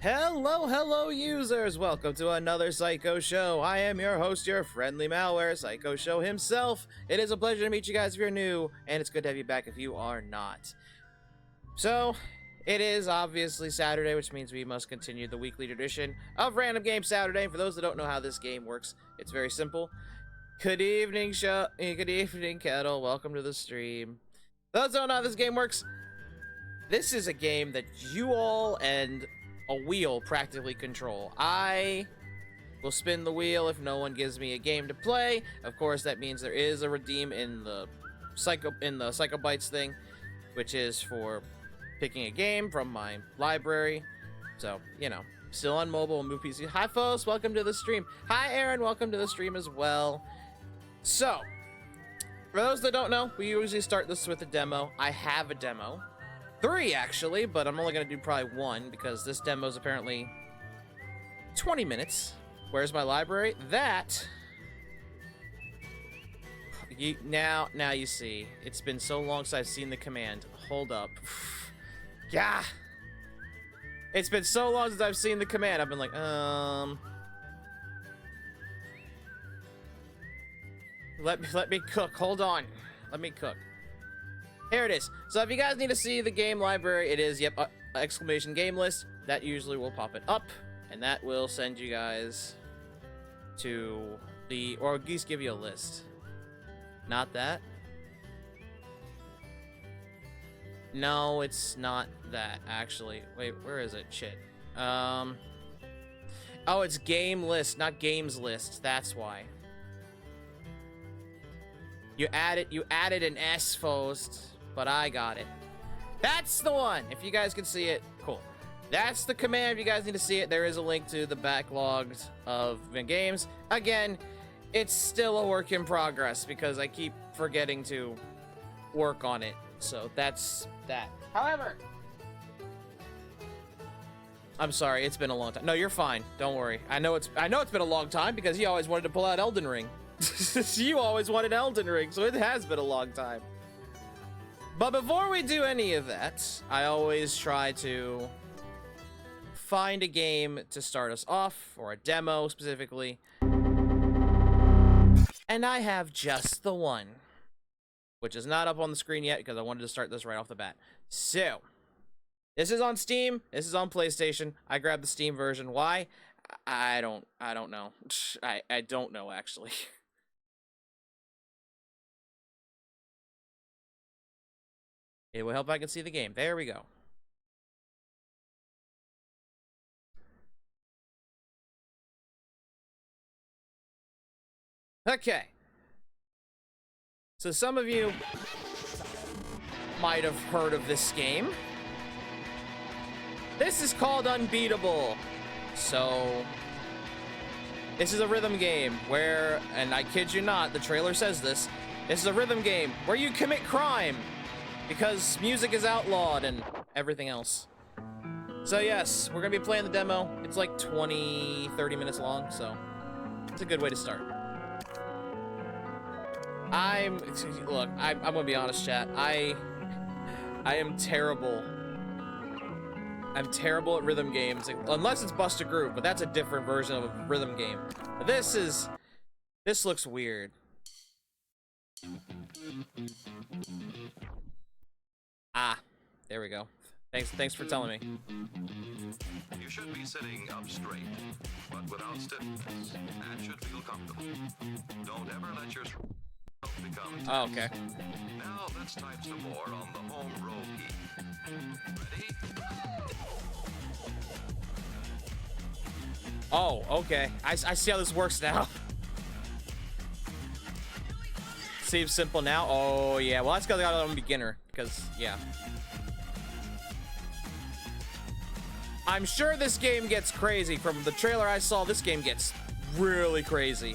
Hello, users! Welcome to another Psycho Show. I am your host, your friendly malware, Psycho Show himself. It is a pleasure to meet you guys if you're new, and it's good to have you back if you are not. So, it is obviously Saturday, which means we must continue the weekly tradition of Random Game Saturday. And for those that don't know how this game works, it's very simple. Good evening, Kettle. Welcome to the stream. For those that don't know how this game works, this is a game that you all and a wheel practically control. I will spin the wheel if no one gives me a game to play. Of course, that means there is a redeem in the Psycho Bytes thing, which is for picking a game from my library. So, you know, still on mobile and move PC. Hi, folks. Welcome to the stream. Hi, Aaron. Welcome to the stream as well. So, for those that don't know, we usually start this with a demo. I have a demo. 3 actually, but I'm only gonna do probably 1 because this demo is apparently 20 minutes. Where's my library? That now you see. It's been so long since I've seen the command. Hold up. Yeah. It's been so long since I've seen the command. I've been like, let me cook. Hold on. Let me cook. Here it is. So if you guys need to see the game library, it is, yep, exclamation game list. That usually will pop it up, and that will send you guys to the, or at least give you a list. Not that. No, it's not that, actually. Wait, where is it? Shit. Oh, it's game list, not games list. That's why. You added an S first. But I got it. That's the one! If you guys can see it, cool. That's the command. If you guys need to see it, there is a link to the backlogs of games. Again, it's still a work in progress because I keep forgetting to work on it. So that's that. However, I'm sorry, it's been a long time. No, you're fine. Don't worry. I know it's been a long time because you always wanted to pull out Elden Ring. You always wanted Elden Ring, so it has been a long time. But before we do any of that, I always try to find a game to start us off, or a demo specifically. And I have just the one, which is not up on the screen yet because I wanted to start this right off the bat. So, this is on Steam, this is on PlayStation. I grabbed the Steam version. Why? I don't know. I don't know, actually. It will help if I can see the game. There we go. Okay. So some of you might have heard of this game. This is called Unbeatable. So this is a rhythm game where, and I kid you not, the trailer says this is a rhythm game where you commit crime. Because music is outlawed and everything else. So yes, we're gonna be playing the demo. It's like 20-30 minutes long, so it's a good way to start. Look, I'm gonna be honest, chat. I am terrible. I'm terrible at rhythm games, unless it's Bust a Groove, but that's a different version of a rhythm game. But this looks weird. Ah, there we go. Thanks for telling me. You should be sitting up straight, but without stiffness, and should feel comfortable. Don't ever let your become tense. Oh, okay. Now let's type some more on the home row key. Ready? Oh, okay. I see how this works now. Seems simple now. Oh yeah. Well, that's because I got it on beginner. Because yeah. I'm sure this game gets crazy. From the trailer I saw, this game gets really crazy.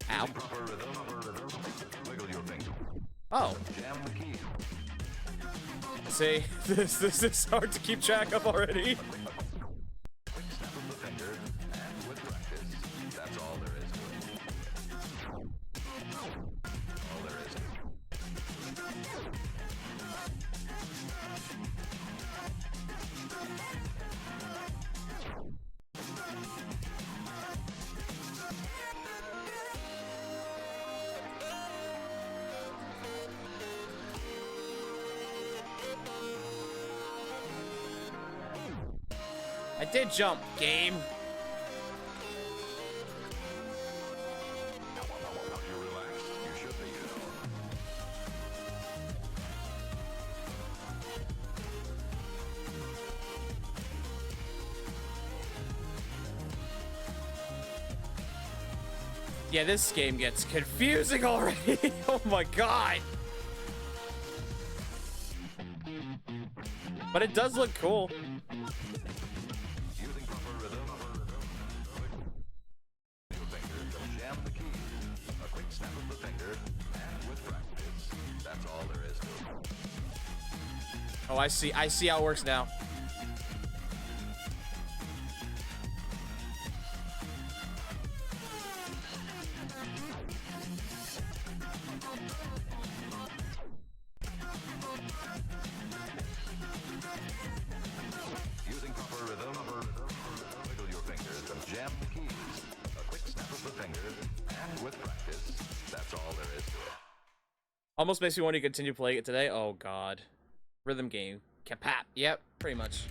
Ow. Oh. See, this is hard to keep track of already. I did jump, game. You're relaxed. You should be, you know. Yeah, this game gets confusing already. Oh my god. But it does look cool. Using proper rhythm. Your finger, jam the keys. A quick snap of the finger, and with practice, that's all there is to it. Oh, I see how it works now. Using proper rhythm, wiggle your fingers and jam the keys. A quick snap of the fingers, and with practice, that's all there is to it. Almost makes me want to continue playing it today. Oh god. Rhythm game. Kapap. Yep, pretty much.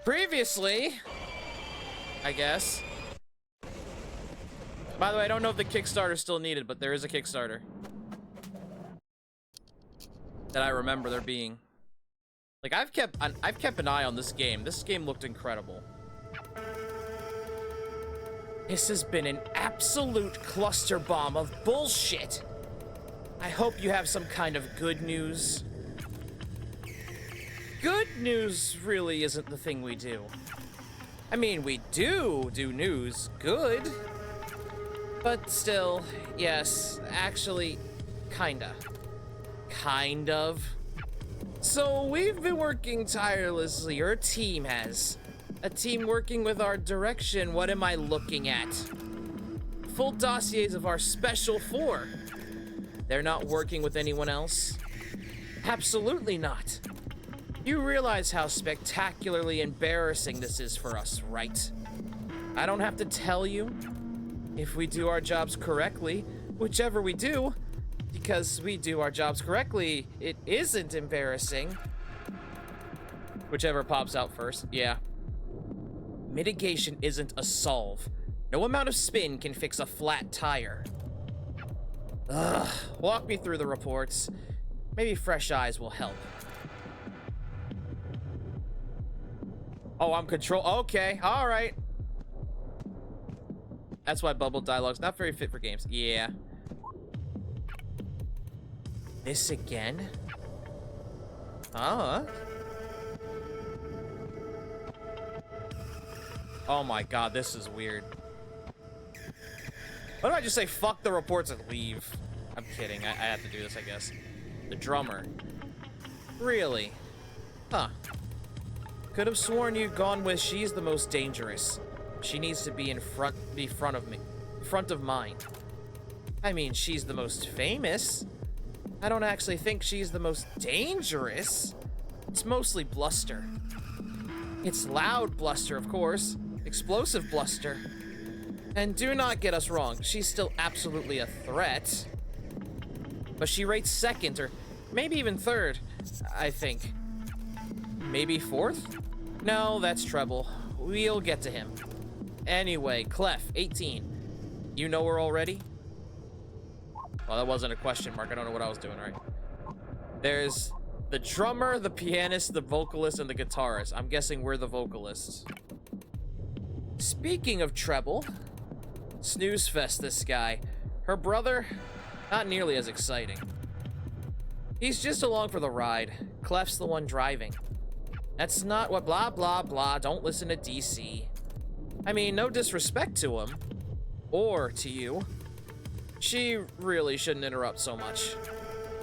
Previously, I guess. By the way, I don't know if the Kickstarter is still needed, but there is a Kickstarter. That I remember there being. Like, I've kept an eye on this game. This game looked incredible. This has been an absolute cluster bomb of bullshit. I hope you have some kind of good news. Good news really isn't the thing we do. I mean, we do news good. But still, yes, actually, kinda. Kind of. So we've been working tirelessly, or a team has. A team working with our direction. What am I looking at? Full dossiers of our Special Four. They're not working with anyone else? Absolutely not. You realize how spectacularly embarrassing this is for us, right? I don't have to tell you. If we do our jobs correctly, whichever we do, because we do our jobs correctly, it isn't embarrassing. Whichever pops out first, yeah. Mitigation isn't a solve. No amount of spin can fix a flat tire. Ugh, walk me through the reports. Maybe fresh eyes will help. Oh, I'm okay, alright. That's why bubble dialogue's not very fit for games. Yeah. This again? Huh? Oh my god, this is weird. Why don't I just say fuck the reports and leave? I'm kidding, I have to do this, I guess. The drummer. Really? Huh. Could have sworn you'd gone with she's the most dangerous. She needs to be front of mind. I mean, she's the most famous. I don't actually think she's the most dangerous. It's mostly bluster. It's loud bluster, of course. Explosive bluster. And do not get us wrong, she's still absolutely a threat. But she rates second, or maybe even third, I think. Maybe fourth? No, that's Treble. We'll get to him. Anyway, Clef, 18. You know her already? Well, that wasn't a question mark. I don't know what I was doing, right? There's the drummer, the pianist, the vocalist, and the guitarist. I'm guessing we're the vocalists. Speaking of Treble, snooze fest this guy. Her brother, not nearly as exciting. He's just along for the ride. Clef's the one driving. That's not what blah blah blah, don't listen to DC. I mean, no disrespect to him. Or to you. She really shouldn't interrupt so much.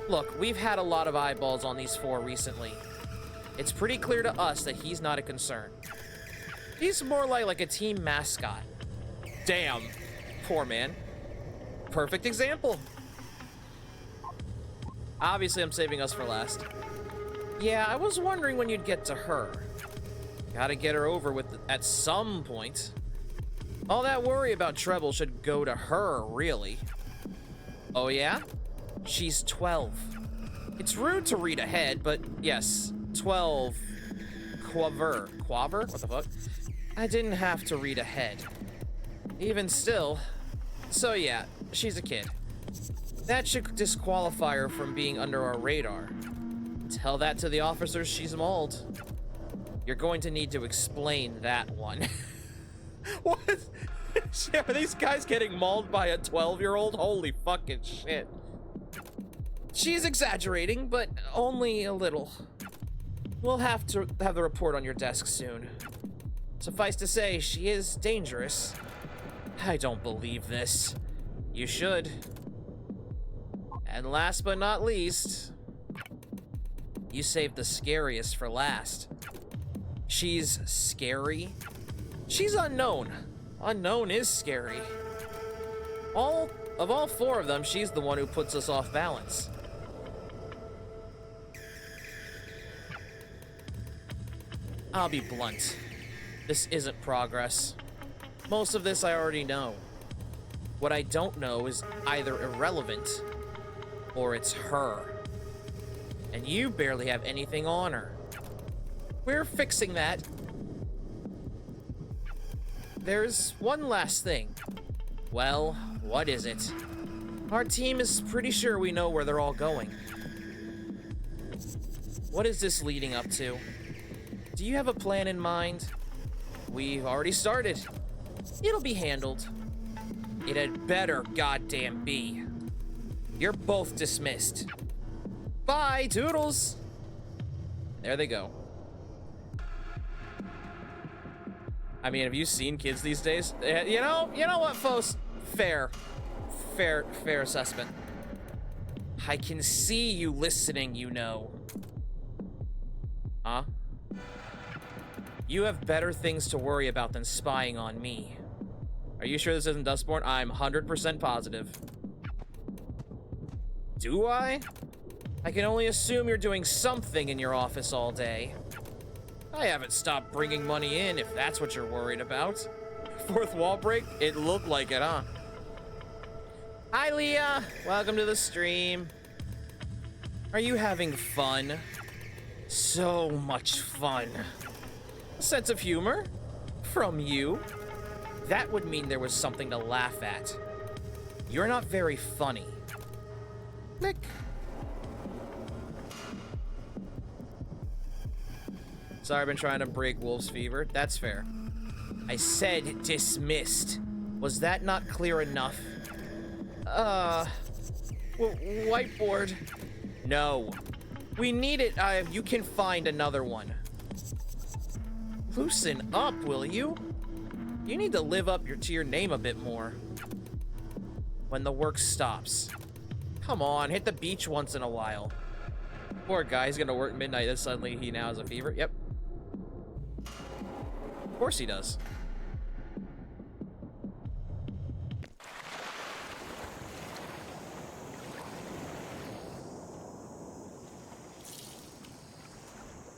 Look, we've had a lot of eyeballs on these four recently. It's pretty clear to us that he's not a concern. He's more like a team mascot. Damn. Poor man. Perfect example. Obviously, I'm saving us for last. Yeah, I was wondering when you'd get to her. Gotta get her over with at some point. All that worry about Treble should go to her, really. Oh yeah? She's 12. It's rude to read ahead, but yes, 12. Quaver. Quaver? What the fuck? I didn't have to read ahead. Even still. So yeah, she's a kid. That should disqualify her from being under our radar. Tell that to the officers she's mauled. You're going to need to explain that one. What? Are these guys getting mauled by a 12-year-old? Holy fucking shit. She's exaggerating, but only a little. We'll have to have the report on your desk soon. Suffice to say, she is dangerous. I don't believe this. You should. And last but not least, you saved the scariest for last. She's scary? She's unknown. Unknown is scary. Of all four of them, she's the one who puts us off balance. I'll be blunt. This isn't progress. Most of this I already know. What I don't know is either irrelevant or it's her. And you barely have anything on her. We're fixing that. There's one last thing. Well, what is it? Our team is pretty sure we know where they're all going. What is this leading up to? Do you have a plan in mind? We've already started. It'll be handled. It had better goddamn be. You're both dismissed. Bye, toodles. There they go. I mean, have you seen kids these days? You know what, folks? Fair assessment. I can see you listening, you know. Huh? You have better things to worry about than spying on me. Are you sure this isn't Dustborn? I'm 100% positive. Do I? I can only assume you're doing something in your office all day. I haven't stopped bringing money in, if that's what you're worried about. Fourth wall break? It looked like it, huh? Hi, Leah. Welcome to the stream. Are you having fun? So much fun. Sense of humor? From you? That would mean there was something to laugh at. You're not very funny. Click. Sorry, I've been trying to break Wolf's fever. That's fair. I said dismissed. Was that not clear enough? Whiteboard. No. We need it. You can find another one. Loosen up, will you? You need to live up to your name a bit more. When the work stops. Come on, hit the beach once in a while. Poor guy, he's gonna work midnight, then suddenly he now has a fever. Yep. Of course he does. I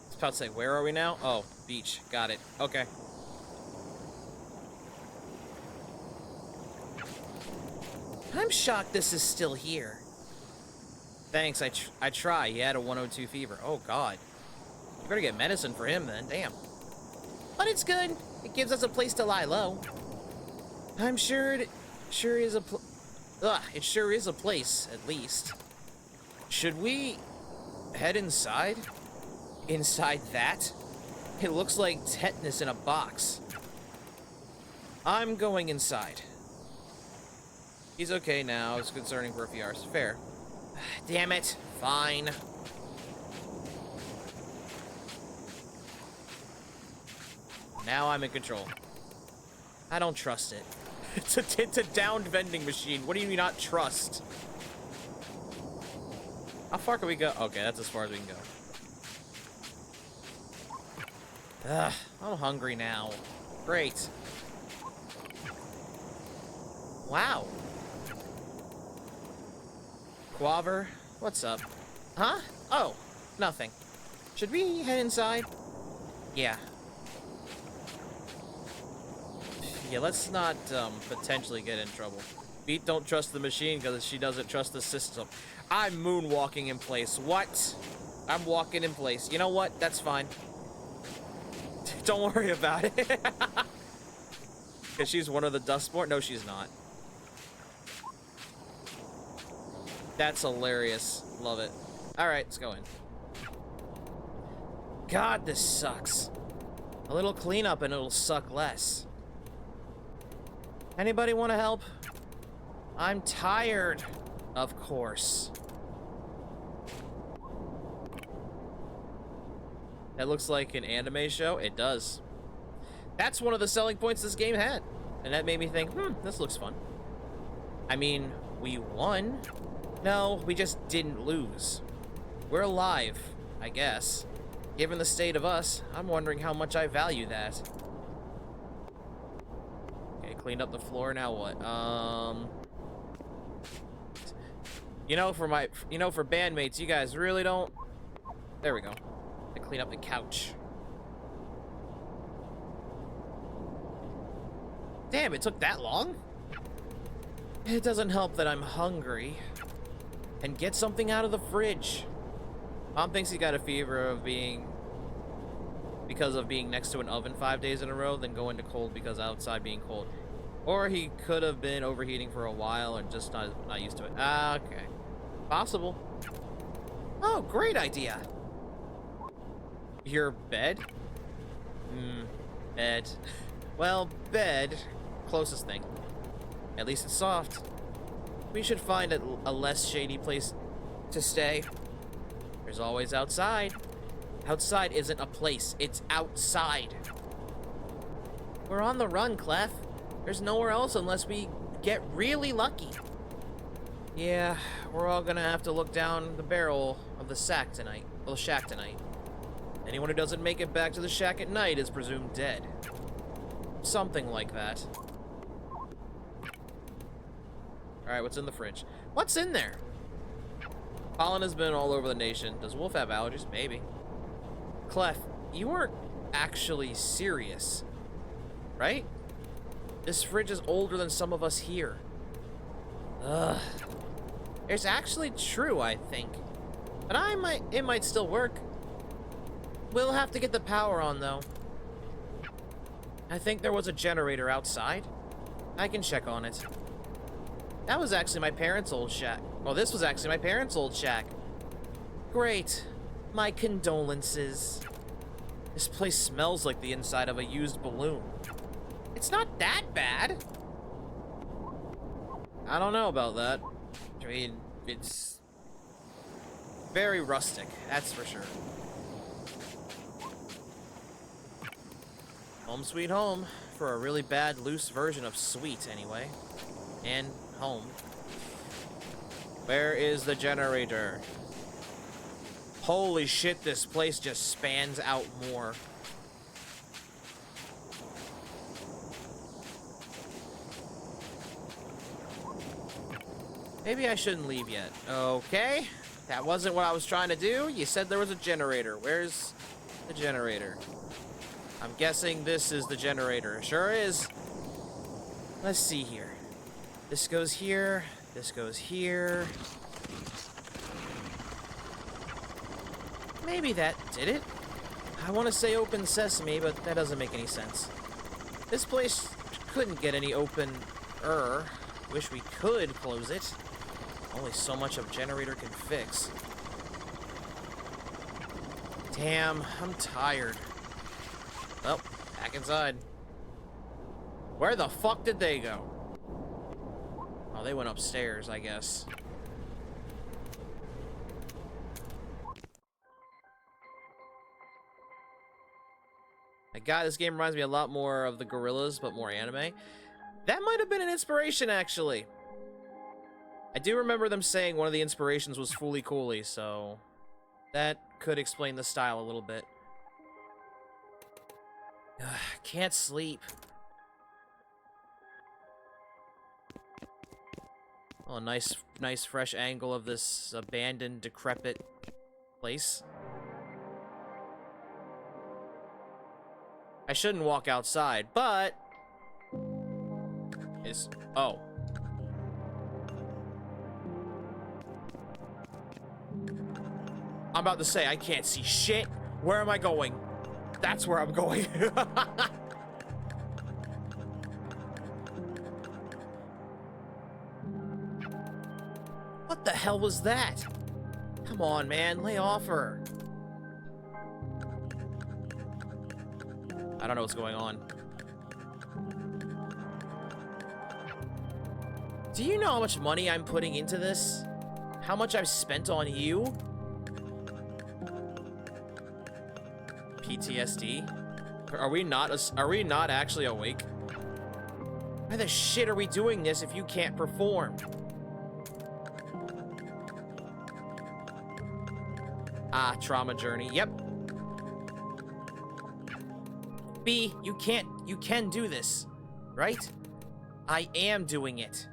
was about to say, where are we now? Oh, beach. Got it. Okay. I'm shocked this is still here. Thanks, I try. He had a 102 fever. Oh, God. You better get medicine for him, then. Damn. But it's good. It gives us a place to lie low. I'm sure it sure is a it sure is a place, at least. Should we head inside? Inside that? It looks like tetanus in a box. I'm going inside. He's okay now. It's concerning for a few hours. Fair. Damn it. Fine. Now I'm in control. I don't trust it. It's a downed vending machine. What do you not trust? How far can we go? Okay, that's as far as we can go. Ugh, I'm hungry now. Great. Wow. Quaver, what's up? Huh? Oh, nothing. Should we head inside? Yeah. Yeah, let's not potentially get in trouble. Beat don't trust the machine because she doesn't trust the system. I'm moonwalking in place. What? I'm walking in place. You know what? That's fine. Don't worry about it. Because she's one of the Dustborn? No, she's not. That's hilarious. Love it. Alright, let's go in. God, this sucks. A little cleanup and it'll suck less. Anybody want to help? I'm tired. Of course. That looks like an anime show. It does. That's one of the selling points this game had. And that made me think, this looks fun. I mean, we won. No, we just didn't lose. We're alive, I guess. Given the state of us, I'm wondering how much I value that. Okay, cleaned up the floor, now what? For bandmates, you guys really don't... There we go. I clean up the couch. Damn, it took that long? It doesn't help that I'm hungry. And get something out of the fridge. Mom thinks he got a fever because of being next to an oven 5 days in a row, then go into cold because outside being cold. Or he could have been overheating for a while and just not used to it. Ah, okay. Possible. Oh, great idea. Your bed? Bed. Well, bed. Closest thing. At least it's soft. We should find a less shady place to stay. There's always outside. Outside isn't a place, it's outside. We're on the run, Clef. There's nowhere else unless we get really lucky. Yeah, we're all gonna have to look down the barrel of the shack tonight. Anyone who doesn't make it back to the shack at night is presumed dead. Something like that. Alright, what's in the fridge? What's in there? Pollen has been all over the nation. Does Wolf have allergies? Maybe. Clef, you weren't actually serious, right? This fridge is older than some of us here. Ugh. It's actually true, I think. But it might still work. We'll have to get the power on, though. I think there was a generator outside. I can check on it. That was actually my parents' old shack. Well, this was actually my parents' old shack. Great. My condolences. This place smells like the inside of a used balloon. It's not that bad. I don't know about that. I mean, it's very rustic, that's for sure. Home sweet home, for a really bad, loose version of sweet, anyway. And home. Where is the generator? Holy shit, this place just spans out more. Maybe I shouldn't leave yet. Okay. That wasn't what I was trying to do. You said there was a generator. Where's the generator? I'm guessing this is the generator. Sure is. Let's see here. This goes here. This goes here. Maybe that did it. I want to say open sesame, but that doesn't make any sense. This place couldn't get any open-er. Wish we could close it. Only so much a generator can fix. Damn, I'm tired. Well, back inside. Where the fuck did they go? Oh, they went upstairs, I guess. God, this game reminds me a lot more of the Gorillas, but more anime. That might have been an inspiration, actually. I do remember them saying one of the inspirations was Fooly Cooly, so that could explain the style a little bit. Can't sleep. Oh, nice fresh angle of this abandoned, decrepit place. I shouldn't walk outside, but... Oh. I'm about to say, I can't see shit. Where am I going? That's where I'm going. What the hell was that? Come on, man. Lay off her. I don't know what's going on. Do you know how much money I'm putting into this? How much I've spent on you? PTSD? Are we not actually awake? Why the shit are we doing this if you can't perform? Ah, trauma journey. Yep. B, you can do this, right? I am doing it.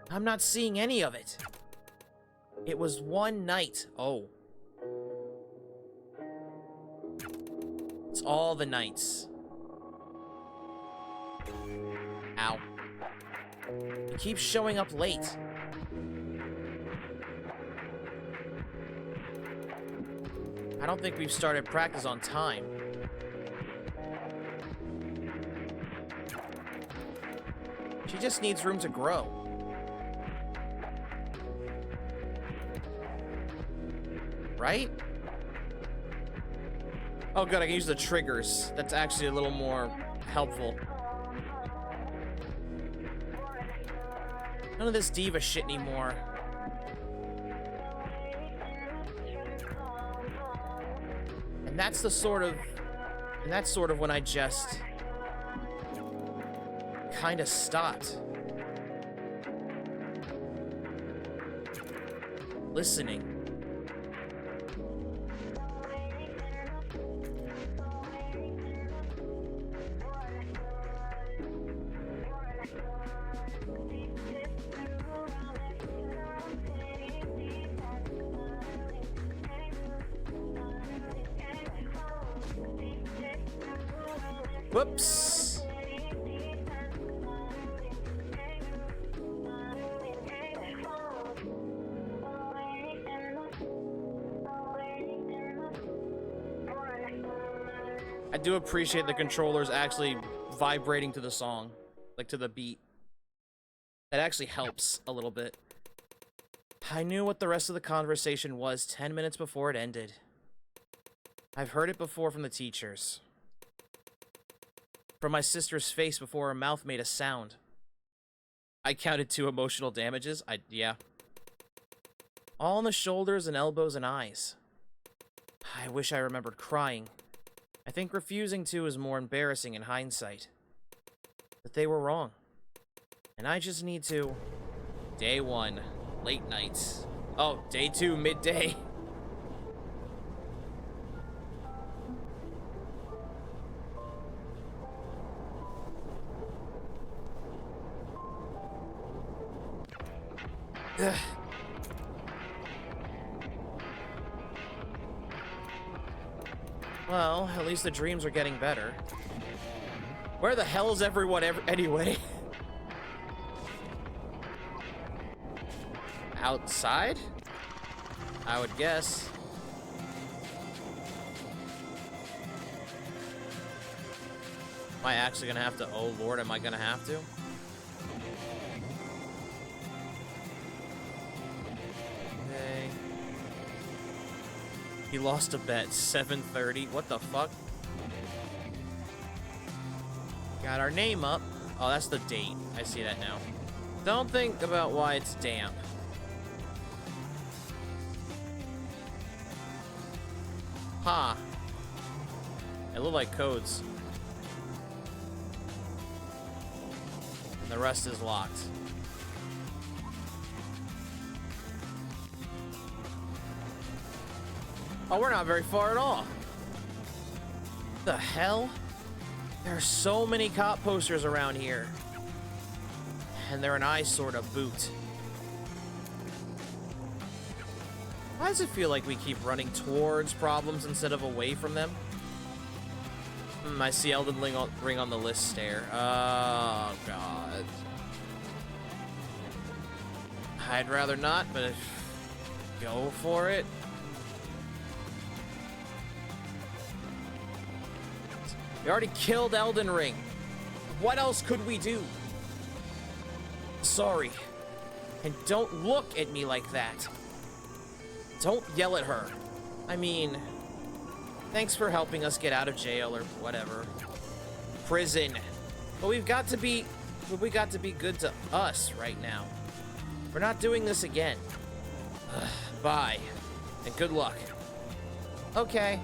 I'm not seeing any of it. It was one night. Oh. It's all the nights. Ow. He keeps showing up late. I don't think we've started practice on time. She just needs room to grow. Right? Oh good, I can use the triggers. That's actually a little more helpful. None of this diva shit anymore. And that's sort of when I just kind of stopped listening. Whoops. I do appreciate the controllers actually vibrating to the song, like to the beat. That actually helps a little bit. I knew what the rest of the conversation was 10 minutes before it ended. I've heard it before from the teachers. From my sister's face before her mouth made a sound. I counted 2 emotional damages. Yeah. All on the shoulders and elbows and eyes. I wish I remembered crying. I think refusing to is more embarrassing in hindsight. But they were wrong. And I just need to... Day 1, late nights. Oh, day 2, midday. Ugh. Well, at least the dreams are getting better. Where the hell is everyone anyway? Outside? I would guess. Am I actually gonna have to? Oh Lord, am I gonna have to? Okay. He lost a bet. 7:30. What the fuck? Got our name up. Oh, that's the date. I see that now. Don't think about why it's damp. Ha. They look like codes. And the rest is locked. Oh, we're not very far at all. The hell? There are so many cop posters around here. And they're an eyesore to boot. Why does it feel like we keep running towards problems instead of away from them? I see Elden Ring on the list there. Oh, God. I'd rather not, but go for it. We already killed Elden Ring. What else could we do? Sorry. And don't look at me like that. Don't yell at her. I mean, thanks for helping us get out of jail or whatever. Prison. But we got to be good to us right now. We're not doing this again. Bye. And good luck. Okay.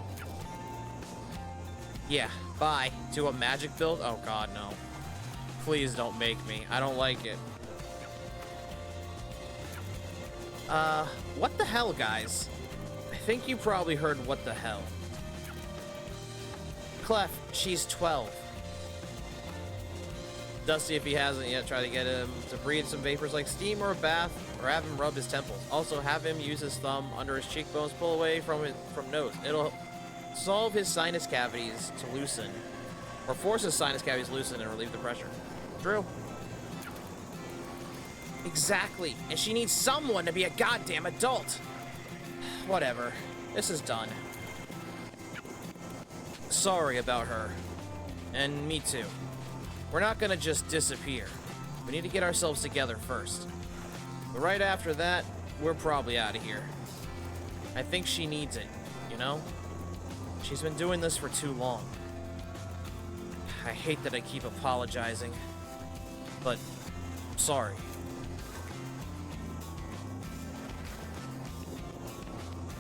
Yeah, bye. Do a magic build? Oh god, no. Please don't make me. I don't like it. What the hell, guys? I think you probably heard what the hell. Clef, she's 12. Dusty, if he hasn't yet, try to get him to breathe some vapors like steam or a bath, or have him rub his temples. Also, have him use his thumb under his cheekbones, pull away from nose. It'll solve his sinus cavities to loosen, or force his sinus cavities to loosen and relieve the pressure. True. Exactly. And she needs someone to be a goddamn adult. Whatever. This is done. Sorry about her. And me too. We're not gonna just disappear. We need to get ourselves together first. But right after that, we're probably out of here. I think she needs it, you know? She's been doing this for too long. I hate that I keep apologizing. But, sorry.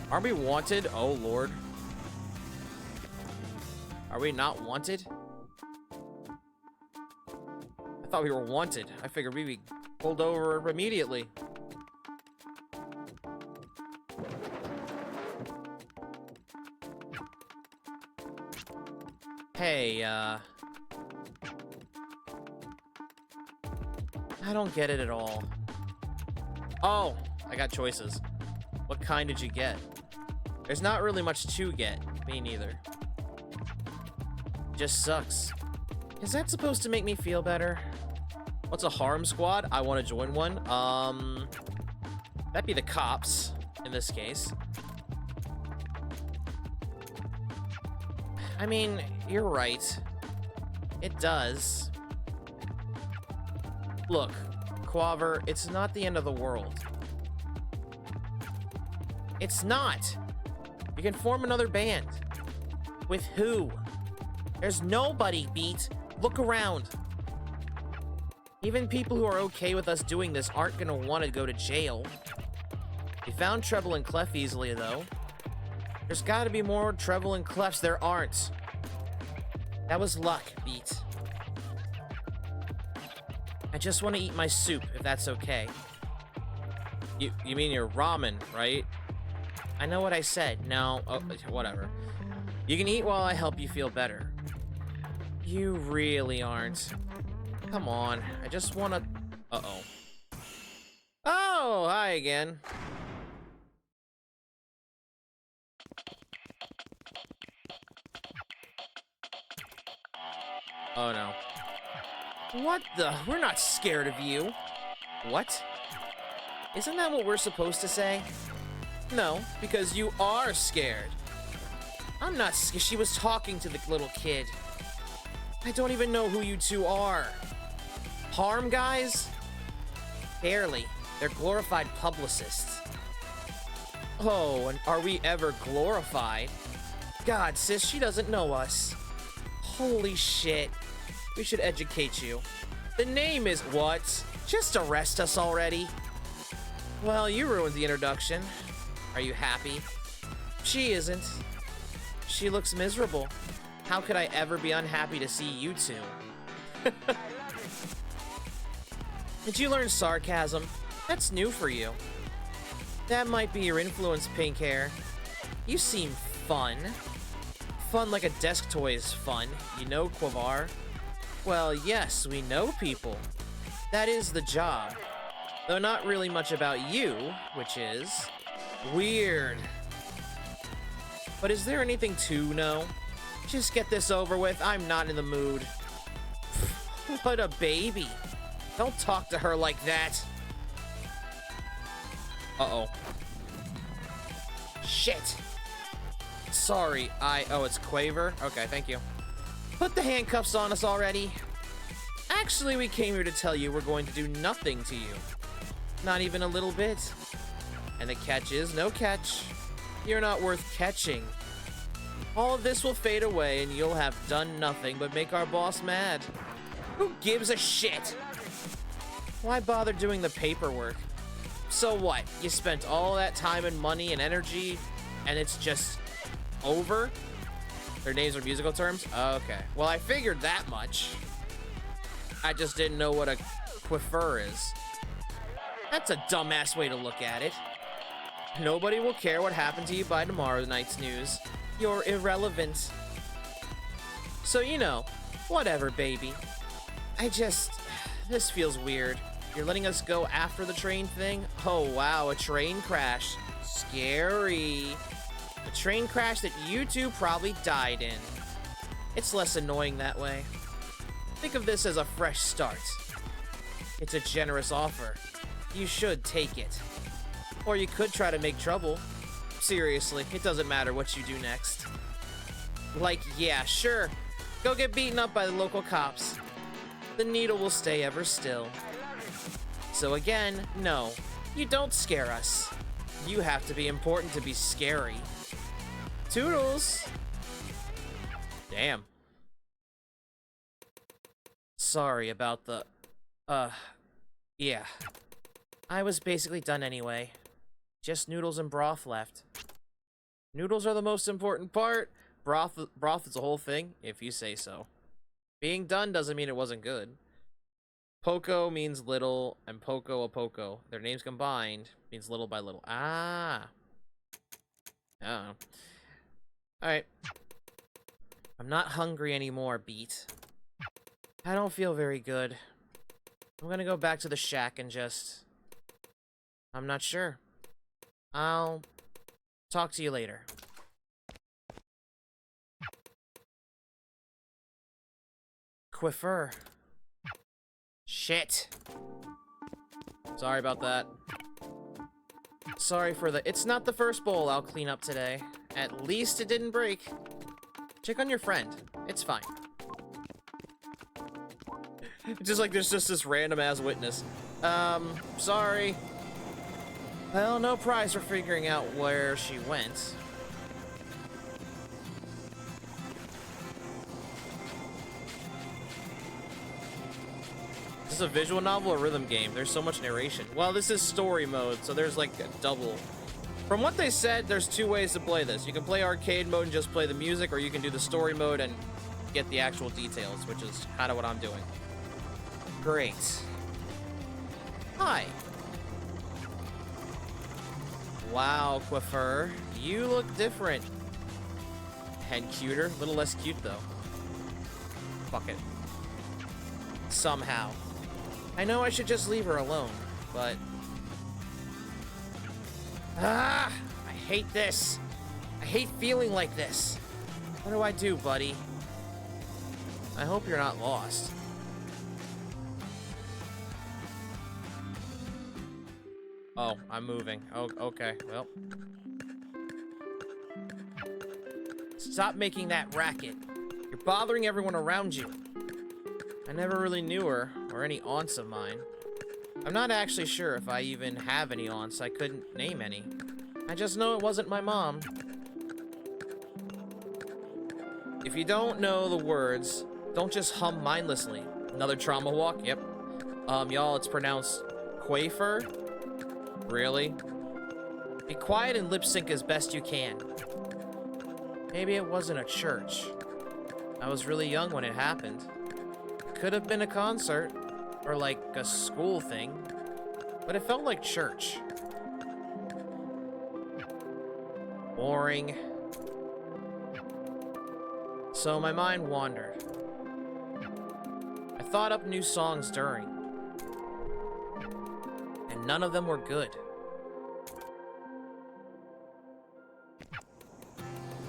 Are we wanted? Oh, Lord. Are we not wanted? I thought we were wanted. I figured we'd be pulled over immediately. Hey, I don't get it at all. Oh, I got choices. What kind did you get? There's not really much to get. Me neither. Just sucks. Is that supposed to make me feel better? What's a harm squad? I want to join one. That'd be the cops in this case. I mean, you're right. It does. Look, Quaver, it's not the end of the world. It's not. You can form another band. With who? There's nobody, Beat. Look around. Even people who are okay with us doing this aren't gonna want to go to jail. We found Treble and Clef easily, though. There's gotta be more Treble and Clefs. There aren't. That was luck, Beat. I just want to eat my soup, if that's okay. You mean your ramen, right? I know what I said. No, oh, whatever. You can eat while I help you feel better. You really aren't. Come on, I just want to... Uh-oh. Oh, hi again. Oh, no. What the? We're not scared of you. What? Isn't that what we're supposed to say? No, because you are scared. I'm not scared. She was talking to the little kid. I don't even know who you two are. Harm guys? Barely. They're glorified publicists. Oh, and are we ever glorified? God, sis, she doesn't know us. Holy shit. We should educate you. The name is what? Just arrest us already. Well, you ruined the introduction. Are you happy? She isn't. She looks miserable. How could I ever be unhappy to see you two? Did you learn sarcasm? That's new for you. That might be your influence, pink hair. You seem fun. Fun like a desk toy is fun, you know, Quavar? Well, yes, we know people. That is the job. Though not really much about you, which is... weird. But is there anything to know? Just get this over with, I'm not in the mood. What a baby. Don't talk to her like that. Uh-oh. Shit. Sorry, oh, it's Quaver? Okay, thank you. Put the handcuffs on us already. Actually, we came here to tell you we're going to do nothing to you. Not even a little bit. And the catch is no catch. You're not worth catching. All of this will fade away and you'll have done nothing but make our boss mad. Who gives a shit? Why bother doing the paperwork? So what? You spent all that time and money and energy and it's just over? Their names are musical terms? Okay. Well, I figured that much. I just didn't know what a coiffeur is. That's a dumbass way to look at it. Nobody will care what happened to you by tomorrow night's news. You're irrelevant. So, you know, whatever, baby. This feels weird. You're letting us go after the train thing? Oh, wow, a train crash. Scary. A train crash that you two probably died in. It's less annoying that way. Think of this as a fresh start. It's a generous offer. You should take it. Or you could try to make trouble. Seriously, it doesn't matter what you do next. Like, yeah, sure. Go get beaten up by the local cops. The needle will stay ever still. So again, no, you don't scare us. You have to be important to be scary. Toodles! Damn. Sorry about the... yeah. I was basically done anyway. Just noodles and broth left. Noodles are the most important part. Broth is the whole thing, if you say so. Being done doesn't mean it wasn't good. Poco means little, and Poco a Poco. Their names combined means little by little. Ah. Oh. Alright. I'm not hungry anymore, Beat. I don't feel very good. I'm gonna go back to the shack and just... I'm not sure. I'll talk to you later. Coiffeur. Shit. Sorry about that. Sorry for the... It's not the first bowl I'll clean up today. At least it didn't break. Check on your friend. It's fine. Just like there's just this random-ass witness. Sorry. Well, no prize for figuring out where she went. Is this a visual novel or rhythm game? There's so much narration. Well, this is story mode, so there's like a double. From what they said, there's two ways to play this. You can play arcade mode and just play the music, or you can do the story mode and get the actual details, which is kind of what I'm doing. Great. Hi. Wow, Coiffeur. You look different. And cuter. A little less cute, though. Fuck it. Somehow. I know I should just leave her alone, but... Ah! I hate this. I hate feeling like this. What do I do, buddy? I hope you're not lost. Oh, I'm moving. Oh, okay. Well. Stop making that racket. You're bothering everyone around you. I never really knew her, or any aunts of mine. I'm not actually sure if I even have any aunts. I couldn't name any. I just know it wasn't my mom. If you don't know the words, don't just hum mindlessly. Another trauma walk? Yep. Y'all, it's pronounced Quafer? Really? Be quiet and lip sync as best you can. Maybe it wasn't a church. I was really young when it happened. Could have been a concert, or like a school thing, but it felt like church. Boring. So my mind wandered. I thought up new songs during, and none of them were good.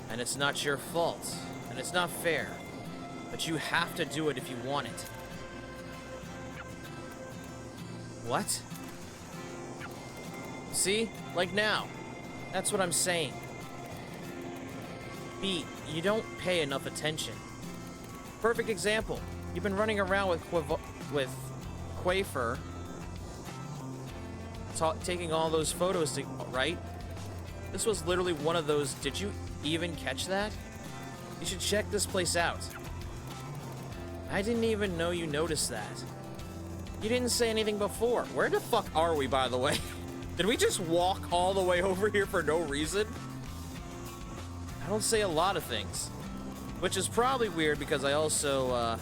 And it's not your fault, and it's not fair, but you have to do it if you want it. What? See? Like now. That's what I'm saying. Beat, you don't pay enough attention. Perfect example. You've been running around with Quafer, taking all those photos, right? This was literally one of those. Did you even catch that? You should check this place out. I didn't even know you noticed that. You didn't say anything before. Where the fuck are we, by the way? Did we just walk all the way over here for no reason? I don't say a lot of things. Which is probably weird because I also,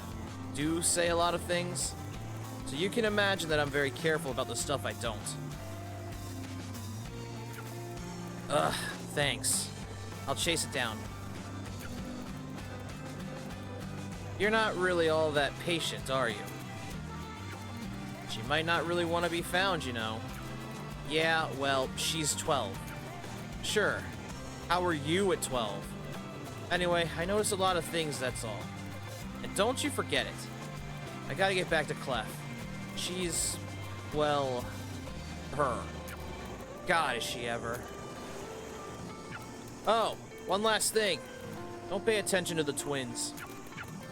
do say a lot of things. So you can imagine that I'm very careful about the stuff I don't. Ugh, thanks. I'll chase it down. You're not really all that patient, are you? She might not really want to be found, you know. Yeah, well, she's 12. Sure. How were you at 12? Anyway, I noticed a lot of things, that's all. And don't you forget it. I gotta get back to Clef. She's, well, her. God, is she ever. Oh, one last thing. Don't pay attention to the twins.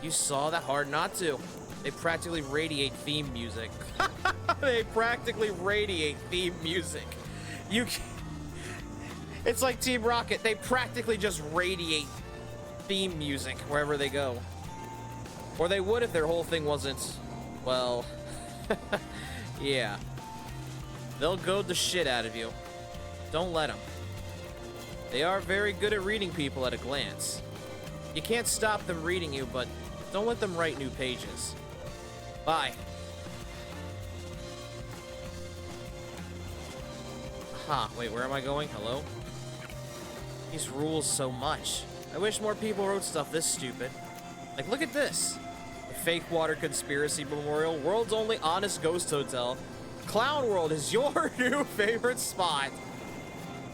You saw that? Hard not to. They practically radiate theme music. They practically radiate theme music. It's like Team Rocket. They practically just radiate theme music wherever they go. Or they would if their whole thing wasn't, well, yeah. They'll goad the shit out of you. Don't let them. They are very good at reading people at a glance. You can't stop them reading you, but don't let them write new pages. Bye. Huh, wait, where am I going? Hello? These rules so much. I wish more people wrote stuff this stupid. Like, look at this. The Fake Water Conspiracy Memorial, World's Only Honest Ghost Hotel. Clown World is your new favorite spot.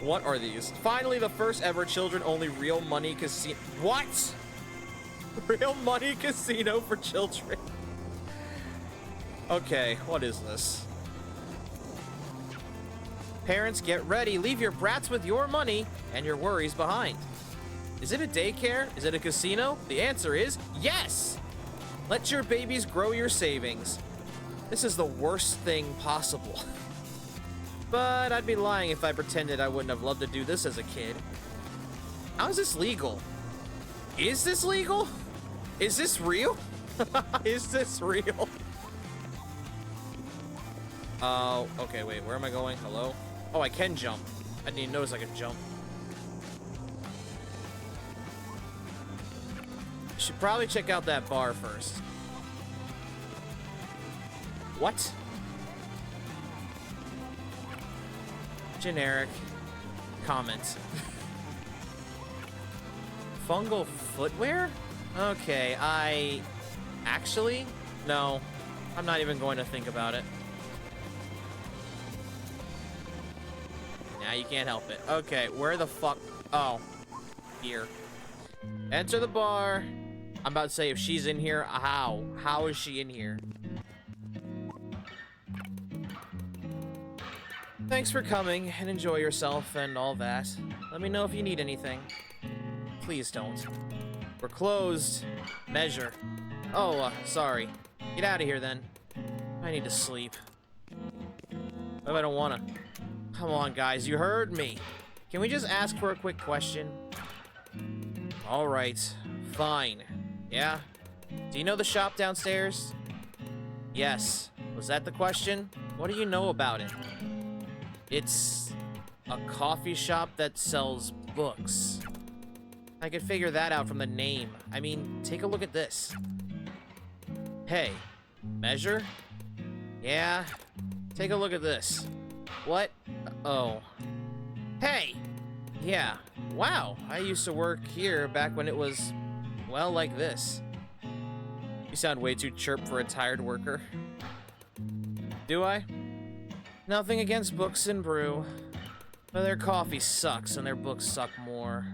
What are these? Finally, the first ever children-only real money casino. What? Real money casino for children. Okay, what is this? Parents, get ready. Leave your brats with your money and your worries behind. Is it a daycare? Is it a casino? The answer is yes! Let your babies grow your savings. This is the worst thing possible. But I'd be lying if I pretended I wouldn't have loved to do this as a kid. How is this legal? Is this legal? Is this real? Is this real? Oh, okay, wait, where am I going? Hello? Oh, I can jump. I didn't even notice I could jump. Should probably check out that bar first. What? Generic comment. Fungal footwear? Okay, actually, no. I'm not even going to think about it. Nah, you can't help it. Okay, where the fuck? Oh, here. Enter the bar. I'm about to say, if she's in here, how? How is she in here? Thanks for coming, and enjoy yourself and all that. Let me know if you need anything. Please don't. We're closed. Measure. Oh, sorry. Get out of here, then. I need to sleep. What if I don't wanna? Come on, guys, you heard me. Can we just ask for a quick question? Alright, fine. Yeah? Do you know the shop downstairs? Yes. Was that the question? What do you know about it? It's a coffee shop that sells books. I could figure that out from the name. I mean, take a look at this. Hey, measure? Yeah, take a look at this. What? Oh. Hey! Yeah, wow, I used to work here back when it was, well, like this. You sound way too chirp for a tired worker. Do I? Nothing against Books and Brew, but their coffee sucks and their books suck more.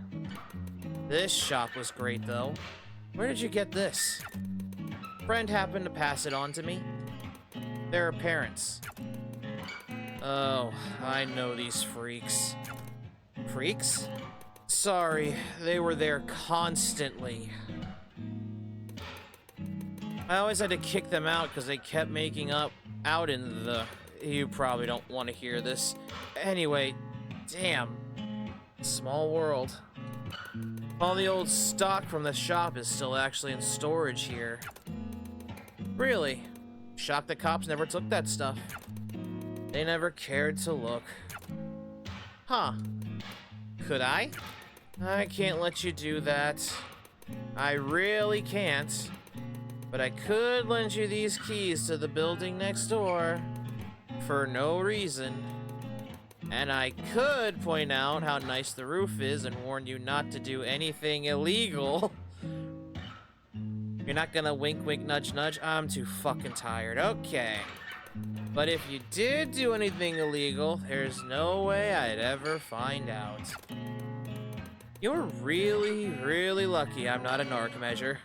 This shop was great, though. Where did you get this? Friend happened to pass it on to me. They're her parents. Oh, I know these freaks. Freaks? Sorry, they were there constantly. I always had to kick them out because they kept making up out in the... You probably don't want to hear this. Anyway, damn. Small world. All the old stock from the shop is still actually in storage here. Really? Shocked the cops never took that stuff. They never cared to look. Huh. Could I? I can't let you do that. I really can't. But I could lend you these keys to the building next door. For no reason. And I could point out how nice the roof is and warn you not to do anything illegal. You're not gonna wink, wink, nudge, nudge? I'm too fucking tired. Okay. But if you did do anything illegal, there's no way I'd ever find out. You're really, really lucky I'm not a narc measure.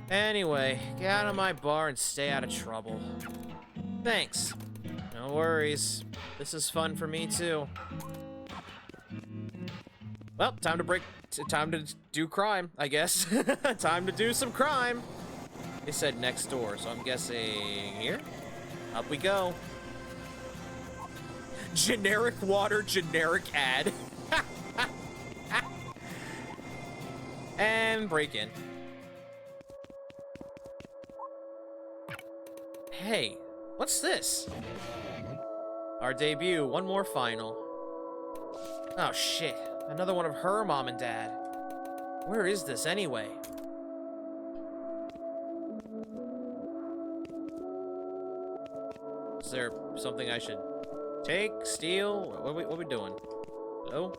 Anyway, get out of my bar and stay out of trouble. Thanks. No worries. This is fun for me too. Well, time to do crime, I guess. Time to do some crime. They said next door, so I'm guessing here? Up we go. Generic water, generic ad. And break in. Hey, what's this? Our debut, one more final. Oh shit, another one of her mom and dad. Where is this anyway? Is there something I should take, steal? What are we doing? Hello?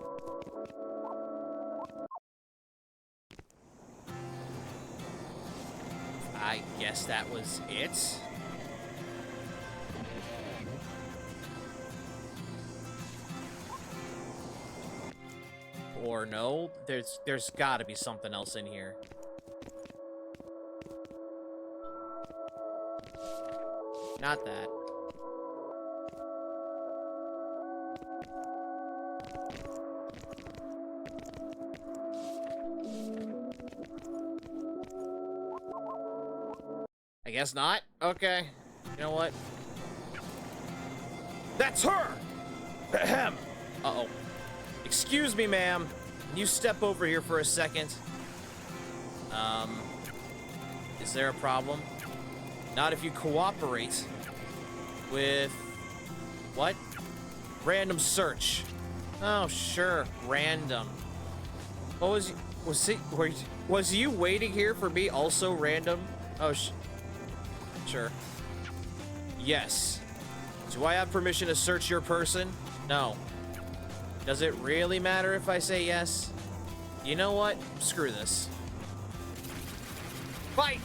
I guess that was it. Or no, there's gotta be something else in here. Not that. I guess not? Okay. You know what? That's her! Ahem! Uh-oh. Excuse me, ma'am. Can you step over here for a second? Is there a problem? Not if you cooperate with... What? Random search. Oh, sure. Random. What was you waiting here for me also random? Oh, sure. Yes. Do I have permission to search your person? No. Does it really matter if I say yes? You know what? Screw this. Fight!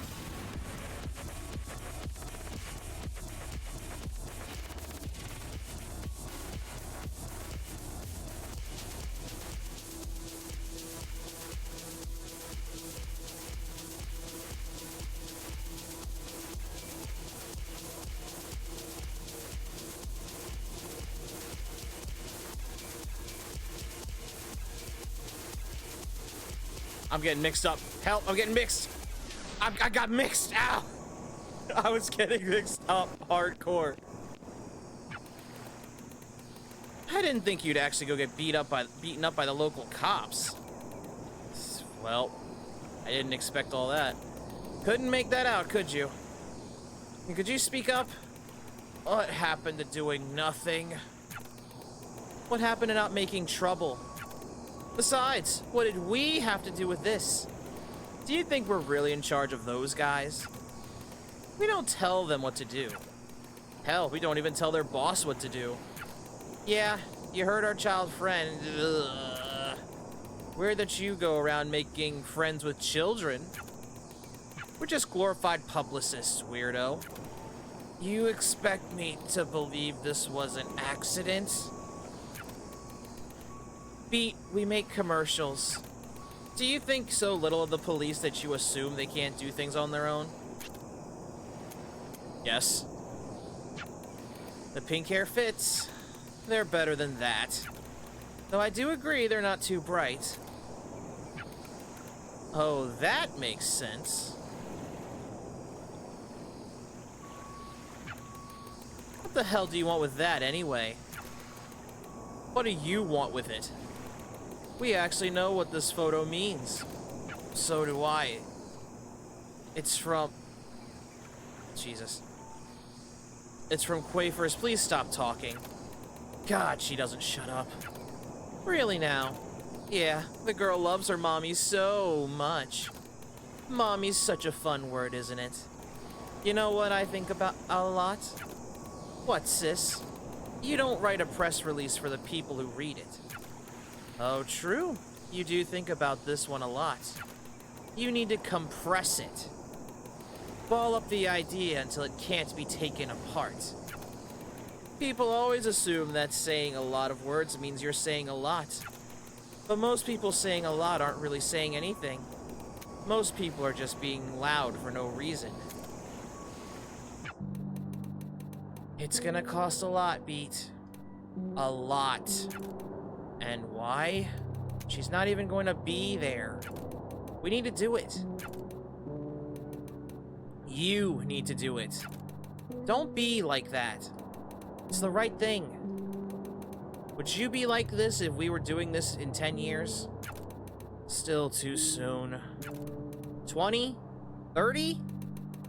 I'm getting mixed up. Help, I'm getting mixed. I got mixed. Ow! I was getting mixed up hardcore. I didn't think you'd actually go get beaten up by the local cops. Well, I didn't expect all that. Couldn't make that out, could you? Could you speak up? What happened to doing nothing? What happened to not making trouble? Besides, what did we have to do with this? Do you think we're really in charge of those guys? We don't tell them what to do. Hell, we don't even tell their boss what to do. Yeah, you heard our child friend. Ugh. Weird that you go around making friends with children. We're just glorified publicists, weirdo. You expect me to believe this was an accident? Beat, we make commercials. Do you think so little of the police that you assume they can't do things on their own? Yes. The pink hair fits. They're better than that. Though I do agree they're not too bright. Oh, that makes sense. the hell do you want with that, anyway? What do you want with it? We actually know what this photo means. So do I. It's from... Jesus. It's from Quafers. Please stop talking. God, she doesn't shut up. Really now? Yeah, the girl loves her mommy so much. Mommy's such a fun word, isn't it? You know what I think about a lot? What, sis? You don't write a press release for the people who read it. Oh, true. You do think about this one a lot. You need to compress it. Ball up the idea until it can't be taken apart. People always assume that saying a lot of words means you're saying a lot. But most people saying a lot aren't really saying anything. Most people are just being loud for no reason. It's gonna cost a lot, Beat. A lot. And why? She's not even going to be there. We need to do it. You need to do it. Don't be like that. It's the right thing. Would you be like this if we were doing this in 10 years? Still too soon. 20? 30?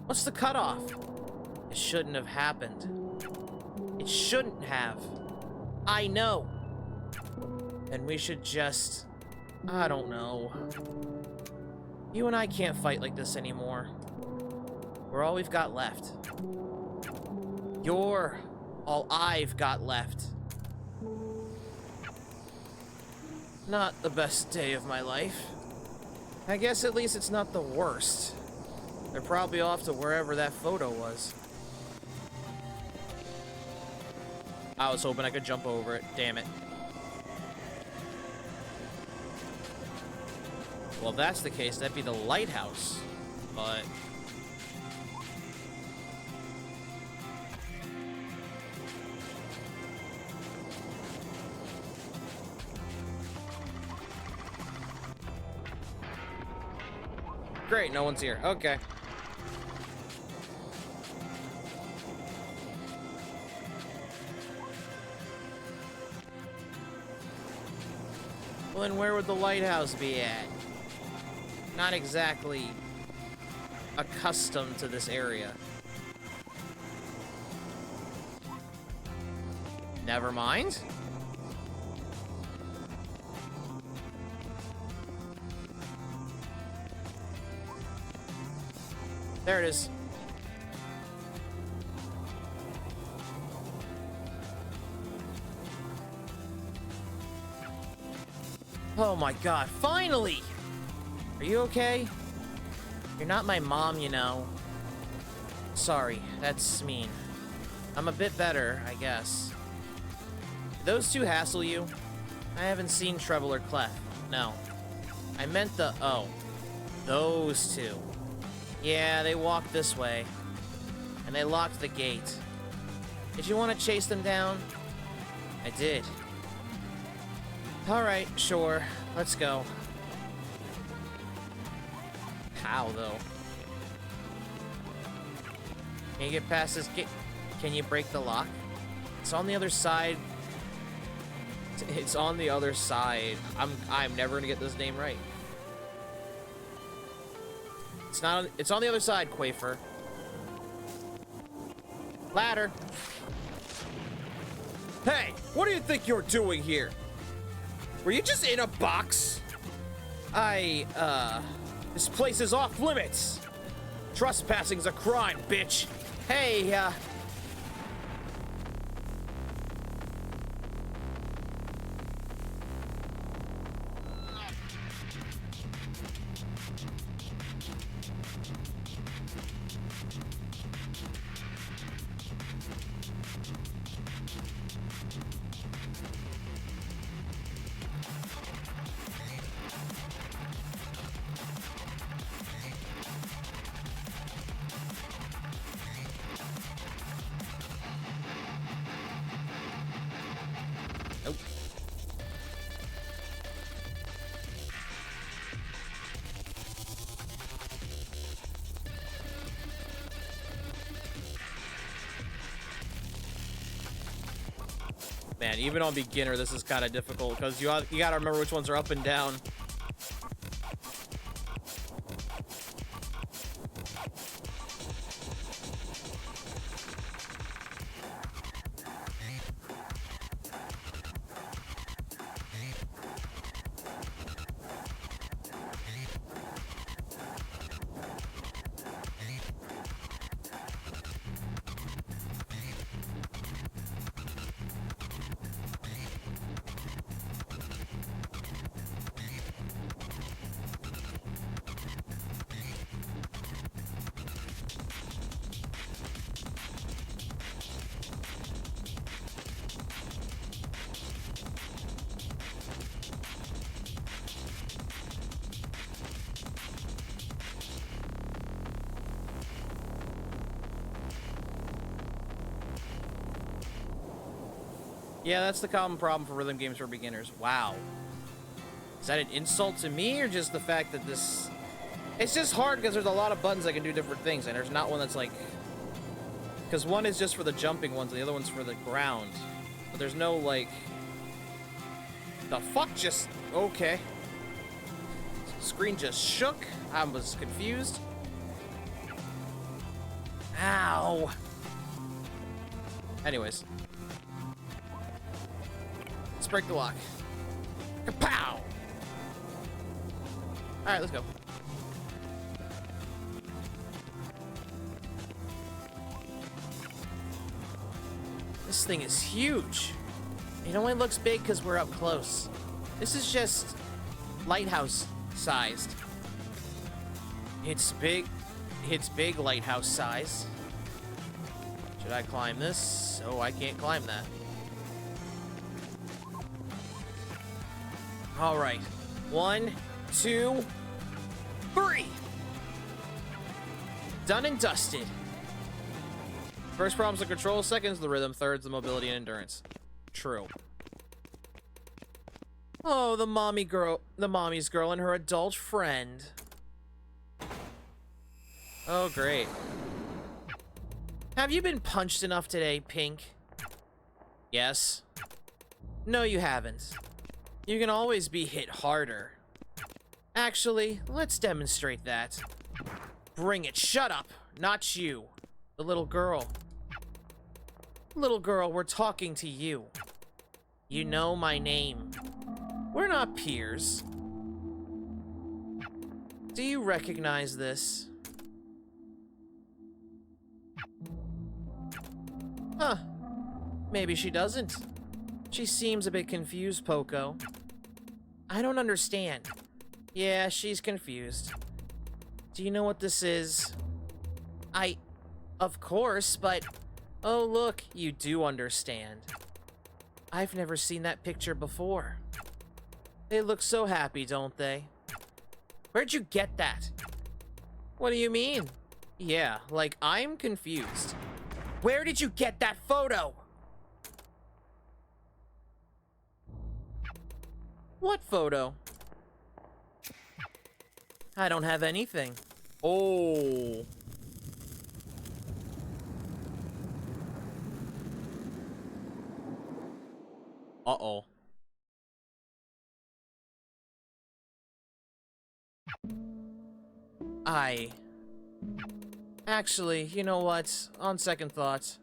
What's the cutoff? It shouldn't have happened. It shouldn't have. I know. And we should just... I don't know. You and I can't fight like this anymore. We're all we've got left. You're all I've got left. Not the best day of my life. I guess at least it's not the worst. They're probably off to wherever that photo was. I was hoping I could jump over it. Damn it. Well, if that's the case, that'd be the lighthouse. But... great, no one's here. Okay. Well, then where would the lighthouse be at? Not exactly accustomed to this area. Never mind. There it is. Oh my god, finally! Are you okay? You're not my mom, you know. Sorry, that's mean. I'm a bit better, I guess. Did those two hassle you? I haven't seen Treble or Clef. No. I meant the... oh. Those two. Yeah, they walked this way. And they locked the gate. Did you want to chase them down? I did. Alright, sure. Let's go. How, though? Can you get past this gate? Can you break the lock? It's on the other side. It's on the other side. I'm never gonna get this name right. It's not on, it's on the other side, Quafer. Ladder. Hey, what do you think you're doing here? Were you just in a box? This place is off limits. Trespassing's a crime, bitch. Hey, nope. Man, even on beginner, this is kind of difficult because you gotta remember which ones are up and down. Yeah, that's the common problem for rhythm games for beginners. Wow. Is that an insult to me, or just the fact that this... It's just hard because there's a lot of buttons that can do different things, and there's not one that's like... Because one is just for the jumping ones, and the other one's for the ground. But there's no, like... The fuck just... Okay. Screen just shook. I was confused. Ow. Anyways. Let's break the lock. Kapow! Alright, let's go. This thing is huge. It only looks big because we're up close. This is just lighthouse sized. It's big. It's big lighthouse size. Should I climb this? Oh, I can't climb that. All right. 1, 2, 3. Done and dusted. First problem's the control, second's the rhythm, third's the mobility and endurance. True. Oh, the mommy's girl and her adult friend. Oh, great. Have you been punched enough today, Pink? Yes. No, you haven't. You can always be hit harder. Actually, let's demonstrate that. Bring it. Shut up. Not you. The little girl. Little girl, we're talking to you. You know my name. We're not peers. Do you recognize this? Huh. Maybe she doesn't. She seems a bit confused, Poco. I don't understand. Yeah, she's confused. Do you know what this is? Of course, but... Oh, look, you do understand. I've never seen that picture before. They look so happy, don't they? Where'd you get that? What do you mean? Yeah, like, I'm confused. Where did you get that photo? What photo? I don't have anything. Oh. Uh-oh. Actually, you know what? On second thought,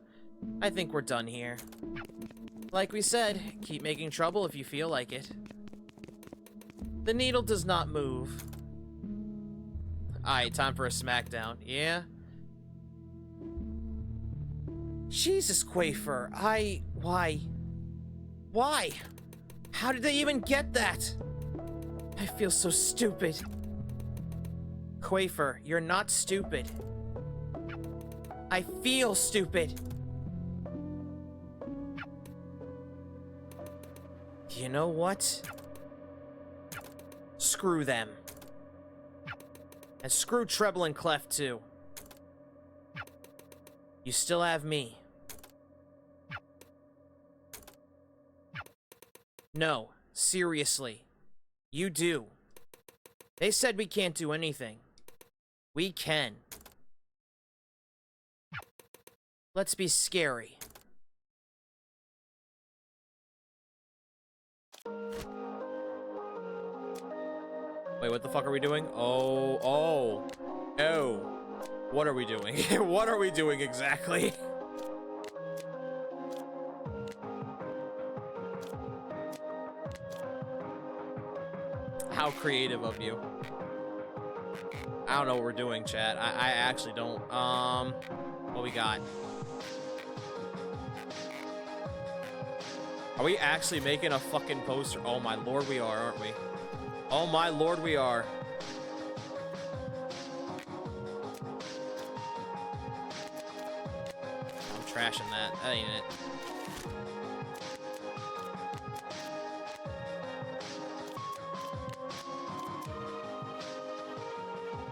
I think we're done here. Like we said, keep making trouble if you feel like it. The needle does not move. Alright, time for a smackdown. Yeah? Jesus, Quafer. Why? Why? How did they even get that? I feel so stupid. Quafer, you're not stupid. I feel stupid. You know what? Screw them. And screw treble and clef too. You still have me. No, seriously. You do. They said we can't do anything. We can. Let's be scary. Wait, what the fuck are we doing? Oh. What are we doing? What are we doing exactly? How creative of you. I don't know what we're doing, chat. I actually don't. What we got? Are we actually making a fucking poster? Oh my lord, we are, aren't we? Oh my lord, we are. I'm trashing that. That ain't it.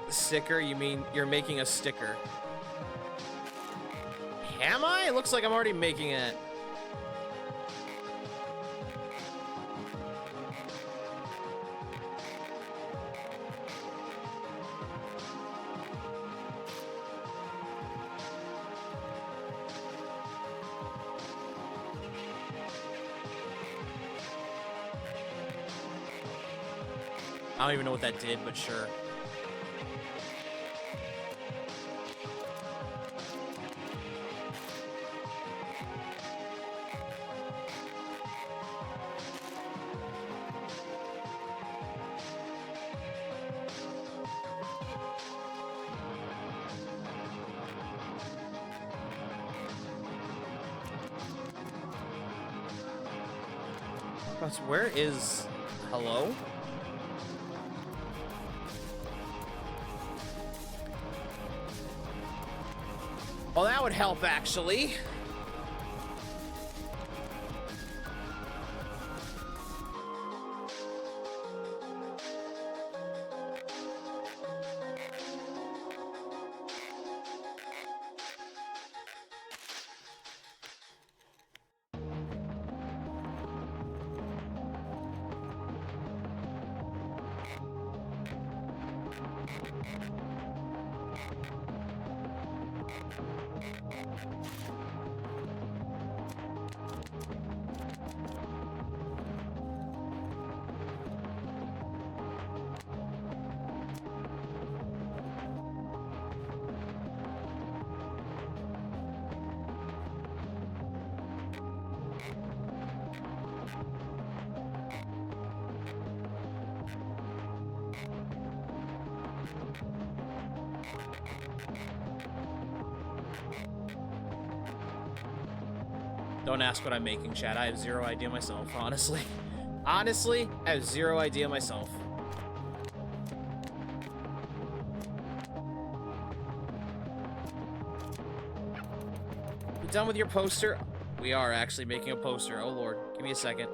Sticker? You mean you're making a sticker? Am I? It looks like I'm already making it. I don't even know what that did, but sure. Where is... Hello? Well, that would help, actually. Don't ask what I'm making, chat. I have zero idea myself, honestly. Honestly, I have zero idea myself. You done with your poster? We are actually making a poster. Oh lord, give me a second.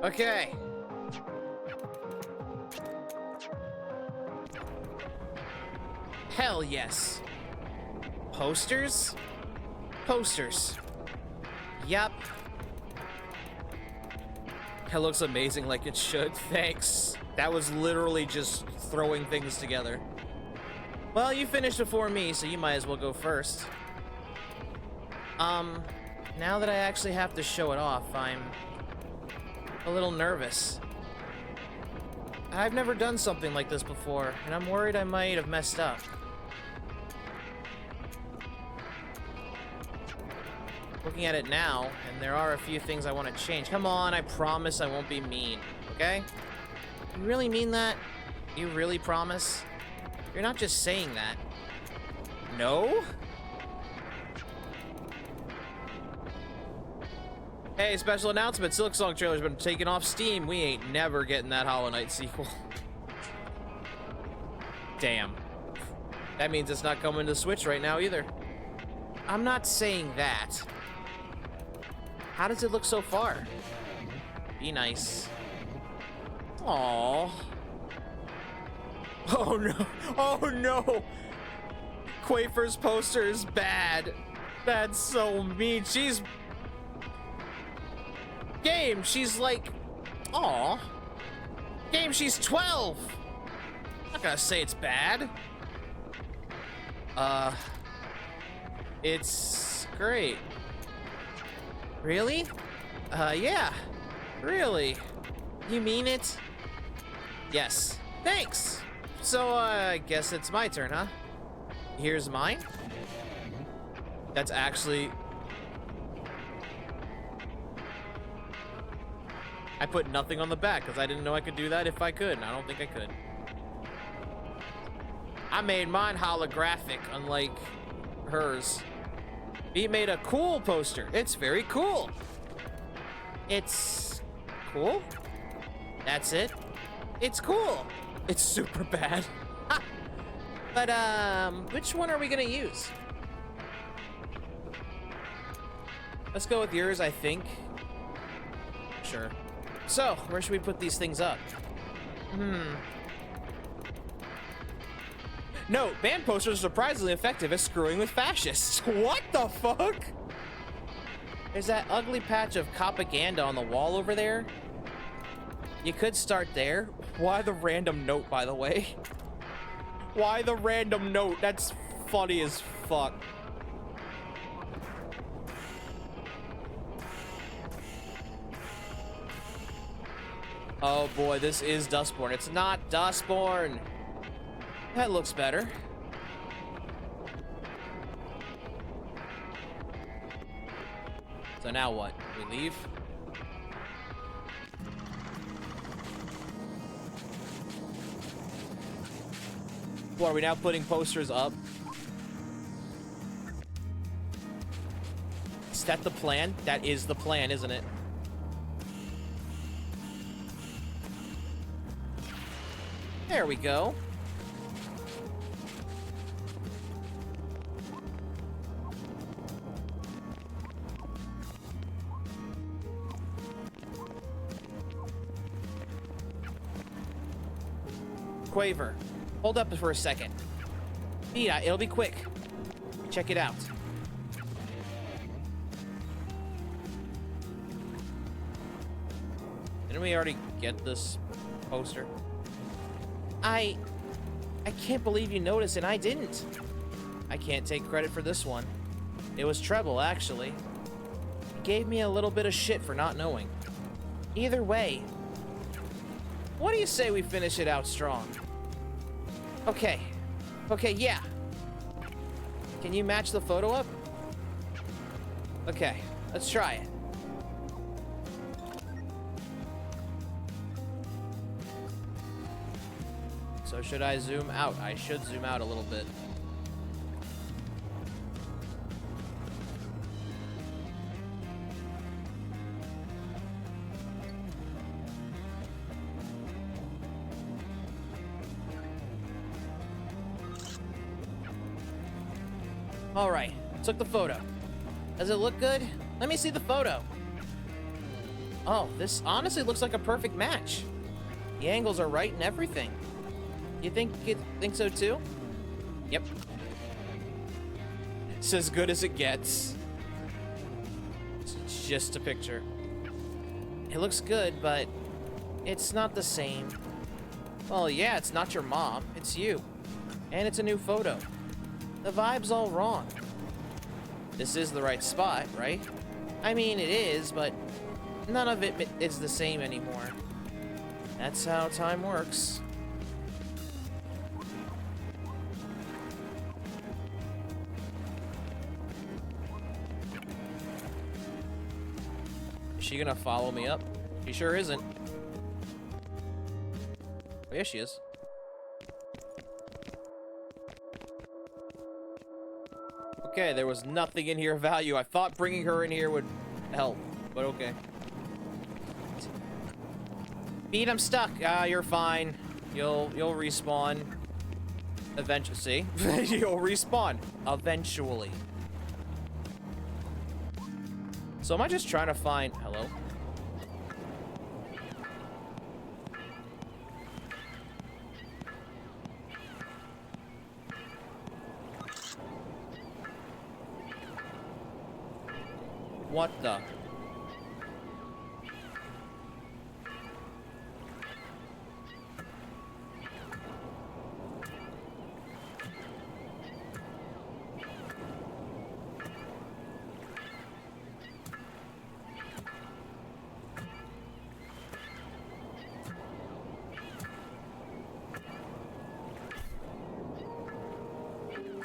Okay. Hell yes. Posters? Posters. Yep. It looks amazing like it should. Thanks. That was literally just throwing things together. Well, you finished before me, so you might as well go first. Now that I actually have to show it off, I'm a little nervous. I've never done something like this before, and I'm worried I might have messed up. Looking at it now, and there are a few things I want to change. Come on, I promise I won't be mean, okay? You really mean that? You really promise? You're not just saying that. No? Hey, special announcement, Silksong trailer's been taken off Steam. We ain't never getting that Hollow Knight sequel. Damn. That means it's not coming to Switch right now either. I'm not saying that. How does it look so far? Be nice. Aww. Oh no. Oh no. Quafer's poster is bad. That's so mean. She's... Game, she's like... Aw. Game, she's 12. I'm not gonna say it's bad. It's great. Really? Yeah. Really? You mean it? Yes. Thanks. So, I guess it's my turn, huh? Here's mine. That's actually... I put nothing on the back because I didn't know I could do that if I could, and I don't think I could. I made mine holographic, unlike hers. He made a cool poster. It's very cool. It's cool? That's it? It's cool. It's super bad. But, which one are we gonna use? Let's go with yours, I think. Sure. So, where should we put these things up? No, band posters are surprisingly effective at screwing with fascists. What the fuck? There's that ugly patch of propaganda on the wall over there. You could start there. Why the random note, by the way? Why the random note? That's funny as fuck. Oh boy, this is Dustborn. It's not Dustborn. That looks better. So now what? We leave? What, are we now putting posters up? Is that the plan? That is the plan, isn't it? There we go. Quaver, hold up for a second. Yeah, it'll be quick. Check it out. Didn't we already get this poster? I can't believe you noticed and I didn't. I can't take credit for this one. It was Treble, actually. He gave me a little bit of shit for not knowing. Either way, what do you say we finish it out strong? Okay. Okay, yeah. Can you match the photo up? Okay, let's try it. So should I zoom out? I should zoom out a little bit. All right, took the photo. Does it look good? Let me see the photo. Oh, this honestly looks like a perfect match. The angles are right and everything. You think so too? Yep. It's as good as it gets. It's just a picture. It looks good, but it's not the same. Well, yeah, it's not your mom. It's you. And it's a new photo. The vibe's all wrong. This is the right spot, right? I mean, it is, but none of it is the same anymore. That's how time works. Is she gonna follow me up? She sure isn't. Oh, yeah, she is. Okay, there was nothing in here of value. I thought bringing her in here would help, but okay. Beat, I'm stuck. You're fine. You'll respawn. Eventually, see? You'll respawn. Eventually. So am I just trying to find... Hello? What the?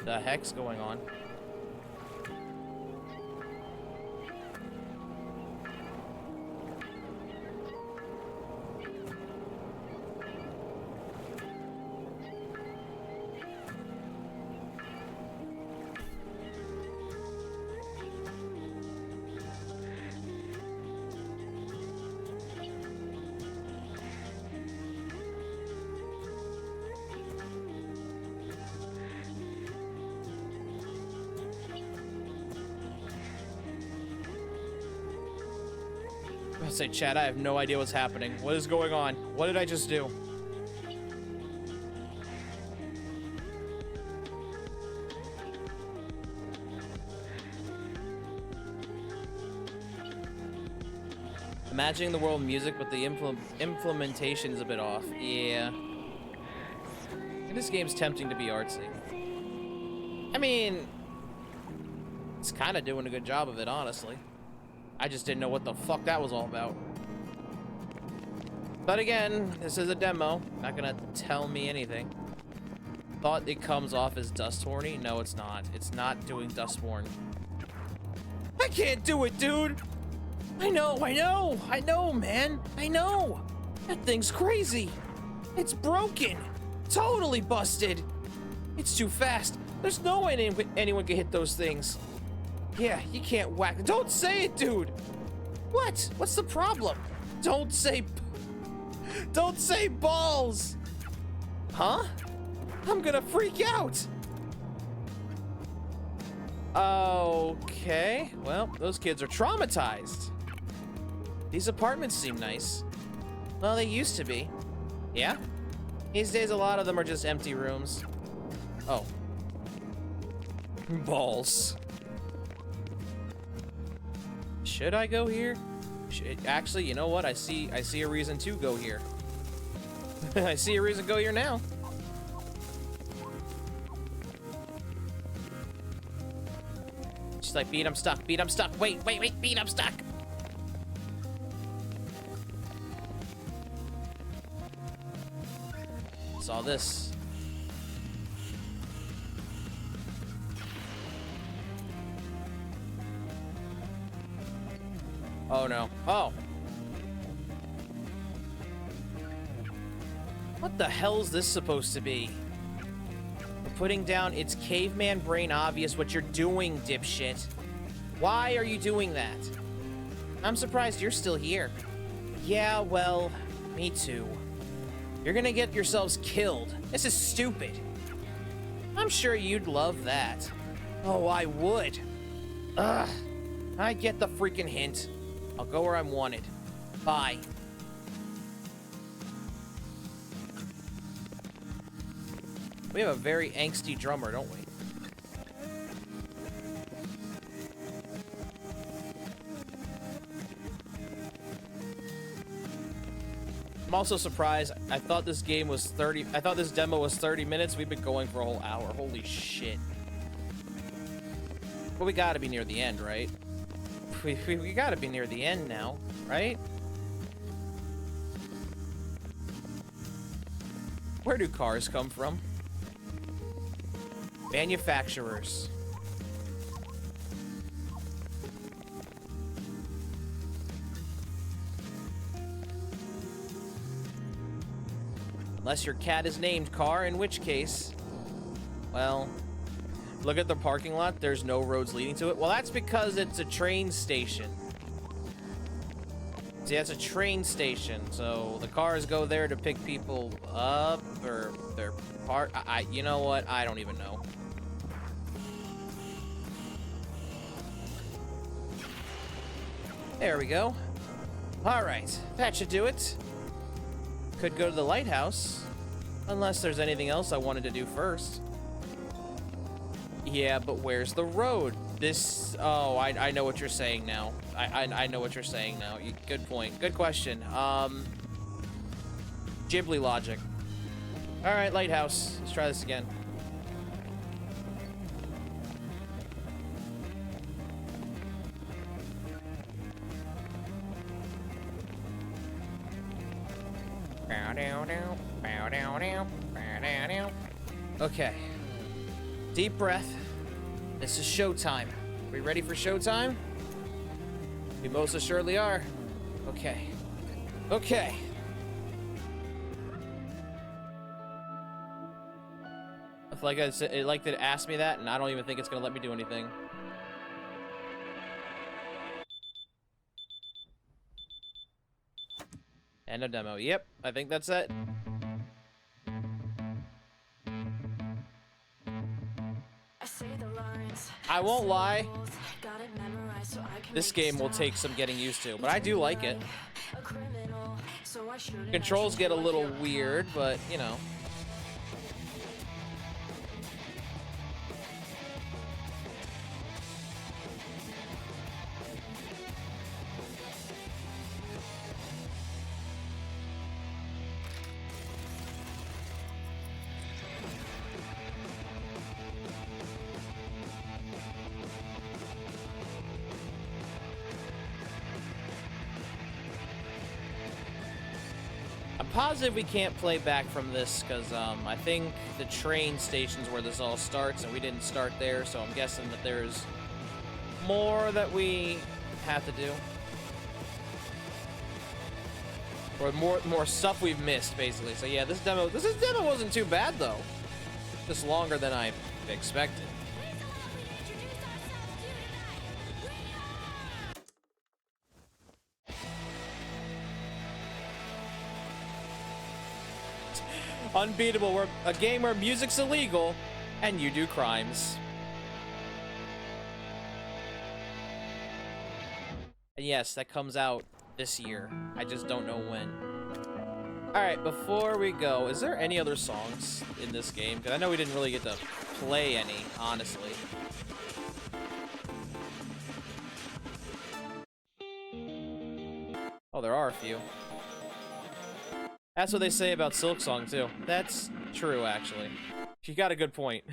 The heck's going on? I say, chat, I have no idea what's happening. What is going on? What did I just do? Imagining the world music, but the implementation is a bit off. Yeah. And this game's tempting to be artsy. I mean, it's kind of doing a good job of it, honestly. I just didn't know what the fuck that was all about. But again, this is a demo. Not gonna tell me anything. Thought it comes off as dust horny. No, it's not. It's not doing Dustborn. I can't do it, dude! I know, man. I know. That thing's crazy. It's broken. Totally busted. It's too fast. There's no way anyone can hit those things. Yeah, you can't whack. Don't say it, dude. What? What's the problem? Don't say balls. Huh? I'm gonna freak out. Okay. Well, those kids are traumatized. These apartments seem nice. Well, they used to be. Yeah? These days, a lot of them are just empty rooms. Oh. Balls. Should I go here? Actually, you know what? I see a reason to go here. I see a reason to go here now. She's like, beat, I'm stuck. Beat, I'm stuck. Wait, beat, I'm stuck. Saw this. Oh no. Oh. What the hell is this supposed to be? We're putting down it's caveman brain obvious what you're doing, dipshit. Why are you doing that? I'm surprised you're still here. Yeah, well, me too. You're gonna get yourselves killed. This is stupid. I'm sure you'd love that. Oh, I would. Ugh. I get the freaking hint. I'll go where I'm wanted. Bye. We have a very angsty drummer, don't we? I'm also surprised. I thought this game was 30. I thought this demo was 30 minutes. We've been going for a whole hour. Holy shit. But we gotta be near the end, right? We gotta be near the end now, right? Where do cars come from? Manufacturers. Unless your cat is named Car, in which case, well, look at the parking lot. There's no roads leading to it. Well, that's because it's a train station. See, that's a train station, so the cars go there to pick people up, or they're you know what? I don't even know. There we go. All right, that should do it. Could go to the lighthouse, unless there's anything else I wanted to do first. Yeah, but where's the road? This... Oh, I know what you're saying now. I know what you're saying now. Good point. Good question. Ghibli logic. Alright, lighthouse. Let's try this again. Okay. Deep breath. This is showtime. Are we ready for showtime? We most assuredly are. Okay. Okay. I feel like it like to ask me that, and I don't even think it's gonna let me do anything. End of demo. Yep, I think that's it. I won't lie. This game will take some getting used to, but I do like it. Controls get a little weird, but you know. I'm positive we can't play back from this because I think the train station's where this all starts, and we didn't start there, so I'm guessing that there's more that we have to do. Or more stuff we've missed, basically. So yeah, this demo wasn't too bad, though. Just longer than I expected. Unbeatable. We're a game where music's illegal and you do crimes. And yes, that comes out this year. I just don't know when. Alright, before we go, is there any other songs in this game? Because I know we didn't really get to play any, honestly. Oh, there are a few. That's what they say about Silk Song, too. That's true, actually. You got a good point.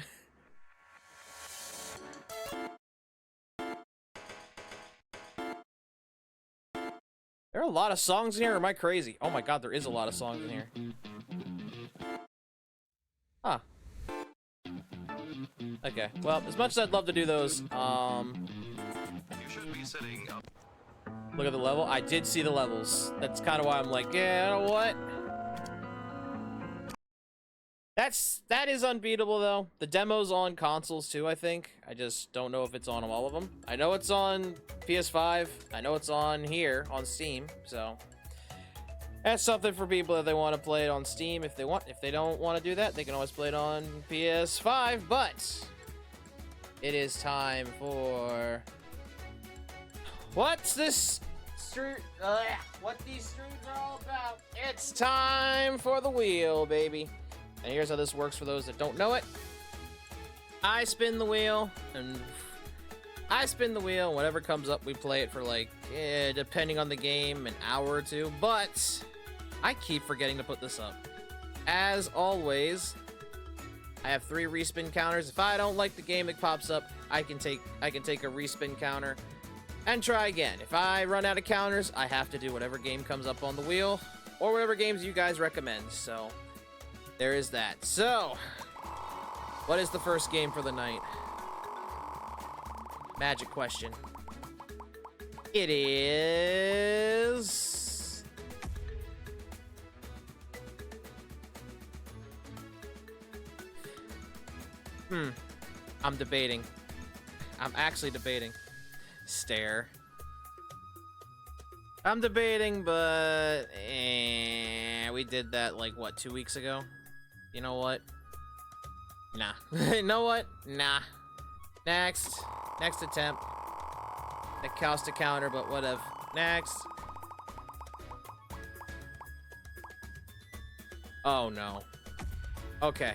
There are a lot of songs in here, or am I crazy? Oh my god, there is a lot of songs in here. Huh. Okay, well, as much as I'd love to do those, You should be sitting up. look at the level. I did see the levels. That's kind of why I'm like, yeah, you know what? That is unbeatable, though. The demo's on consoles, too, I think. I just don't know if it's on all of them. I know it's on PS5. I know it's on here, on Steam, so... That's something for people if they want to play it on Steam. If they don't want to do that, they can always play it on PS5, but... It is time for... What's this... what these streams are all about? It's time for the wheel, baby. And here's how this works for those that don't know it. I spin the wheel, and whatever comes up, we play it for like, depending on the game, an hour or two. But I keep forgetting to put this up. As always, I have 3 respin counters. If I don't like the game that pops up, I can take a respin counter and try again. If I run out of counters, I have to do whatever game comes up on the wheel, or whatever games you guys recommend. So there is that. So, what is the first game for the night? Magic question. It is... I'm debating. I'm actually debating. Stare. I'm debating, but... we did that, like, what, 2 weeks ago? You know what? Nah. You know what? Nah. Next. Next attempt. That counts to counter, but whatever. Next. Oh, no. Okay.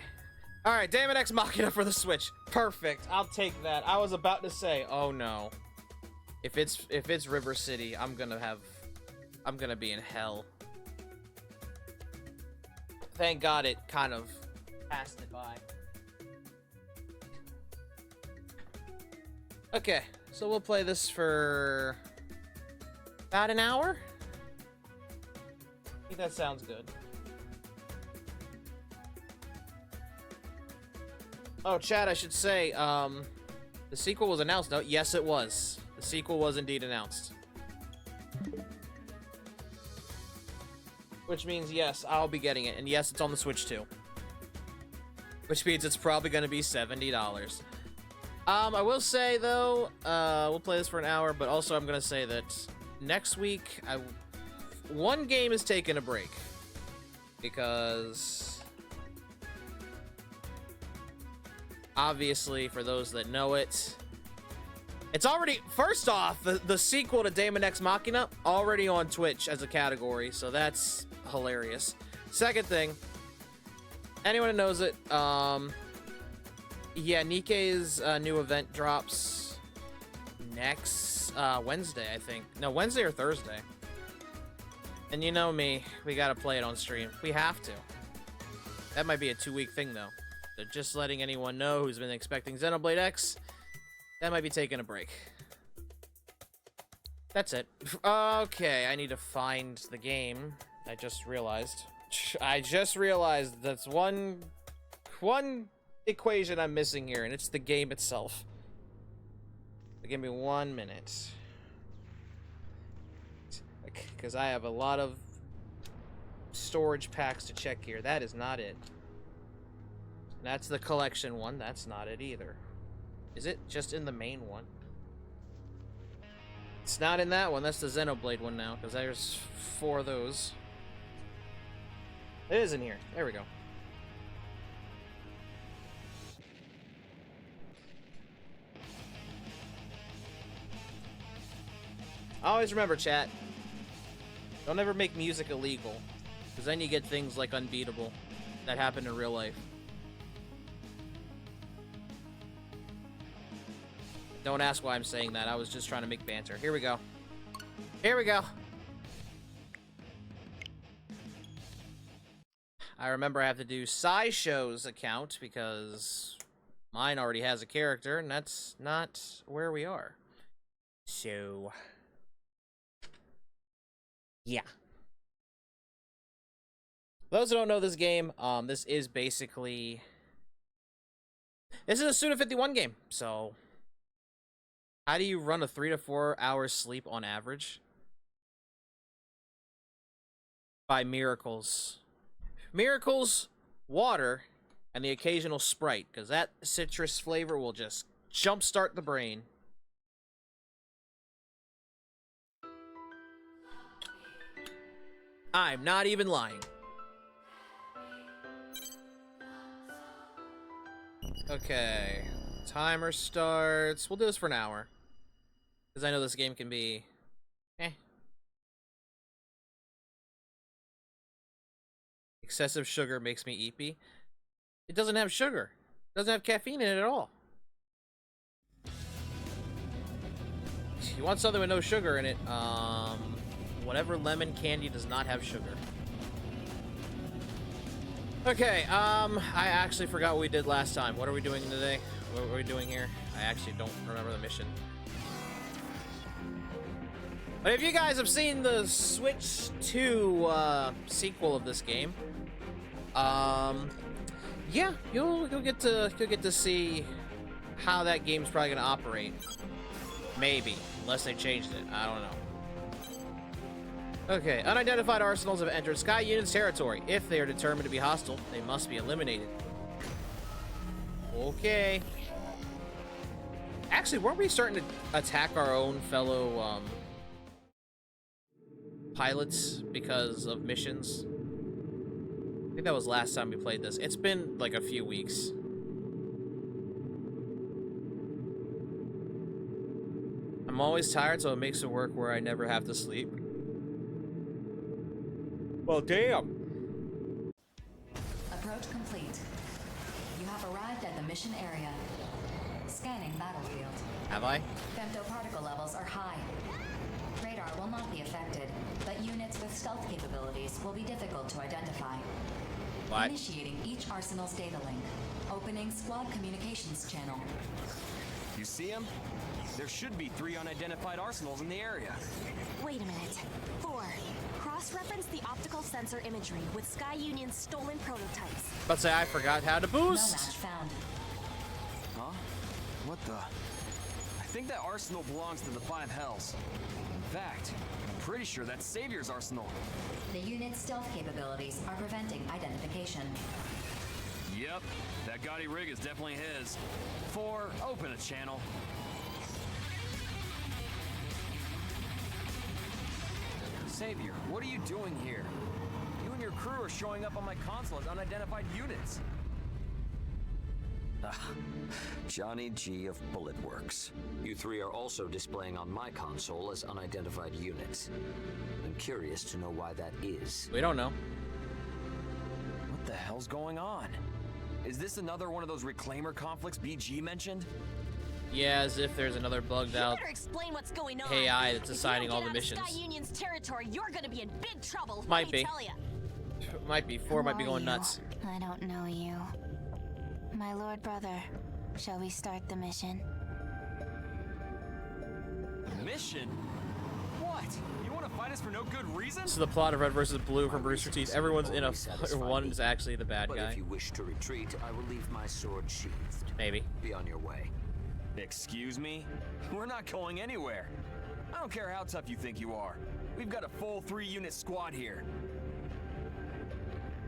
Alright, Daemon X Machina for the Switch. Perfect. I'll take that. I was about to say, oh no. If it's River City, I'm gonna be in hell. Thank God it kind of passed it by. Okay, so we'll play this for about an hour. I think that sounds good. Oh, Chad, I should say, the sequel was announced. No, yes, it was. The sequel was indeed announced. Which means, yes, I'll be getting it. And yes, it's on the Switch, too. Which means it's probably going to be $70. I will say, though, we'll play this for an hour, but also I'm going to say that next week, one game is taking a break. Because obviously, for those that know it, it's already, first off, the sequel to Daemon X Machina already on Twitch as a category, so that's hilarious. Second thing, anyone who knows it, yeah, Nikkei's new event drops next Wednesday, I think. No, Wednesday or Thursday. And you know me, we gotta play it on stream. We have to. That might be a 2-week thing, though. So just letting anyone know who's been expecting Xenoblade X, that might be taking a break. That's it. Okay, I need to find the game. I just realized. That's one equation I'm missing here, and it's the game itself. So give me 1 minute. Because I have a lot of storage packs to check here. That is not it. That's the collection one. That's not it either. Is it just in the main one? It's not in that one. That's the Xenoblade one now, because there's 4 of those. It is in here. There we go. Always remember, chat. Don't ever make music illegal, because then you get things like Unbeatable that happen in real life. Don't ask why I'm saying that. I was just trying to make banter. Here we go. Here we go. I remember I have to do SciShow's account because mine already has a character, and that's not where we are. So, yeah. Those who don't know this game, this is basically... This is a Suda 51 game, so... How do you run a 3 to 4 hours sleep on average? By miracles. Miracles, water, and the occasional Sprite, because that citrus flavor will just jumpstart the brain. I'm not even lying. Okay. Timer starts. We'll do this for an hour. Because I know this game can be... Excessive sugar makes me eepy. It doesn't have sugar. It doesn't have caffeine in it at all. You want something with no sugar in it, whatever lemon candy does not have sugar. Okay, I actually forgot what we did last time. What are we doing today? What are we doing here? I actually don't remember the mission. But if you guys have seen the Switch 2 sequel of this game, yeah, you'll get to see how that game's probably gonna operate. Maybe, unless they changed it. I don't know. Okay, unidentified arsenals have entered Sky Union's territory. If they are determined to be hostile, they must be eliminated. Okay. Actually, weren't we starting to attack our own fellow pilots because of missions? I think that was last time we played this. It's been like a few weeks. I'm always tired, so it makes it work where I never have to sleep. Well, damn. Approach complete. You have arrived at the mission area. Scanning battlefield. Have I? Femtoparticle levels are high. Radar will not be affected, but units with stealth capabilities will be difficult to identify. What? Initiating each arsenal's data link. Opening squad communications channel. You see him? There should be 3 unidentified arsenals in the area. Wait a minute. 4. Cross-reference the optical sensor imagery with Sky Union's stolen prototypes. But say I forgot how to No boost. match found. What the? I think that arsenal belongs to the Five Hells. In fact, I'm pretty sure that's Savior's arsenal. The unit's stealth capabilities are preventing identification. Yep, that gaudy rig is definitely his. 4, open a channel. Savior, what are you doing here? You and your crew are showing up on my console as unidentified units. Johnny G of Bullet Works. You three are also displaying on my console as unidentified units. I'm curious to know why that is. We don't know. What the hell's going on? Is this another one of those reclaimer conflicts BG mentioned? Yeah, as if there's another bugged You out better explain what's going on. AI that's assigning all the If you don't get out missions. of Sky Union's territory, you're gonna be in big trouble. Might let me be. tell ya. Might be. 4 might be Who going are you? nuts. I don't know you. My lord brother, shall we start the mission? Mission? What? You want to fight us for no good reason? This is the plot of Red versus Blue from My Rooster Teeth. reasons Everyone's in a always satisfy one's me. actually the bad But guy. if you wish to retreat, I will leave my sword sheathed. Maybe. Be on your way. Excuse me? We're not going anywhere. I don't care how tough you think you are. We've got a full 3-unit squad here.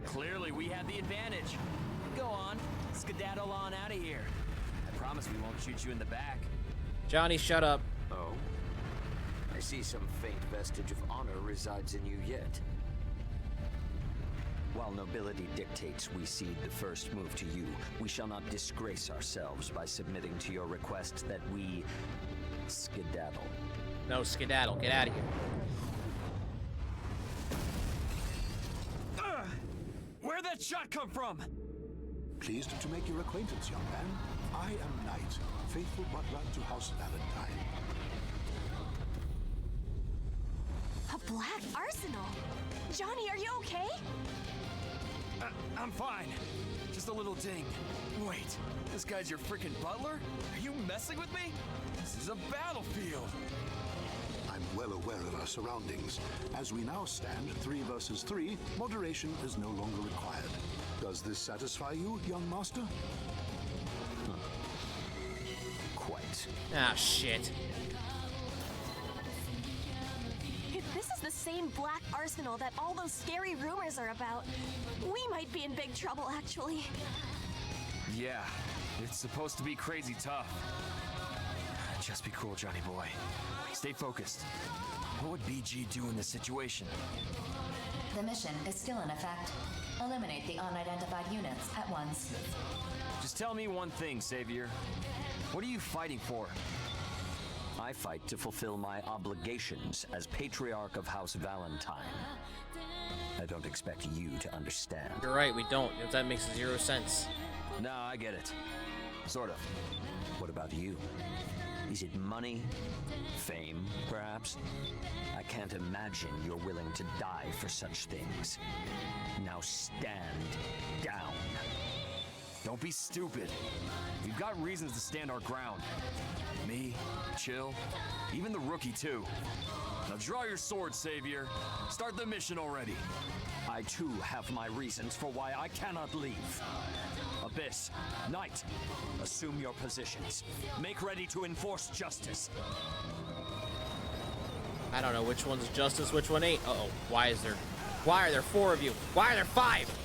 Clearly, we have the advantage. Go on, skedaddle on out of here. I promise we won't shoot you in the back. Johnny, shut up. Oh? I see some faint vestige of honor resides in you yet. While nobility dictates we cede the first move to you, we shall not disgrace ourselves by submitting to your request that we skedaddle. No, skedaddle. Get out of here. Where'd that shot come from? Pleased to make your acquaintance, young man. I am Knight, faithful butler to House Valentine. A black arsenal. Johnny, are you okay? I'm fine. Just a little ding. Wait, this guy's your freaking butler? Are you messing with me? This is a battlefield. I'm well aware of our surroundings. As we now stand 3 versus 3, moderation is no longer required. Does this satisfy you, young master? Quite. Ah, shit. If this is the same black arsenal that all those scary rumors are about, we might be in big trouble, actually. Yeah, it's supposed to be crazy tough. Just be cool, Johnny boy. Stay focused. What would BG do in this situation? The mission is still in effect. Eliminate the unidentified units at once. Just tell me one thing, Savior. What are you fighting for? I fight to fulfill my obligations as Patriarch of House Valentine. I don't expect you to understand. You're right, we don't. That makes 0 sense. Nah, I get it. Sort of. What about you? Is it money? Fame, perhaps? I can't imagine you're willing to die for such things. Now stand down. Don't be stupid. We've got reasons to stand our ground. Me, Chill, even the rookie too. Now draw your sword, Savior. Start the mission already. I too have my reasons for why I cannot leave. Abyss, Knight, assume your positions. Make ready to enforce justice. I don't know which one's justice, which one ain't. Uh-oh. Why are there 4 of you? Why are there 5?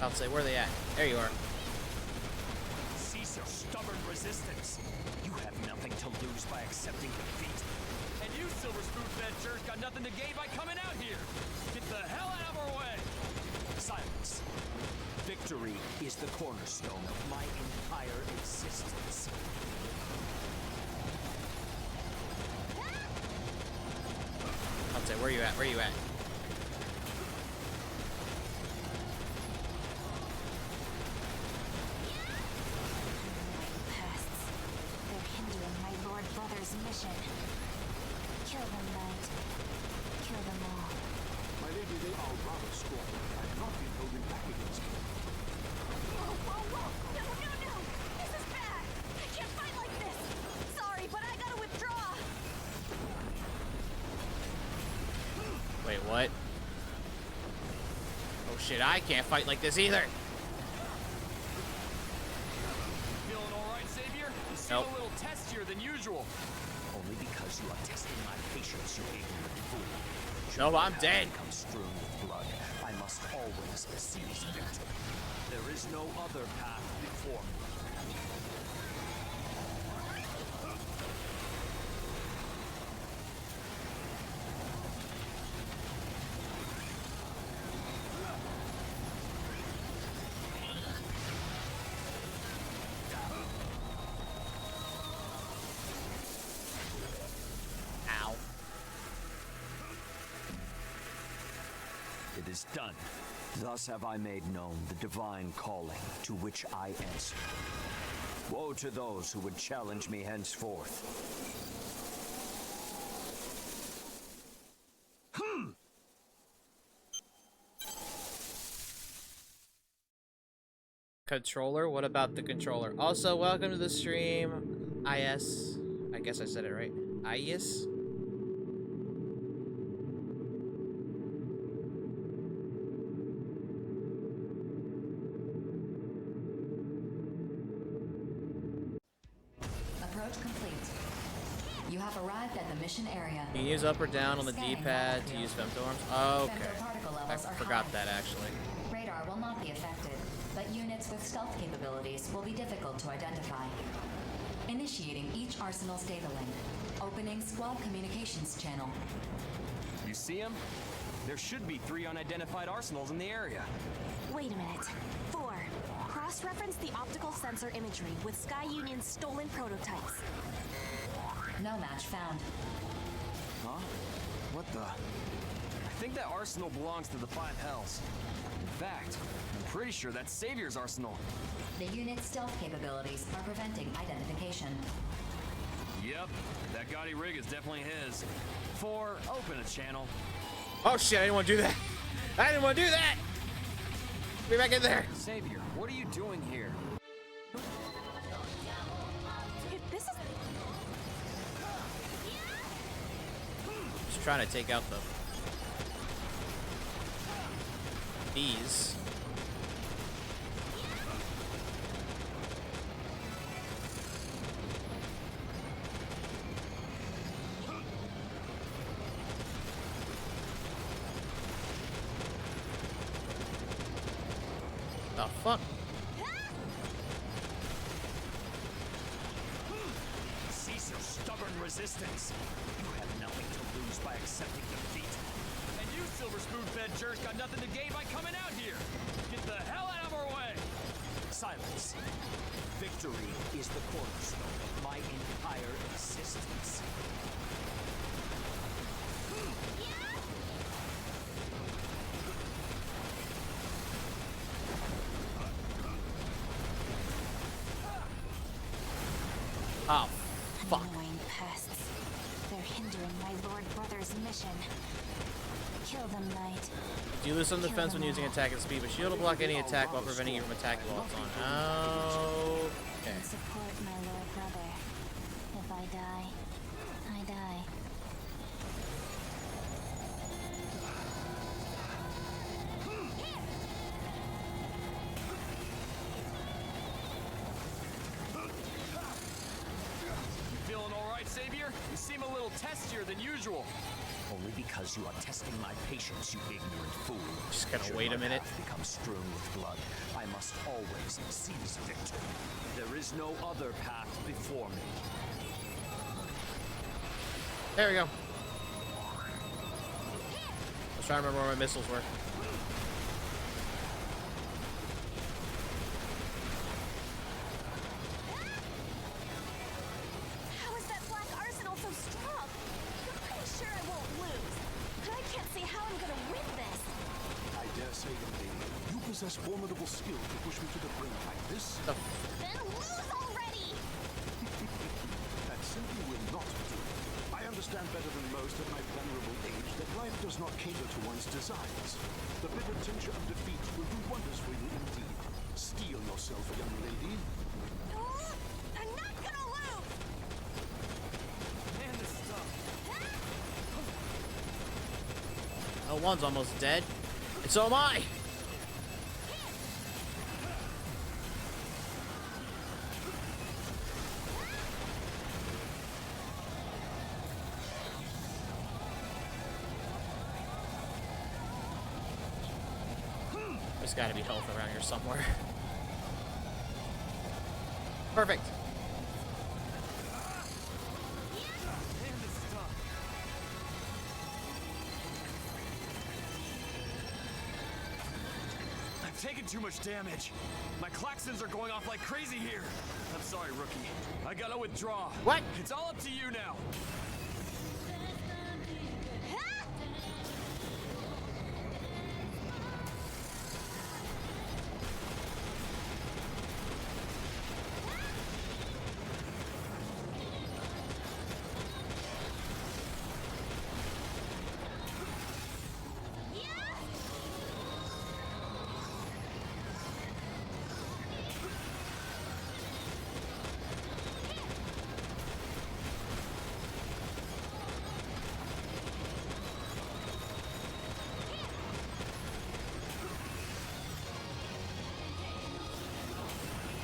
I'll say, where are they at? There you are. Cease your stubborn resistance. You have nothing to lose by accepting defeat. And you silver spoon-fed jerks got nothing to gain by coming out here. Get the hell out of our way. Silence. Victory is the cornerstone of my entire existence. I'll say, where are you at? Where are you at? Pests. They're hindering my lord brother's mission. Kill them, Knight. Kill them all. My lady, they are rather strong. I've not been holding back against shit, I can't fight like this either. Feeling all right, Savior? You seem Nope. a little testier than usual. Only because you are testing my patience, you ignorant fool. Nope, I'm dead. Become strewn with blood. I must always seize victory. There is no other path before me. Ow. It is done. Thus have I made known the divine calling to which I answer. Woe to those who would challenge me henceforth. Controller? What about the controller? Also, welcome to the stream, IS. I guess I said it right. IS? Approach complete. You have arrived at the mission area. You can use up or down on the D-pad to use femtoarms. Okay. Femtoparticle I levels are forgot high. that, actually. Radar will not be affected, but units with stealth capabilities will be difficult to identify. Initiating each arsenal's data link. Opening squad communications channel. You see him? There should be 3 unidentified arsenals in the area. Wait a minute. 4. Cross-reference the optical sensor imagery with Sky Union's stolen prototypes. No match found. Huh? What the? I think that arsenal belongs to the 5 Hells. In fact, I'm pretty sure that's Savior's arsenal. The unit's stealth capabilities are preventing identification. Yep, that gaudy rig is definitely his. 4, open a channel. Oh shit, I didn't want to do that. I didn't want to do that! Be back in there. Savior, what are you doing here? If this is... Just trying to take out the bees. The fuck? Cease your stubborn resistance. You have nothing to lose by accepting defeat. And you silver spoon-fed jerks got nothing to gain by coming out here. Get the hell out of our way! Silence. Victory is the cornerstone of my entire existence. Oh, fuck. Annoying pests. They're hindering my Lord Brother's mission. Kill them, Knight. You lose some defense when using attack and speed, but shield will block any attack while preventing you from attacking while it's on. Okay. Support my Lord Brother. If I die, I die. You feeling all right, Savior? You seem a little testier than usual. Only because you are testing my patience, you ignorant fool. Just gonna Should wait a my minute. path become strewn with blood, I must always seize victory. There is no other path before me. There we go. I was trying to remember where my missiles were. How is that black arsenal so strong? I'm pretty sure I won't lose. But I can't see how I'm gonna win this. I dare say, young lady, you possess formidable skill to push me to the brink like this. Then lose already! That simply will not do. I understand better than most at my venerable age that life does not cater to one's desires. The bitter tincture of defeat will do wonders for you indeed. Steel yourself, young lady. I'm not gonna lose! Man, this is tough. Oh, one's almost dead. And so am I! There's gotta be health around here somewhere. Perfect. Man, this is tough. I've taken too much damage. My klaxons are going off like crazy here. I'm sorry, rookie. I gotta withdraw. What? It's all up to you now.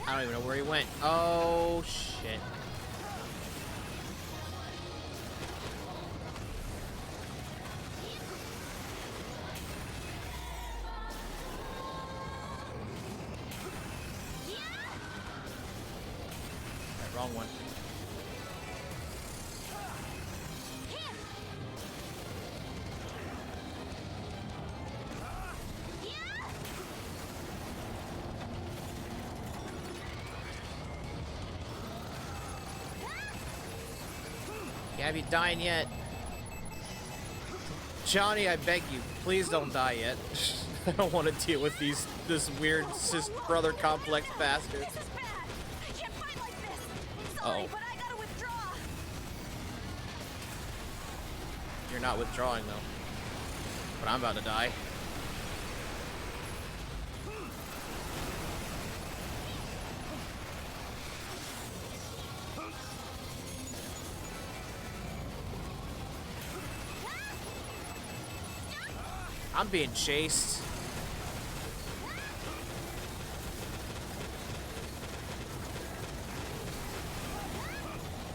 I don't even know where he went. Oh, shit. Right, wrong one. Can't be dying yet. Johnny, I beg you, please don't die yet. I don't want to deal with this weird sis-brother complex bastard. This is bad. I can't fight like this. Uh-oh. Sorry, but I gotta withdraw. You're not withdrawing, though. But I'm about to die. I'm being chased.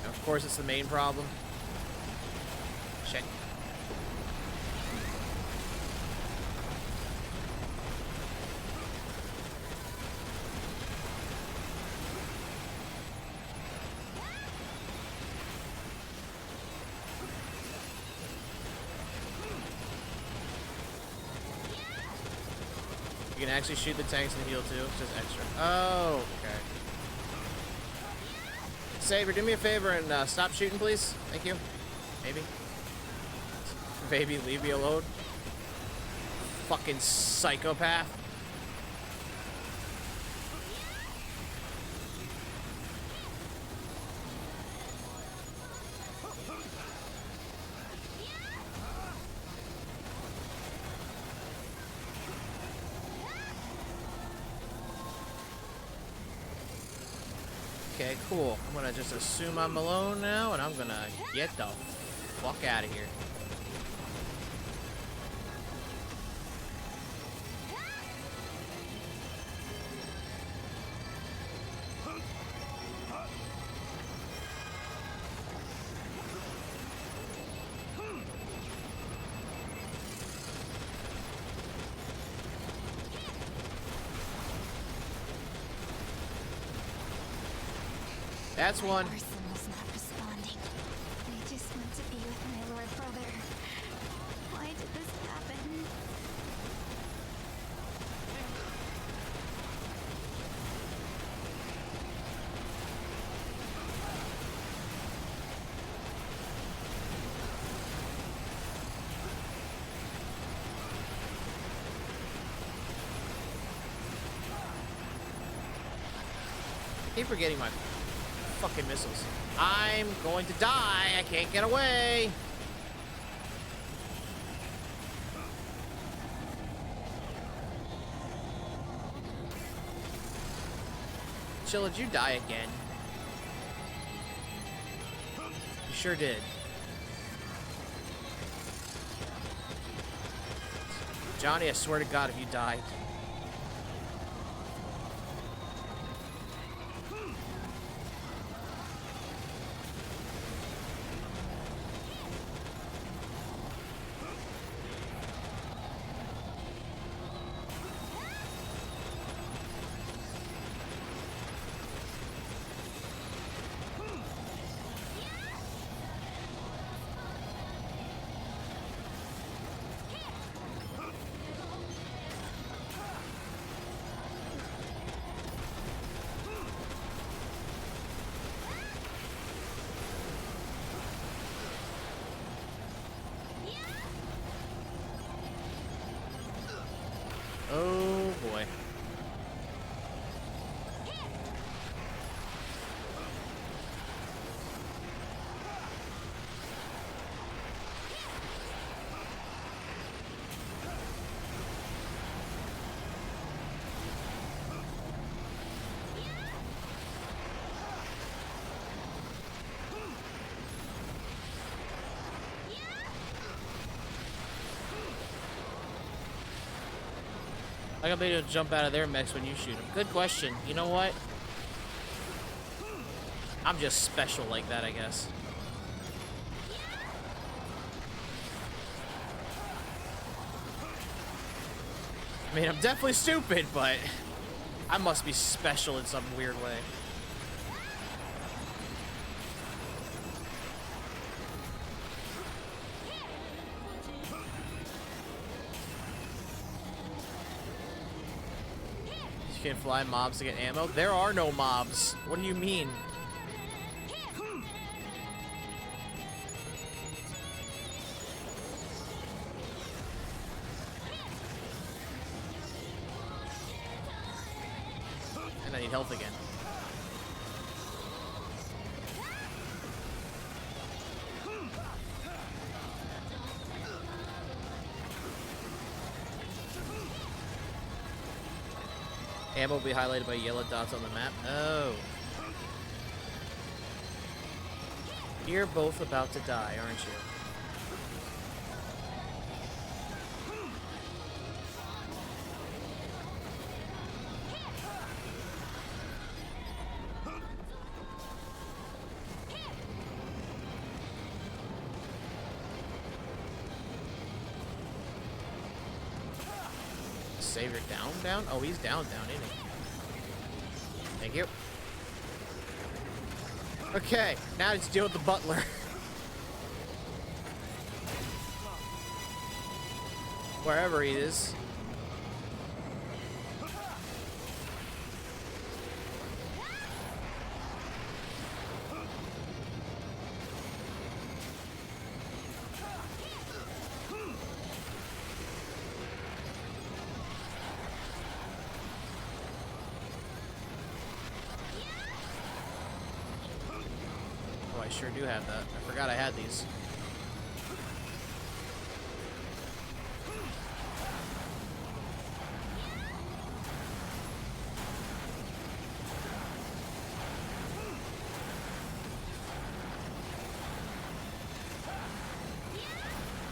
And of course, it's the main problem. Shit. You can actually shoot the tanks and heal too. It's just extra. Oh, okay. Saber, do me a favor and stop shooting, please. Thank you. Maybe. Baby, leave me alone. Fucking psychopath. Okay, cool. I'm gonna just assume I'm alone now, and I'm gonna get the fuck out of here. That's one. Arsenal's not responding. I just want to be with my lord brother. Why did this happen? I keep forgetting my fucking missiles. I'm going to die. I can't get away. Chill, did you die again? You sure did. Johnny, I swear to God, if you died. Like I'm able to jump out of their mechs when you shoot them. Good question. You know what? I'm just special like that, I guess. I mean, I'm definitely stupid, but I must be special in some weird way. You can fly mobs to get ammo? There are no mobs. What do you mean? And I need health again. Ammo will be highlighted by yellow dots on the map. Oh. You're both about to die, aren't you? Savior down? Oh, he's down, isn't he? Thank you. Okay, now let's deal with the butler. Wherever he is. I sure do have that. I forgot I had these.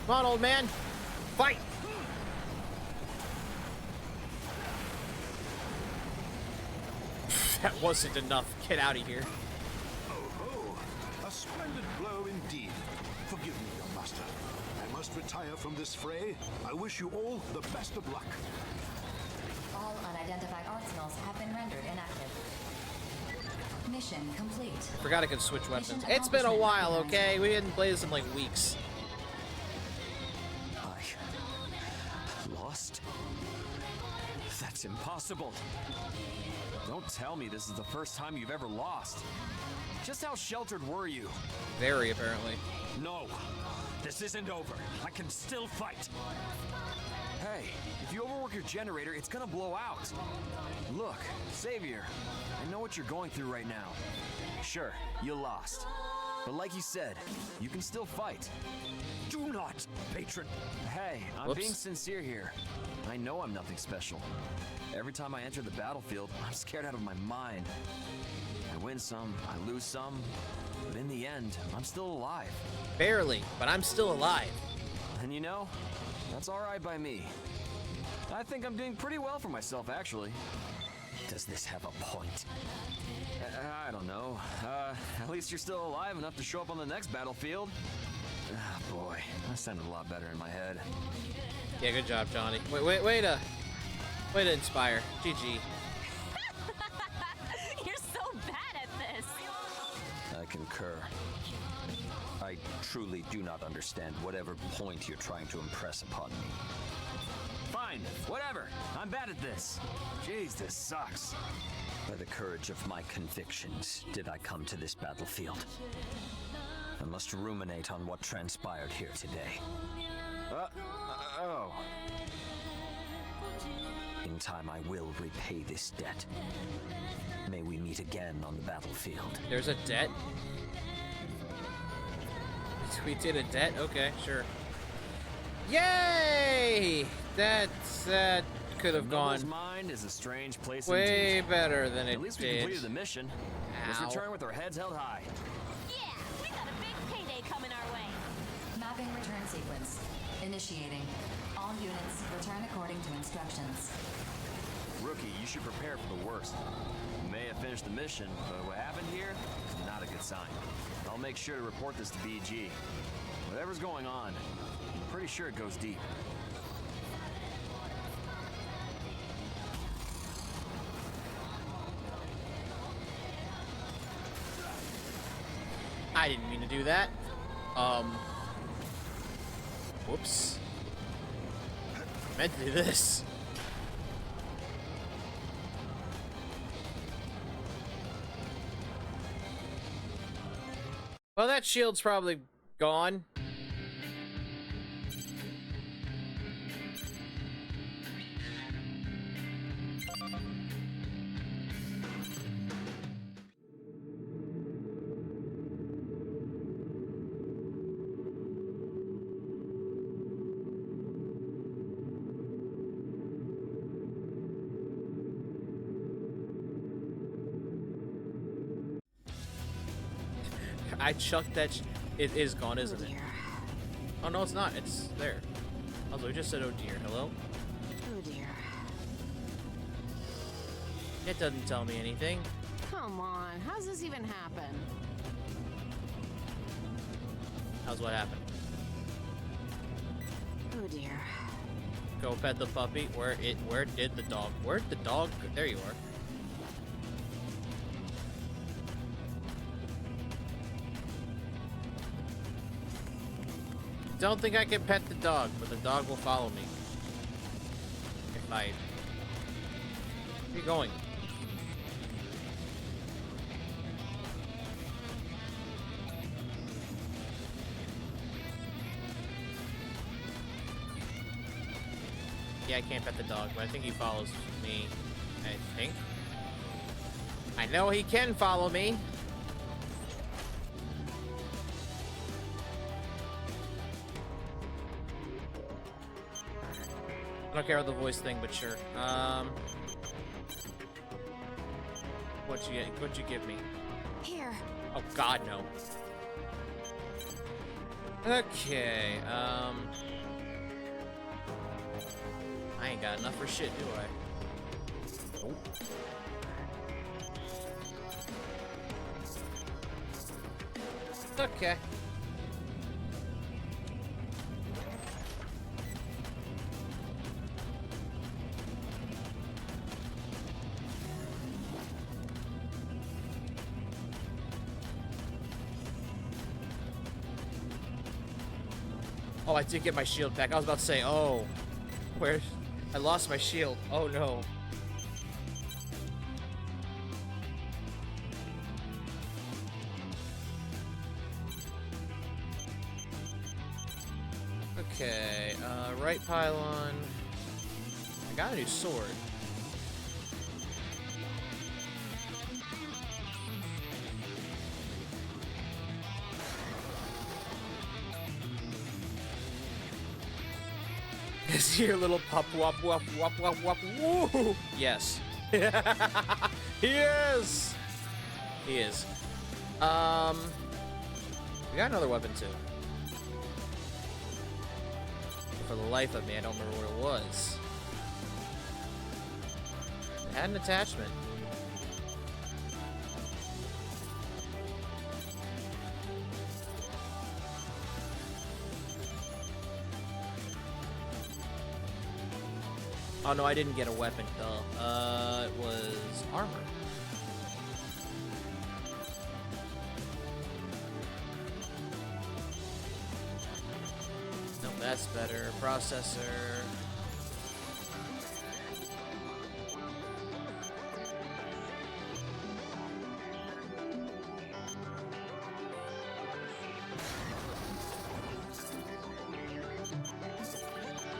Come on, old man. Fight! That wasn't enough. Get out of here. A splendid blow indeed. Forgive me, young master. I must retire from this fray. I wish you all the best of luck. All unidentified arsenals have been rendered inactive. Mission complete. Forgot I could switch weapons. It's been a while, okay? We hadn't played this in like weeks. I lost? That's impossible. Don't tell me this is the first time you've ever lost. Just how sheltered were you? Very, apparently. No, this isn't over. I can still fight. Hey, if you overwork your generator, it's gonna blow out. Look, Savior, I know what you're going through right now. Sure, you lost. But like you said, you can still fight. Do not, patron. Hey, I'm being sincere here. I know I'm nothing special. Every time I enter the battlefield, I'm scared out of my mind. I win some, I lose some, but in the end, I'm still alive. Barely, but I'm still alive. And you know, that's all right by me. I think I'm doing pretty well for myself, actually. Does this have a point? I don't know. At least you're still alive enough to show up on the next battlefield. Ah, boy, that sounded a lot better in my head. Yeah, good job, Johnny. Way to inspire. GG. You're so bad at this. I concur. I truly do not understand whatever point you're trying to impress upon me. Fine, whatever. I'm bad at this. Jeez, this sucks. By the courage of my convictions did I come to this battlefield. I must ruminate on what transpired here today. Oh. In time, I will repay this debt. May we meet again on the battlefield. There's a debt? We did a debt? Okay, sure. Yay! That could have Noble's gone mind is a strange place way indeed. better than it At least we did. completed the mission. Let's Ow. return with our heads held high. Yeah, we got a big payday coming our way. Mapping return sequence. Initiating. All units return according to instructions. rookie, you should prepare for the worst. You may have finished the mission, but what happened here is not a good sign. I'll make sure to report this to BG. Whatever's going on, I'm pretty sure it goes deep. I didn't mean to do that. Whoops. I meant to do this. Well, that shield's probably gone. I chucked that. It is gone, isn't it? Oh no, it's not. It's there. Also, we just said, "Oh dear." Hello. Oh dear. It doesn't tell me anything. Come on, how's this even happen? How's what happened? Oh dear. Go pet the puppy. Where did the dog? Where'd the dog go? There you are. Don't think I can pet the dog, but the dog will follow me. If I... Where are you going? Yeah, I can't pet the dog, but I think he follows me. I think. I know he can follow me. I don't care about the voice thing, but sure. What'd you give me? Here. Oh God, no. Okay, I ain't got enough for shit, do I? Nope. Okay. Oh, I did get my shield back. I was about to say, oh, where? I lost my shield. Oh no. Okay, right pylon. I got a new sword. Is your little pup wop wop wop wop wop woo? Yes. He is. He is. We got another weapon too. For the life of me, I don't remember what it was. It had an attachment. Oh no, I didn't get a weapon though. It was armor. No, that's better. Processor.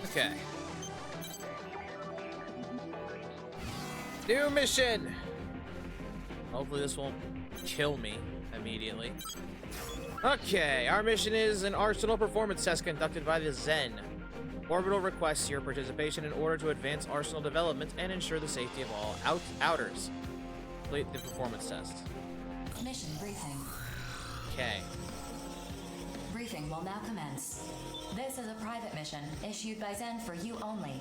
Okay. New mission! Hopefully this won't kill me immediately. Okay, our mission is an arsenal performance test conducted by the Zen. Orbital requests your participation in order to advance arsenal development and ensure the safety of all outers. Complete the performance test. Mission briefing. Okay. Briefing will now commence. This is a private mission issued by Zen for you only.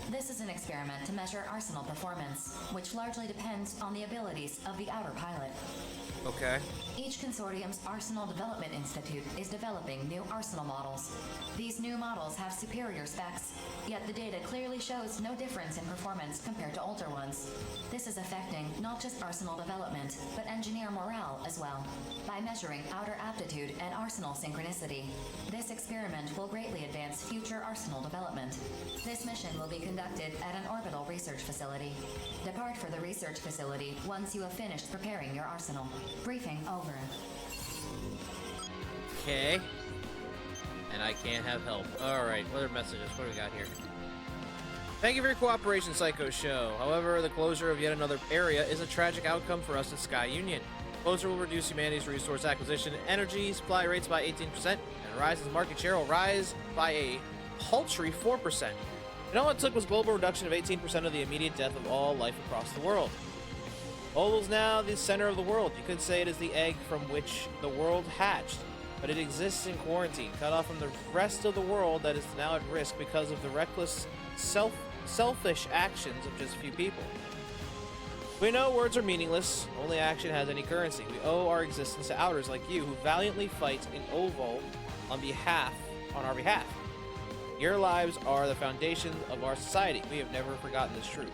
This is an experiment to measure arsenal performance, which largely depends on the abilities of the outer pilot. Okay. Each consortium's Arsenal Development Institute is developing new arsenal models. These new models have superior specs, yet the data clearly shows no difference in performance compared to older ones. This is affecting not just arsenal development, but engineer morale as well, by measuring outer aptitude and arsenal synchronicity. This experiment will greatly advance future arsenal development. This mission will be conducted at an orbital research facility. Depart for the research facility once you have finished preparing your arsenal. Briefing over. Okay. And I can't have help. Alright, what are messages? What do we got here? Thank you for your cooperation, Psycho Show. However, the closure of yet another area is a tragic outcome for us in Sky Union. Closure will reduce humanity's resource acquisition and energy supply rates by 18%, and Rise's market share will rise by a paltry 4%. And all it took was global reduction of 18% of the immediate death of all life across the world. Oval's now the center of the world. You could say it is the egg from which the world hatched, but it exists in quarantine, cut off from the rest of the world that is now at risk because of the reckless, selfish actions of just a few people. We know words are meaningless, only action has any currency. We owe our existence to outers like you who valiantly fight in Oval on our behalf. Your lives are the foundation of our society. We have never forgotten this truth.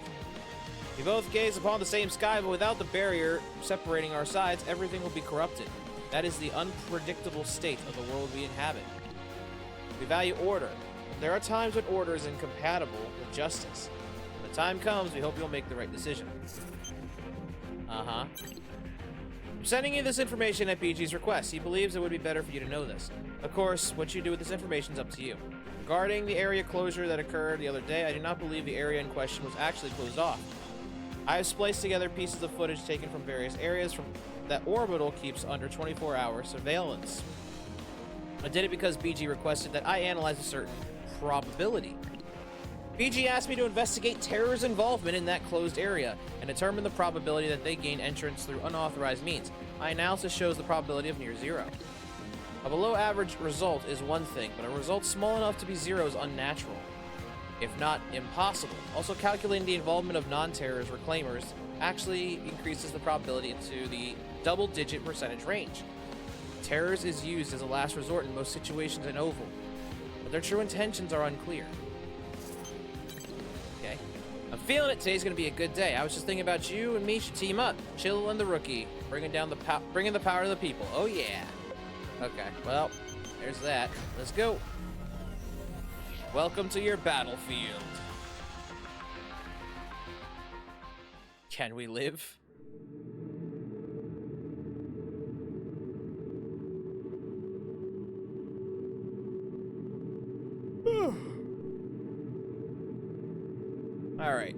We both gaze upon the same sky, but without the barrier separating our sides, everything will be corrupted. That is the unpredictable state of the world we inhabit. We value order. There are times when order is incompatible with justice. When the time comes, we hope you'll make the right decision. I'm sending you this information at BG's request. He believes it would be better for you to know this. Of course, what you do with this information is up to you. Regarding the area closure that occurred the other day, I do not believe the area in question was actually closed off. I have spliced together pieces of footage taken from various areas that Orbital keeps under 24-hour surveillance. I did it because BG requested that I analyze a certain probability. BG asked me to investigate Terror's involvement in that closed area and determine the probability that they gain entrance through unauthorized means. My analysis shows the probability of near zero. A below-average result is one thing, but a result small enough to be zero is unnatural, if not impossible. Also, calculating the involvement of non-terrorist reclaimers actually increases the probability into the double-digit percentage range. Terrors is used as a last resort in most situations in Oval, but their true intentions are unclear. Okay. I'm feeling it. Today's gonna be a good day. I was just thinking about you and me should team up. Chill and the Rookie, bringing the power to the people. Oh yeah. Okay. Well, there's that. Let's go. Welcome to your battlefield. Can we live? Alright.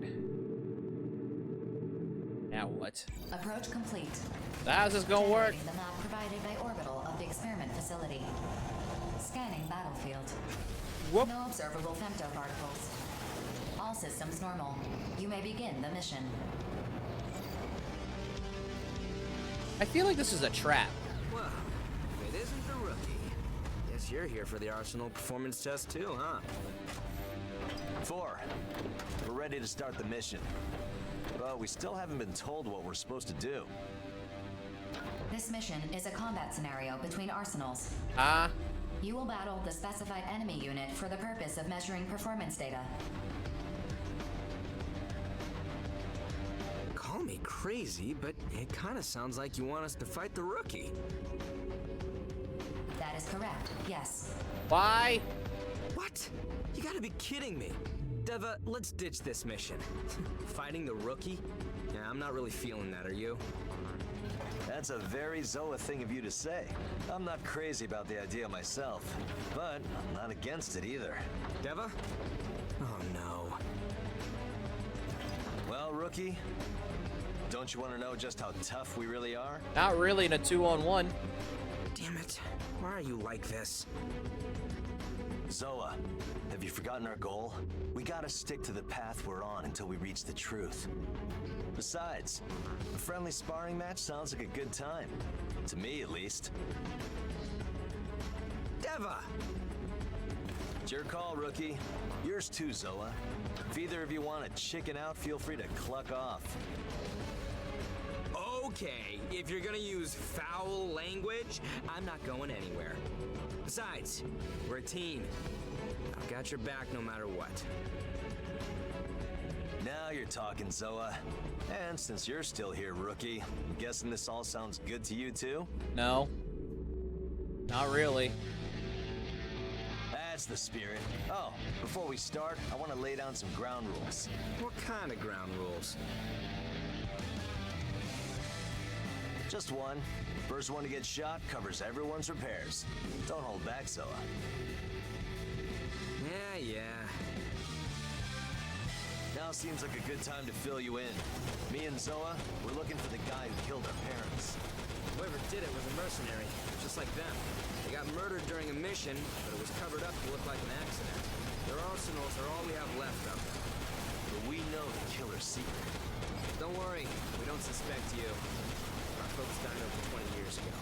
Now what? Approach complete. How's this gonna work? Generating the map provided by Orbital of the experiment facility. Scanning battlefield. Whoop. No observable femtoparticles. All systems normal. You may begin the mission. I feel like this is a trap. Well, if it isn't the Rookie. Guess you're here for the Arsenal performance test too, huh? 4. We're ready to start the mission. But we still haven't been told what we're supposed to do. This mission is a combat scenario between arsenals. You will battle the specified enemy unit for the purpose of measuring performance data. Call me crazy, but it kind of sounds like you want us to fight the Rookie. That is correct, yes. Why? What? You gotta be kidding me. Deva, let's ditch this mission. Fighting the Rookie? Yeah, I'm not really feeling that, are you? That's a very Zoa thing of you to say. I'm not crazy about the idea myself, but I'm not against it either. Deva? Oh no. Well, Rookie, don't you want to know just how tough we really are? Not really in a 2-on-1. Damn it. Why are you like this? Zoa, have you forgotten our goal? We gotta stick to the path we're on until we reach the truth. Besides, a friendly sparring match sounds like a good time. To me, at least. Deva! It's your call, rookie. Yours too, Zoa. If either of you want to chicken out, feel free to cluck off. Okay, if you're gonna use foul language, I'm not going anywhere. Besides, we're a team. I've got your back no matter what. Now you're talking, Zoa. And since you're still here, rookie, I'm guessing this all sounds good to you too? No. Not really. That's the spirit. Oh, before we start, I want to lay down some ground rules. What kind of ground rules? Just one. First one to get shot covers everyone's repairs. Don't hold back, Zoa. Yeah. Now seems like a good time to fill you in. Me and Zoa, we're looking for the guy who killed our parents. Whoever did it was a mercenary, just like them. They got murdered during a mission, but it was covered up to look like an accident. Their arsenals are all we have left of them. But we know the killer's secret. Don't worry, we don't suspect you. Our folks died over 20 years ago.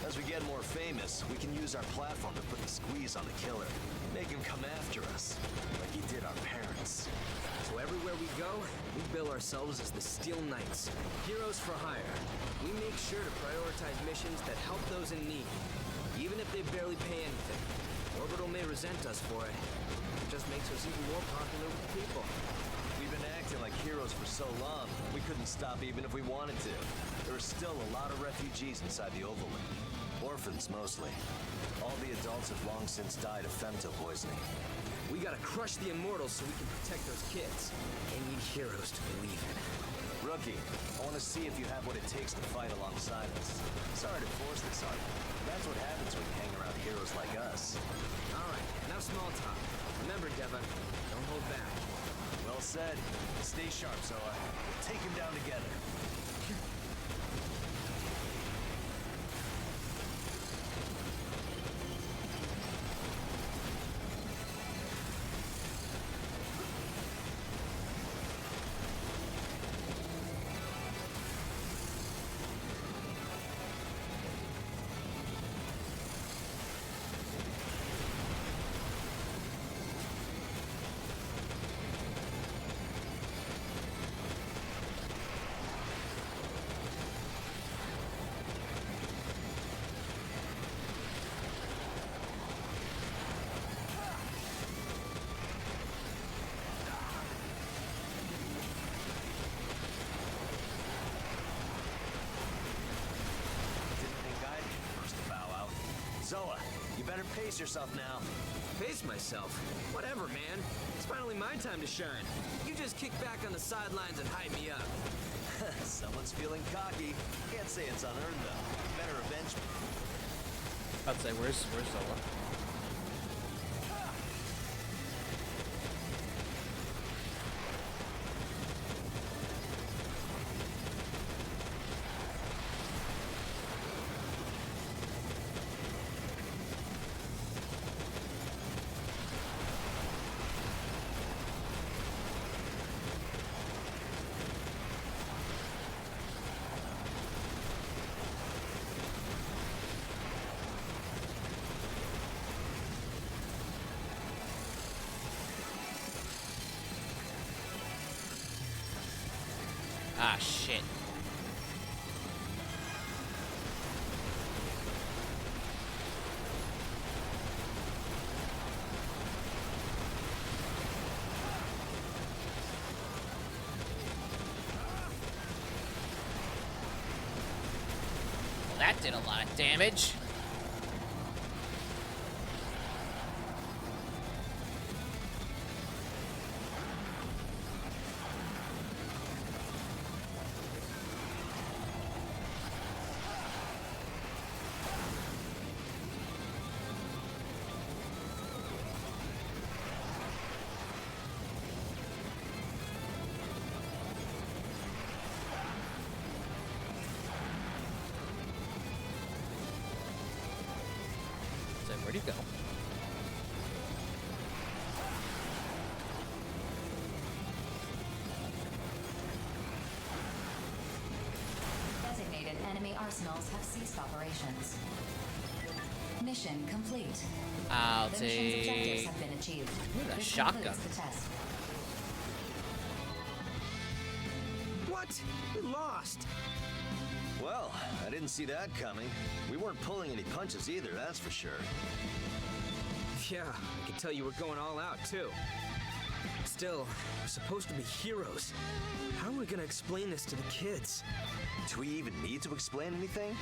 As we get more famous, we can use our platform to put the squeeze on the killer. Make him come after us, like he did our parents. So everywhere we go, we bill ourselves as the Steel Knights, heroes for hire. We make sure to prioritize missions that help those in need, even if they barely pay anything. Orbital may resent us for it. It just makes us even more popular with people. We've been acting like heroes for so long, we couldn't stop even if we wanted to. There are still a lot of refugees inside the Overland. Orphans, mostly. All the adults have long since died of femto poisoning. We gotta crush the Immortals so we can protect those kids. They need heroes to believe in. Rookie, I want to see if you have what it takes to fight alongside us. Sorry to force this on you. That's what happens when you hang around heroes like us. Alright, now small talk. Remember, Deva, don't hold back. Well said. Stay sharp, Zoa. We'll take him down together. Zoa, you better pace yourself now. Pace myself? Whatever, man. It's finally my time to shine. You just kick back on the sidelines and hype me up. Someone's feeling cocky. Can't say it's unearned, though. Better avenge me. I'd say, where's Zoa? Ah, shit. Well, that did a lot of damage. Where'd he go? Designated enemy arsenals have ceased operations. Mission complete. I'll The mission's objectives take have been achieved. a This shotgun. concludes the test. What? We lost. Well, I didn't see that coming. We weren't pulling any punches either, that's for sure. Yeah, I can tell you were going all out, too. Still, we're supposed to be heroes. How are we gonna explain this to the kids? Do we even need to explain anything?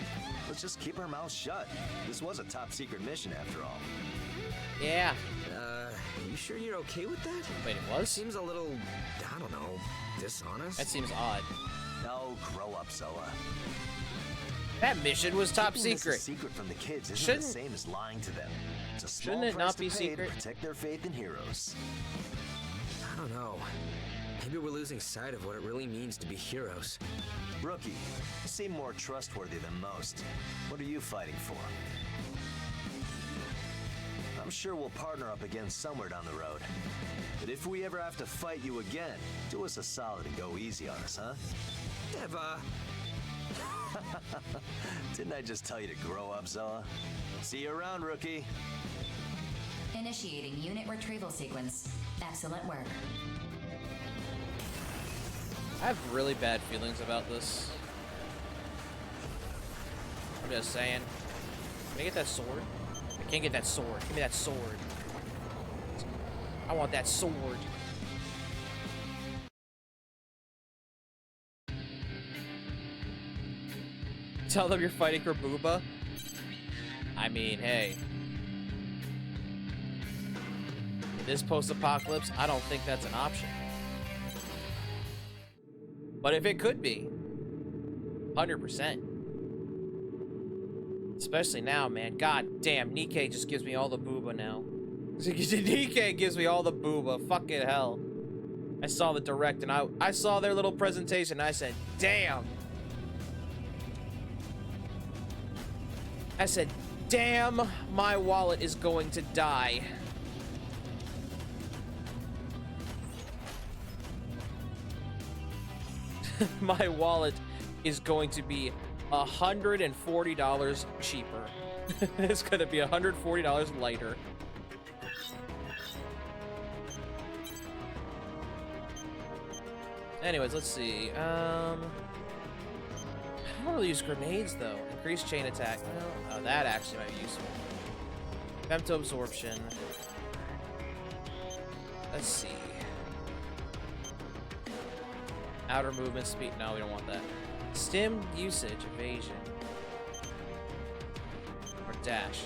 Let's just keep our mouths shut. This was a top secret mission after all. Yeah. You sure you're okay with that? Wait, it was? Seems a little, I don't know, dishonest. That seems odd. No, grow up, Zoa. That mission was top Keeping this a secret. secret from the kids isn't Shouldn't- the same as lying to them. It's a small Shouldn't it price not be to pay secret? to protect their faith in heroes. I don't know. Maybe we're losing sight of what it really means to be heroes. Rookie, you seem more trustworthy than most. What are you fighting for? I'm sure we'll partner up again somewhere down the road. But if we ever have to fight you again, do us a solid and go easy on us, huh? Eva! Didn't I just tell you to grow up, Zoa? See you around, Rookie. Initiating unit retrieval sequence. Excellent work. I have really bad feelings about this. I'm just saying. Can I get that sword? I can't get that sword. Give me that sword. I want that sword. Tell them you're fighting for Booba? I mean, hey. In this post-apocalypse, I don't think that's an option. But if it could be, 100%. Especially now, man. God damn, Nikkei just gives me all the booba now. Nikkei gives me all the booba. Fucking hell. I saw the direct and I saw their little presentation and I said, damn. I said, damn, my wallet is going to die. My wallet is going to be $140 cheaper. It's going to be $140 lighter. Anyways, let's see. I don't really use grenades though. Increased chain attack. Well, oh, that actually might be useful. Femto absorption. Let's see. Outer movement speed. No, we don't want that. Stim usage, evasion. Or dash.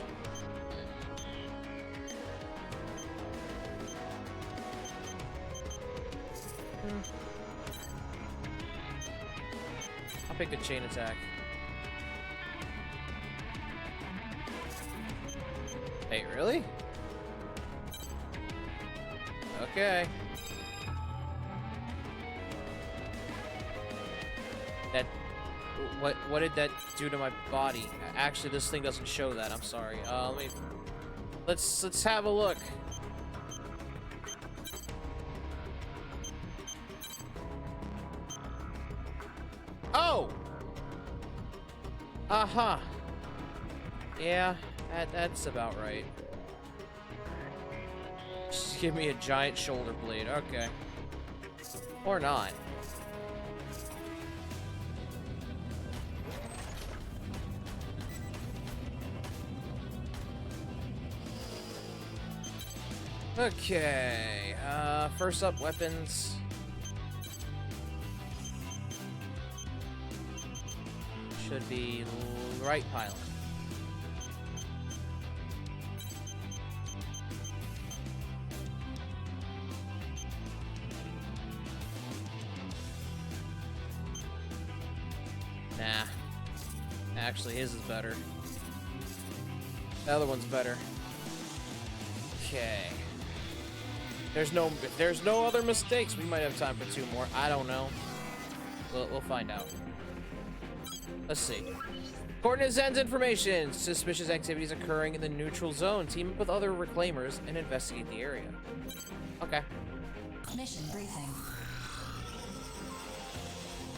I'll pick a chain attack. Hey, really? Okay. That... What did that do to my body? Actually, this thing doesn't show that. I'm sorry. Let's have a look. Oh! Uh-huh. Yeah, that's about right. Just give me a giant shoulder blade. Okay. Or not. Okay. First up, weapons. Should be right pylon. Nah. Actually, his is better. The other one's better. Okay. If there's no other mistakes, we might have time for 2 more. I don't know. We'll find out. Let's see. Coordinate sends information. Suspicious activities occurring in the neutral zone. Team up with other reclaimers and investigate the area. Okay. Mission briefing.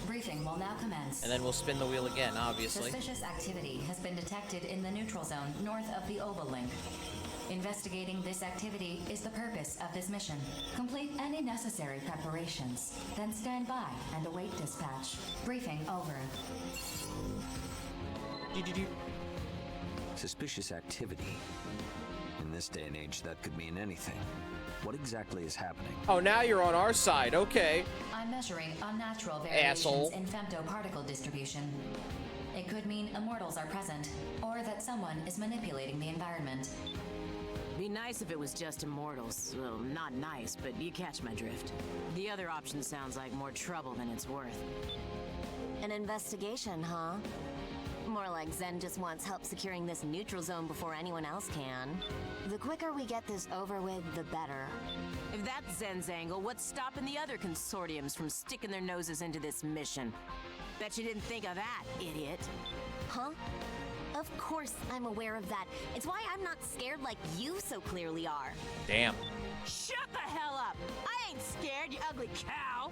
Briefing Briefing will now commence. And then we'll spin the wheel again, obviously. Suspicious activity has been detected in the neutral zone north of the oval link. Investigating this activity is the purpose of this mission. Complete any necessary preparations, then stand by and await dispatch. Briefing over. Suspicious activity. In this day and age, that could mean anything. What exactly is happening? Oh, now you're on our side. Okay. I'm measuring unnatural variations Asshole. in femtoparticle distribution. It could mean immortals are present, or that someone is manipulating the environment. Be nice if it was just immortals. Well, not nice, but you catch my drift. The other option sounds like more trouble than it's worth. An investigation, huh? More like Zen just wants help securing this neutral zone before anyone else can. The quicker we get this over with, the better. If that's Zen's angle, what's stopping the other consortiums from sticking their noses into this mission? Bet you didn't think of that, idiot. Huh? Of course I'm aware of that. It's why I'm not scared like you so clearly are. Damn. Shut the hell up! I ain't scared, you ugly cow!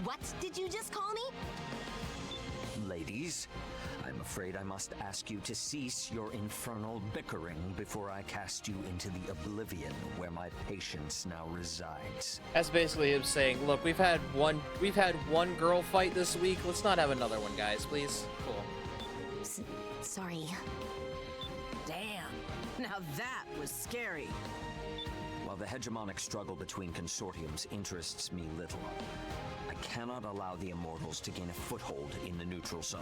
What did you just call me? Ladies, I'm afraid I must ask you to cease your infernal bickering before I cast you into the oblivion where my patience now resides. That's basically him saying, look, we've had one girl fight this week. Let's not have another one, guys, please. Cool. Sorry. Damn. Now that was scary. While the hegemonic struggle between consortiums interests me little, I cannot allow the Immortals to gain a foothold in the neutral zone.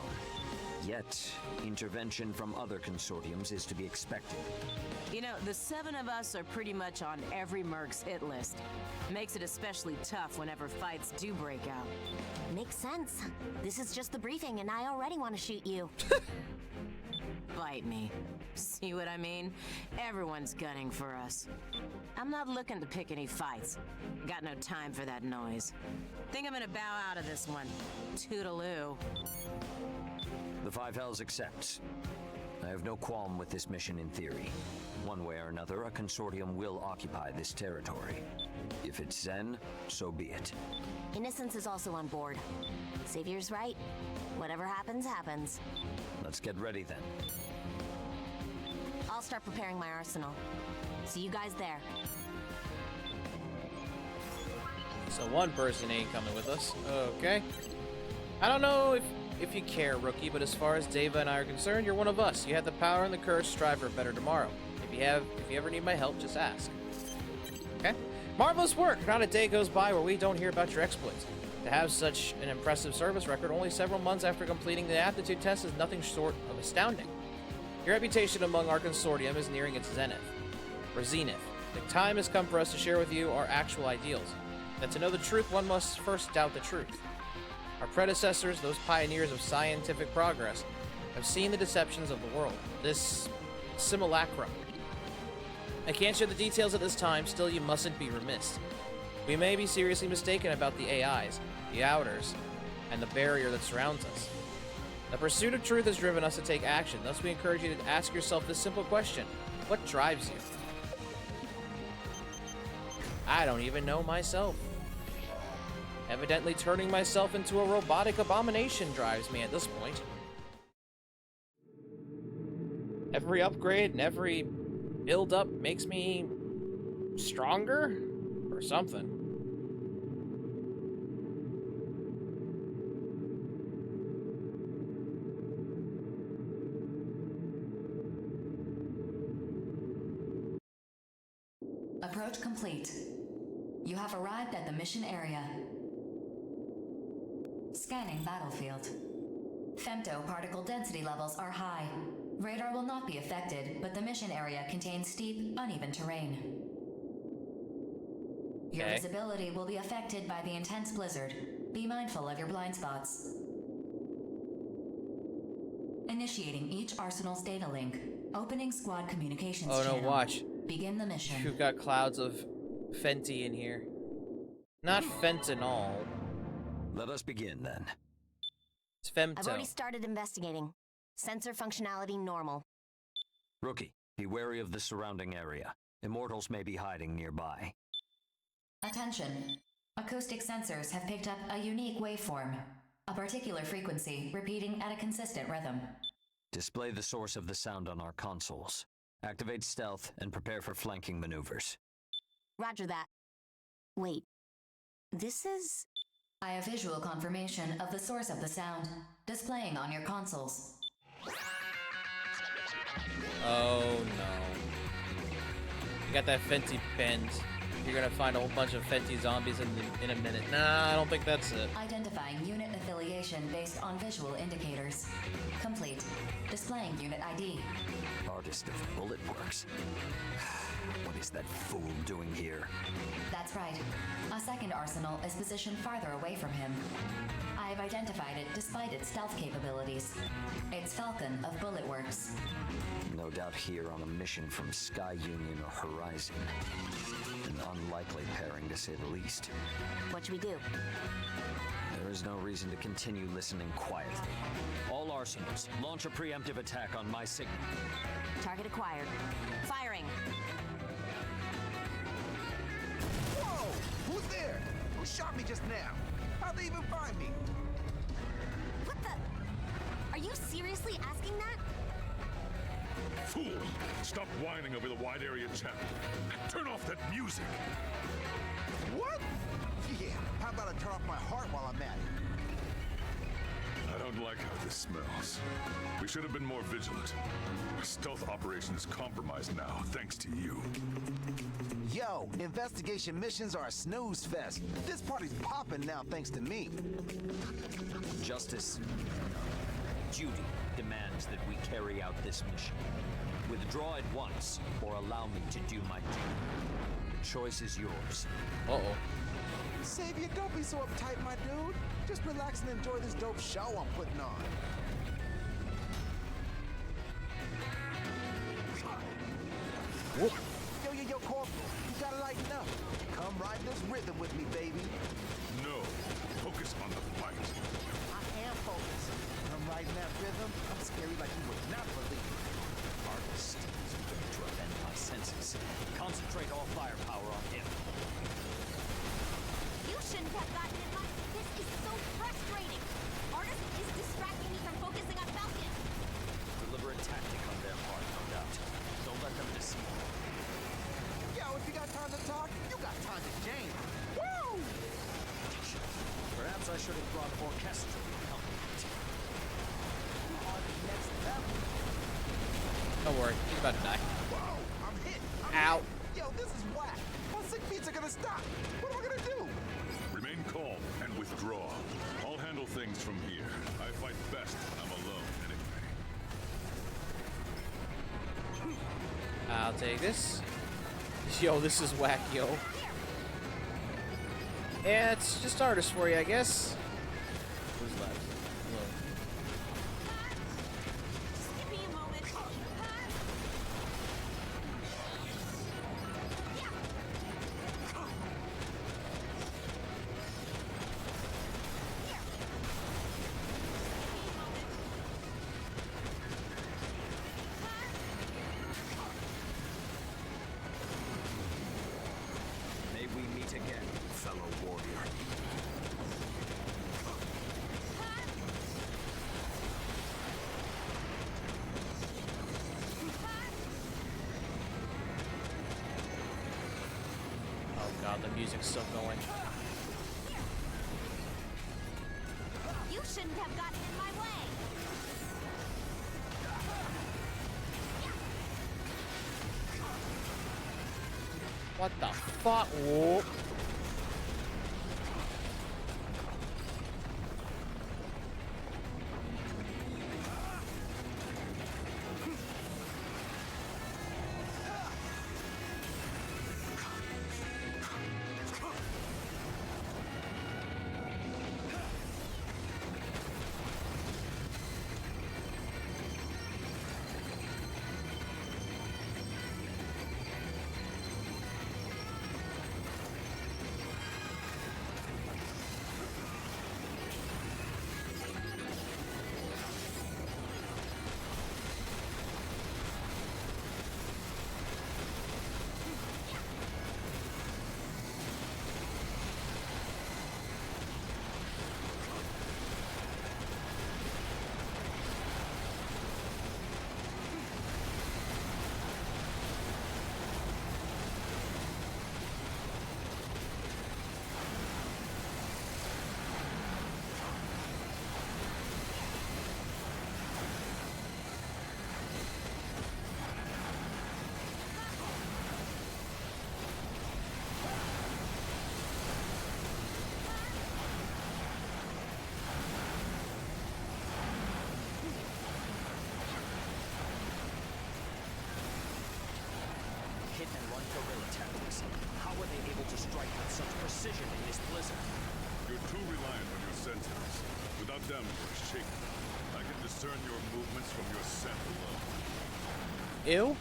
Yet, intervention from other consortiums is to be expected. You know, the 7 of us are pretty much on every Merc's hit list. Makes it especially tough whenever fights do break out. Makes sense. This is just the briefing and I already want to shoot you. Bite me. See what I mean? Everyone's gunning for us. I'm not looking to pick any fights. Got no time for that noise. Think I'm gonna bow out of this one. Toodaloo. The Five Hells accepts. I have no qualm with this mission in theory. One way or another, a consortium will occupy this territory. If it's Zen, so be it. Innocence is also on board. Savior's right. Whatever happens, happens. Let's get ready then. I'll start preparing my arsenal. See you guys there. So one person ain't coming with us. Okay. I don't know if you care, rookie, but as far as Deva and I are concerned, you're one of us. You have the power and the courage to strive for a better tomorrow. If you ever need my help, just ask. Okay? Marvelous work! Not a day goes by where we don't hear about your exploits. To have such an impressive service record only several months after completing the aptitude test is nothing short of astounding. Your reputation among our consortium is nearing its zenith. Or zenith. The time has come for us to share with you our actual ideals. That to know the truth, one must first doubt the truth. Our predecessors, those pioneers of scientific progress, have seen the deceptions of the world. This simulacrum. I can't share the details at this time, still you mustn't be remiss. We may be seriously mistaken about the AIs, the outers, and the barrier that surrounds us. The pursuit of truth has driven us to take action, thus we encourage you to ask yourself this simple question. What drives you? I don't even know myself. Evidently turning myself into a robotic abomination drives me at this point. Every upgrade and every build-up makes me stronger? Or something. Approach complete. You have arrived at the mission area. Scanning battlefield. Femtoparticle density levels are high. Radar will not be affected, but the mission area contains steep, uneven terrain. Your visibility will be affected by the intense blizzard. Be mindful of your blind spots. Initiating each arsenal's data link. Opening squad communications channel. Oh no, watch. Begin the mission. You've got clouds of Fenty in here. Not fentanyl. Let us begin then. It's femto. I've already started investigating. Sensor functionality normal. Rookie, be wary of the surrounding area. Immortals may be hiding nearby. Attention. Acoustic sensors have picked up a unique waveform. a particular frequency repeating at a consistent rhythm. Display the source of the sound on our consoles. Activate stealth and prepare for flanking maneuvers. Roger that. Wait. This is... I have visual confirmation of the source of the sound, displaying on your consoles. Oh no. You got that Fenty bend. You're gonna find a whole bunch of Fenty zombies in a minute. Nah, I don't think that's it. Identifying unit affiliation based on visual indicators. Complete. Displaying unit ID. Artist of bullet works. What is that fool doing here? That's right. A second arsenal is positioned farther away from him. I have identified it despite its stealth capabilities. It's Falcon of Bullet Works. No doubt here on a mission from Sky Union or Horizon. An unlikely pairing to say the least. What should we do? There is no reason to continue listening quietly. All arsenals, launch a preemptive attack on my signal. Target acquired. Firing. Whoa! Who's there? Who shot me just now? How'd they even find me? What the? Are you seriously asking that? Fool! Stop whining over the wide area channel. Turn off that music! What? Yeah, how about I turn off my heart while I'm at it? I don't like how this smells. We should have been more vigilant. Our stealth operation is compromised now, thanks to you. Yo, investigation missions are a snooze fest. This party's popping now thanks to me. Justice. Duty demands that we carry out this mission. Withdraw at once, or allow me to do my duty. The choice is yours. Uh-oh. Savior, don't be so uptight, my dude. Just relax and enjoy this dope show I'm putting on. Whoop. Yo, Corporal, you gotta lighten up. Come ride this rhythm with me, baby. No. Focus on the fight. I am focused. Come riding that rhythm, I'm scary like you would not believe. Artist is going to offend my senses. Concentrate all firepower on him. You shouldn't have gotten in line. This is so frustrating. Artist is distracting me from focusing on Falcon. Deliberate tactic on their part, no doubt. Don't let them deceive you. Yo, if you got time to talk, you got time to jam. Woo! Perhaps I should have brought orchestral accompaniment. On the next level. Don't worry, he's about to die. Whoa, I'm hit. Ow. Yo, this is whack. My sick beats are gonna stop. What am I gonna do? Remain calm and withdraw. I'll handle things from here. I fight best when I'm alone, anyway. I'll take this. Yo, this is whack, yo. Yeah, it's just artists for you, I guess. Who's left? Hello. Just give me a moment. May we meet again, fellow warrior. Oh god, the music's still going. You shouldn't have gotten in my way. What the fuck? Whoa. this. How are they able to strike with such precision in this blizzard? You're too reliant on your senses. Without them, you're shaken. I can discern your movements from your scent alone. Ew.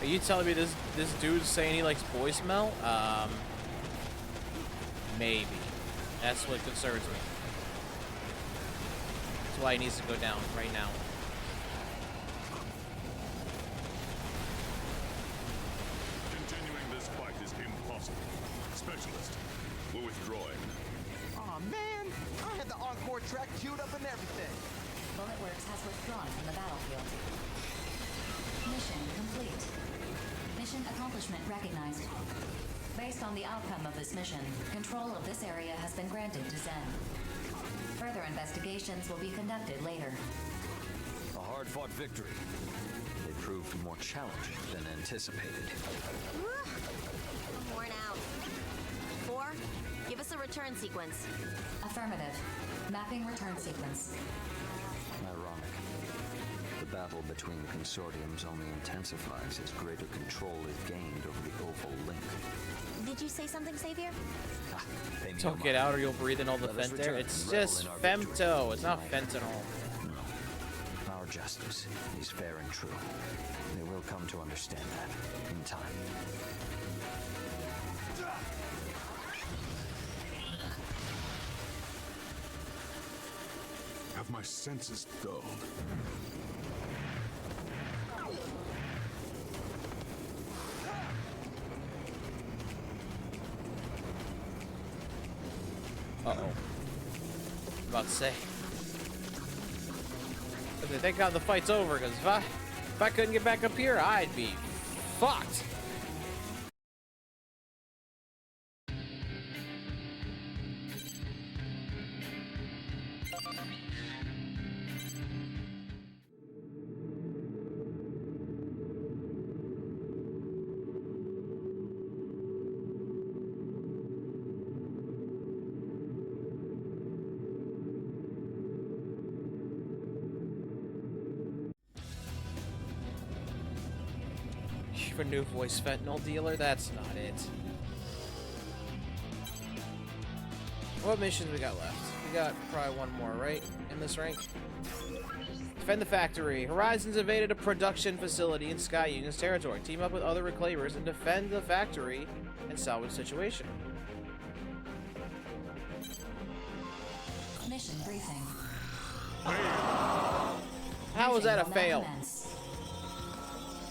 Are you telling me this dude's saying he likes boy smell? Maybe. That's what concerns me. That's why he needs to go down right now. Continuing this fight is impossible. Specialist, we're withdrawing. Aw, man. I had the encore track queued up and everything. Bulletworks has withdrawn from the battlefield. Mission complete. Mission accomplishment recognized. Based on the outcome of this mission, control of this area has been granted to Zen. Further investigations will be conducted later. A hard-fought victory. They proved more challenging than anticipated. I'm worn out. 4, give us a return sequence. Affirmative. Mapping return sequence. Ironic. The battle between the consortiums only intensifies as greater control is gained over the oval link. Did you say something, Savior? Don't get out or you'll breathe in all the fent air. It's just femto. It's not fentanyl. No. Our justice is fair and true. They will come to understand that in time. Have my senses dulled. Uh-oh. About to say. Thank God the fight's over, because if I couldn't get back up here, I'd be fucked. For new voice fentanyl dealer, that's not it. What missions we got left? We got probably one more, right? In this rank? Defend the factory. Horizons invaded a production facility in Sky Union's territory. Team up with other reclaimers and defend the factory and salvage the situation. Mission briefing. How was that a fail?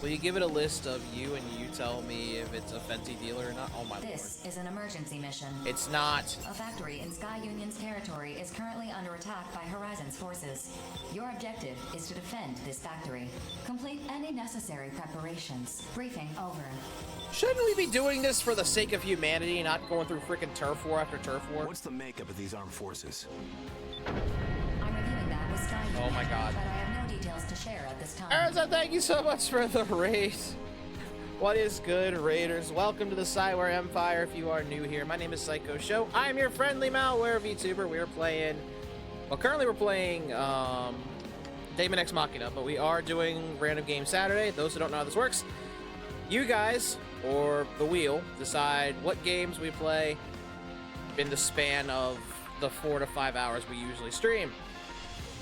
Will you give it a list of you and you tell me if it's a Fenty dealer or not? Oh my lord. This is an emergency mission. It's not. A factory in Sky Union's territory is currently under attack by Horizon's forces. Your objective is to defend this factory. Complete any necessary preparations. Briefing over. Shouldn't we be doing this for the sake of humanity, not going through freaking turf war after turf war? What's the makeup of these armed forces? I'm reviewing that with Sky Union, Oh my god. but I have no details to share at this time. Erza, thank you so much for the raid. What is good, Raiders? Welcome to the Cyware Empire if you are new here. My name is Psycho Show. I'm your friendly malware VTuber. We're playing... Well, currently we're playing Daemon X Machina, but we are doing Random Game Saturday. Those who don't know how this works, you guys, or the wheel, decide what games we play in the span of the 4 to 5 hours we usually stream.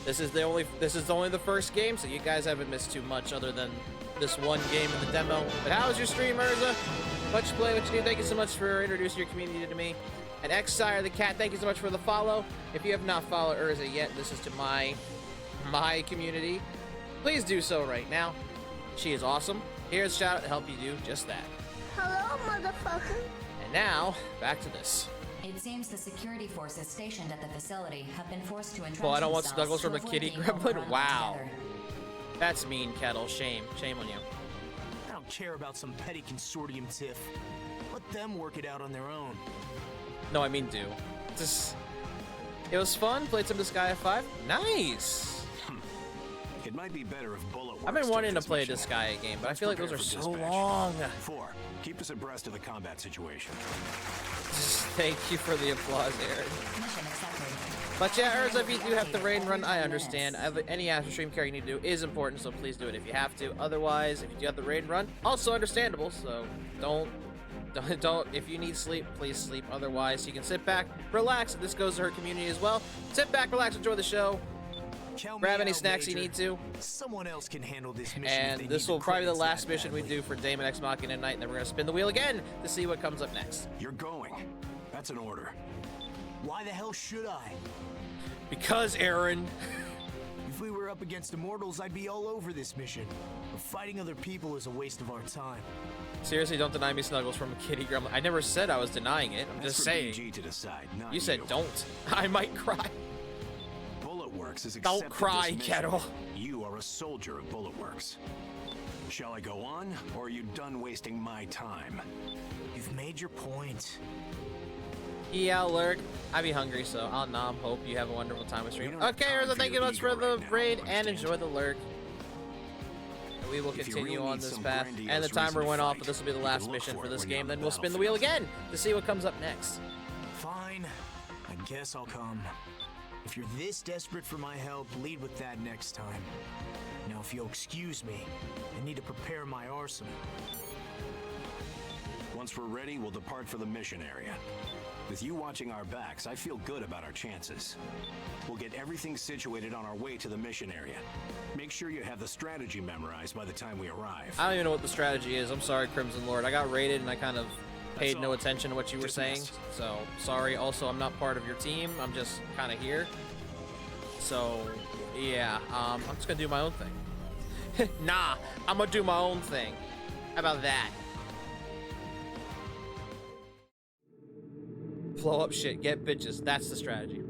This is only the first game, so you guys haven't missed too much other than this one game in the demo. But how was your stream, Urza? What you play, what you do? Thank you so much for introducing your community to me. And X-Sire the Cat, thank you so much for the follow. If you have not followed Urza yet, this is to my community. Please do so right now. She is awesome. Here's a shout out to help you do just that. Hello, motherfucker. And now, back to this. It seems the security forces stationed at the facility have been forced to entrench Well, I don't want themselves Snuggles from to a avoid kitty being gremlin. overrun Wow. altogether. That's mean, Kettle. Shame. Shame on you. I don't care about some petty consortium tiff. Let Let them work it out on their own. No, I mean do. Just, it was fun. Played some Disgaea 5. Nice. It might be better if Bullet I've been wanting to play a Disgaea game, but I feel like those are so long. 4. Keep us abreast of the combat situation. Thank you for the applause, Aaron. But yeah, Urza, if you do have to raid and run, I understand. Any after stream care you need to do is important, so please do it if you have to. Otherwise, if you do have to raid and run, also understandable. So don't. If you need sleep, please sleep. Otherwise, you can sit back, relax. This goes to her community as well. Sit back, relax, enjoy the show. Grab any snacks you need to. Someone else can handle this mission. And this will probably be the last mission we do for Daemon X Machina tonight, and then we're gonna spin the wheel again to see what comes up next. You're going. That's an order. Why the hell should I? Because, Aaron. If we were up against immortals, I'd be all over this mission. But fighting other people is a waste of our time. Seriously, don't deny me snuggles from a kitty gremlin. I never said I was denying it. I'm just saying. PG to decide, not you said don't. I might cry. Bulletworks is Don't cry, Kettle. You are a soldier of Bulletworks. Shall I go on, or are you done wasting my time? You've made your point. Yeah, Lurk. I be hungry, so I'll nom. Hope you have a wonderful time with stream. Okay, Urza, thank you much for the raid, and enjoy the Lurk. We will continue on this path. And the timer went off, but this will be the last mission for this game. Then we'll spin the wheel again to see what comes up next. Fine. I guess I'll come. If you're this desperate for my help, lead with that next time. Now, if you'll excuse me, I need to prepare my arsenal. Once we're ready, we'll depart for the mission area. With you watching our backs, I feel good about our chances. We'll get everything situated on our way to the mission area. Make sure you have the strategy memorized by the time we arrive. I don't even know what the strategy is. I'm sorry, Crimson Lord. I got raided and I kind of paid no attention to what you were saying. So, sorry. Also, I'm not part of your team. I'm just kind of here. So, yeah. I'm just going to do my own thing. Nah, I'm going to do my own thing. How about that? Blow up shit, get bitches. That's the strategy.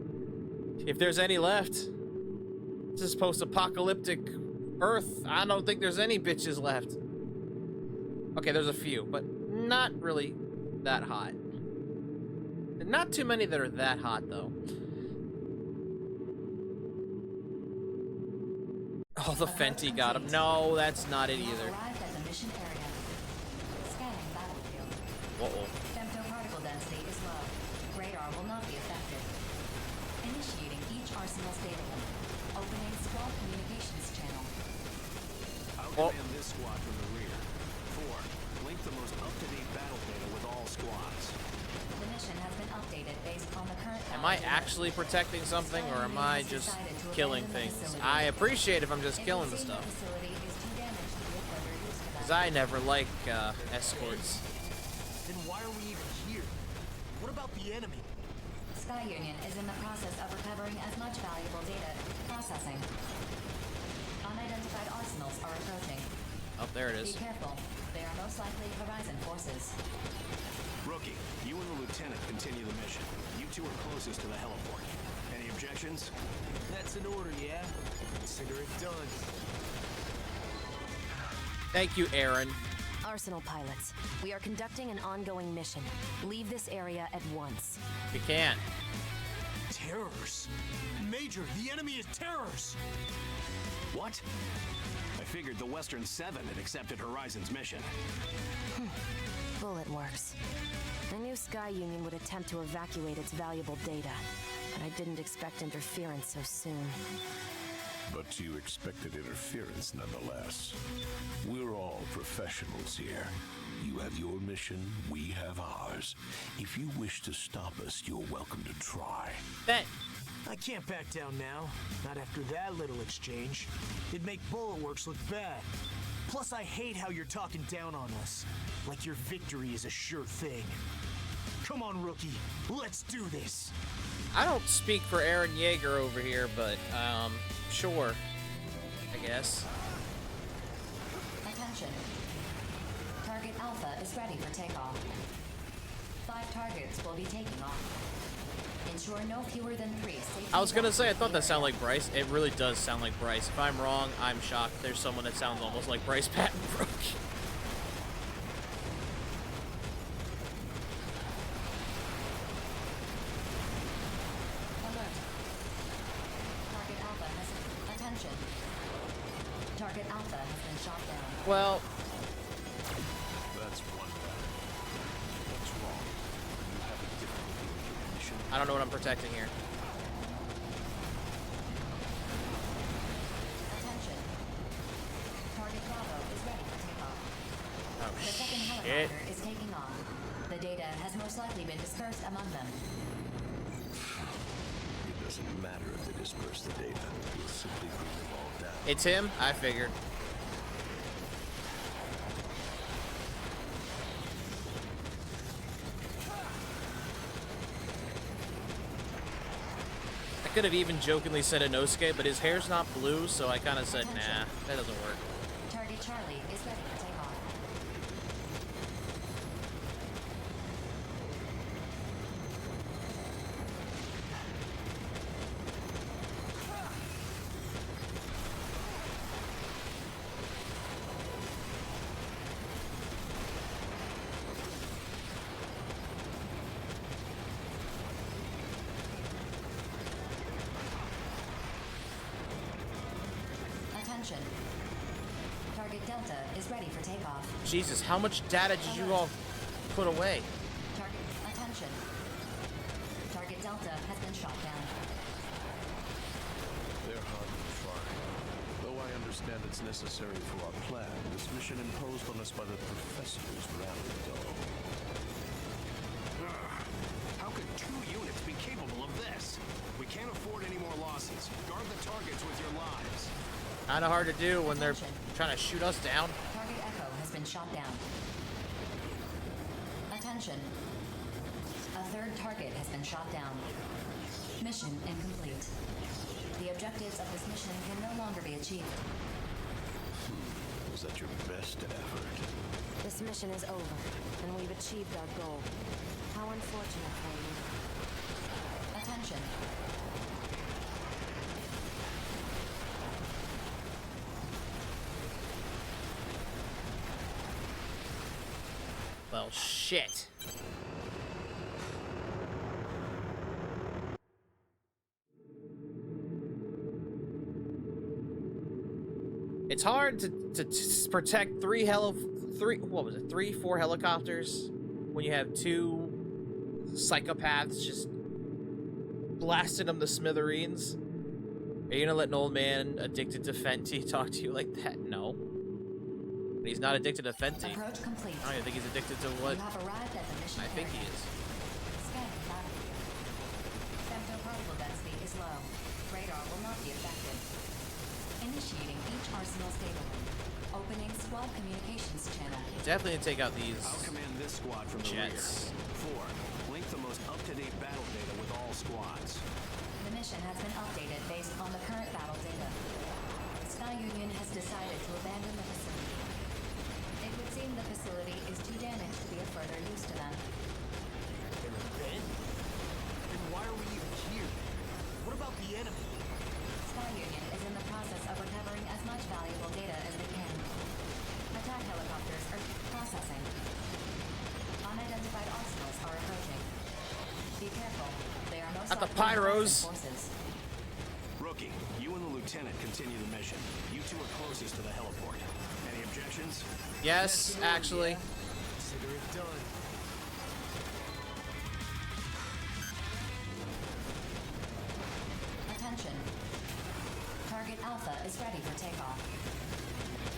If there's any left. This is post-apocalyptic Earth. I don't think there's any bitches left. Okay, there's a few, but not really that hot. Not too many that are that hot, though. Oh, the Fenty got him. No, that's not it either. Uh-oh. Femtoparticle density is low. Radar will not be affected. Initiating each arsenal's data link. Opening squad communications channel. I'll command this squad from the rear. 4. Link the most up-to-date battle data with all squads. The mission has been updated based on the current. Am I actually protecting something, or am I just killing things? I appreciate if I'm just killing the stuff. Because I never like escorts. Then why are we even here? What about the enemy? Sky Union is in the process of recovering as much valuable data. Processing. Unidentified arsenals are approaching. Oh, there it is. Be careful. They are most likely Horizon forces. Rookie, you and the lieutenant continue the mission. You two are closest to the heliport. Any objections? That's an order, yeah? Consider it done. Thank you, Aaron. Arsenal pilots, we are conducting an ongoing mission. Leave this area at once. We can't. Terrors. Major, the enemy is terrors. What? I figured the Western 7 had accepted Horizon's mission. Bulletworks. I knew Sky Union would attempt to evacuate its valuable data, but I didn't expect interference so soon. But you expected interference nonetheless. We're all professionals here. You have your mission, we have ours. If you wish to stop us, you're welcome to try. I can't back down now. Not after that little exchange. It'd make Bulletworks look bad. Plus, I hate how you're talking down on us. Like your victory is a sure thing. Come on, Rookie. Let's do this. I don't speak for Aaron Yeager over here, but, sure. I guess. Attention. Target Alpha is ready for takeoff. 5 targets will be taking off. Ensure no fewer than 3 safety. I was gonna say, I thought that sounded like Bryce. It really does sound like Bryce. If I'm wrong, I'm shocked. There's someone that sounds almost like Bryce Patton Brook. Attention. Target Alpha has been shot down. Well, That's one down. What's wrong? You having difficulty with your mission? I don't know what I'm protecting here. Attention. Target Bravo is ready for takeoff. Oh, The second shit. helicopter is taking off. The data has most likely been dispersed among them. It doesn't matter if they disperse the data. We'll simply bring them all down. It's him? I figured. I could have even jokingly said Inosuke, but his hair's not blue, so I kind of said, nah, that doesn't work. Target Charlie is ready for takeoff. Attention. Target Delta is ready for takeoff. Jesus, how much data did you all put away? Target. Attention. Target Delta has been shot down. They're hardly trying. Though I understand it's necessary for our plan, this mission imposed on us by the professor is rather dull. How could 2 units be capable of this? We can't afford any more losses. Guard the targets with your lives. Kind of hard to do when they're trying to shoot us down. Target Echo has been shot down. Attention. A third target has been shot down. Mission incomplete. The objectives of this mission can no longer be achieved. Was that your best effort? This mission is over, and we've achieved our goal. How unfortunate for you. Attention. Well, shit. It's hard to protect three, four helicopters when you have 2 psychopaths just blasting them to smithereens. Are you gonna let an old man addicted to Fenty talk to you like that? No. He's not addicted to Fenty. Approach complete. I don't even think he's addicted to what You have arrived at the mission I think he area. is. Scanning battlefield. Femtoparticle density is low. Radar will not be effective. Initiating each arsenal's data link. Opening squad communications channel. Definitely need to take out these I'll command this squad from the jets. rear. 4. Link the most up-to-date battle data with all squads. The mission has been updated based on the current battle data. Sky Union has decided to abandon the facility. It would seem the facility is too damaged to be of further use to them. They're in bed? Then why are we even here? What about the enemy? Sky Union is in the process of recovering as much valuable data as they can. Attack helicopters are processing. Unidentified arsenals are approaching. Be careful. They are most At the likely pyros. forces. Rookie, you and the lieutenant continue the mission. You 2 are closest to the heliport. Any objections? Yes, actually. Consider it done. Attention. Target Alpha is ready for takeoff.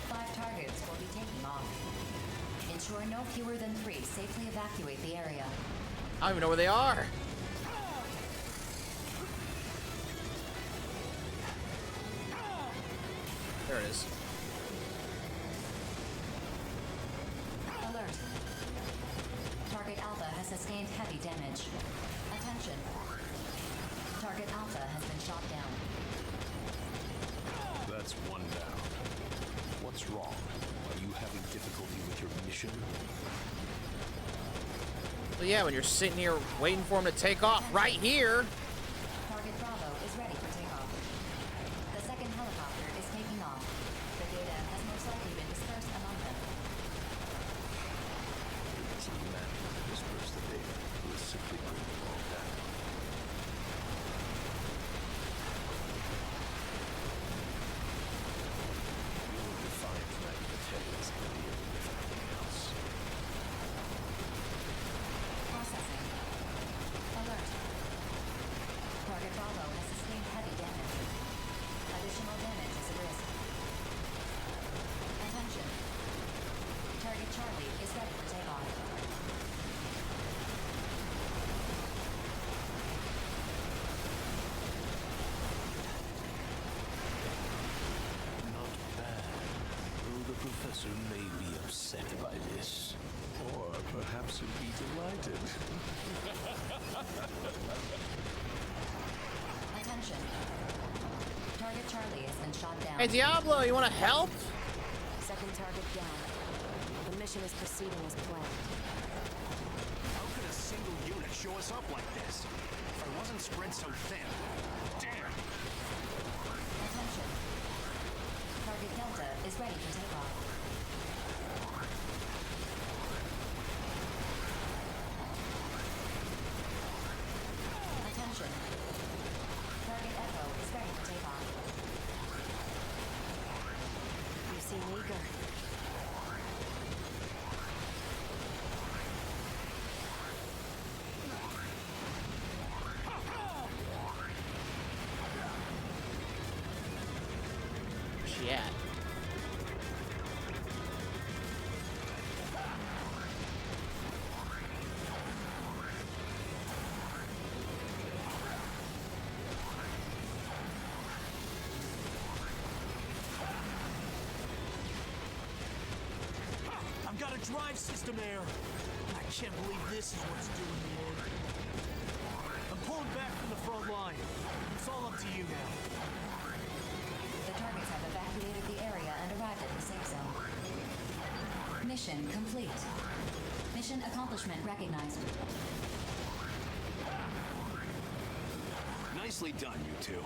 5 targets will be taking off. Ensure no fewer than 3 safely evacuate the area. I don't even know where they are. There it is. Alert. Target Alpha has sustained heavy damage. Attention. Target Alpha has been shot down. That's one down. What's wrong? Are you having difficulty with your mission? Well, yeah, when you're sitting here waiting for him to take off right here. Target Bravo is ready for takeoff. The second helicopter is taking off. The data has most likely been dispersed among them. It doesn't matter if they disperse the data. We'll simply bring them all down. Professor may be upset by this. Or perhaps he'll be delighted. Attention. Target Charlie has been shot down. Hey, Diablo, you want to help? Second target down. The mission is proceeding as planned. How could a single unit show us up like this? If I wasn't spread so thin. Damn! Attention. Target Delta is ready for takeoff. Attention. Target Echo is ready for takeoff. You seem eager. Where's she at? I've got a drive system error. I can't believe this is what's doing me in. I'm pulling back from the front line. It's all up to you now. The targets have evacuated the area and arrived at the safe zone. Mission complete. Mission accomplishment recognized. Nicely done, you two.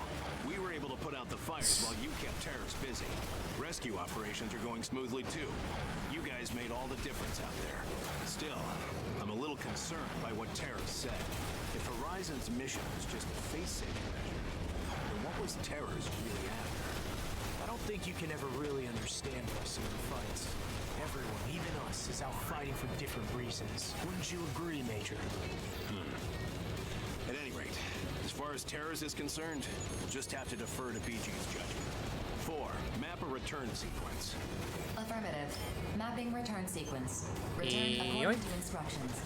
We were able to put out the fires while you kept terrorists busy. Rescue operations are going smoothly, too. You guys made all the difference out there. Still, I'm a little concerned by what terrorists said. If Horizon's mission was just a face-saving measure, then what was terrorists really after? I don't think you can ever really understand us in the fights. Everyone, even us, is out fighting for different reasons. Wouldn't you agree, Major? At any rate, as far as terrorists is concerned, we'll just have to defer to BG's judgment. 4. Map a return sequence. Affirmative. Mapping return sequence. Return according to instructions.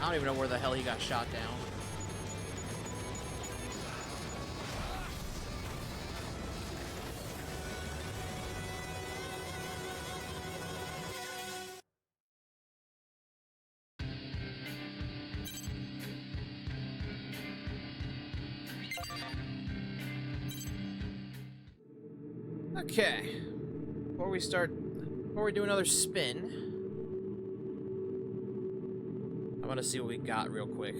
I don't even know where the hell he got shot down. Okay. Before we do another spin, I want to see what we got real quick.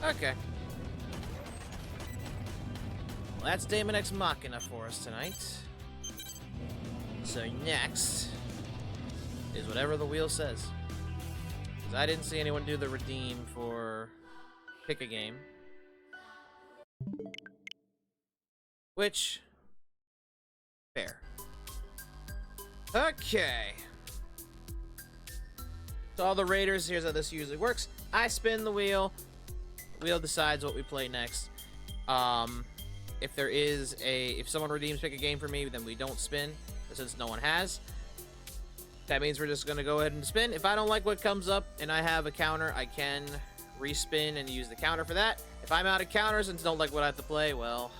Okay. Well, that's Daemon Ex Machina for us tonight. So next is whatever the wheel says. 'Cause I didn't see anyone do the redeem for pick a game. Which, fair. Okay. So all the raiders, here's how this usually works. I spin the wheel. The wheel decides what we play next. If someone redeems pick a game for me, then we don't spin, since no one has. That means we're just gonna go ahead and spin. If I don't like what comes up and I have a counter, I can respin and use the counter for that. If I'm out of counters and don't like what I have to play, well,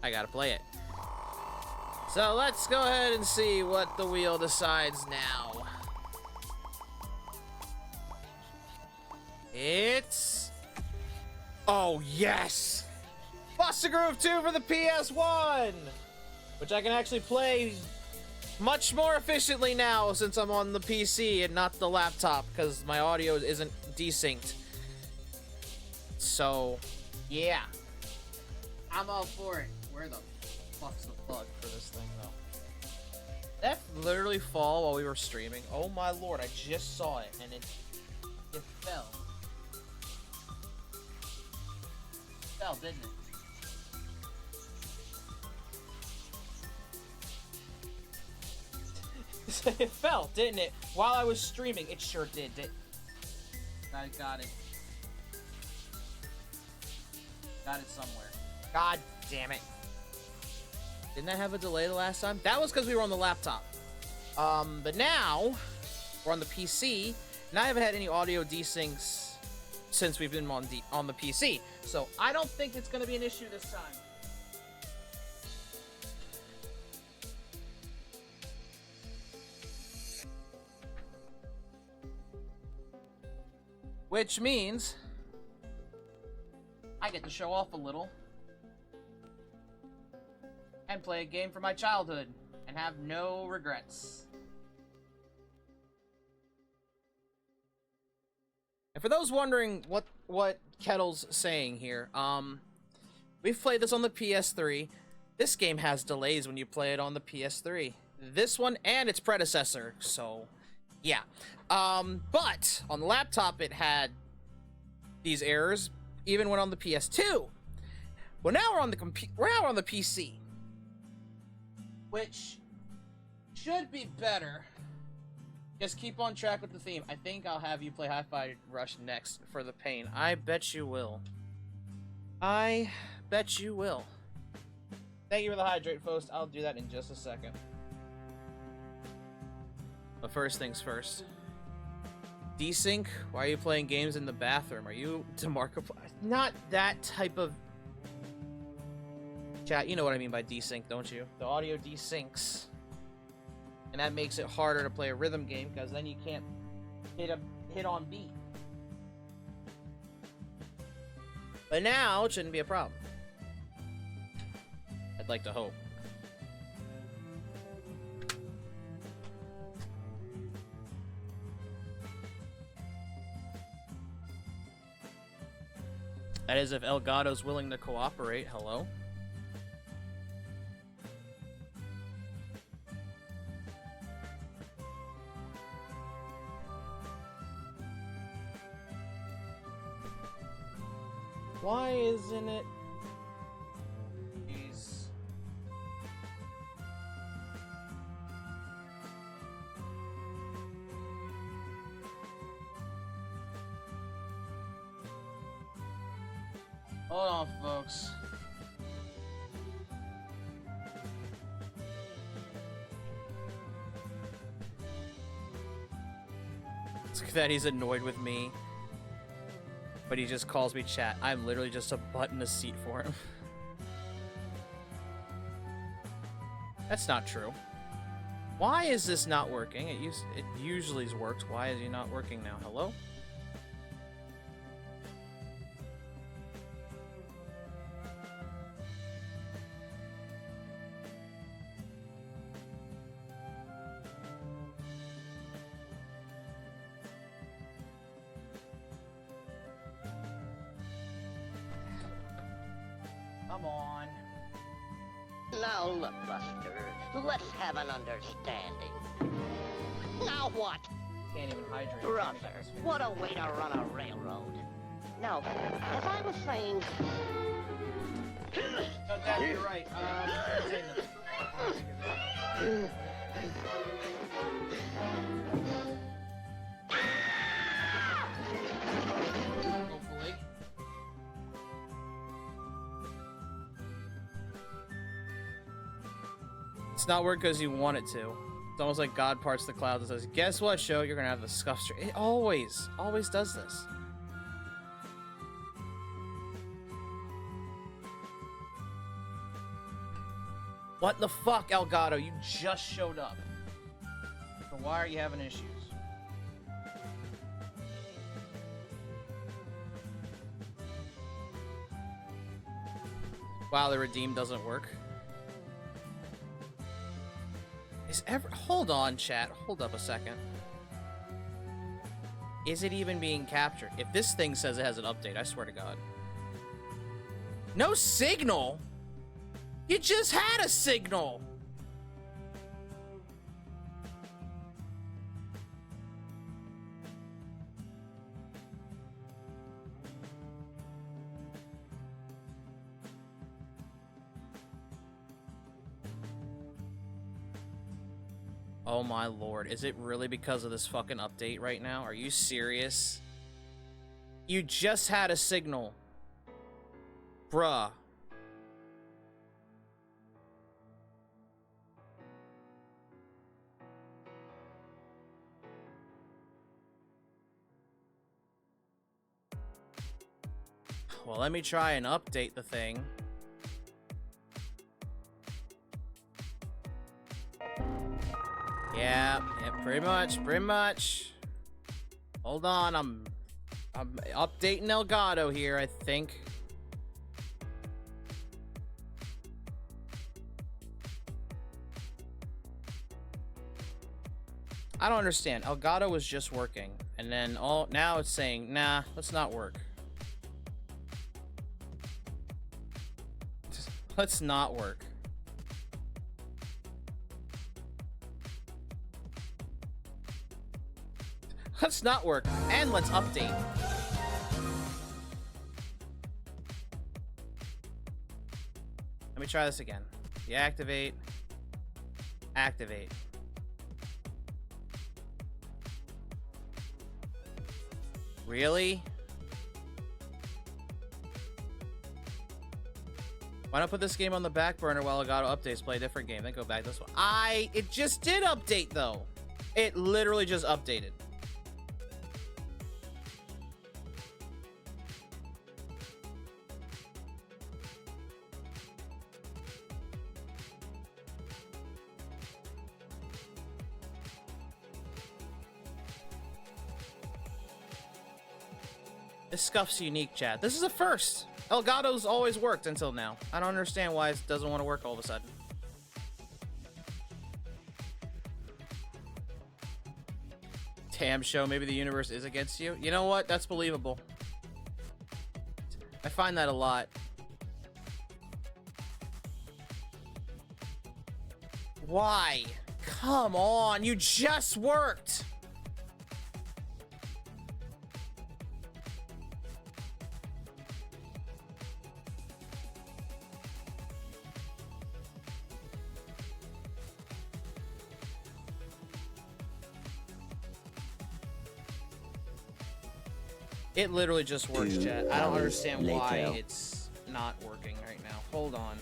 I gotta play it. So let's go ahead and see what the wheel decides now. It's... oh, yes! Buster Groove 2 for the PS1! Which I can actually play much more efficiently now since I'm on the PC and not the laptop, because my audio isn't desynced. So, yeah. I'm all for it. Where the fuck's the plug for this thing, though? Did that literally fall while we were streaming? Oh my lord, I just saw it, and it fell. It fell, didn't it? It fell, didn't it? While I was streaming, it sure did. I got it. Got it somewhere. God damn it. Didn't I have a delay the last time? That was because we were on the laptop. But now, we're on the PC, and I haven't had any audio desyncs since we've been on the PC. So I don't think it's going to be an issue this time. Which means I get to show off a little and play a game from my childhood and have no regrets. And for those wondering what Kettle's saying here, we've played this on the PS3. This game has delays when you play it on the PS3. This one and its predecessor, so yeah. But on the laptop it had these errors even when on the PS2. Well, now we're on the PC, which should be better. Just keep on track with the theme. I think I'll have you play Hi-Fi Rush next for the pain. I bet you will. I bet you will. Thank you for the hydrate, folks. I'll do that in just a second. But first things first. Desync? Why are you playing games in the bathroom? Are you DeMarco? Not that type of... Chat, you know what I mean by desync, don't you? The audio desyncs. And that makes it harder to play a rhythm game, because then you can't hit on beat. But now, it shouldn't be a problem. I'd like to hope. That is if Elgato's willing to cooperate. Hello? Why isn't it? Jeez. Hold on, folks. It's that he's annoyed with me. But he just calls me chat. I'm literally just a butt in a seat for him. That's not true. Why is this not working? It usually's worked. Why is he not working now? Hello? Come on. Now look, Buster. Let's have an understanding. Now what? Can't even hydrate. Brother, what a way to run a railroad. Now, as I was saying... No, Dad, you're right. Hopefully. It's not working because you want it to. It's almost like God parts the clouds and says, guess what, show? You're gonna have the scuff streak. It always does this. What the fuck, Elgato? You just showed up. So why are you having issues? Wow, the redeem doesn't work. Hold on, chat. Hold up a second. Is it even being captured? If this thing says it has an update, I swear to God. No signal? You just had a signal! Oh my lord, is it really because of this fucking update right now? Are you serious? You just had a signal. Bruh. Well, let me try and update the thing. Yeah, pretty much. Hold on, I'm updating Elgato here, I think. I don't understand. Elgato was just working, and then now it's saying, nah, let's not work. Let's not work. Let's not work, and let's update. Let me try this again. Deactivate. Activate. Really? Why not put this game on the back burner while Elgato updates? Play a different game, then go back to this one. It just did update, though. It literally just updated. This scuff's unique, chat. This is a first. Elgato's always worked until now. I don't understand why it doesn't want to work all of a sudden. Damn show, maybe the universe is against you. You know what? That's believable. I find that a lot. Why? Come on, you just worked! It literally just works, chat. I don't understand why it's not working right now. Hold on.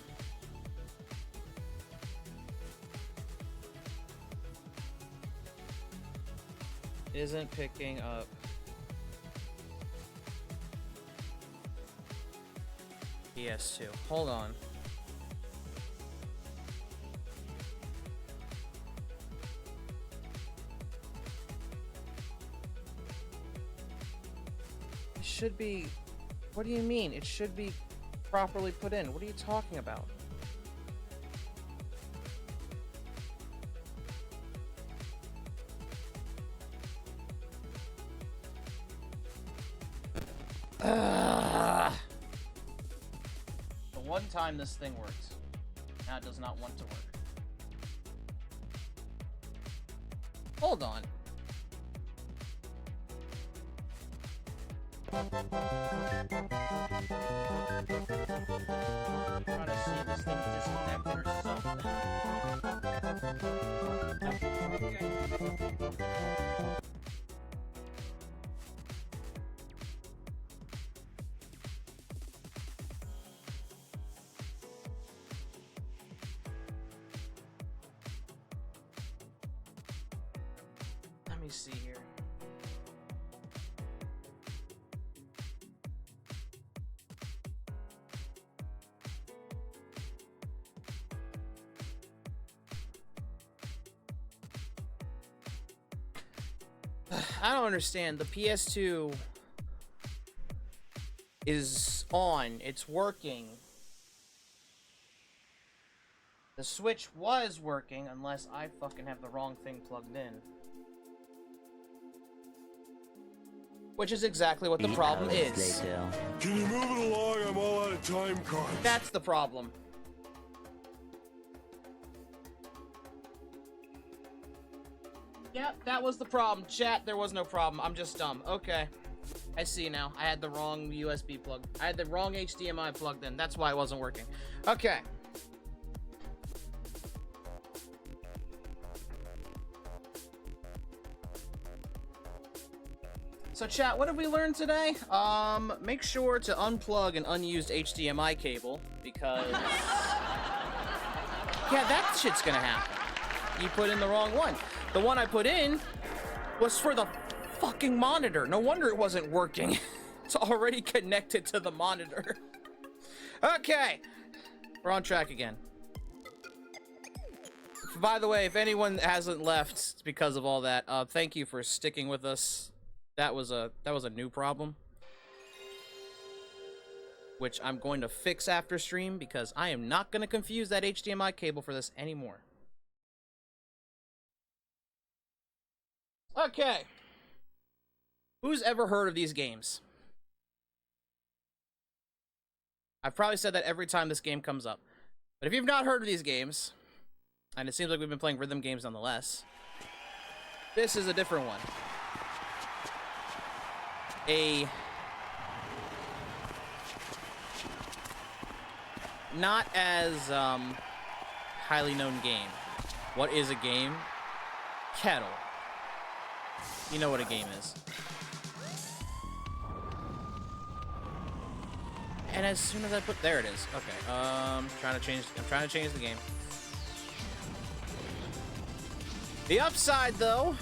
Isn't picking up. PS2. Hold on. Should be. What do you mean? It should be properly put in. What are you talking about? The one time this thing worked. Now it does not want to work. Hold on. Trying to see this thing disconnect or something. Let me see here. I don't understand. The PS2 is on. It's working. The Switch was working, unless I fucking have the wrong thing plugged in. Which is exactly what the problem is. Can you move it along? I'm all out of time cards. That's the problem. Yep, that was the problem. Chat, there was no problem. I'm just dumb. Okay. I see now. I had the wrong USB plug. I had the wrong HDMI plugged in. That's why it wasn't working. Okay. So chat, what have we learned today? Make sure to unplug an unused HDMI cable, because yeah, that shit's gonna happen. You put in the wrong one. The one I put in was for the fucking monitor. No wonder it wasn't working. It's already connected to the monitor. Okay, we're on track again. By the way, if anyone hasn't left because of all that, thank you for sticking with us. That was a new problem, which I'm going to fix after stream, because I am not going to confuse that HDMI cable for this anymore. Okay. Who's ever heard of these games? I've probably said that every time this game comes up. But if you've not heard of these games, and it seems like we've been playing rhythm games nonetheless, this is a different one. A not as highly known game. What is a game? Kettle. You know what a game is. And as soon as I put, there it is. Okay. I'm trying to change the game. The upside, though,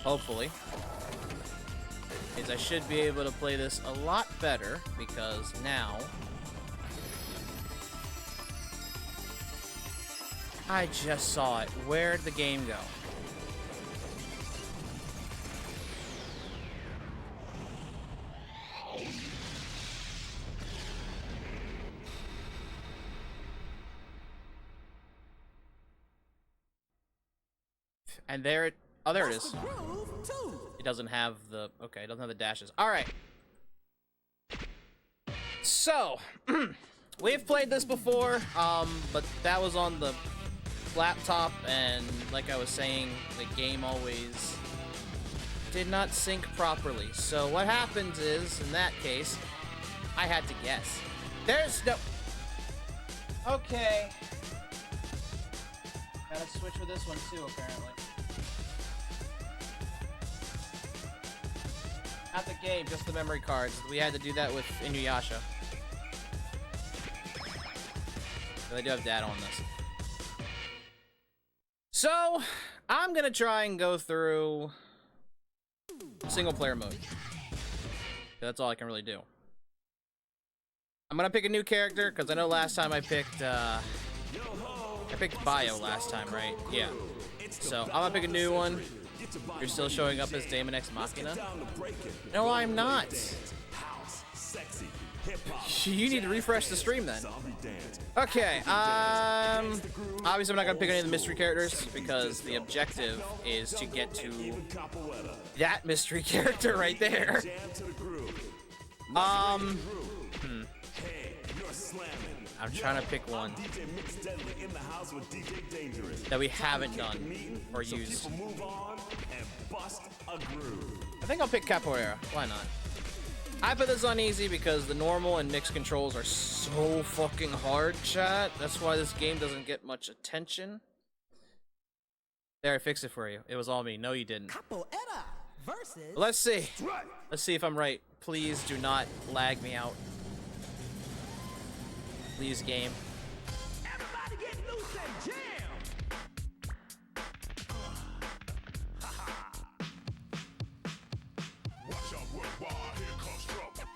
hopefully, is I should be able to play this a lot better, because now I just saw it. Where'd the game go? And there it, oh, there it is. It doesn't have the, okay, it doesn't have the dashes. All right. So, we've played this before, but that was on the laptop, and like I was saying, the game always did not sync properly. So what happens is, in that case, I had to guess. There's no... Okay. Gotta switch with this one too, apparently. Not the game, just the memory cards. We had to do that with Inuyasha. So they do have data on this. So, I'm gonna try and go through single player mode. That's all I can really do. I'm gonna pick a new character, because I know last time I picked Bio last time, right? Yeah. So, I'm gonna pick a new one. You're still showing up as Daemon Ex Machina? No, I'm not. You need to refresh the stream then. Okay, obviously I'm not gonna pick any of the mystery characters, because the objective is to get to that mystery character right there. I'm trying to pick one that we haven't done or used. I think I'll pick Capoeira. Why not? I put this on easy because the normal and mixed controls are so fucking hard, chat. That's why this game doesn't get much attention. There, I fixed it for you. It was all me. No, you didn't. Let's see. Let's see if I'm right. Please do not lag me out. Please, game. Everybody get loose and jam! Watch out, worldwide, here comes trouble.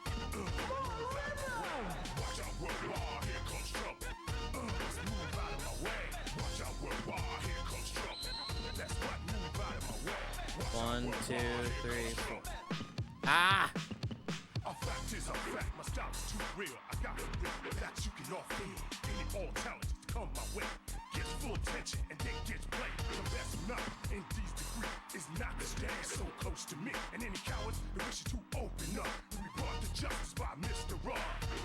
Watch out, worldwide, here comes trouble. Let's move out of my way. Watch out, worldwide, here comes trouble. That's what, move out of my way. 1, 2, 3, 4. Ah! A fact is a fact, my style is too real. I got a real that you can all feel. Any all talents come my way. Gets full attention and then gets played. The best not in these degrees is not to stand so close to me. And any cowards that wishes to open up will be brought to justice by Mr. Raw.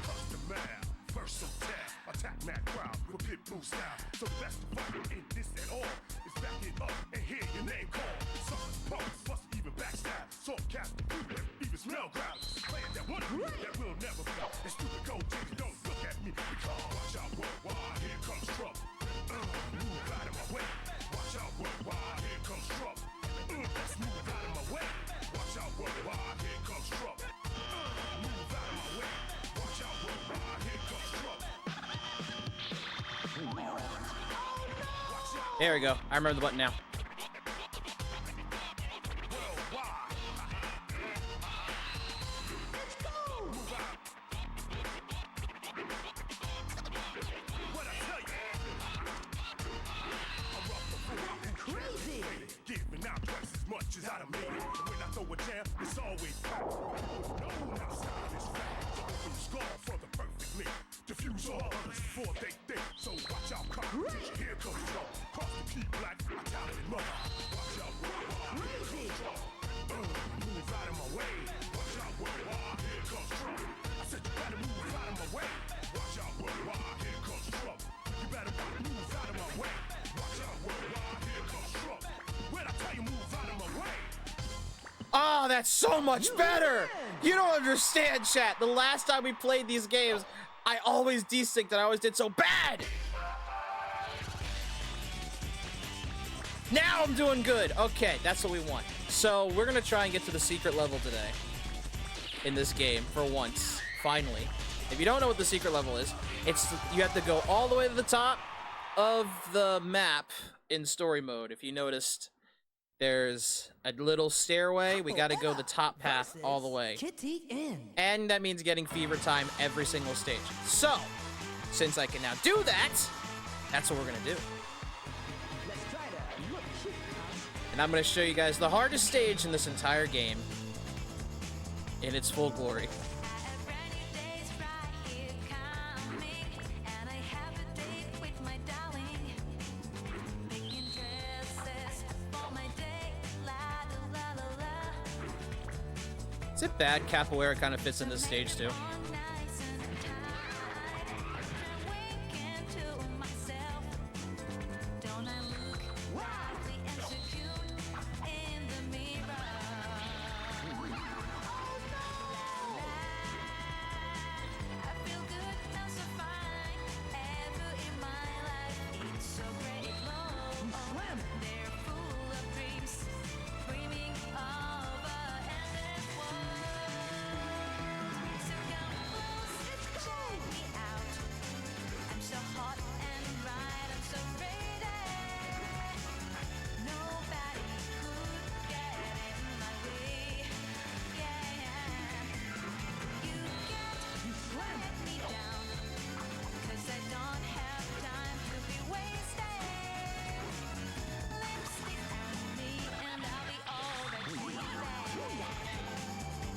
Custom man, versatile, attack mad crowd with pit bull style. So the best fight in this at all is back it up and hear your name called. Some pose must even backstab. Some cats even smell grounds. Playing that one that will never be. And stupid gold diggers don't look at me because watch out worldwide, here comes trouble. Move out of my way. Watch out worldwide, here comes trouble. Let's move out of my way. Watch There we go. I remember the button now. Crazy! Giving out twice as much as I done made. And when I throw it down, it's always known outside this fact. So open score for the perfect link. Diffuse all others before they think. So watch out, competition. Here comes trouble. Cross the key black, I talented mother. Watch out, crazy! Move out of my way. Watch out, worldwide. Here comes trouble. I said you better move out of my way. Watch out, worldwide. Here comes trouble. You better move out of my way. Watch out, worldwide. Here comes trouble. When I tell you move out of my way. Oh, that's so much better! You don't understand, chat. The last time we played these games, I always desynced and I always did so bad! Now I'm doing good. Okay, that's what we want. So we're gonna try and get to the secret level today. In this game, for once. Finally. If you don't know what the secret level is, it's you have to go all the way to the top of the map in story mode. If you noticed, there's a little stairway. We gotta go the top path all the way. And that means getting fever time every single stage. So, since I can now do that, that's what we're gonna do. And I'm gonna show you guys the hardest stage in this entire game in its full glory. Is it bad capoeira kind of fits in this stage too?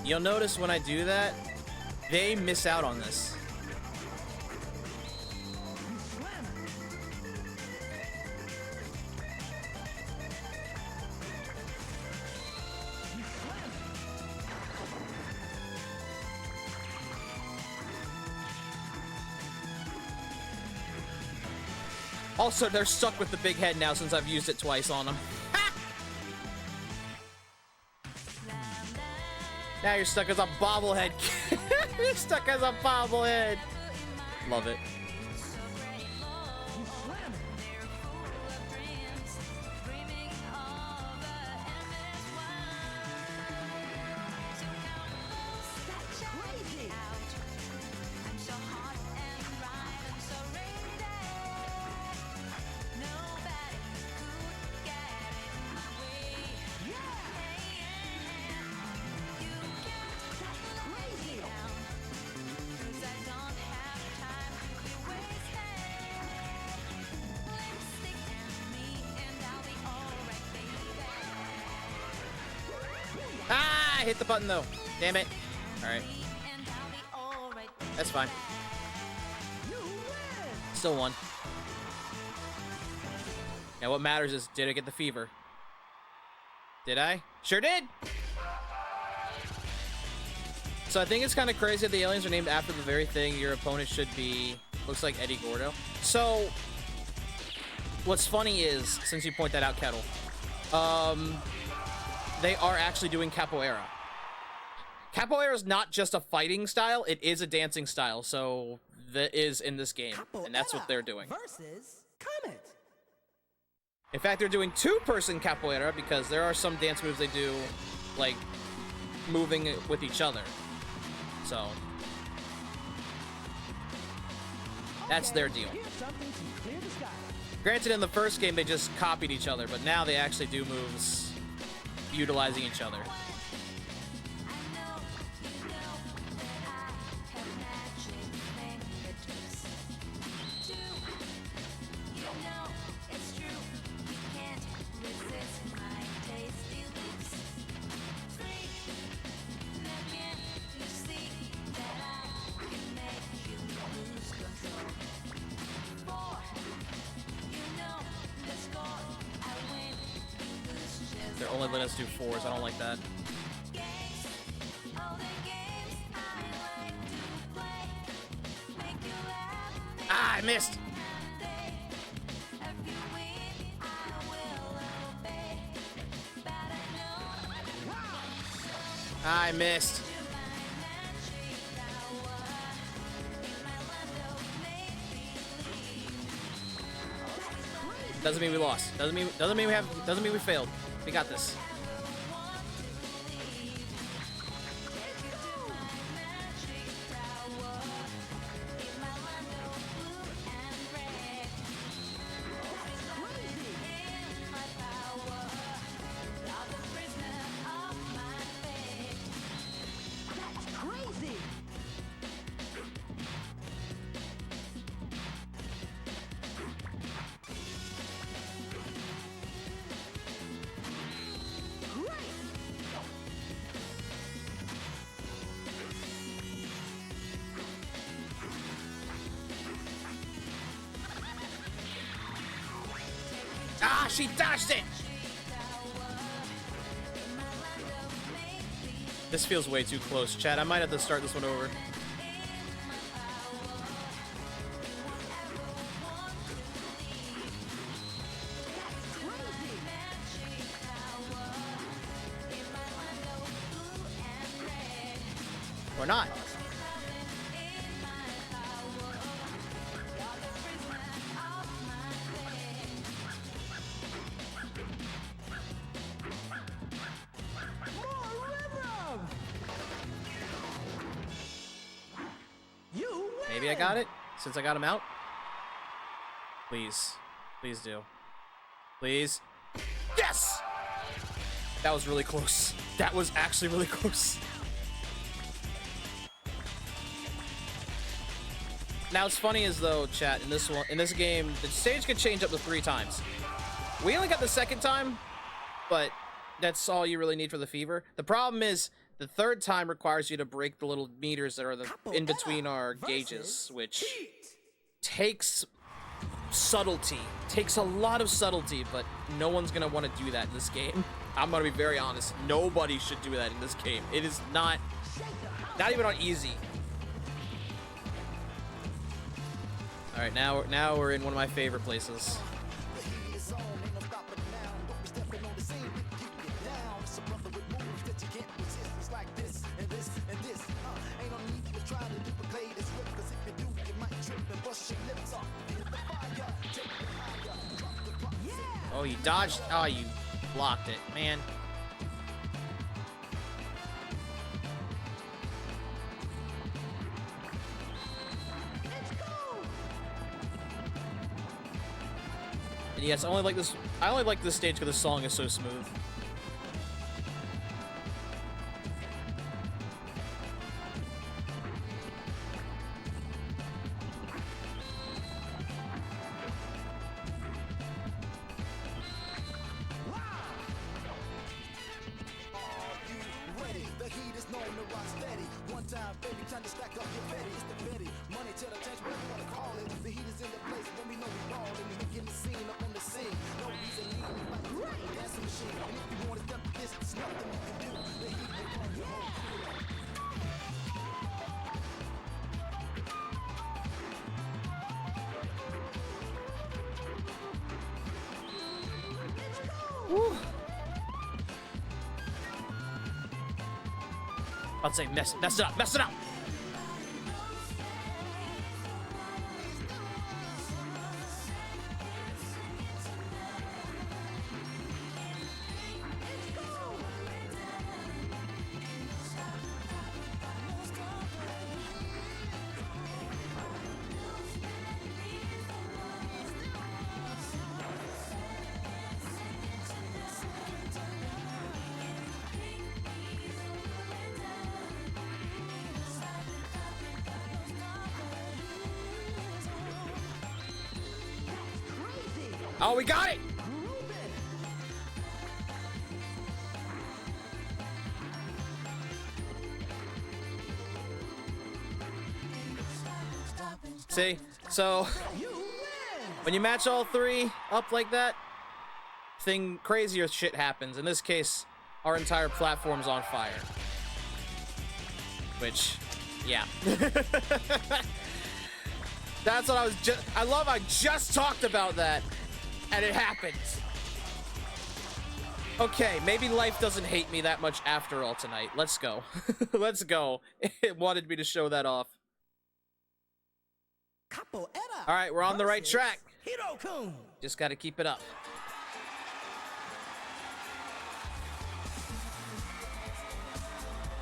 You'll notice when I do that, they miss out on this. Also, they're stuck with the big head now since I've used it twice on them. Now you're stuck as a bobblehead. You're stuck as a bobblehead. Love it. Ah, I hit the button though. Damn it. Alright. That's fine. Still won. Now what matters is, did I get the fever? Did I? Sure did! So I think it's kind of crazy that the aliens are named after the very thing your opponent should be. Looks like Eddie Gordo. So, what's funny is, since you point that out, Kettle, they are actually doing capoeira. Capoeira is not just a fighting style, it is a dancing style, so that is in this game, and that's what they're doing. Versus Comet. In fact, they're doing two-person capoeira because there are some dance moves they do, like, moving with each other. So, that's their deal. Here's something to clear the sky. Granted, in the first game, they just copied each other, but now they actually do moves utilizing each other. They're only letting us do 4s. I don't like that. Ah, I missed. I missed. Doesn't mean we lost. Doesn't mean we failed. We got this. Ah, she dodged it! This feels way too close, chat. I might have to start this one over. Or not. Maybe I got it, since I got him out. Please. Please do. Please. Yes! That was really close. That was actually really close. Now, what's funny is, though, chat, in this game, the stage could change up to 3 times. We only got the 2nd time, but that's all you really need for the fever. The problem is, the 3rd time requires you to break the little meters that are in between our gauges, which takes subtlety. Takes a lot of subtlety, but no one's gonna want to do that in this game. I'm gonna be very honest. Nobody should do that in this game. It is not even on easy. All right, now we're in one of my favorite places. Oh, you dodged. Oh, you blocked it, man. And yes, I only like this stage because the song is so smooth. I'd say mess it up, mess it up. Oh, we got it! See? So, when you match all three up like that, crazier shit happens. In this case, our entire platform's on fire. Which, yeah. That's what I just talked about that, and it happened. Okay, maybe life doesn't hate me that much after all tonight. Let's go. Let's go. It wanted me to show that off. Alright, we're on the right track. Just gotta keep it up.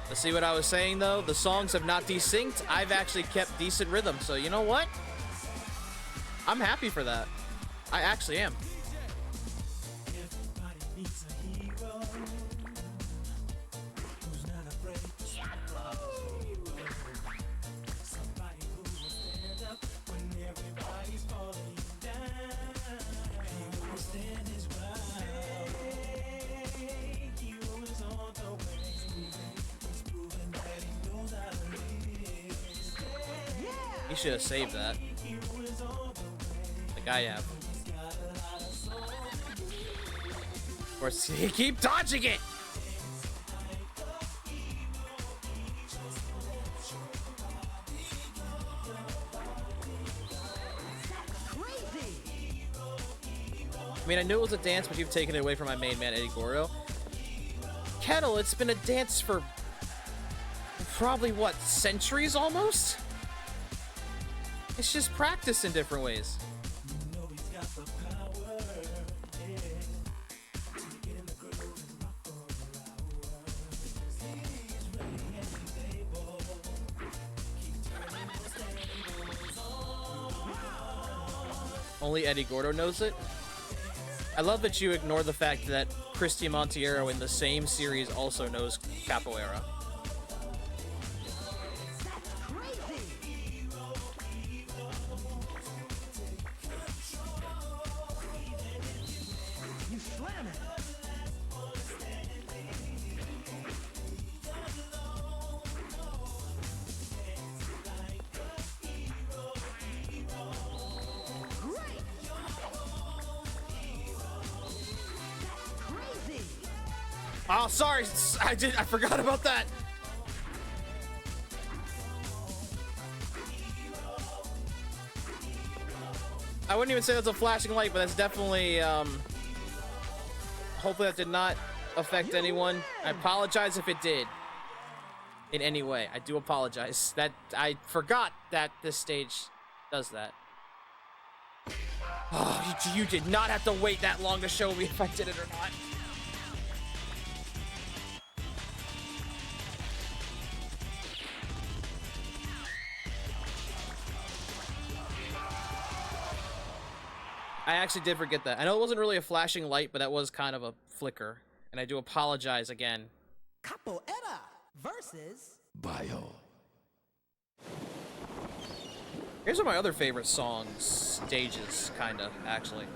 Let's see what I was saying though. The songs have not desynced. I've actually kept decent rhythm, so you know what? I'm happy for that. I actually am. He should have saved that. Like I have. Of course, he keep dodging it! I mean, I knew it was a dance, but you've taken it away from my main man, Eddie Gordo. Kettle, it's been a dance for probably, what, centuries almost? It's just practice in different ways. Only Eddie Gordo knows it. I love that you ignore the fact that Christy Montiero in the same series also knows capoeira. Oh, sorry, I forgot about that. I wouldn't even say that's a flashing light, but that's definitely, hopefully that did not affect anyone. I apologize if it did. In any way, I do apologize. That, I forgot that this stage does that. Oh, you did not have to wait that long to show me if I did it or not. I actually did forget that. I know it wasn't really a flashing light, but that was kind of a flicker. And I do apologize again. Capoeira versus Bio. Here's one of my other favorite songs, stages, kinda, actually.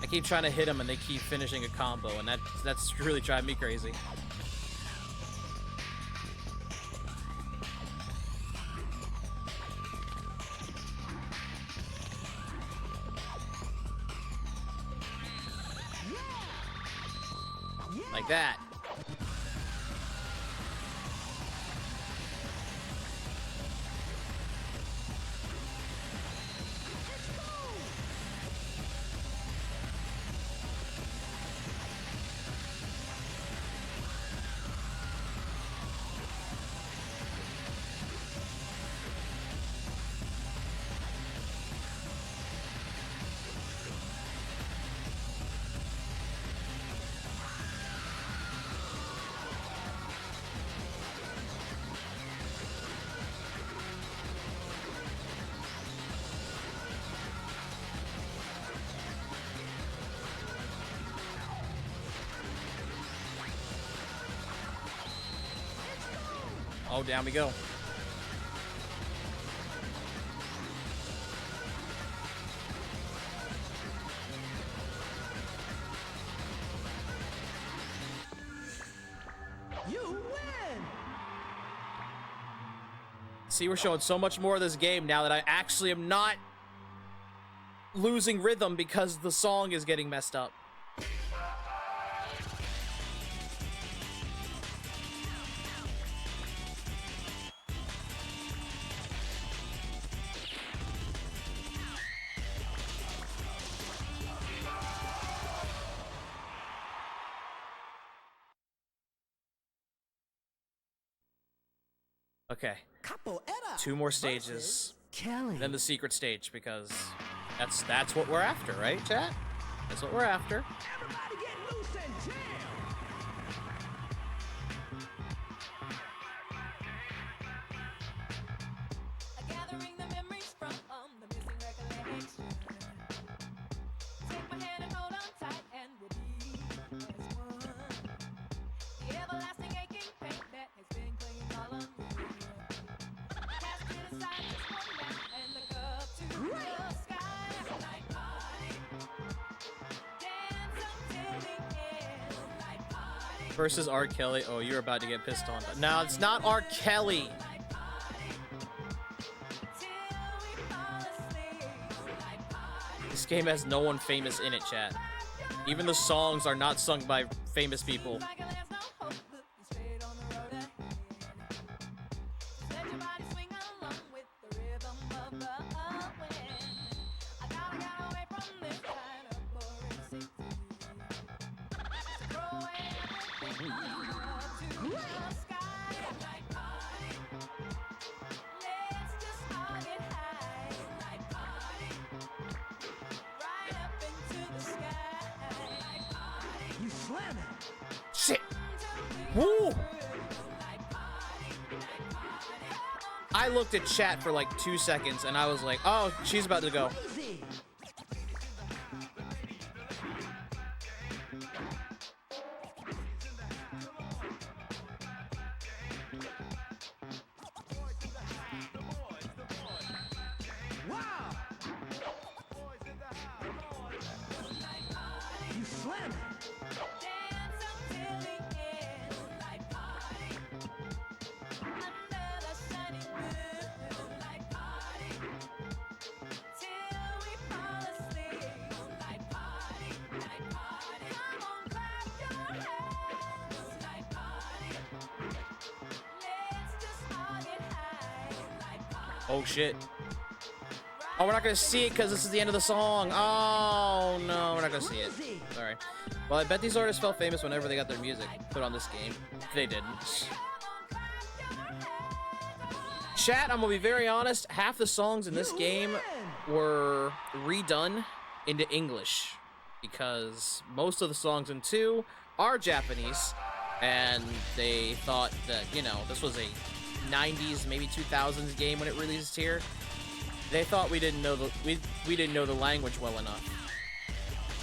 I keep trying to hit them and they keep finishing a combo, and that's really driving me crazy. Like that. Oh, down we go. You win! See, we're showing so much more of this game now that I actually am not losing rhythm because the song is getting messed up. Okay. 2 more stages. Kelly. Then the secret stage, because that's what we're after, right, chat? That's what we're after. Everybody get loose and jam! Gathering the memories from the missing recollection. Take my hand and hold on tight, and we'll be as one. The everlasting aching pain that has been clinging all on me. Cast it aside just one night and look up to the sky. Night party, dance until the end. Night party. Versus R. Kelly. Oh, you're about to get pissed on. No, it's not R. Kelly. This game has no one famous in it, chat. Even the songs are not sung by famous people. You slam it! Shit! Woo! I looked at chat for like 2 seconds and I was like, oh, she's about to go. You slam it! Oh shit. Oh, we're not gonna see it because this is the end of the song. Oh no, we're not gonna see it. Sorry. Well, I bet these artists felt famous whenever they got their music put on this game. They didn't. Chat, I'm gonna be very honest, half the songs in this game were redone into English because most of the songs in 2 are Japanese, and they thought that, you know, this was a 90s, maybe 2000s game when it released here. They thought we didn't know we didn't know the language well enough,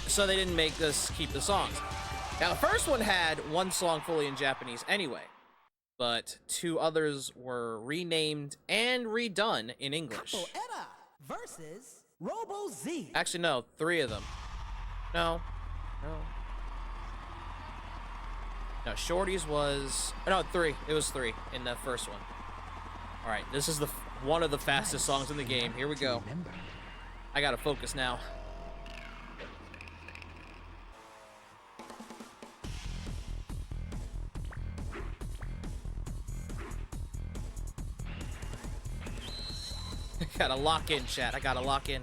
so they didn't make us keep the songs. Now the first one had 1 song fully in Japanese anyway, but 2 others were renamed and redone in English. Capoeira versus Robo Z. Actually, no, 3 of them. No. Shorty's was... No, 3. It was 3 in the first one. Alright, this is one of the fastest songs in the game. Here we go. I gotta focus now. I gotta lock in, chat. I gotta lock in.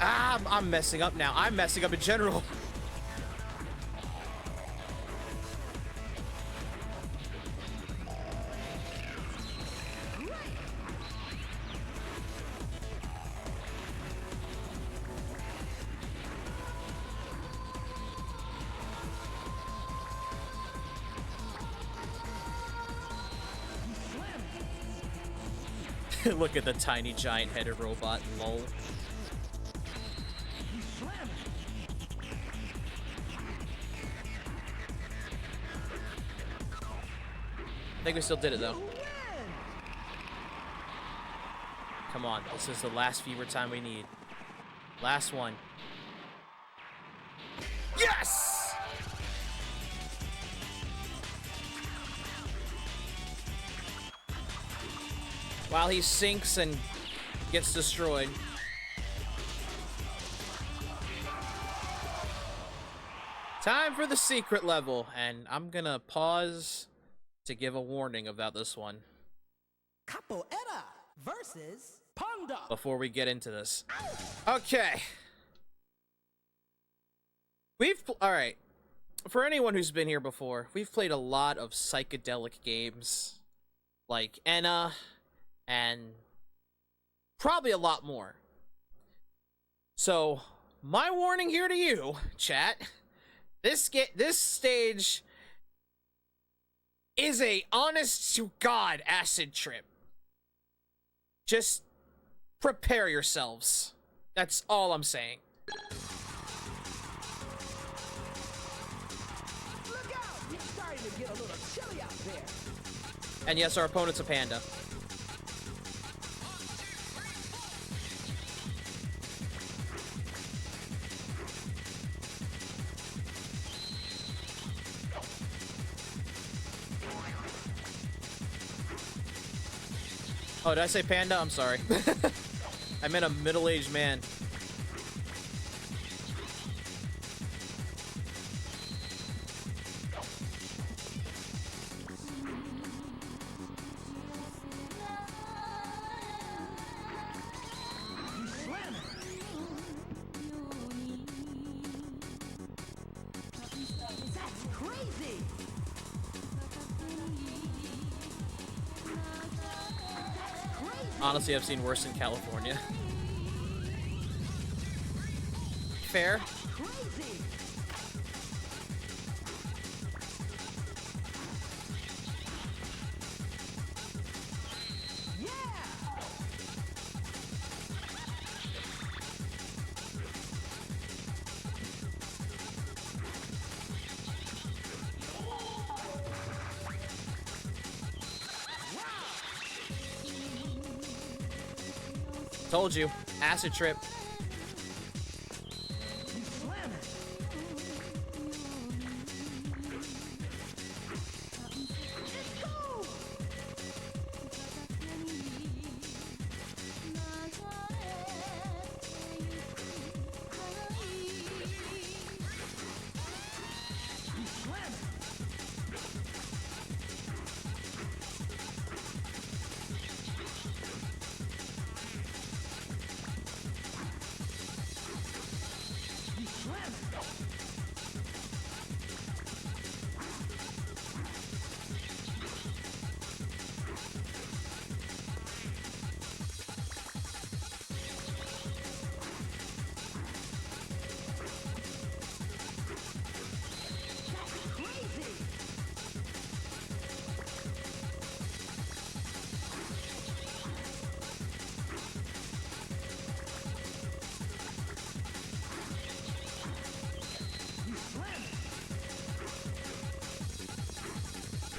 Ah, I'm messing up now. I'm messing up in general. Look at the tiny giant-headed robot, lol. I think we still did it, though. Come on, this is the last fever time we need. Last one. Yes! While he sinks and gets destroyed. Time for the secret level, and I'm gonna pause to give a warning about this one. Capoeira versus Panda. Before we get into this. Okay. Alright. For anyone who's been here before, we've played a lot of psychedelic games. Like Enna, and probably a lot more. So, my warning here to you, chat. This stage is a honest-to-God acid trip. Just prepare yourselves. That's all I'm saying. Look out! It's starting to get a little chilly out there. And yes, our opponent's a panda. Oh, did I say panda? I'm sorry. I meant a middle-aged man. That's crazy! Honestly, I've seen worse in California. Fair. Told you, acid trip.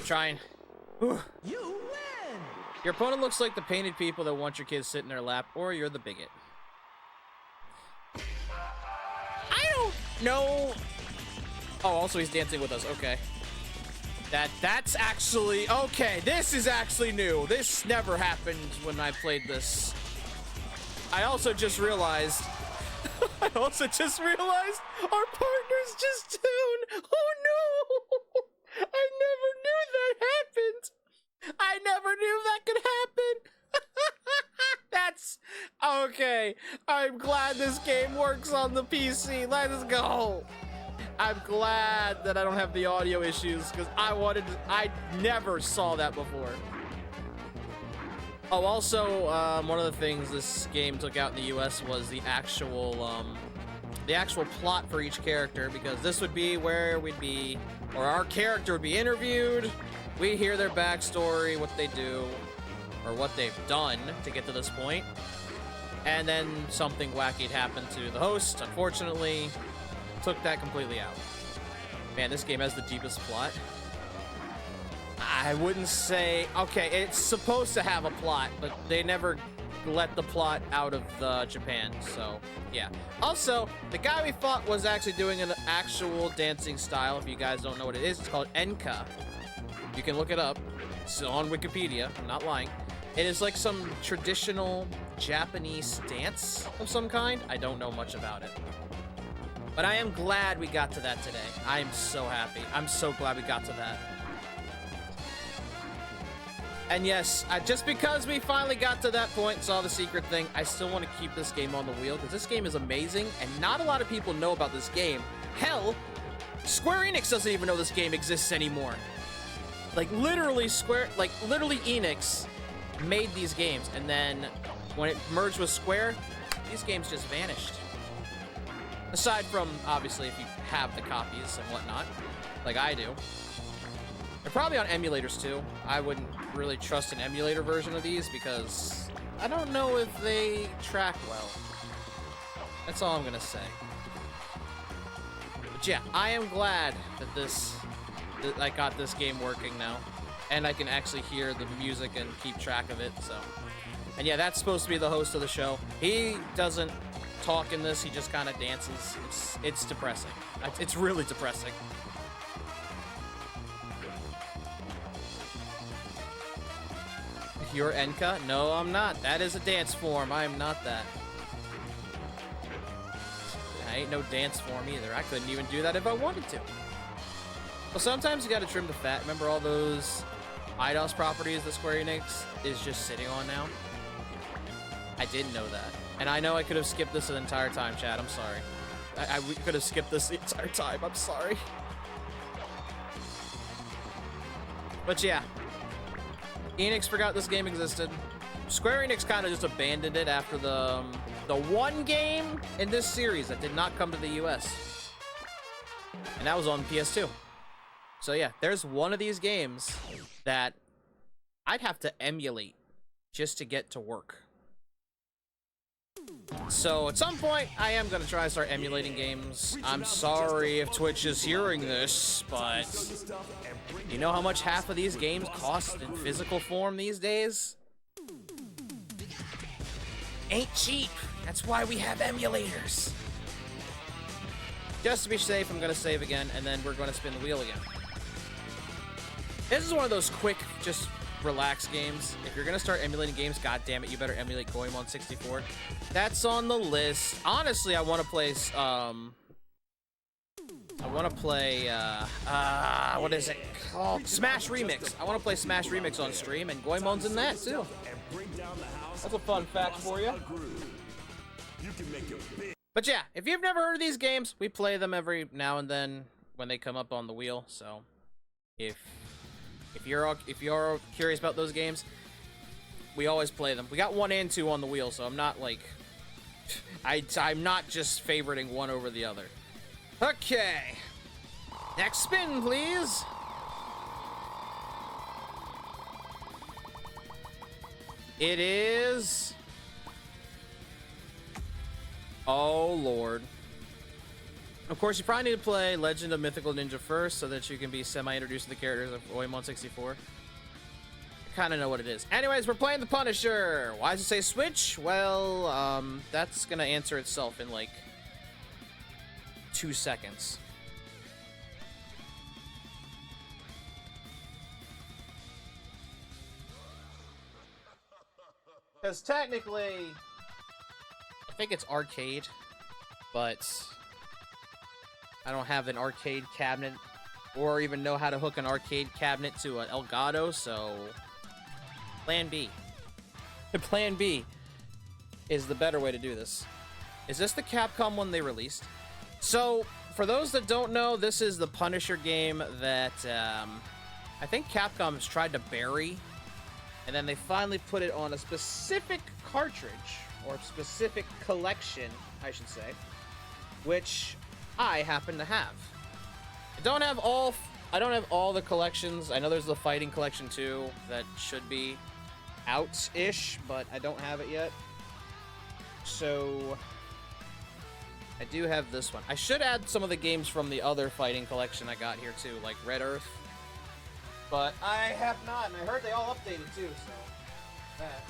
Trying. You win! Your opponent looks like the painted people that want your kids sit in their lap, or you're the bigot. I don't know. Oh, also he's dancing with us. Okay. That's actually okay. This is actually new. This never happened when I played this. I also just realized. I also just realized our partner's just tuned. Oh no! I never knew that happened. I never knew that could happen. That's Okay, I'm glad this game works on the PC. Let's go. I'm glad that I don't have the audio issues because I never saw that before. Oh, also, one of the things this game took out in the US was the actual plot for each character, because this would be where we'd be, or our character would be interviewed. We hear their backstory, what they do, or what they've done to get to this point. And then something wacky'd happen to the host, unfortunately. Took that completely out. Man, this game has the deepest plot. I wouldn't say... Okay, it's supposed to have a plot, but they never let the plot out of Japan, so yeah. Also, the guy we fought was actually doing an actual dancing style. If you guys don't know what it is, it's called enka. You can look it up. It's on Wikipedia. I'm not lying. It is like some traditional Japanese dance of some kind. I don't know much about it. But I am glad we got to that today. I am so happy. I'm so glad we got to that. And yes, just because we finally got to that point, saw the secret thing, I still want to keep this game on the wheel, because this game is amazing, and not a lot of people know about this game. Hell, Square Enix doesn't even know this game exists anymore. Like, literally Enix made these games, and then when it merged with Square, these games just vanished. Aside from, obviously, if you have the copies and whatnot, like I do. They're probably on emulators, too. I wouldn't really trust an emulator version of these, because I don't know if they track well. That's all I'm gonna say. But yeah, I am glad that I got this game working now. And I can actually hear the music and keep track of it, so. And yeah, that's supposed to be the host of the show. He doesn't talk in this, he just kind of dances. It's depressing. It's really depressing. You're enka? No, I'm not. That is a dance form. I am not that. I ain't no dance form either. I couldn't even do that if I wanted to. Well, sometimes you gotta trim the fat. Remember all those IDOS properties that Square Enix is just sitting on now? I didn't know that. And I know I could have skipped this the entire time, Chad. I'm sorry. I could have skipped this the entire time. I'm sorry. But yeah. Enix forgot this game existed. Square Enix kind of just abandoned it after the one game in this series that did not come to the US. And that was on PS2. So yeah, there's one of these games that I'd have to emulate just to get to work. So at some point, I am going to try to start emulating games. I'm sorry if Twitch is hearing this, but you know how much half of these games cost in physical form these days? Ain't cheap. That's why we have emulators. Just to be safe, I'm going to save again, and then we're going to spin the wheel again. This is one of those quick, just relax games. If you're gonna start emulating games, god damn it, you better emulate Goemon 64. That's on the list. Honestly, I want to play what is it called? Smash Remix. I want to play Smash Remix on stream, and Goemon's in that too. That's a fun fact for you. But yeah, if you've never heard of these games, we play them every now and then when they come up on the wheel. So if you're curious about those games, we always play them. We got 1 and 2 on the wheel, so I'm not like I'm not just favoriting one over the other. Okay, next spin, please. It is. Oh Lord. Of course, you probably need to play Legend of Mythical Ninja first so that you can be semi-introduced to the characters of Goemon 64. I kind of know what it is. Anyways, we're playing the Punisher. Why does it say switch? Well, that's going to answer itself in like 2 seconds. Because technically, I think it's arcade, but I don't have an arcade cabinet or even know how to hook an arcade cabinet to an Elgato, so plan B. Plan B. is the better way to do this. Is this the Capcom one they released? So, for those that don't know, this is the Punisher game that I think Capcom has tried to bury, and then they finally put it on a specific cartridge, or specific collection, I should say, which I happen to have. I don't have all the collections. I know there's the fighting collection too that should be out-ish, but I don't have it yet. So I do have this one. I should add some of the games from the other fighting collection I got here too, like Red Earth. But I have not, and I heard they all updated too, so that.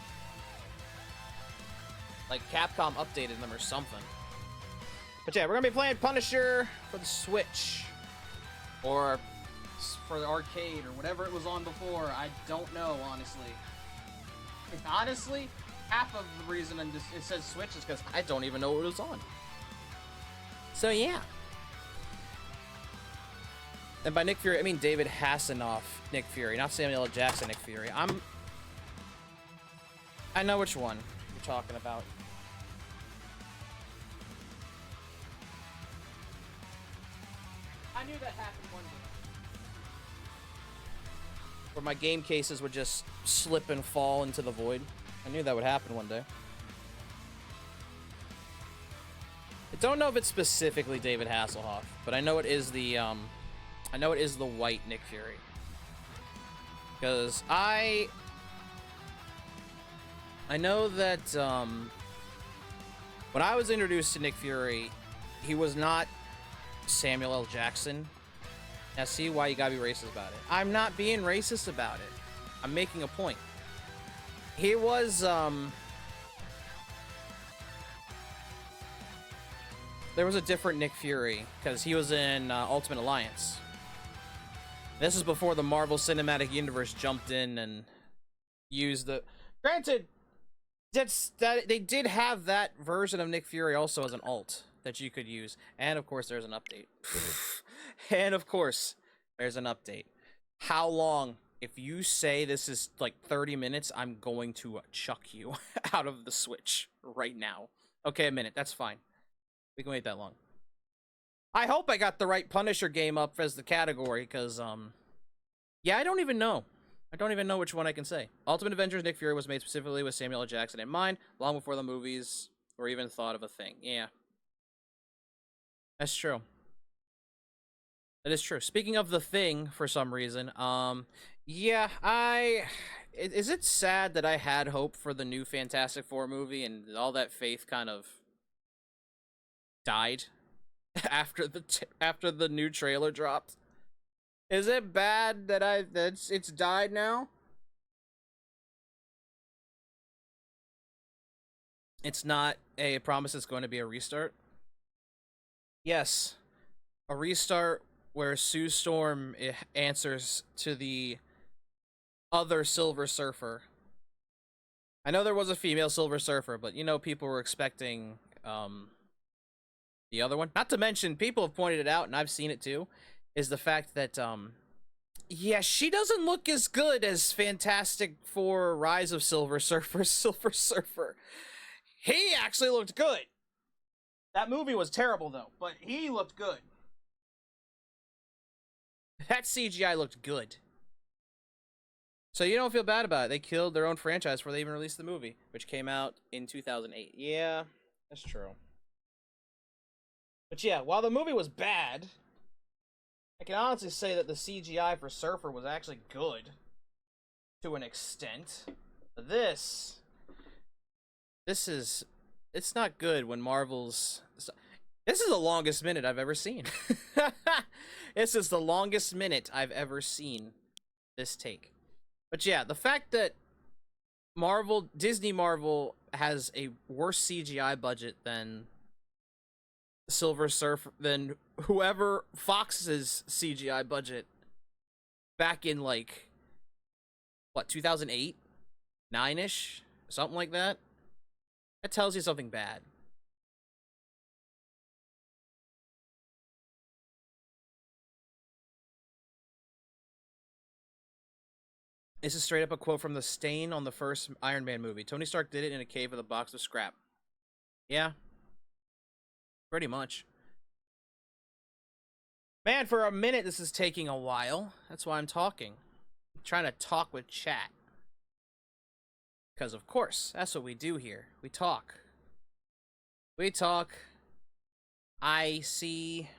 Like Capcom updated them or something. But yeah, we're gonna be playing Punisher for the Switch. Or for the arcade, or whatever it was on before. I don't know, honestly. Honestly, half of the reason it says Switch is because I don't even know what it was on. So yeah. And by Nick Fury, I mean David Hasselhoff Nick Fury, not Samuel L. Jackson Nick Fury. I know which one you're talking about. I knew that happened one day. Where my game cases would just slip and fall into the void. I knew that would happen one day. I don't know if it's specifically David Hasselhoff, but I know it is the white Nick Fury. Because I know that when I was introduced to Nick Fury, he was not Samuel L. Jackson. Now see why you gotta be racist about it. I'm not being racist about it. I'm making a point. He was, there was a different Nick Fury, because he was in Ultimate Alliance. This is before the Marvel Cinematic Universe jumped in and used the... Granted, they did have that version of Nick Fury also as an alt that you could use. And of course, there's an update. And of course, there's an update. How long? If you say this is like 30 minutes, I'm going to chuck you out of the Switch right now. Okay, a minute. That's fine. We can wait that long. I hope I got the right Punisher game up as the category, because, yeah, I don't even know. I don't even know which one I can say. Ultimate Avengers Nick Fury was made specifically with Samuel L. Jackson in mind, long before the movies were even thought of a thing. Yeah. That's true. That is true. Speaking of the thing, for some reason, yeah, is it sad that I had hope for the new Fantastic Four movie and all that faith kind of died after the new trailer dropped? Is it bad that it's died now? It's not a promise it's going to be a restart. Yes, a restart where Sue Storm answers to the other Silver Surfer. I know there was a female Silver Surfer, but you know, people were expecting the other one. Not to mention, people have pointed it out, and I've seen it too, is the fact that yeah, she doesn't look as good as Fantastic Four Rise of Silver Surfer Silver Surfer. He actually looked good. That movie was terrible though, but he looked good. That CGI looked good. So you don't feel bad about it. They killed their own franchise before they even released the movie, which came out in 2008. Yeah, that's true. But yeah, while the movie was bad, I can honestly say that the CGI for Surfer was actually good. To an extent. But this is... It's not good when Marvel's... This is the longest minute I've ever seen. This is the longest minute I've ever seen this take. But yeah, the fact that Disney Marvel has a worse CGI budget than Silver Surfer, than whoever Fox's CGI budget back in like, what, 2008? 9-ish? Something like that? That tells you something bad. This is straight up a quote from the stain on the first Iron Man movie. Tony Stark did it in a cave with a box of scrap. Yeah. Pretty much. Man, for a minute this is taking a while. That's why I'm talking. I'm trying to talk with chat. Because of course, that's what we do here. We talk. We talk. I see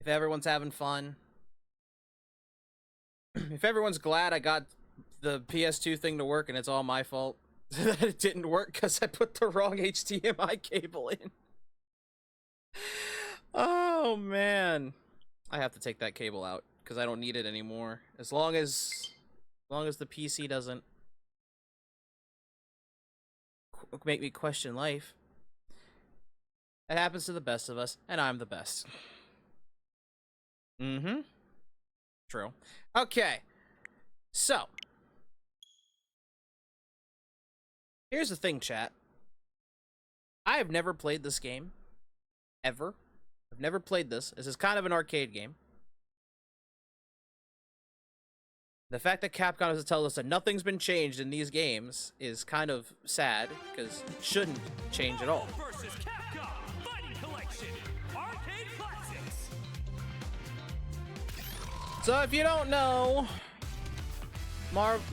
if everyone's having fun. If everyone's glad I got the PS2 thing to work and it's all my fault that it didn't work because I put the wrong HDMI cable in. Oh man, I have to take that cable out because I don't need it anymore. As long as the PC doesn't make me question life. It happens to the best of us, and I'm the best. Mm-hmm. True. Okay. So. Here's the thing, chat. I have never played this game. Ever. I've never played this. This is kind of an arcade game. The fact that Capcom has to tell us that nothing's been changed in these games is kind of sad, because it shouldn't change at all. So if you don't know,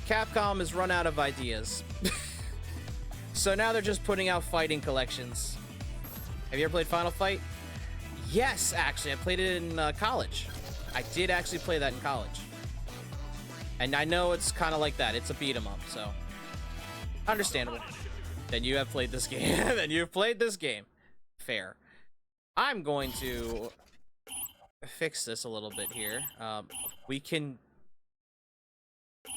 Capcom has run out of ideas. So now they're just putting out fighting collections. Have you ever played Final Fight? Yes, actually. I played it in college. I did actually play that in college. And I know it's kind of like that. It's a beat 'em up, so understandable. Then you have played this game. Then you've played this game. Fair. I'm going to fix this a little bit here. We can...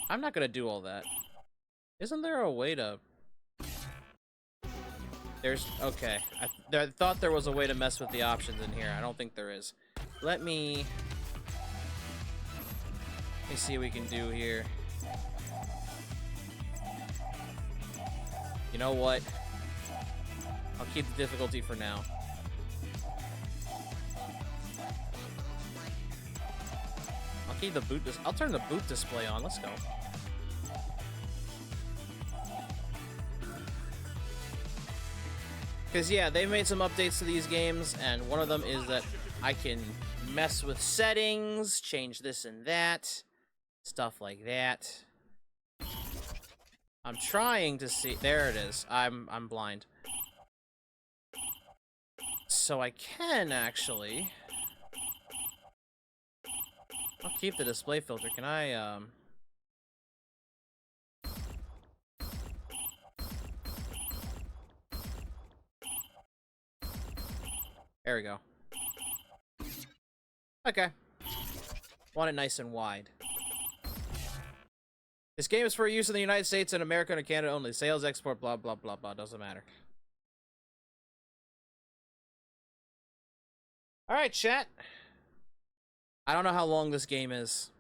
I'm not going to do all that. Isn't there a way to... There's... Okay. I thought there was a way to mess with the options in here. I don't think there is. Let me see what we can do here. You know what? I'll keep the difficulty for now. I'll keep the boot. I'll turn the boot display on. Let's go. Because yeah, they've made some updates to these games, and one of them is that I can mess with settings, change this and that, stuff like that. I'm trying to see. There it is. I'm blind. So I can actually. I'll keep the display filter. Can I There we go. Okay. Want it nice and wide. This game is for use in the United States and America and Canada only. Sales, export, blah, blah, blah, blah. Doesn't matter. Alright, chat. I don't know how long this game is,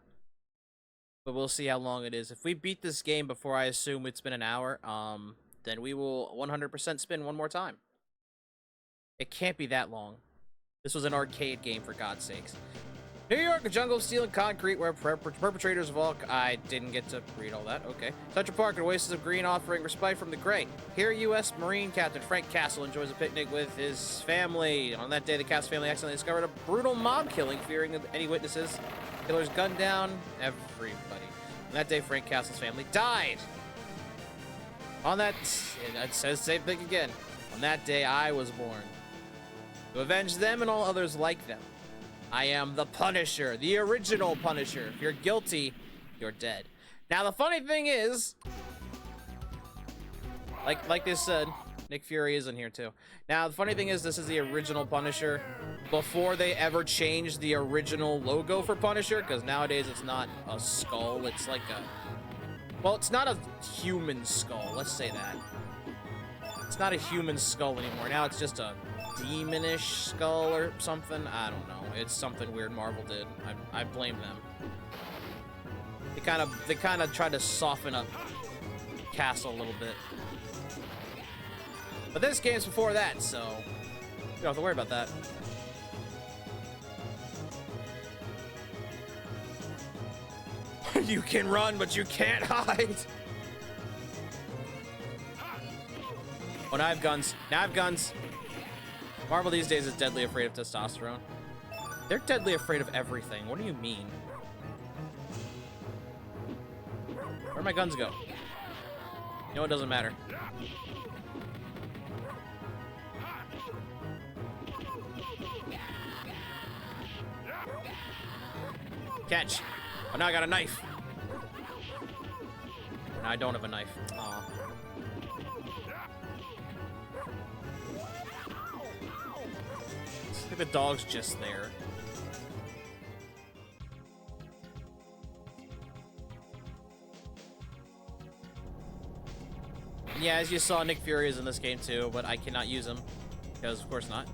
but we'll see how long it is. If we beat this game before I assume it's been an hour, then we will 100% spin one more time. It can't be that long. This was an arcade game, for God's sakes. New York, a jungle of steel and concrete where perpetrators of all... I didn't get to read all that. Okay. Central Park, an oasis of green offering respite from the gray. Here, U.S. Marine Captain Frank Castle enjoys a picnic with his family. On that day, the Castle family accidentally discovered a brutal mob killing, fearing any witnesses. Killers gunned down everybody. On that day, Frank Castle's family died. On that... It says the same thing again. On that day, I was born. To avenge them and all others like them. I am the Punisher, the original Punisher. If you're guilty, you're dead. Now, the funny thing is, like they said, Nick Fury is in here too. Now, the funny thing is, this is the original Punisher before they ever changed the original logo for Punisher, because nowadays it's not a skull, it's like a... Well, it's not a human skull, let's say that. It's not a human skull anymore. Now it's just a demonish skull or something. I don't know. It's something weird Marvel did. I blame them. They kind of tried to soften up Castle a little bit. But this game's before that, so you don't have to worry about that. You can run, but you can't hide. Oh, now I have guns. Now I have guns. Marvel these days is deadly afraid of testosterone. They're deadly afraid of everything. What do you mean? Where'd my guns go? You know, it doesn't matter. Catch. Oh, now I got a knife. Now I don't have a knife. Aw. I think the dog's just there. Yeah, as you saw, Nick Fury is in this game too, but I cannot use him. Because, of course not.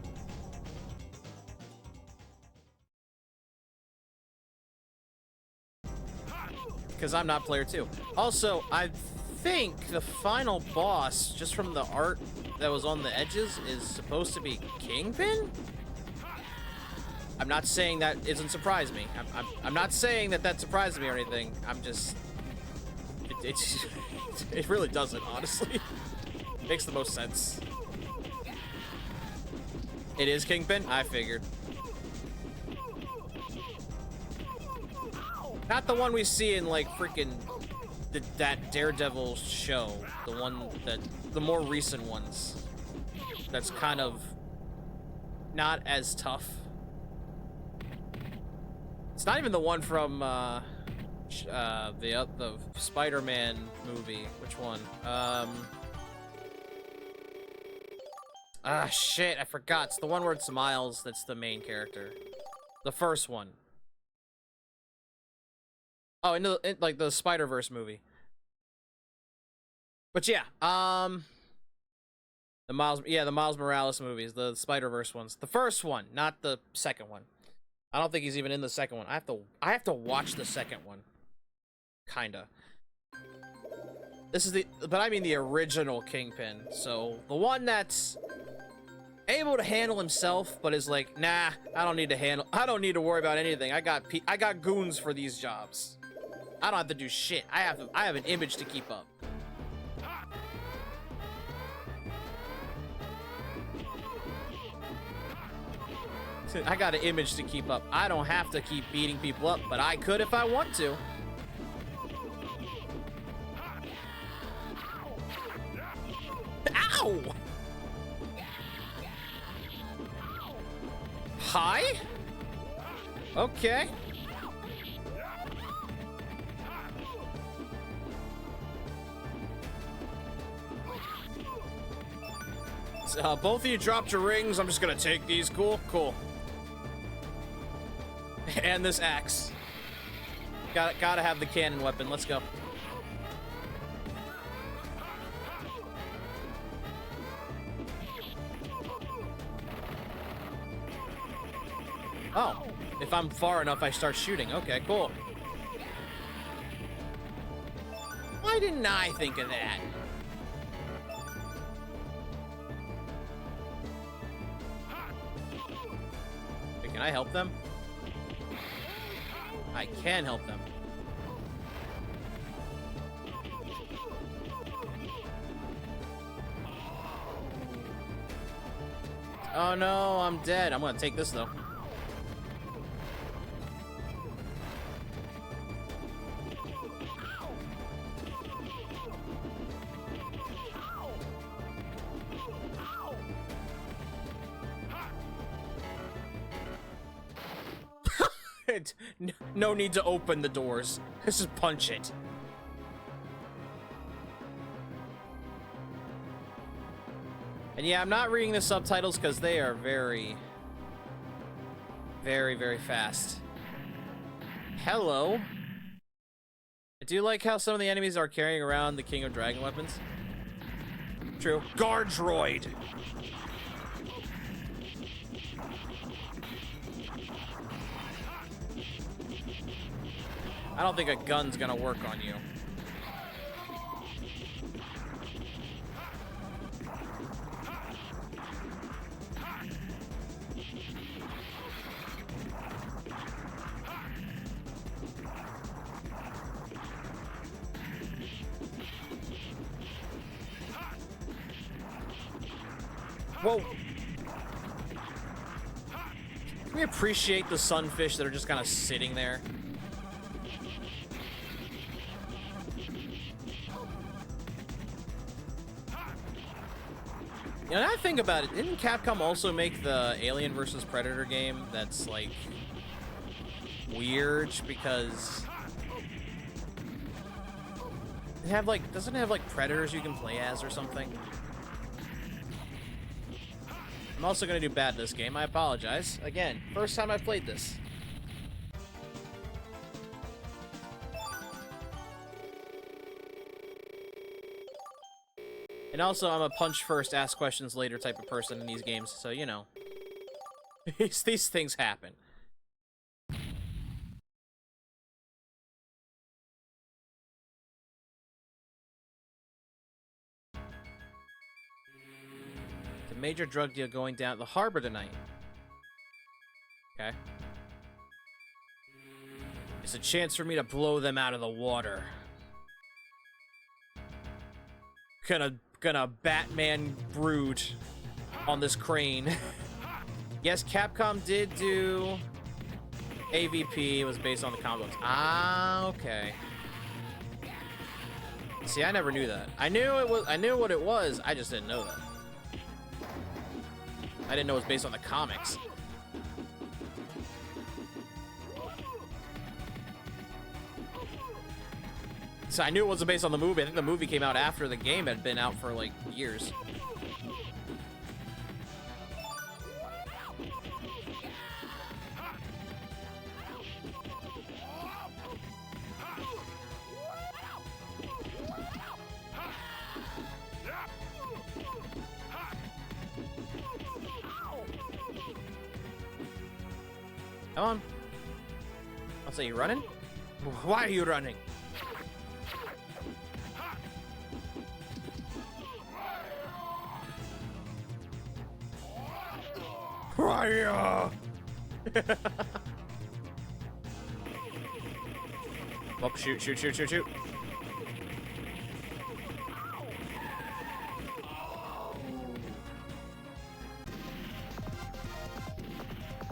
Because I'm not player 2. Also, I think the final boss, just from the art that was on the edges, is supposed to be Kingpin? I'm not saying that it doesn't surprise me. I'm not saying that that surprises me or anything. I'm just... It really doesn't, honestly. Makes the most sense. It is Kingpin? I figured. Not the one we see in, like, freaking... that Daredevil show. The one that... The more recent ones. That's kind of... not as tough. It's not even the one from, the Spider-Man movie. Which one? Ah, shit, I forgot. It's the one where it's Miles that's the main character. The first one. Oh, in like the Spider-Verse movie. But yeah, the Miles Morales movies, the Spider-Verse ones. The first one, not the second one. I don't think he's even in the second one. I have to watch the second one. Kinda. This is but I mean the original Kingpin. So the one that's able to handle himself, but is like, nah, I don't need to worry about anything. I got goons for these jobs. I don't have to do shit. I have an image to keep up. I got an image to keep up. I don't have to keep beating people up, but I could if I want to. Ow! Hi? Okay. Both of you dropped your rings. I'm just gonna take these. Cool? Cool. And this axe. Gotta have the cannon weapon. Let's go. Oh, if I'm far enough, I start shooting. Okay, cool. Why didn't I think of that? Wait, can I help them? I can help them. Oh no, I'm dead. I'm gonna take this though. No need to open the doors. Let's just punch it. And yeah, I'm not reading the subtitles because they are very, very fast. Hello. I do like how some of the enemies are carrying around the King of Dragon weapons. True. Guard droid. I don't think a gun's gonna work on you. Whoa. Can we appreciate the sunfish that are just kind of sitting there? You know, now I think about it, didn't Capcom also make the Alien vs. Predator game that's, like, weird because it have, like, doesn't it have, like, predators you can play as or something? I'm also gonna do bad in this game, I apologize. Again, first time I played this. And also, I'm a punch first, ask questions later type of person in these games, so, you know. These things happen. The major drug deal going down at the harbor tonight. Okay. It's a chance for me to blow them out of the water. Gonna Batman brood on this crane. Yes, Capcom did do AVP. It was based on the comic books. Ah, okay. See, I never knew that. I knew what it was. I just didn't know that. I didn't know it was based on the comics. So I knew it wasn't based on the movie. I think the movie came out after the game had been out for, like, years. Come on. I'll say, you running? Why are you running? Fire! Oh, shoot, shoot, shoot, shoot, shoot.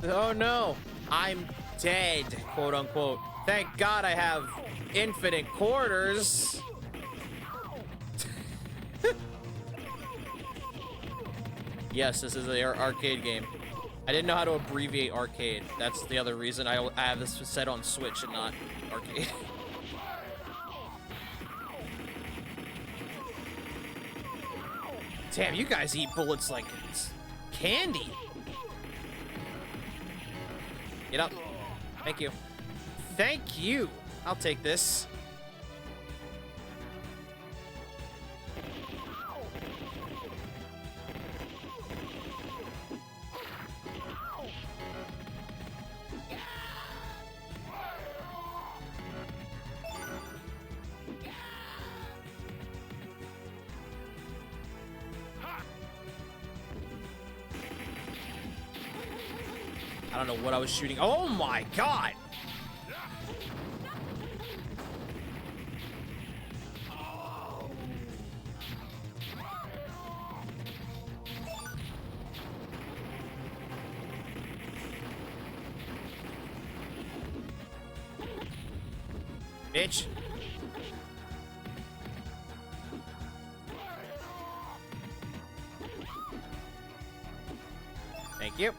Oh no, I'm dead, quote unquote. Thank God I have infinite quarters. Yes, this is an arcade game. I didn't know how to abbreviate arcade. That's the other reason I have this set on Switch and not arcade. Damn, you guys eat bullets like it's candy. Get up. Thank you. Thank you. I'll take this. I don't know what I was shooting. Oh my God! Bitch. Thank you.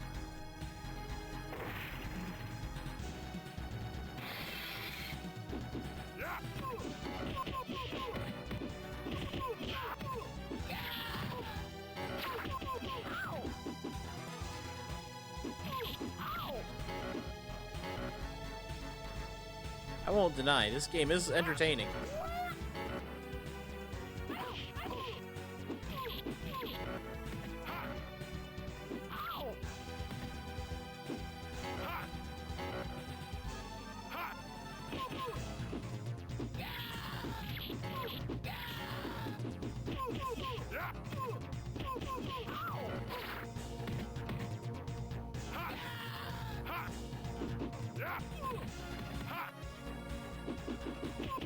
I won't deny, this game is entertaining.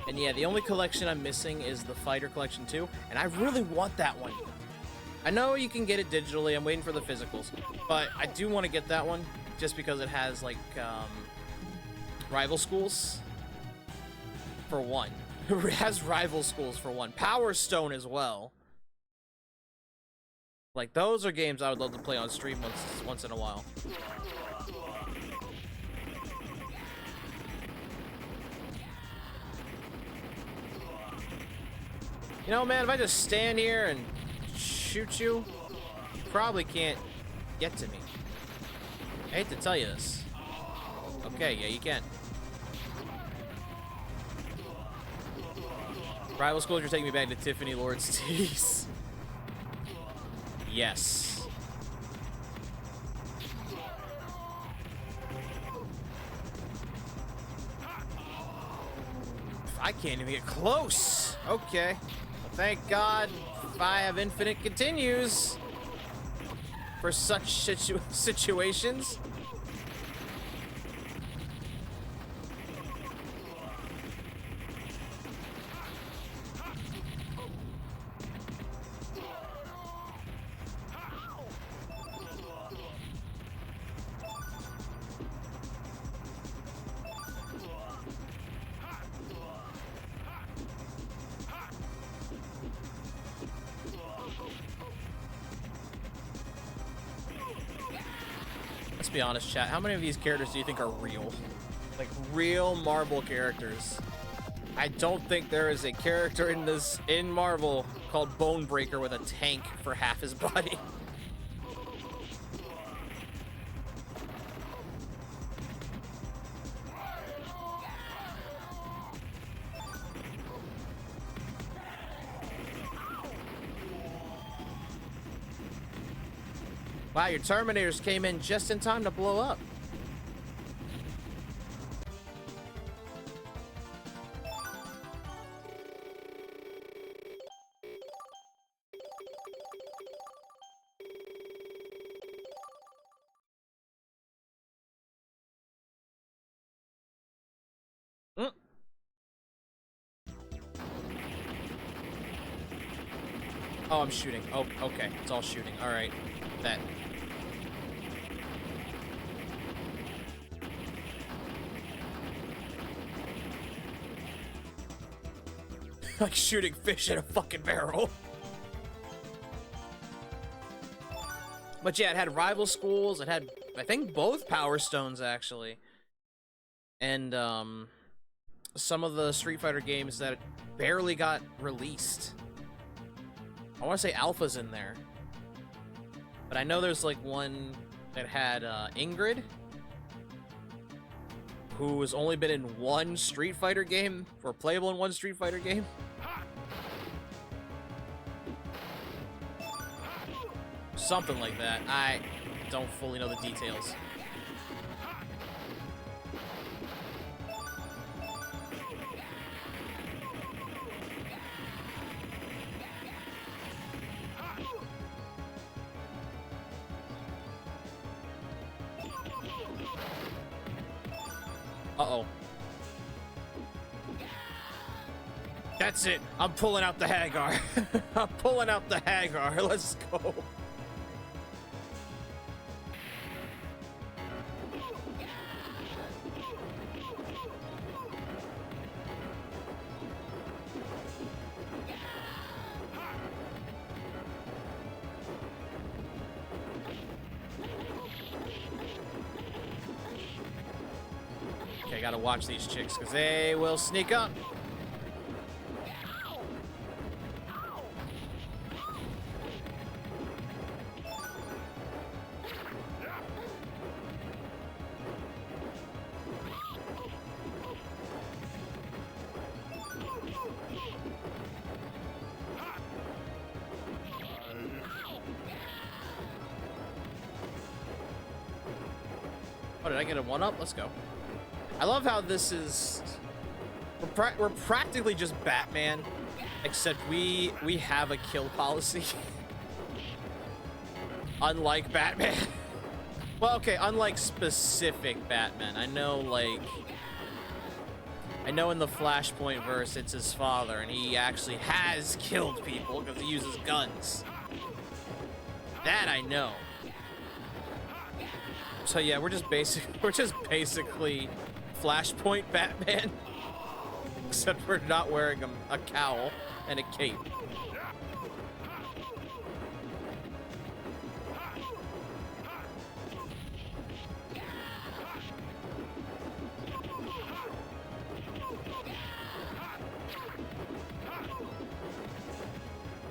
And yeah, the only collection I'm missing is the Fighter Collection 2, and I really want that one. I know you can get it digitally. I'm waiting for the physicals, but I do want to get that one just because it has like rival schools for one. It has rival schools for one. Power Stone as well. Like those are games I would love to play on stream once in a while. You know, man, if I just stand here and shoot you, you probably can't get to me. I hate to tell you this. Okay, yeah, you can. Rival schools, you're taking me back to Tiffany Lord's tease. Yes. I can't even get close. Okay. Well, thank God I have infinite continues for such situations. Let's be honest, chat. How many of these characters do you think are real? Like, real Marvel characters? I don't think there is a character in Marvel called Bonebreaker with a tank for half his body. Wow, your Terminators came in just in time to blow up. Oh, I'm shooting. Oh, okay. It's all shooting. All right. That. Like shooting fish in a fucking barrel. But yeah, it had rival schools. It had, I think, both Power Stones, actually. And, some of the Street Fighter games that barely got released. I want to say Alpha's in there. But I know there's, like, one that had, Ingrid, who has only been in one Street Fighter game, or playable in one Street Fighter game. Something like that. I don't fully know the details. Uh-oh. That's it. I'm pulling out the Hagar. I'm pulling out the Hagar. Let's go. Okay, gotta watch these chicks because they will sneak up. Oh, did I get a one-up? Let's go. I love how this is... We're practically just Batman, except we have a kill policy. Unlike Batman. Well, okay, unlike specific Batman. I know, like... I know in the Flashpoint verse, it's his father, and he actually has killed people because he uses guns. That I know. So yeah, we're just basically Flashpoint Batman. Except we're not wearing a cowl and a cape.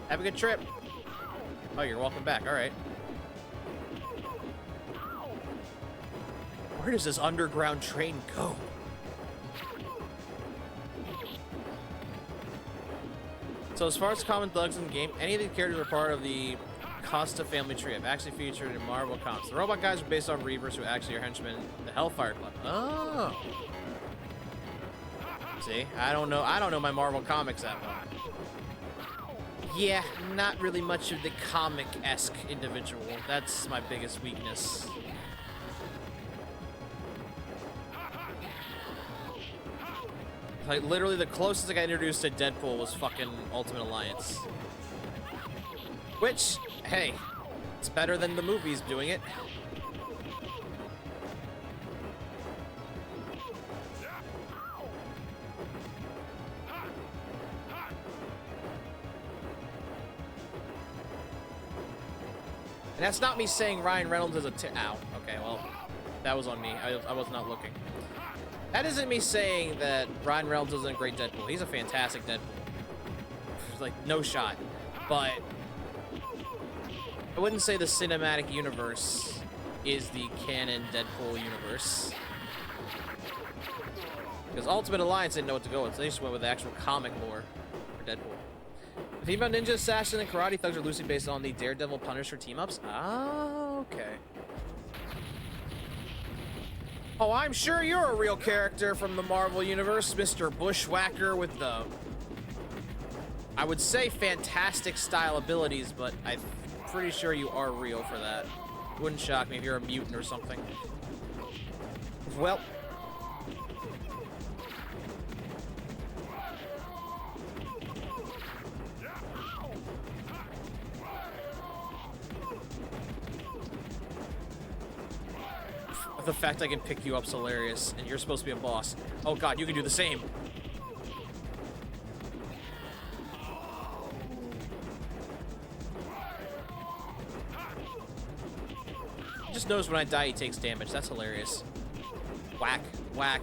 Have a good trip. Oh, you're welcome back. All right. Where does this underground train go? So as far as common thugs in the game, any of the characters are part of the Costa family tree. Have actually featured in Marvel comics. The robot guys are based on Reavers, who actually are henchmen in the Hellfire Club. Oh. See, I don't know my Marvel comics that well. Yeah, not really much of the comic-esque individual. That's my biggest weakness. Like, literally the closest I got introduced to Deadpool was fucking Ultimate Alliance. Which, hey, it's better than the movies doing it. And that's not me saying Ryan Reynolds is a ow. Okay, well, that was on me. I was not looking. That isn't me saying that Ryan Reynolds isn't a great Deadpool. He's a fantastic Deadpool. Like, no shot. But I wouldn't say the cinematic universe is the canon Deadpool universe. Because Ultimate Alliance didn't know what to go with. They just went with the actual comic lore for Deadpool. The female ninja, assassin, and karate thugs are loosely based on the Daredevil Punisher team-ups. Ah, okay. Oh, I'm sure you're a real character from the Marvel Universe, Mr. Bushwhacker with the, I would say, fantastic style abilities, but I'm pretty sure you are real for that. Wouldn't shock me if you're a mutant or something. Well. The fact I can pick you up's hilarious, and you're supposed to be a boss. Oh god, you can do the same. He just knows when I die he takes damage. That's hilarious. Whack, whack.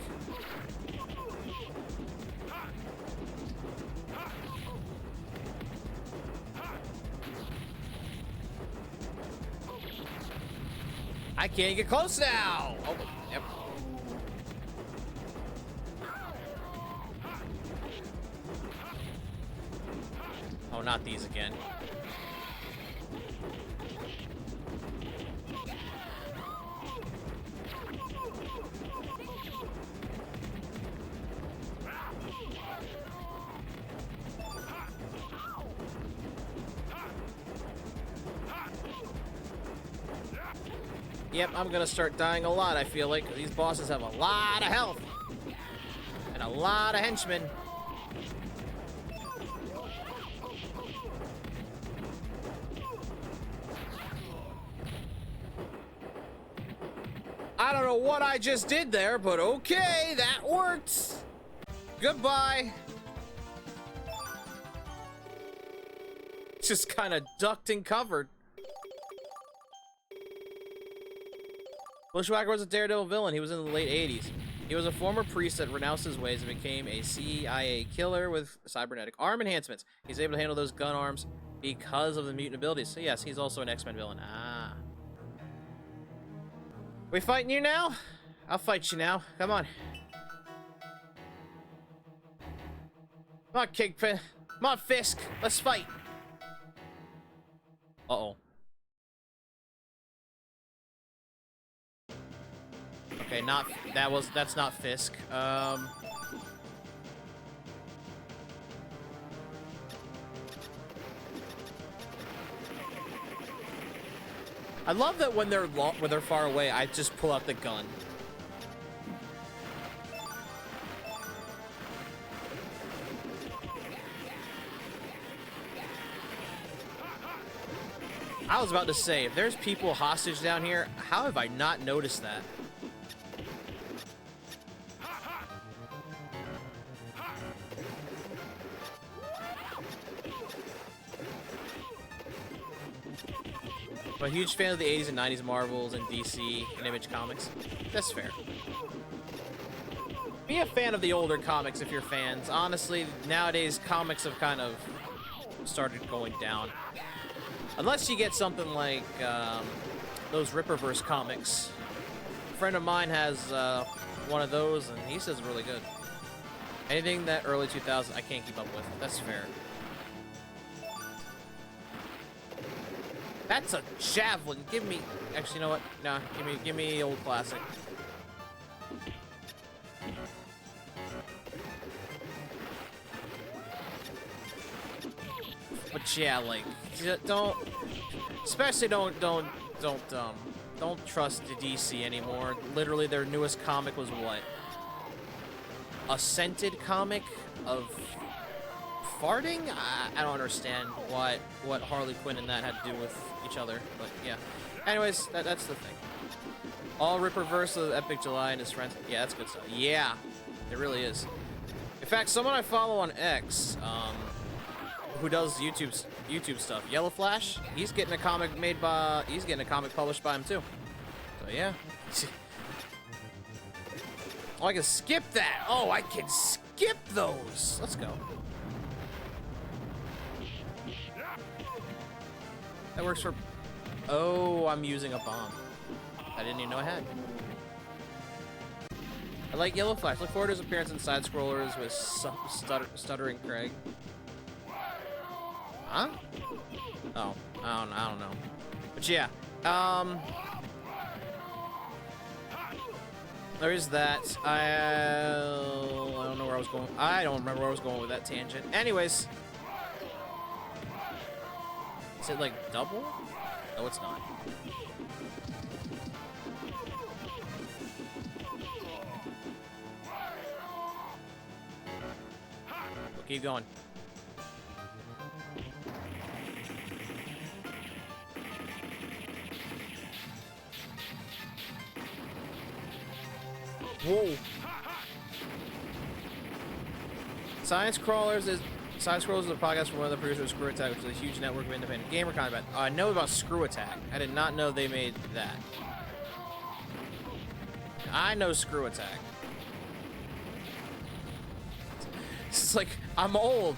I can't get close now! Oh, yep. Oh, not these again. Yep, I'm gonna start dying a lot, I feel like, 'cause these bosses have a lot of health. And a lot of henchmen. I don't know what I just did there, but okay, that works. Goodbye. Just kind of ducked and covered. Bushwhacker was a Daredevil villain. He was in the late 80s. He was a former priest that renounced his ways and became a CIA killer with cybernetic arm enhancements. He's able to handle those gun arms because of the mutant abilities. So yes, he's also an X-Men villain. Ah. We fighting you now? I'll fight you now. Come on. Come on, Kingpin. Come on, Fisk. Let's fight. Uh-oh. Okay, that's not Fisk. I love that when they're far away, I just pull out the gun. I was about to say, if there's people hostage down here, how have I not noticed that? I'm a huge fan of the 80s and 90s Marvels and DC and Image Comics. That's fair. Be a fan of the older comics if you're fans. Honestly, nowadays comics have kind of started going down. Unless you get something like those Ripperverse comics. A friend of mine has one of those, and he says it's really good. Anything that early 2000s I can't keep up with. That's fair. That's a javelin. Give me. Actually, you know what? Nah. Give me old classic. But yeah, like, don't. Especially don't trust the DC anymore. Literally, their newest comic was what? A scented comic of farting? I don't understand what Harley Quinn and that had to do with each other, but yeah. Anyways, that's the thing. All Ripperverse of Epic July and his friends. Yeah, that's good stuff. Yeah, it really is. In fact, someone I follow on X, who does YouTube stuff, Yellow Flash, he's getting a comic published by him too. So yeah. Oh, I can skip that. Oh, I can skip those. Let's go. That works for... Oh, I'm using a bomb. I didn't even know I had. I like Yellow Flash. Look forward to his appearance in Side Scrollers with Stuttering Craig. Huh? Oh, I don't know. But yeah, there is that. I don't know where I was going. I don't remember where I was going with that tangent. Anyways. Is it like double? No, it's not. We'll keep going. Whoa. Science Crawlers is a podcast from one of the producers of Screw Attack, which is a huge network of independent gamer content. I know about Screw Attack. I did not know they made that. I know Screw Attack. It's like, I'm old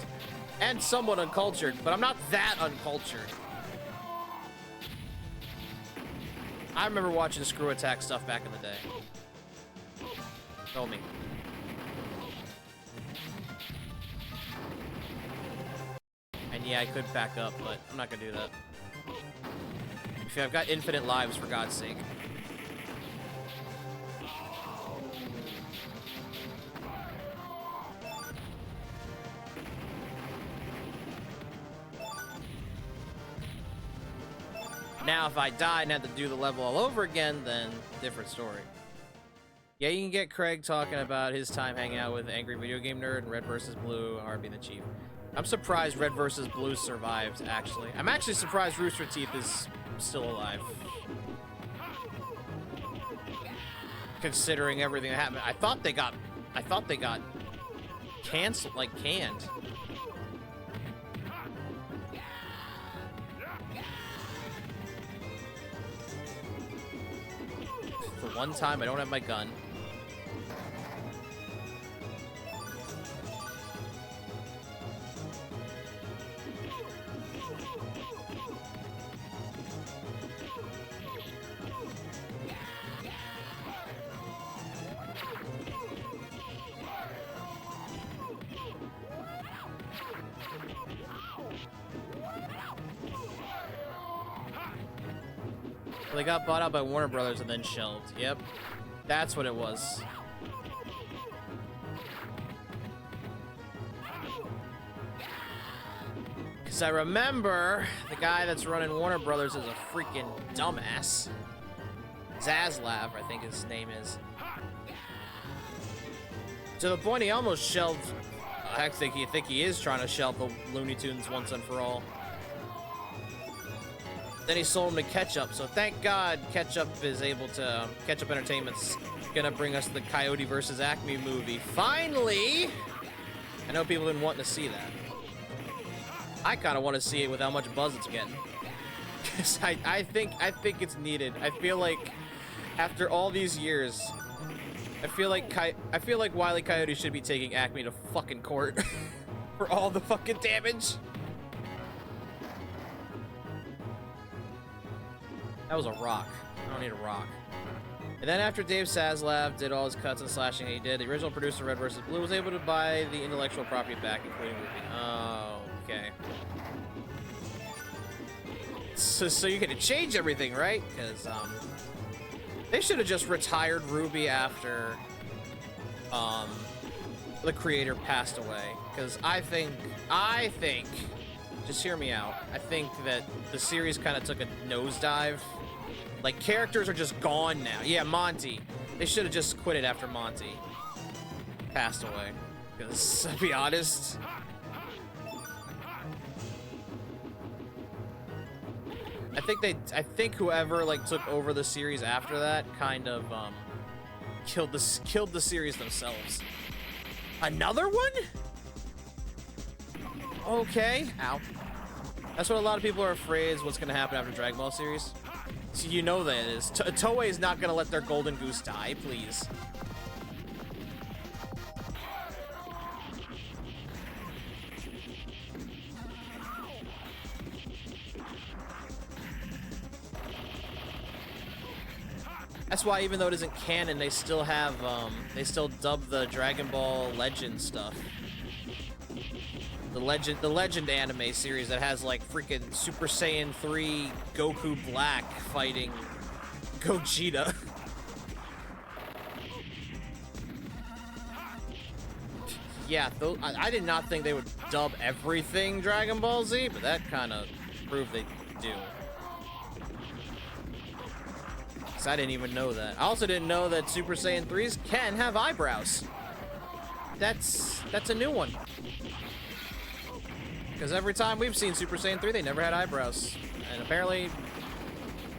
and somewhat uncultured, but I'm not that uncultured. I remember watching Screw Attack stuff back in the day. Tell me. And yeah, I could back up, but I'm not gonna do that. I've got infinite lives, for God's sake. Now, if I die and have to do the level all over again, then different story. Yeah, you can get Craig talking about his time hanging out with Angry Video Game Nerd and Red vs. Blue, RB the Chief. I'm surprised Red vs. Blue survived, actually. I'm actually surprised Rooster Teeth is still alive. Considering everything that happened. I thought they got canceled, like canned. For one time, I don't have my gun. They got bought out by Warner Brothers and then shelved. Yep. That's what it was. Because I remember the guy that's running Warner Brothers is a freaking dumbass. Zaslav, I think his name is. To the point he almost shelved... I think he is trying to shelve the Looney Tunes once and for all. Then he sold them to Ketchup, so thank God Ketchup is able to, Ketchup Entertainment's gonna bring us the Coyote versus Acme movie. Finally! I know people have been wanting to see that. I kind of want to see it with how much buzz it's getting. Cause I think it's needed. I feel like after all these years, I feel like Wile E. Coyote should be taking Acme to fucking court for all the fucking damage. That was a rock. I don't need a rock. And then after Dave Zaslav did all his cuts and slashing he did, the original producer Red vs. Blue was able to buy the intellectual property back, including Ruby. Oh, okay. So you're gonna change everything, right? Because they should have just retired Ruby after the creator passed away. Because I think, just hear me out. I think that the series kind of took a nosedive. Like, characters are just gone now. Yeah, Monty. They should have just quit it after Monty passed away. Because, to be honest, I think whoever like took over the series after that kind of killed the series themselves. Another one? Okay. Ow. That's what a lot of people are afraid is what's gonna happen after Dragon Ball series. So you know that it is. Toei is not gonna let their golden goose die, please. That's why even though it isn't canon, they still have, they still dub the Dragon Ball Legend stuff. The Legend anime series that has, like, freaking Super Saiyan 3 Goku Black fighting Gogeta. Yeah, I did not think they would dub everything Dragon Ball Z, but that kind of proved they do. I didn't even know that. I also didn't know that Super Saiyan 3s can have eyebrows. That's a new one. Because every time we've seen Super Saiyan 3, they never had eyebrows. And apparently,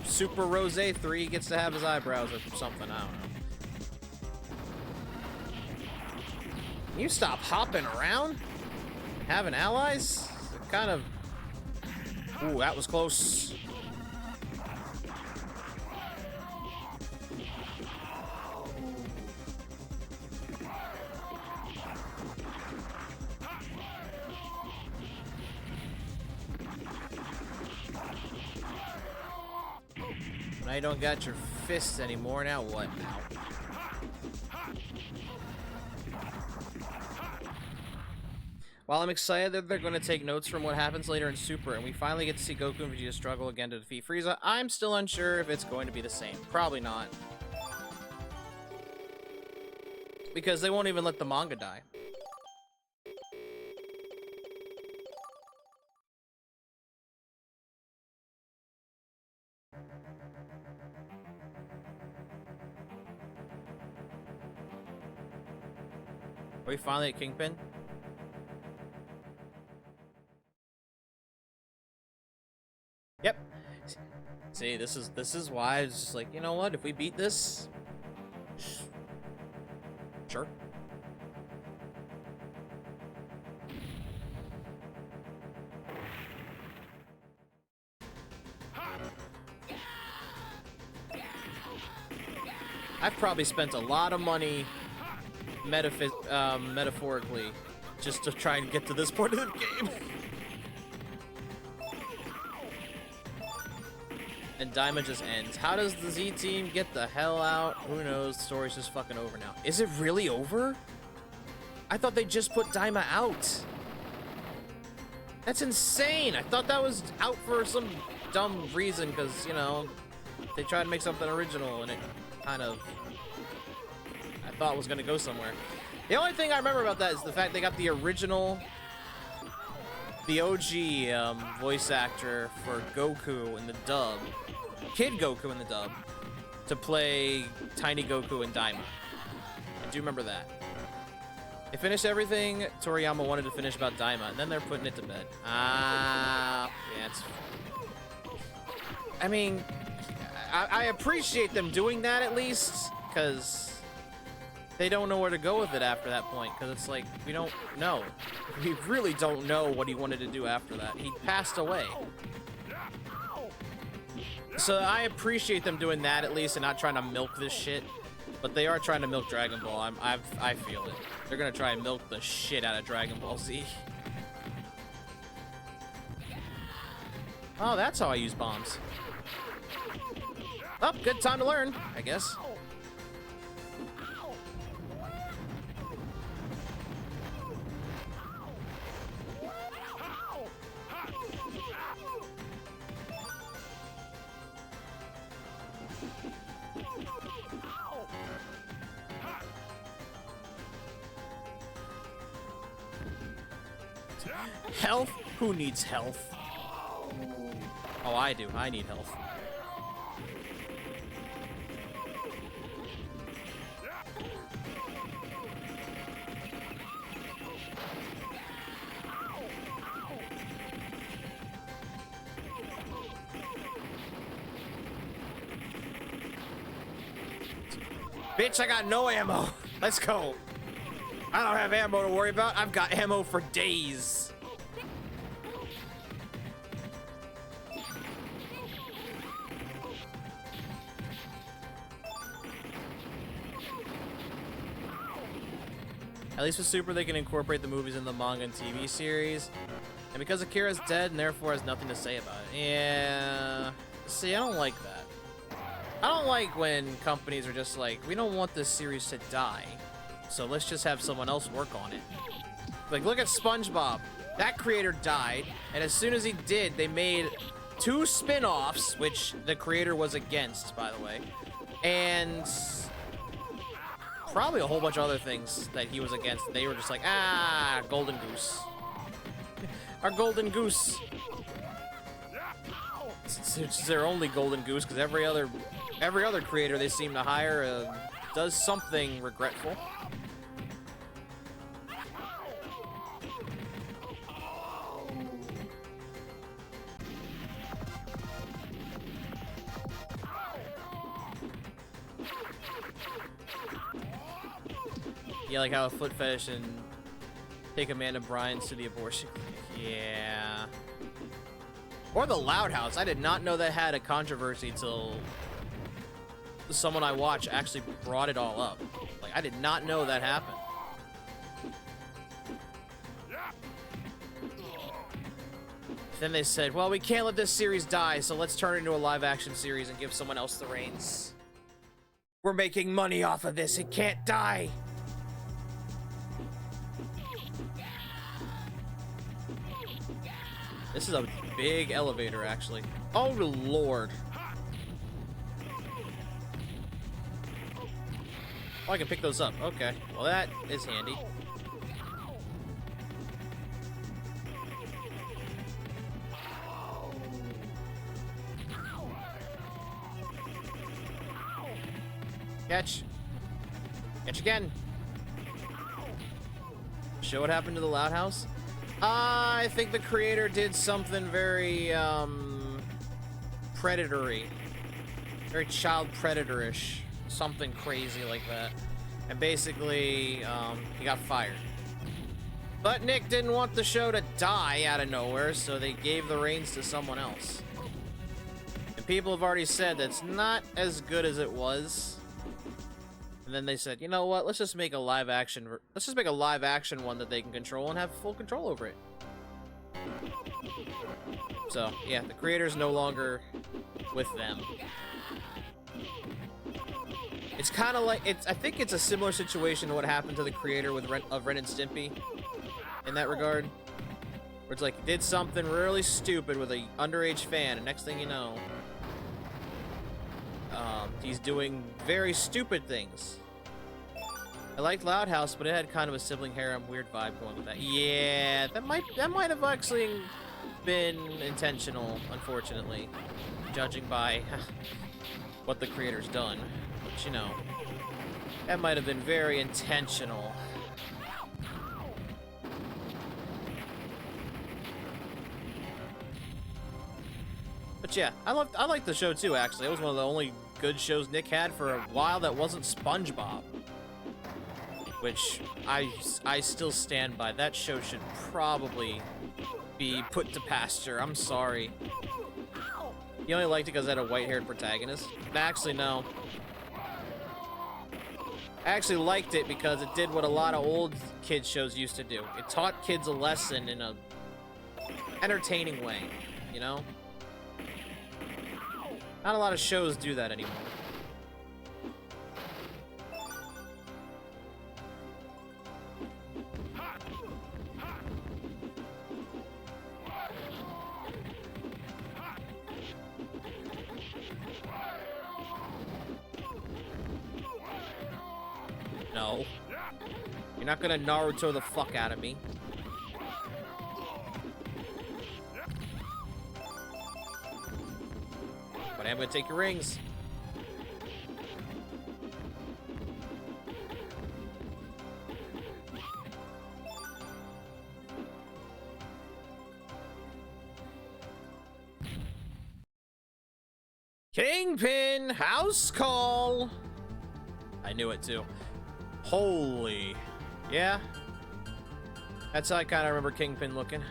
Super Rose 3 gets to have his eyebrows or something. I don't know. Can you stop hopping around? Having allies? Kind of... Ooh, that was close. Now you don't got your fists anymore. Now what? Now. While I'm excited that they're going to take notes from what happens later in Super, and we finally get to see Goku and Vegeta struggle again to defeat Frieza, I'm still unsure if it's going to be the same. Probably not. Because they won't even let the manga die. Are we finally at Kingpin? Yep. See, this is why I was just like, you know what? If we beat this, sure. I've probably spent a lot of money metaphorically just to try and get to this point of the game. And Daima just ends. How does the Z team get the hell out? Who knows? The story's just fucking over now. Is it really over? I thought they just put Daima out. That's insane. I thought that was out for some dumb reason because, you know, they tried to make something original and it kind of, I thought was going to go somewhere. The only thing I remember about that is the fact they got the original, the OG voice actor for Goku in the dub, Kid Goku in the dub, to play Tiny Goku and Daima. I do remember that. They finished everything Toriyama wanted to finish about Daima, and then they're putting it to bed. Ah, yeah, it's... I mean, I appreciate them doing that at least, because they don't know where to go with it after that point, because it's like, we don't know. We really don't know what he wanted to do after that. He passed away. So I appreciate them doing that at least and not trying to milk this shit. But they are trying to milk Dragon Ball. I feel it. They're gonna try and milk the shit out of Dragon Ball Z. Oh, that's how I use bombs. Oh, good time to learn, I guess. Health? Who needs health? Oh, I do. I need health. Bitch, I got no ammo. Let's go. I don't have ammo to worry about. I've got ammo for days. At least with Super, they can incorporate the movies in the manga and TV series. And because Akira's dead and therefore has nothing to say about it. Yeah. See, I don't like that. I don't like when companies are just like, we don't want this series to die, so let's just have someone else work on it. Like, look at SpongeBob. That creator died, and as soon as he did, they made 2 spin-offs, which the creator was against, by the way. And probably a whole bunch of other things that he was against. They were just like, ah, golden goose. Our golden goose. It's their only golden goose, because every other creator they seem to hire does something regretful. Yeah, like how a foot fetish and take Amanda Bynes to the abortion clinic. Yeah. Or the Loud House. I did not know that had a controversy till someone I watch actually brought it all up. Like, I did not know that happened. Then they said, well, we can't let this series die, so let's turn it into a live-action series and give someone else the reins. We're making money off of this. It can't die. This is a big elevator, actually. Oh, Lord. Oh, I can pick those up. Okay. Well, that is handy. Catch. Catch again. Show what happened to the Loud House. I think the creator did something very, predatory. Very child predator-ish. Something crazy like that. And basically, he got fired. But Nick didn't want the show to die out of nowhere, so they gave the reins to someone else. And people have already said that's not as good as it was. And then they said, you know what? Let's just make a live action one that they can control and have full control over it. So, yeah, the creator's no longer with them. It's kind of like I think it's a similar situation to what happened to the creator with Ren and Stimpy in that regard. Where it's like he did something really stupid with a underage fan, and next thing you know, he's doing very stupid things. I liked Loud House, but it had kind of a sibling harem weird vibe going with that. Yeah, that might have actually been intentional, unfortunately, judging by what the creator's done. But you know, that might have been very intentional. But But yeah, I liked the show too, actually. It was one of the only good shows Nick had for a while that wasn't SpongeBob. Which I still stand by. That show should probably be put to pasture. I'm sorry. You only liked it because it had a white-haired protagonist? Actually, no. I actually liked it because it did what a lot of old kids shows used to do. It taught kids a lesson in a entertaining way, you know? Not a lot of shows do that anymore. No. You're not gonna Naruto the fuck out of me. But I'm gonna take your rings. Kingpin! House call! I knew it too. Holy. Yeah. That's how I kind of remember Kingpin looking.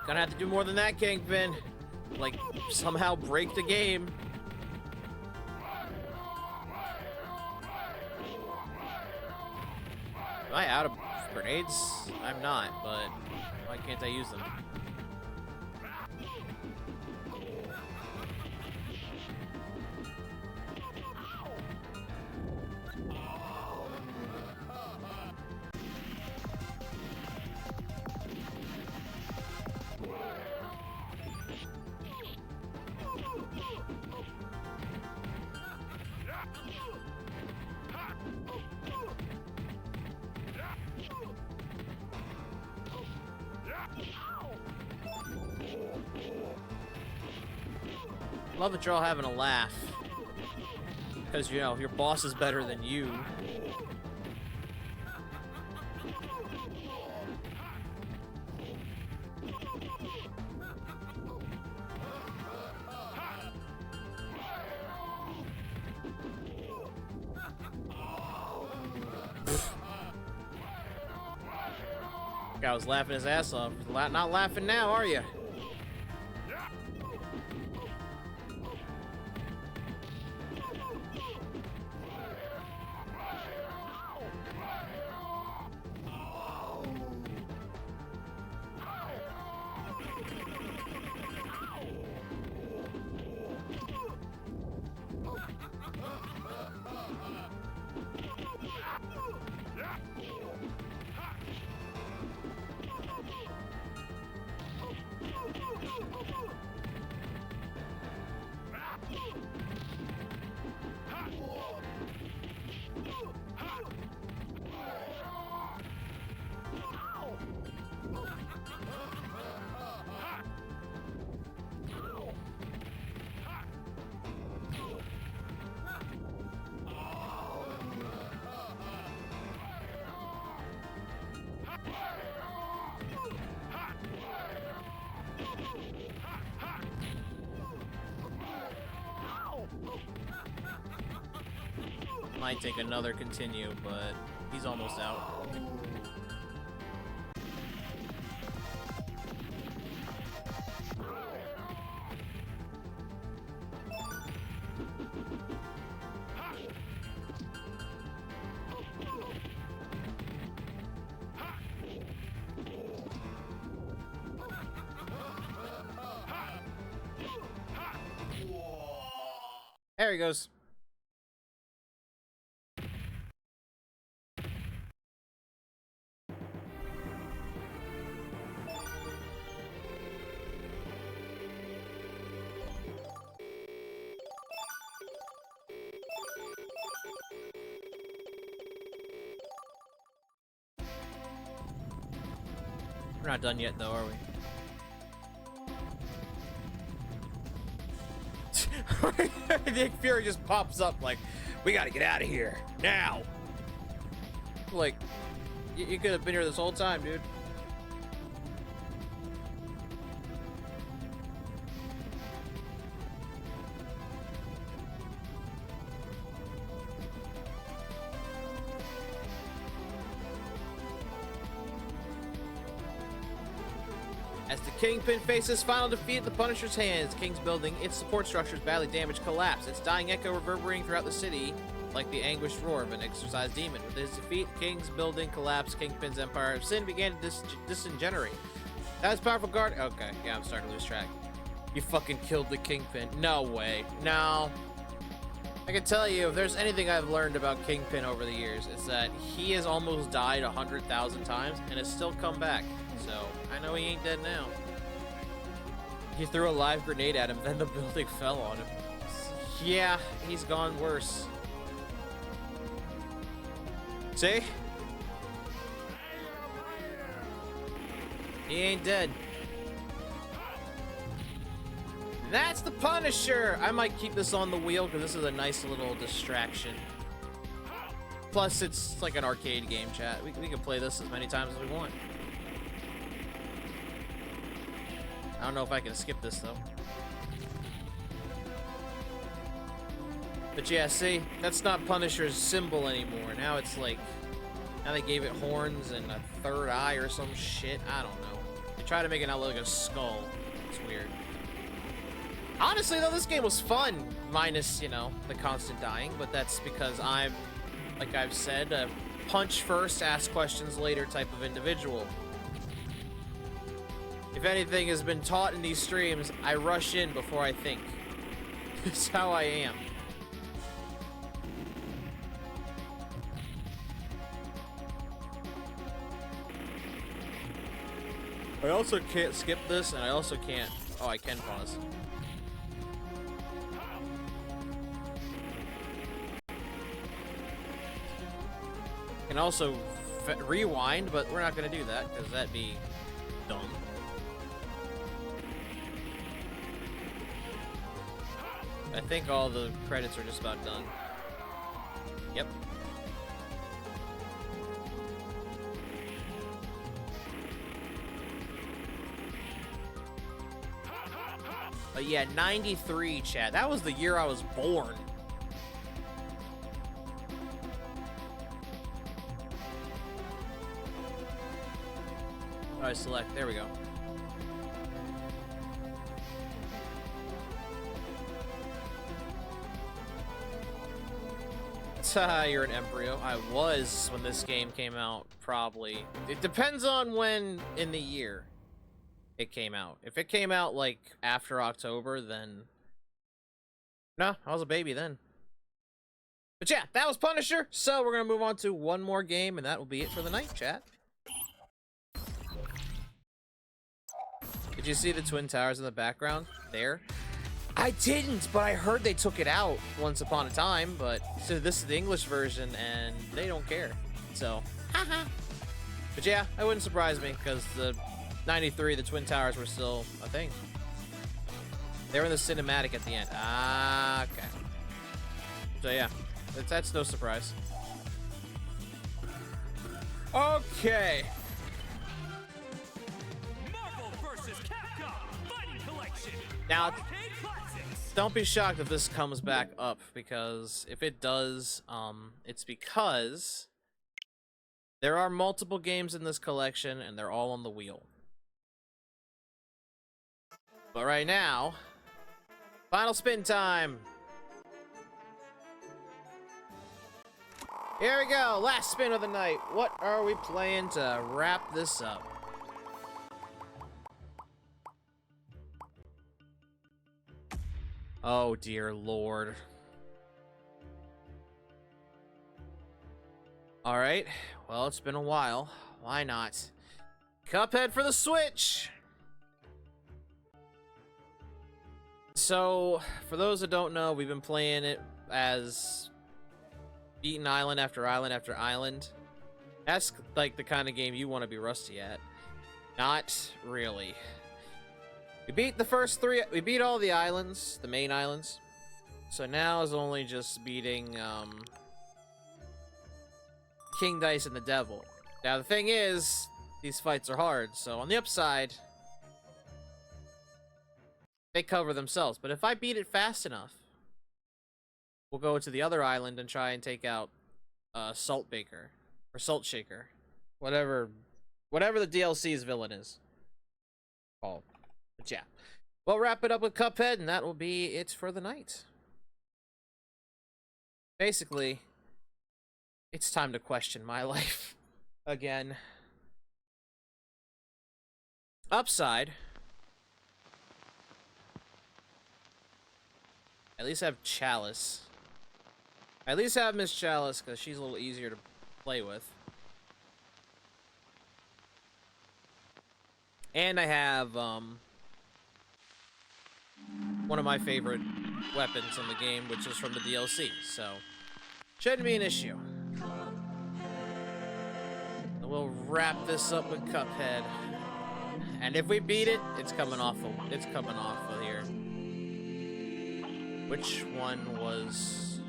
Gonna have to do more than that, Kingpin. Like, somehow break the game. Am I out of grenades? I'm not, but why can't I use them? Love that you're all having a laugh. Because, you know, your boss is better than you. Guy was laughing his ass off. Not laughing now, are you? Might take another continue, but he's almost out. There he goes. We're not done yet, though, are we? Nick Fury just pops up like, we gotta get out of here now. Like, you could have been here this whole time, dude. As the Kingpin faces final defeat at the Punisher's hands, King's building, its support structures badly damaged, collapse, its dying echo reverberating throughout the city like the anguished roar of an exorcised demon. With his defeat, King's building collapsed, Kingpin's empire of sin began to disintegrate. That was powerful guard. Okay, yeah, I'm starting to lose track. You fucking killed the Kingpin. No way. No. I can tell you, if there's anything I've learned about Kingpin over the years, it's that he has almost died 100,000 times and has still come back. So, I know he ain't dead now. He threw a live grenade at him, then the building fell on him. Yeah, he's gone worse. See? He ain't dead. That's the Punisher! I might keep this on the wheel because this is a nice little distraction. Plus, it's like an arcade game, chat. We can play this as many times as we want. I don't know if I can skip this, though. But yeah, see? That's not Punisher's symbol anymore. Now it's like... Now they gave it horns and a third eye or some shit. I don't know. They try to make it now look like a skull. It's weird. Honestly, though, this game was fun. Minus, you know, the constant dying. But that's because I'm, like I've said, a punch first, ask questions later type of individual. If anything has been taught in these streams, I rush in before I think. It's how I am. I also can't skip this, and I also can't... Oh, I can pause. Can also rewind, but we're not going to do that, because that'd be dumb. I think all the credits are just about done. Yep. But yeah, 93, chat. That was the year I was born. Alright, select. There we go. You're an embryo. I was when this game came out, probably. It depends on when in the year it came out. If it came out, like, after October, then... No, I was a baby then. But yeah, that was Punisher, so we're gonna move on to one more game, and that will be it for the night, chat. Did you see the Twin Towers in the background? There? I didn't, but I heard they took it out once upon a time, but so this is the English version, and they don't care. So, haha. But yeah, that wouldn't surprise me, because the 93, the Twin Towers were still a thing. They were in the cinematic at the end. Ah, okay. So yeah, that's no surprise. Okay. Marvel vs. Capcom Fighting Collection. Now, don't be shocked if this comes back up, because if it does, it's because there are multiple games in this collection, and they're all on the wheel. But right now, final spin time. Here we go, last spin of the night. What are we playing to wrap this up? Oh dear Lord. Alright, well, it's been a while. Why not? Cuphead for the Switch! So, for those that don't know, we've been playing it as beating island after island after island. That's like the kind of game you want to be rusty at. Not really. We beat the first 3, we beat all the islands, the main islands. So now is only just beating King Dice and the Devil. Now the thing is, these fights are hard, so on the upside, they cover themselves. But if I beat it fast enough, we'll go to the other island and try and take out Salt Baker or Salt Shaker, whatever the DLC's villain is called. But yeah, we'll wrap it up with Cuphead, and that will be it for the night. Basically, it's time to question my life again. Upside, at least have Chalice. At least have Miss Chalice, because she's a little easier to play with. And I have one of my favorite weapons in the game, which is from the DLC, so shouldn't be an issue. So we'll wrap this up with Cuphead, and if we beat it, it's coming off of here. Which one was?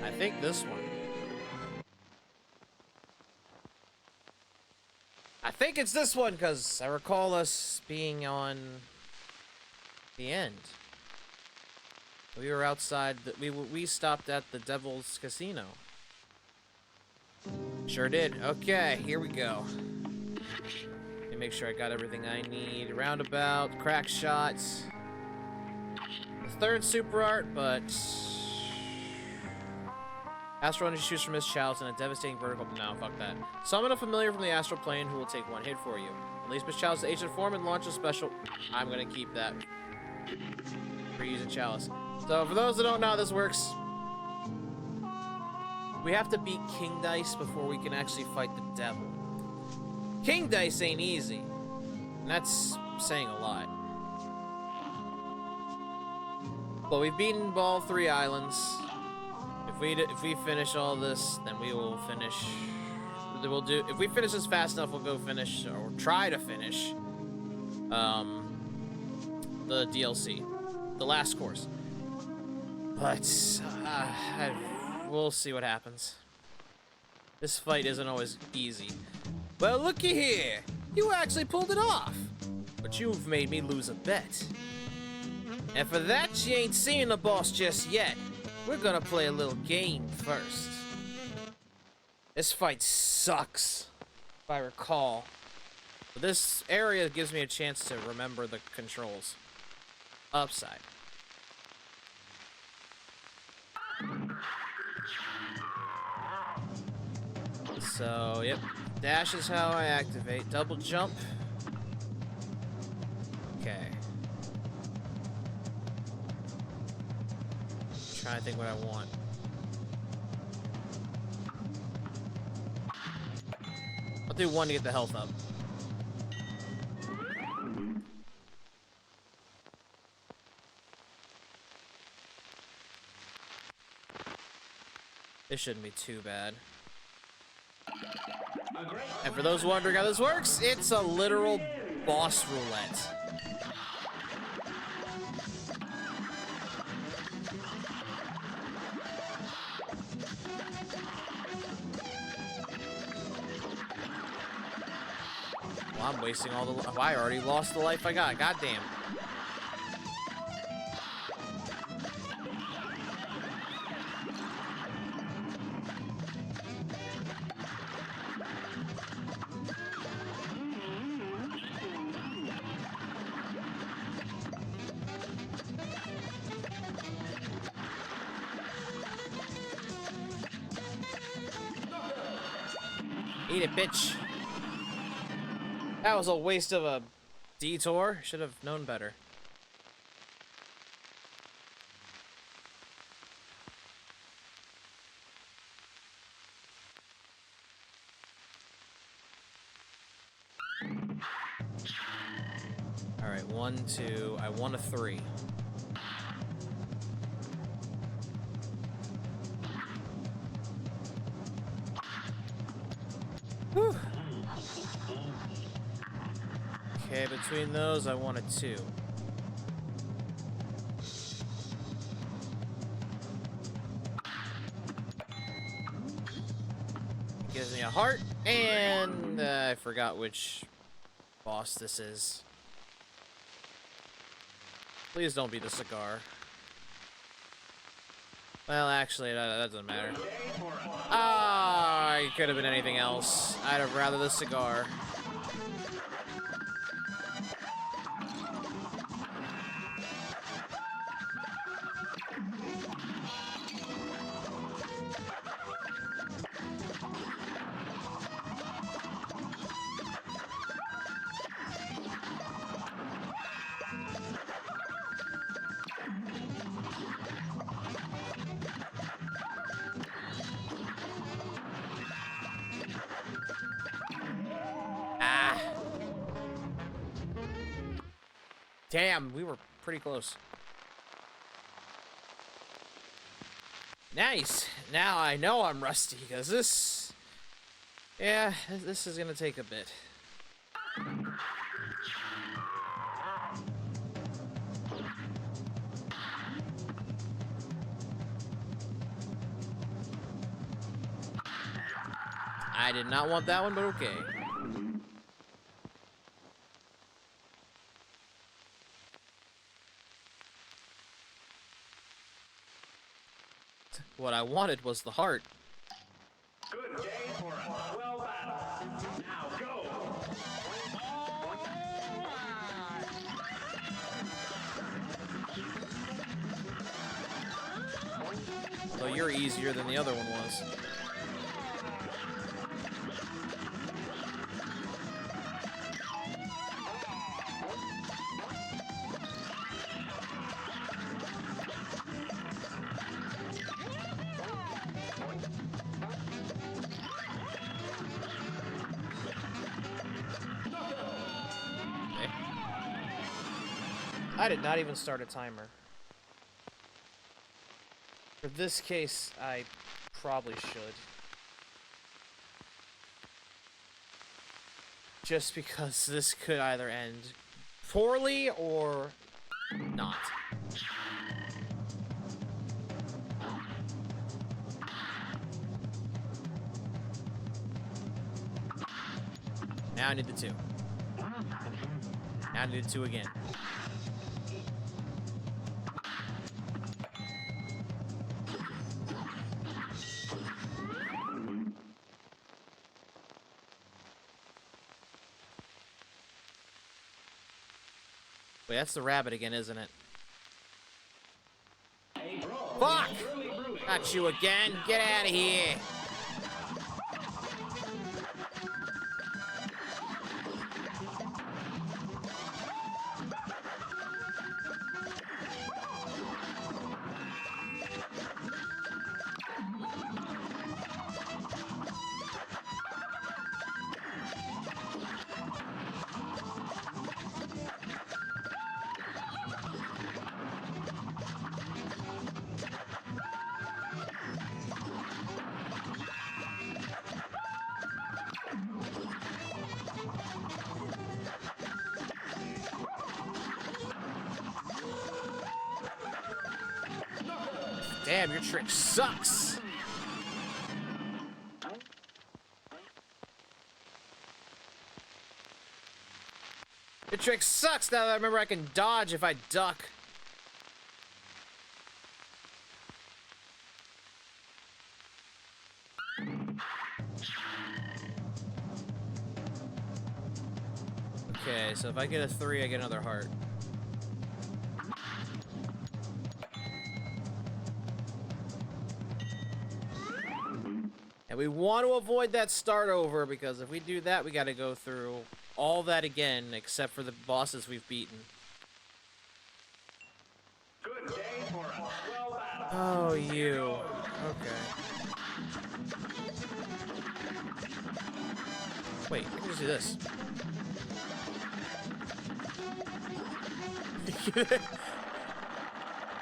I think this one. I think it's this one, because I recall us being on the end. We were outside, we stopped at the Devil's Casino. Sure did. Okay, here we go. Let me make sure I got everything I need. Roundabout, crack shots. The third super art, but Astral Energy shoots from his chalice in a devastating vertical. No, fuck that. Summon a familiar from the astral plane who will take one hit for you. Release Miss Chalice to ancient form and launch a special. I'm gonna keep that for using Chalice. So for those that don't know how this works, we have to beat King Dice before we can actually fight the devil. King Dice ain't easy, and that's saying a lot. But we've beaten all 3 islands. If we finish all this, then we will finish. We'll do. If we finish this fast enough, we'll go finish or try to finish the DLC, the last course. But we'll see what happens. This fight isn't always easy. Well, looky here. You actually pulled it off. But you've made me lose a bet. And for that, you ain't seen the boss just yet. We're gonna play a little game first. This fight sucks, if I recall. But this area gives me a chance to remember the controls. Upside. So, yep. Dash is how I activate. Double jump. Okay. Trying to think what I want. I'll do 1 to get the health up. This shouldn't be too bad. And for those wondering how this works, it's a literal boss roulette. Well, I'm wasting all the. Oh, I already lost the life I got. Goddamn. Eat it, bitch. That was a waste of a detour. Should have known better. Alright, 1, 2. I want a 3. Whew. Okay, between those, I want a 2. Gives me a heart, and I forgot which boss this is. Please don't be the cigar. Well, actually, that doesn't matter. Ah, it could have been anything else. I'd have rather the cigar. Damn, we were pretty close. Nice. Now I know I'm rusty, because this... Yeah, this is gonna take a bit. I did not want that one, but okay. What I wanted was the heart. Good day for a well battle. Now go. Although you're easier than the other one was. I did not even start a timer. For this case, I probably should. Just because this could either end poorly or not. Now I need the 2. Now I need the 2 again. Wait, that's the rabbit again, isn't it? Fuck! Not you again! Get out of here! Damn, your trick sucks! Your trick sucks now that I remember I can dodge if I duck. Okay, so if I get a 3, I get another heart. And we want to avoid that start over, because if we do that, we got to go through all that again, except for the bosses we've beaten. Good day for a well battle. Oh, you. Okay. Wait, I can just do this.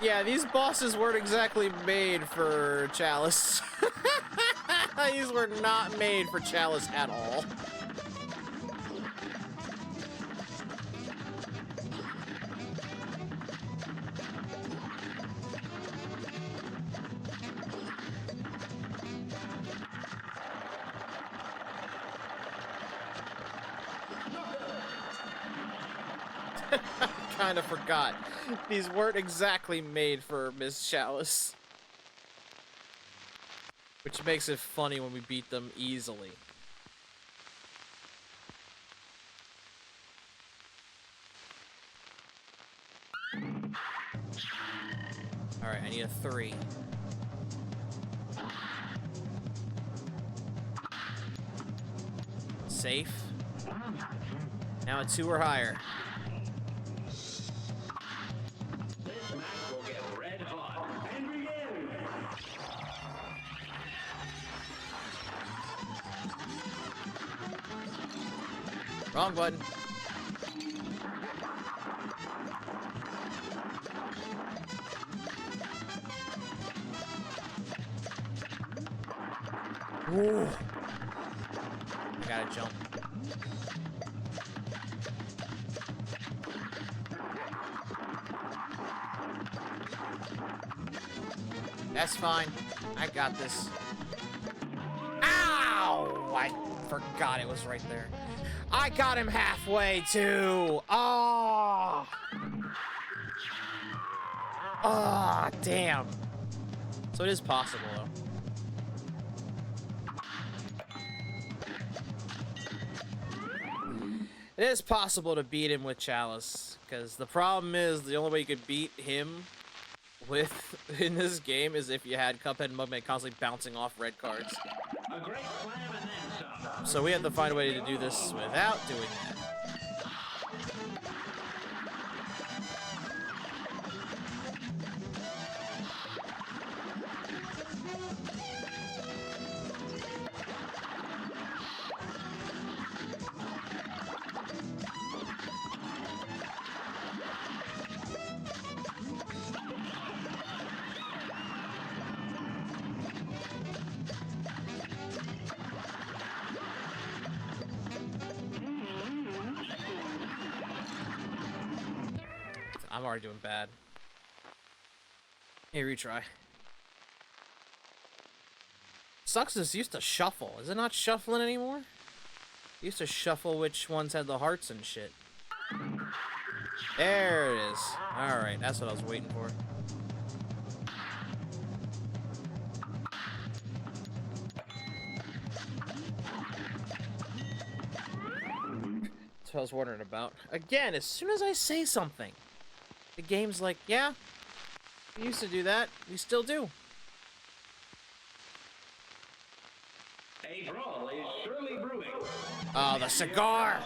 Yeah, these bosses weren't exactly made for Chalice. These were not made for Chalice at all. Kind of forgot. These weren't exactly made for Miss Chalice. Which makes it funny when we beat them easily. Alright, I need a 3. Safe. Now a 2 or higher. Wrong button. Ooh. I gotta jump. That's fine. I got this. Ow! I forgot it was right there. I got him halfway too. Oh. Oh, damn. So it is possible though. It is possible to beat him with Chalice, because the problem is the only way you could beat him with in this game is if you had Cuphead and Mugman constantly bouncing off red cards. So we have to find a way to do this without doing that. I'm already doing bad. Hey, retry. Sucks this used to shuffle. Is it not shuffling anymore? It used to shuffle which ones had the hearts and shit. There it is. Alright, that's what I was waiting for. That's what I was wondering about. Again, as soon as I say something, the game's like, yeah, we used to do that. We still do. A brawl is surely brewing. Oh, the cigar!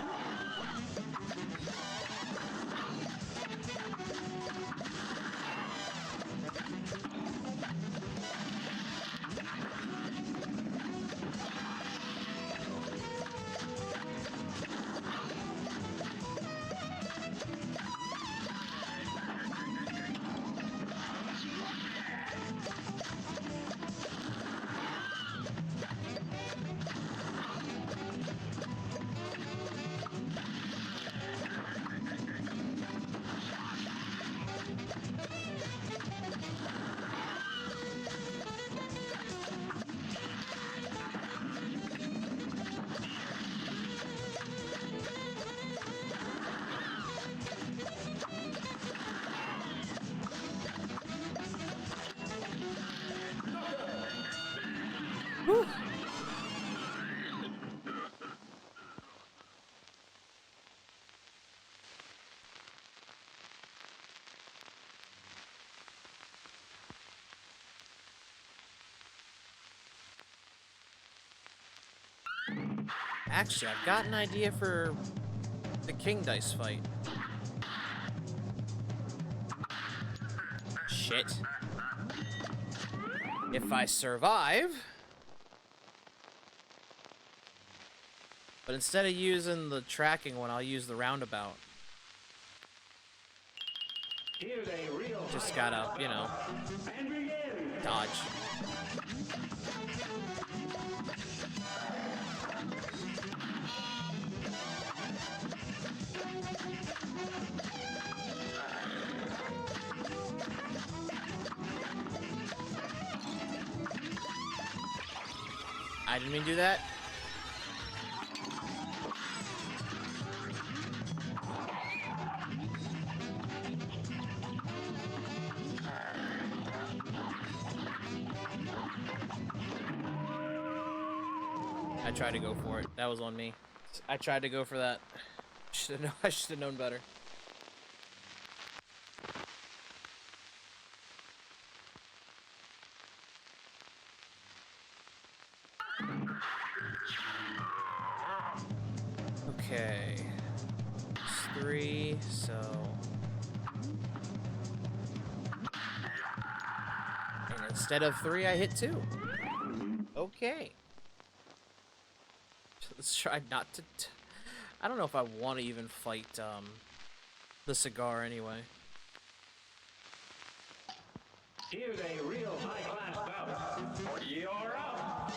Whew. Actually, I've got an idea for the King Dice fight. Shit. If I survive... But instead of using the tracking one, I'll use the roundabout. Here's a real Just gotta, you know, and begin. dodge. I didn't mean to do that. I tried to go for it. That was on me. I tried to go for that. I should have known better. Okay. It's 3, so. And instead of 3, I hit 2. Okay. Let's try not to. I don't know if I want to even fight the cigar anyway. Here's a real high-class bout. You're up.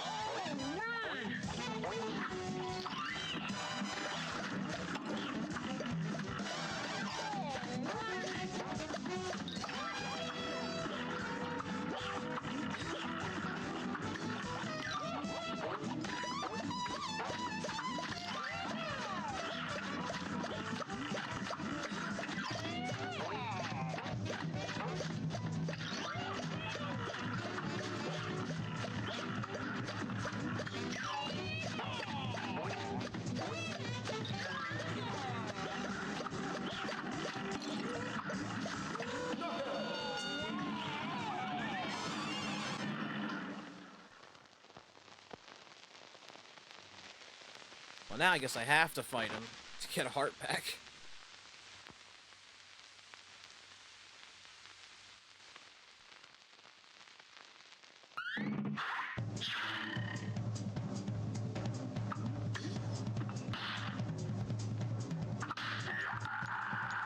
Well, now I guess I have to fight him to get a heart back.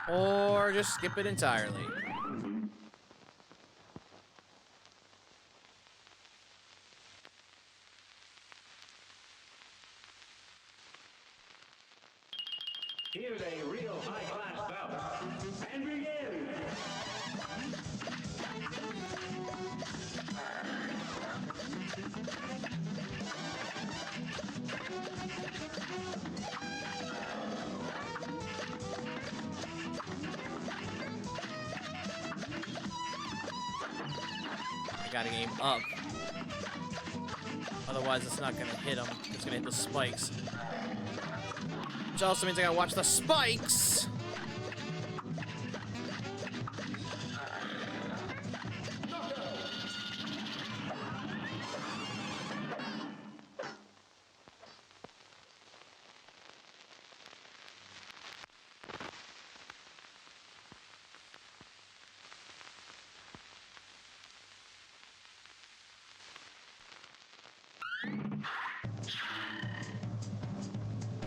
Or just skip it entirely. Here's a real high-class bout. And begin. I gotta aim up. Otherwise, it's not gonna hit him. It's gonna hit the spikes. Which also means I gotta watch the spikes!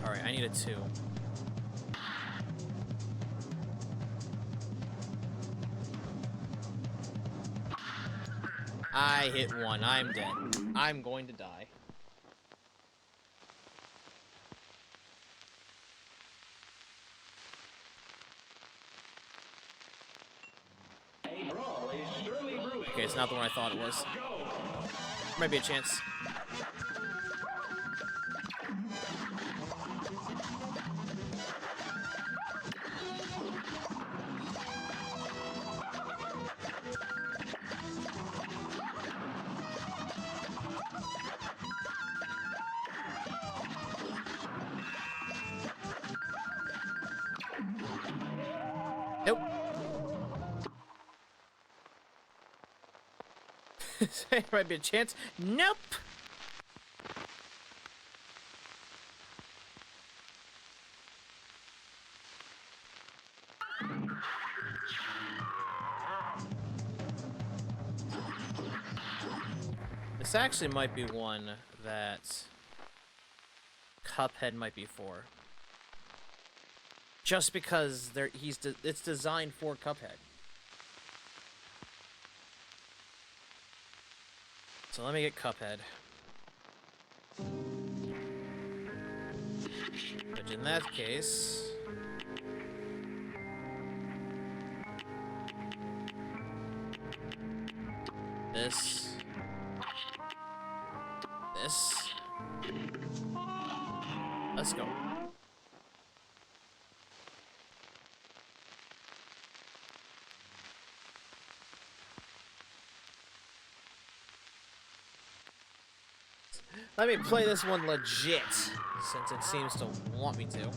Alright, I need a 2. I hit 1. I'm dead. I'm going to die. Okay, it's not the one I thought it was. Might be a chance. Nope. There might be a chance. Nope. This actually might be one that Cuphead might be for. Just because it's designed for Cuphead. So let me get Cuphead. Which in that case... This. Let's go. Let me play this one legit, since it seems to want me to.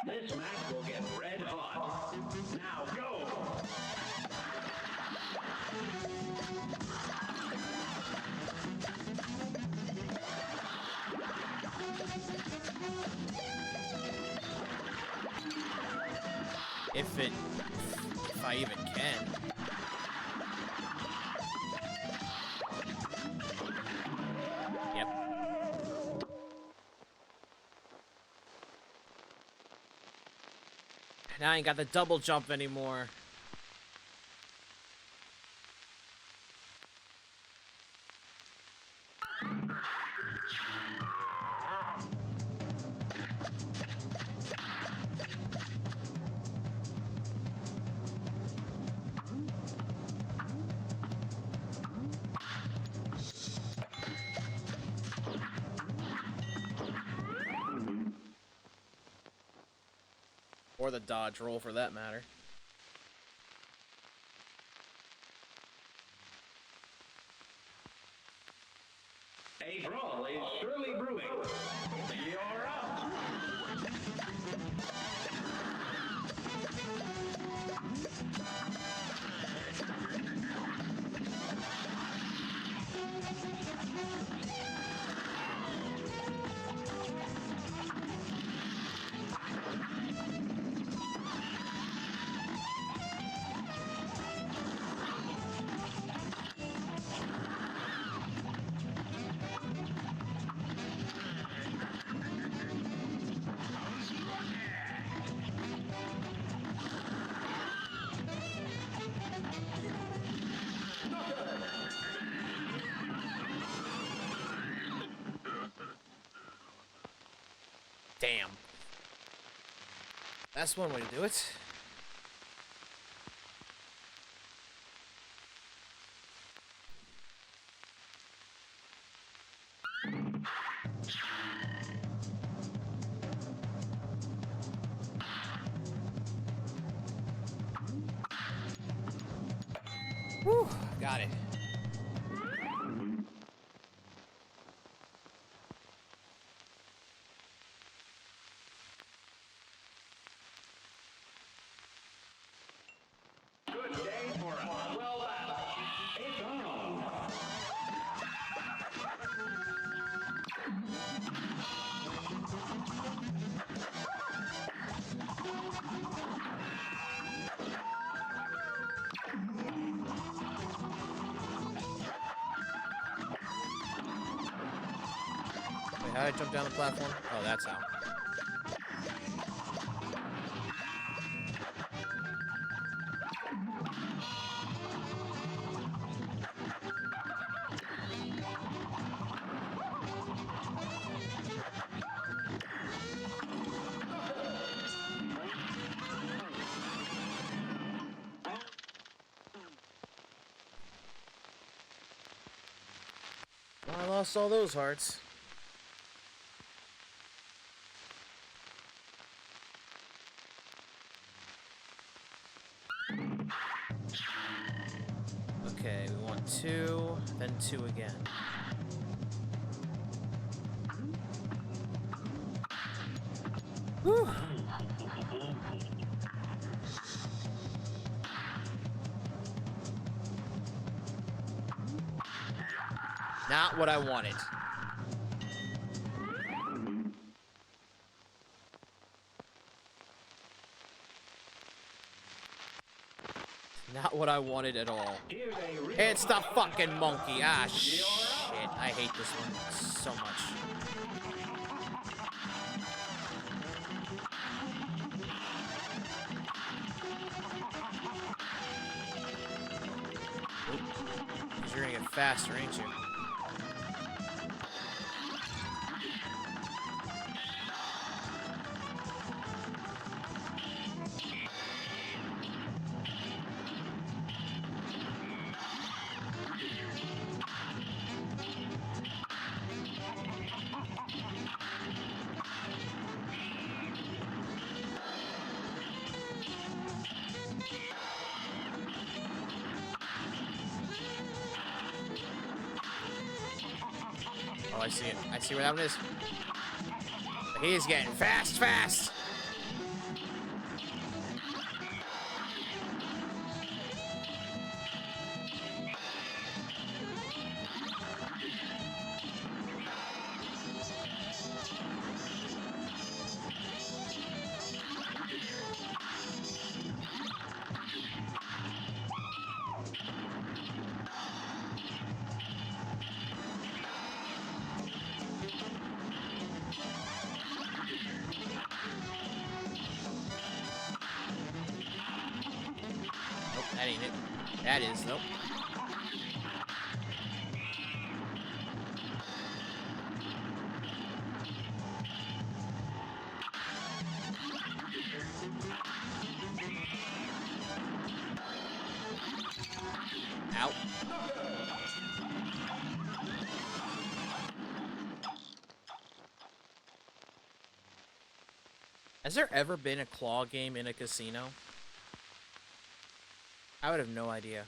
This match will get red hot. Now go! If I even can. Yep. Now I ain't got the double jump anymore. Or the dodge roll, for that matter. A brawl is surely brewing. You're up! Damn. That's one way to do it. Whew, got it. Good day for a well battle. It's on. Wait, how did I jump down the platform? Oh, that's how. Well, I lost all those hearts. Okay, we want 2, then 2 again. Whew. Not what I wanted. Not what I wanted at all. It's the fucking monkey. Ah, shit. I hate this one so much. Because you're gonna get faster, ain't you? Oh, I see it. I see where that one is. He's getting fast, fast! That ain't it. That is, nope. Ow. Has there ever been a claw game in a casino? I would have no idea.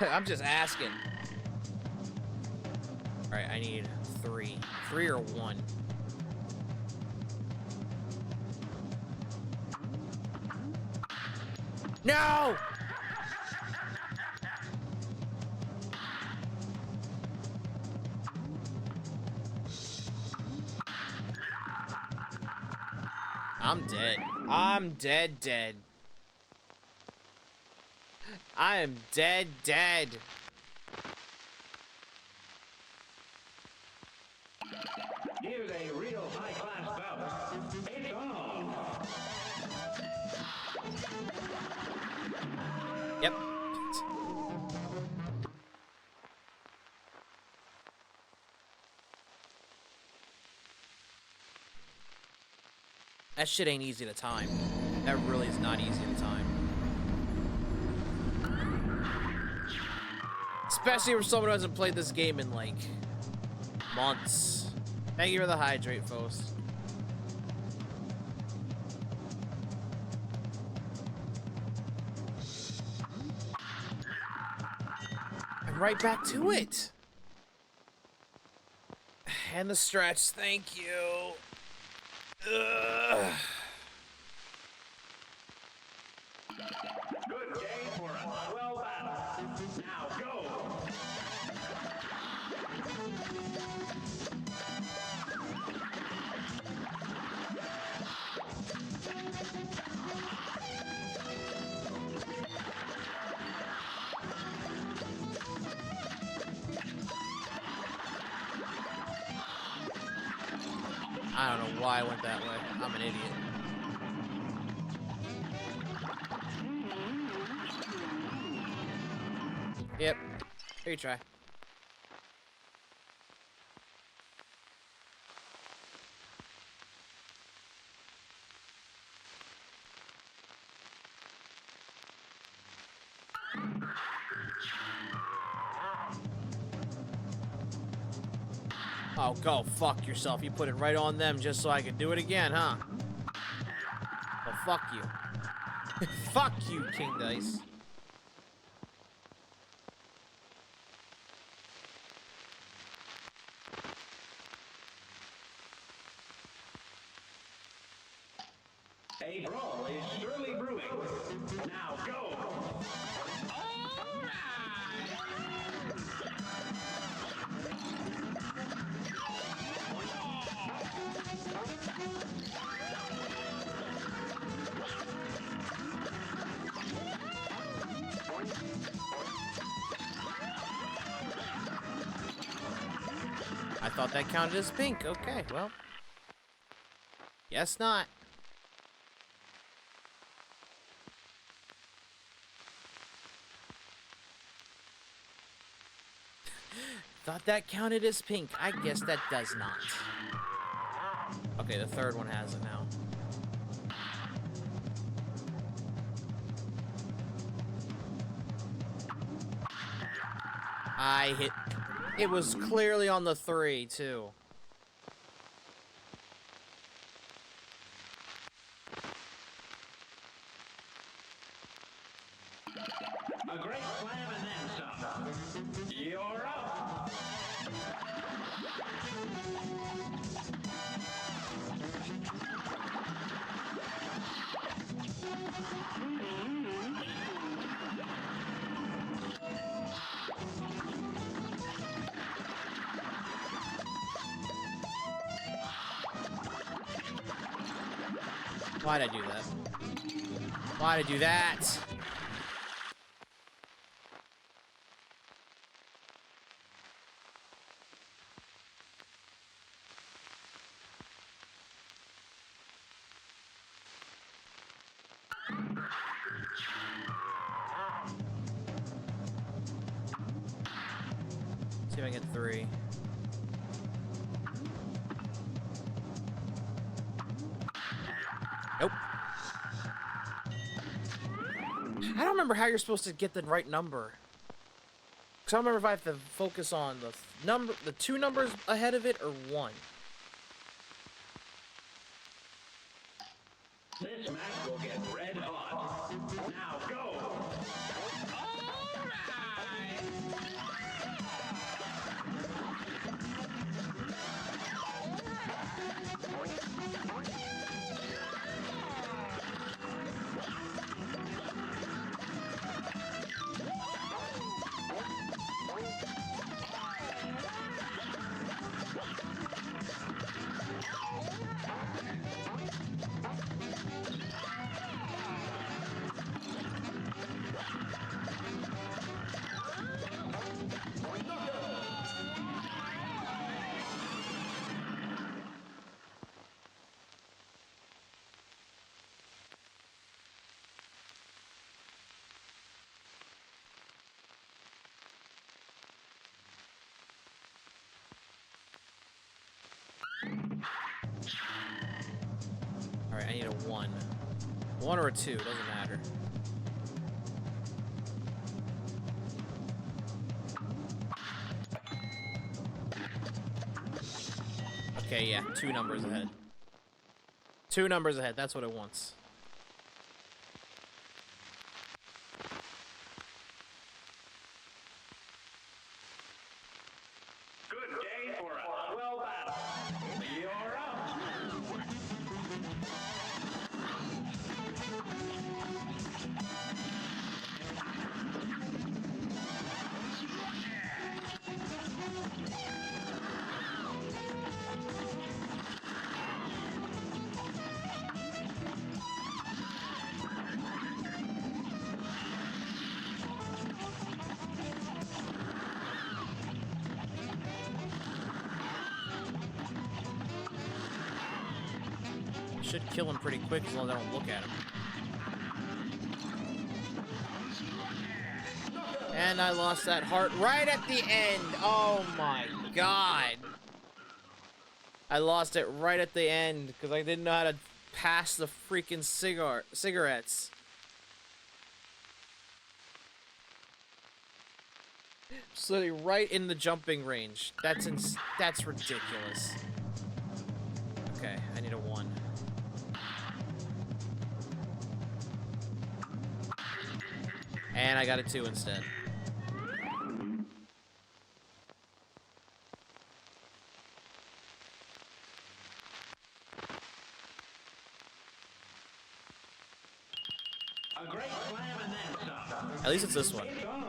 I'm just asking. Alright, I need 3. 3 or 1. No! I'm dead. I'm dead. I am dead. Here's a real high-class bout. It's on. Yep. That shit ain't easy to time. That really is not easy to time. Especially for someone who hasn't played this game in, like, months. Thank you for the hydrate, folks. And right back to it. And the stretch, thank you. Ugh. Good game for us. Well battled. Now go. I don't know why I went that way. I'm an idiot. Yep. Here you try. Oh, go fuck yourself. You put it right on them just so I could do it again, huh? Well, fuck you. Fuck you, King Dice. A brawl is surely brewing. Now go. thought that counted as pink. Okay, well. Guess not. Thought that counted as pink. I guess that does not. Okay, the third one has it now. I hit... It was clearly on the 3, too. A great slam and then some. You're up. Why'd I do that? Why'd I do that? See if I can get 3. Nope. I don't remember how you're supposed to get the right number. Because I don't remember if I have to focus on the 2 numbers ahead of it or 1. This match will get red hot. Now go. Alright, I need a 1. 1 or a 2, doesn't matter. Okay, yeah, 2 numbers ahead. 2 numbers ahead, that's what it wants. Good day for a swell battle. You're up. Should kill him pretty quick as long as I don't look at him. And I lost that heart right at the end. Oh my god. I lost it right at the end because I didn't know how to pass the freaking cigarettes. Just literally right in the jumping range. That's ridiculous. Okay, I need a 1. And I got a 2 instead. A great slam and then some. At least it's this one. It's on.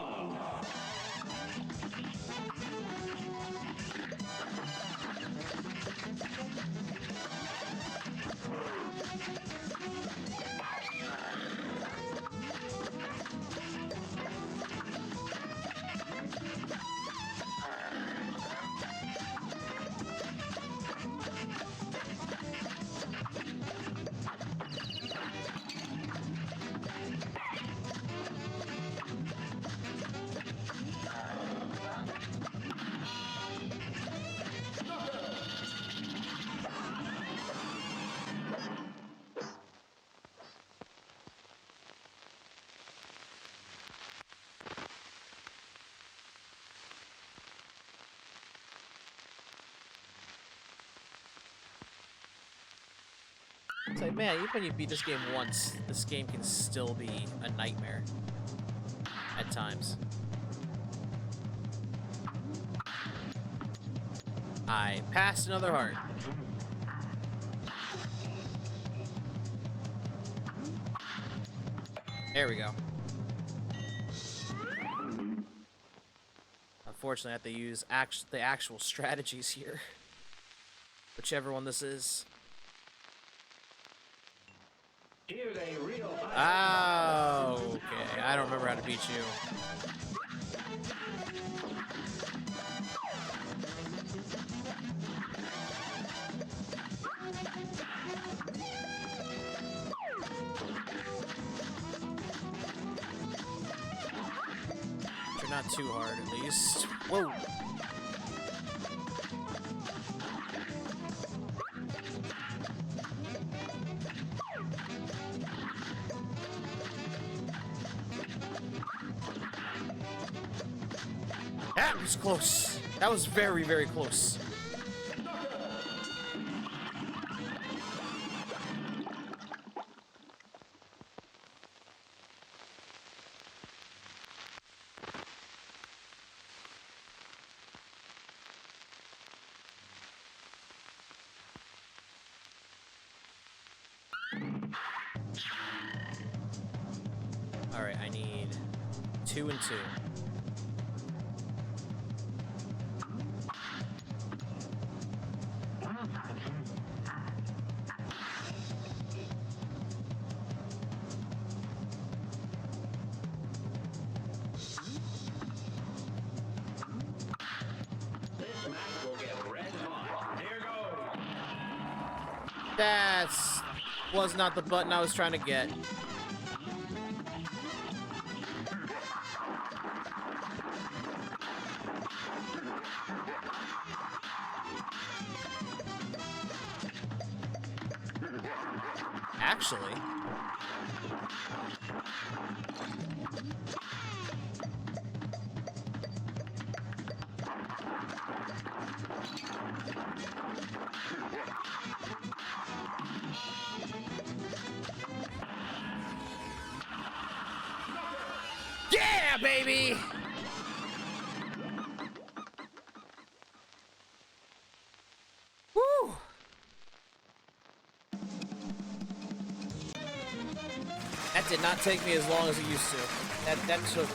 It's like, man, even when you beat this game once, this game can still be a nightmare at times. I passed another heart. There we go. Unfortunately, I have to use the actual strategies here. Whichever one this is. Here's a real Oh, okay. I don't remember how to beat you. They're not too hard, at least. Whoa. That was close. That was very, very close. All right, I need 2 and 2. That's was not the button I was trying to get. Actually, yeah, baby! Woo! That did not take me as long as it used to. That took...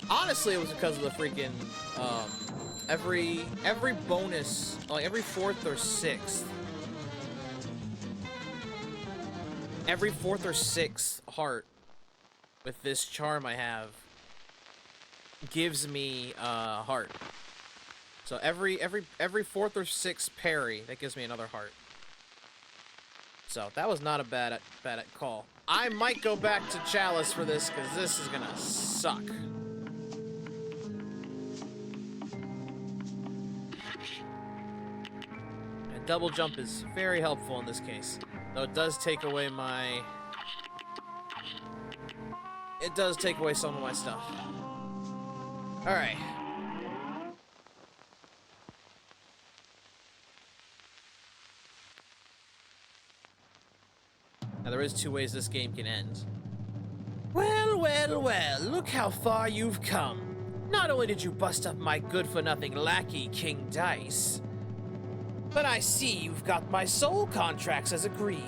Honestly, it was because of the freaking, every bonus, like every 4th or 6th, every 4th or 6th heart with this charm I have gives me a heart. So every 4th or 6th parry, that gives me another heart. So that was not a bad call. I might go back to Chalice for this because this is gonna suck. And double jump is very helpful in this case, though it does take away my... It does take away some of my stuff. All right. Now, there is 2 ways this game can end. Well, well, well, look how far you've come. Not only did you bust up my good-for-nothing lackey, King Dice, but I see you've got my soul contracts as agreed.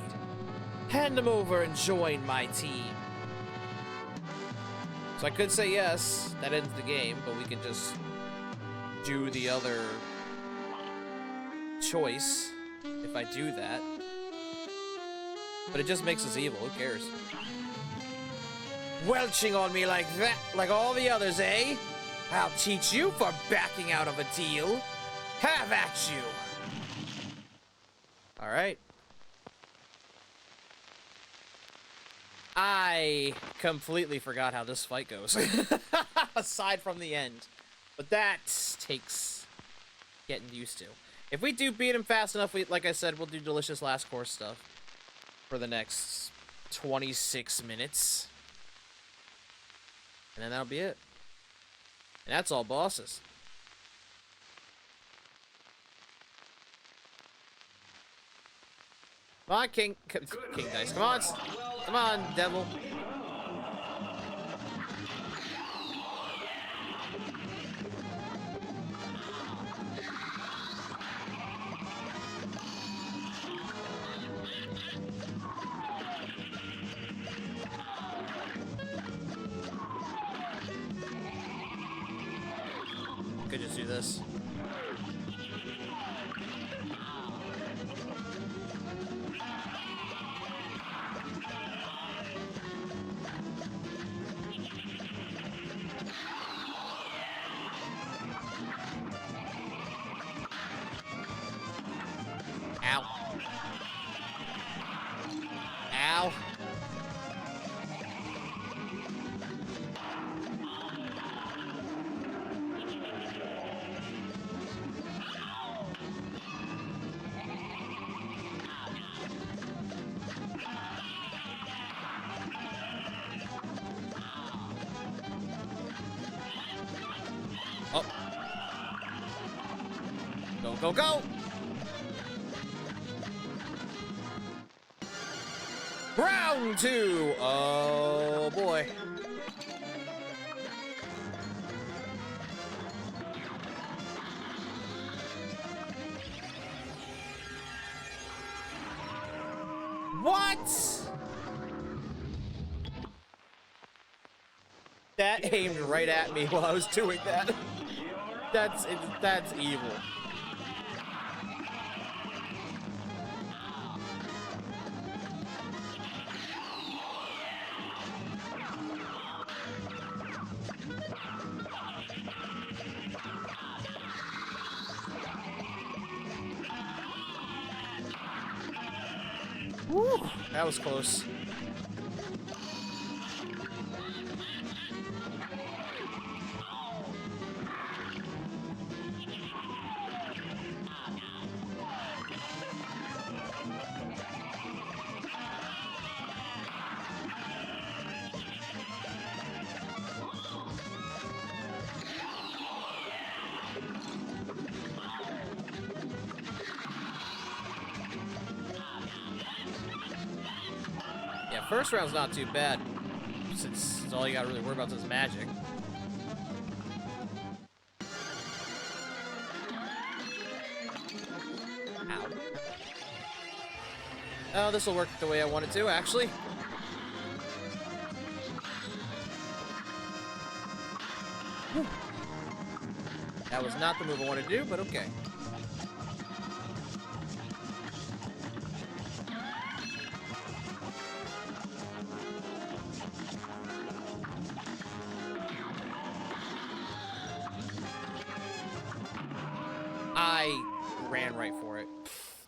Hand them over and join my team. So I could say yes, that ends the game, but we can just do the other choice if I do that. But it just makes us evil, who cares? Welching on me like that, like all the others, eh? I'll teach you for backing out of a deal. Have at you! Alright. I completely forgot how this fight goes. Aside from the end. But that takes getting used to. If we do beat him fast enough, like I said, we'll do delicious last course stuff for the next 26 minutes. And then that'll be it. And that's all bosses. Come on, King Dice. Come on. Come on, devil. Could just do this. Ow. Ow. Oh. Go, go, go! Round 2! Oh boy. What? That aimed right at me while I was doing that. That's evil. Woo, that was close. Yeah, first round's not too bad, since all you gotta really worry about is magic. Ow. Oh, this will work the way I want it to, actually. Whew. That was not the move I wanted to do, but okay. I ran right for it.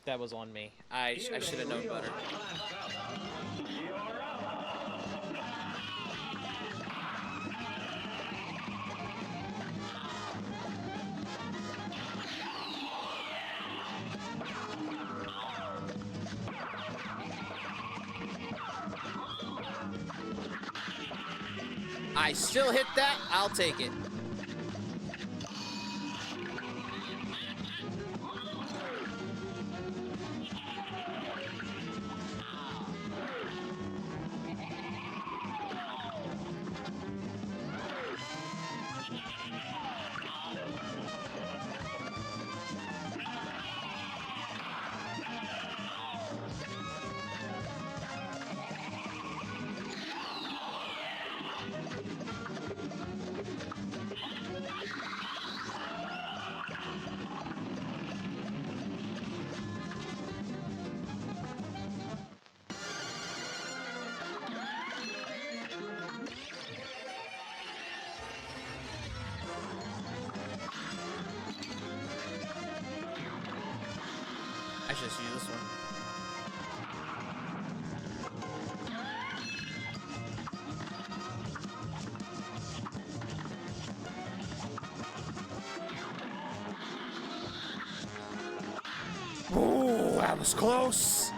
That was on me. I should have known better. I still hit that. I'll take it. I should just use this one. Ooh, that was close.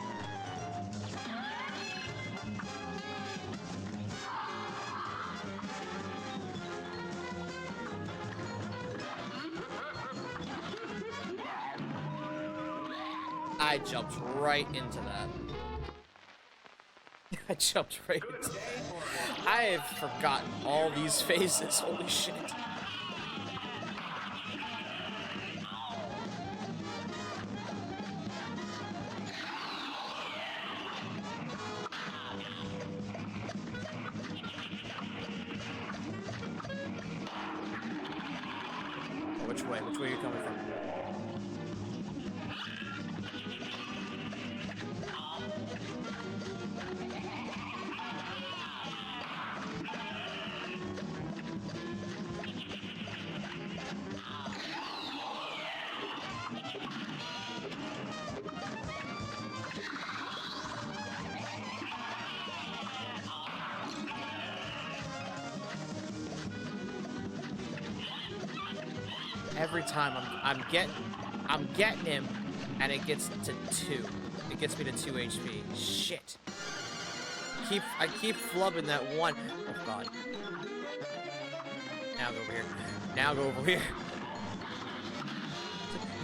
I I jumped right into that. I jumped right into that. I have forgotten all these phases. Holy shit. Which way? Which way are you coming from? Every time I'm getting him, and it gets to 2. It gets me to 2 HP. Shit. I keep flubbing that 1. Oh god. Now go over here. Now go over here.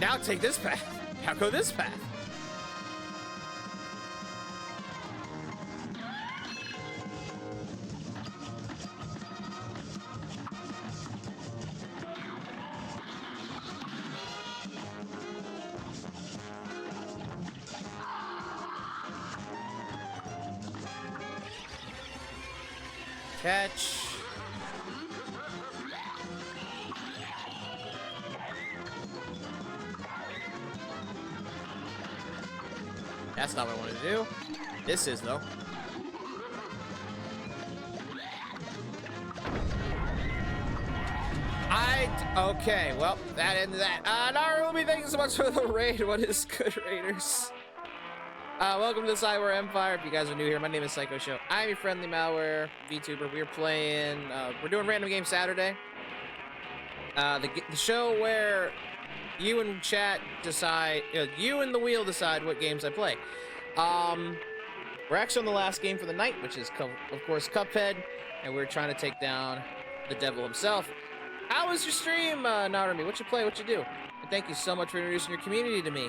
Now take this path. Now go this path. Catch. That's not what I wanted to do. This is, though. Okay, well, that ended that. Narumi, thank you so much for the raid. What is good, Raiders? Welcome to the Cyber Empire. If you guys are new here, my name is Psycho Show. I'm your friendly malware VTuber. We're playing, we're doing Random Game Saturday. The show where you and chat decide, you and the wheel decide what games I play. We're actually on the last game for the night, which is, of course, Cuphead, and we're trying to take down the devil himself. How was your stream, Narumi? What you play? What you do? And thank you so much for introducing your community to me.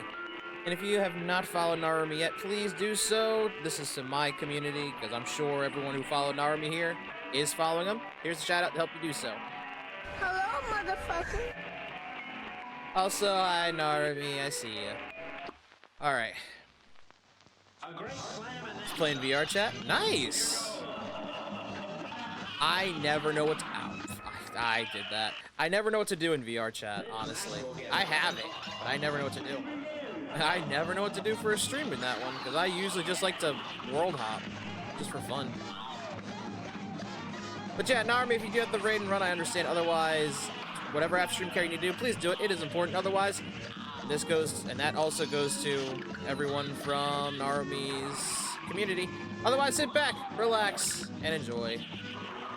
And if you have not followed Narumi yet, please do so. This is to my community, because I'm sure everyone who followed Narumi here is following him. Here's a shout out to help you do so. Hello, motherfucker. Also, hi Narumi, I see you. Alright. Let's play in VR chat. Nice! I never know what to... Ow. I did that. I never know what to do in VR chat, honestly. I have it, but I never know what to do. I never know what to do for a stream in that one, because I usually just like to world hop, just for fun. But yeah, Narumi, if you do have the raid and run, I understand. Otherwise, whatever app stream care you need to do, please do it. It is important. Otherwise, this goes, and that also goes to everyone from Narumi's community. Otherwise, sit back, relax, and enjoy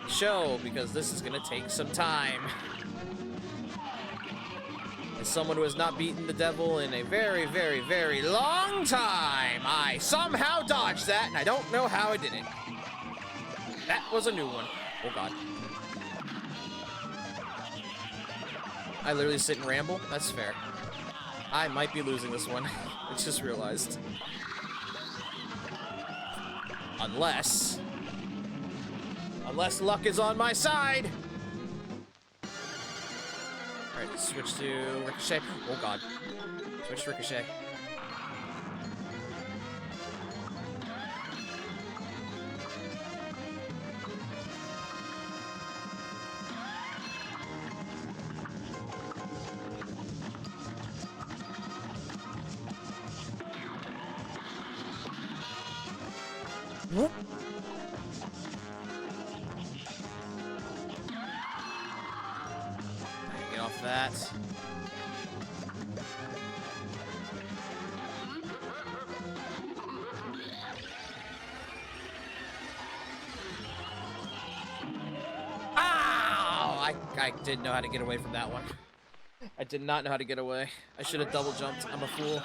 the show, because this is going to take some time. As someone who has not beaten the devil in a very, very, very long time, I somehow dodged that, and I don't know how I did it. That was a new one. Oh, God. I literally sit and ramble? That's fair. I might be losing this one. I just realized. Unless luck is on my side! Alright, switch to Ricochet. Oh god. Switch to Ricochet. Whoop. Get off that. I didn't know how to get away from that one. I did not know how to get away. I should have double jumped. I'm a fool.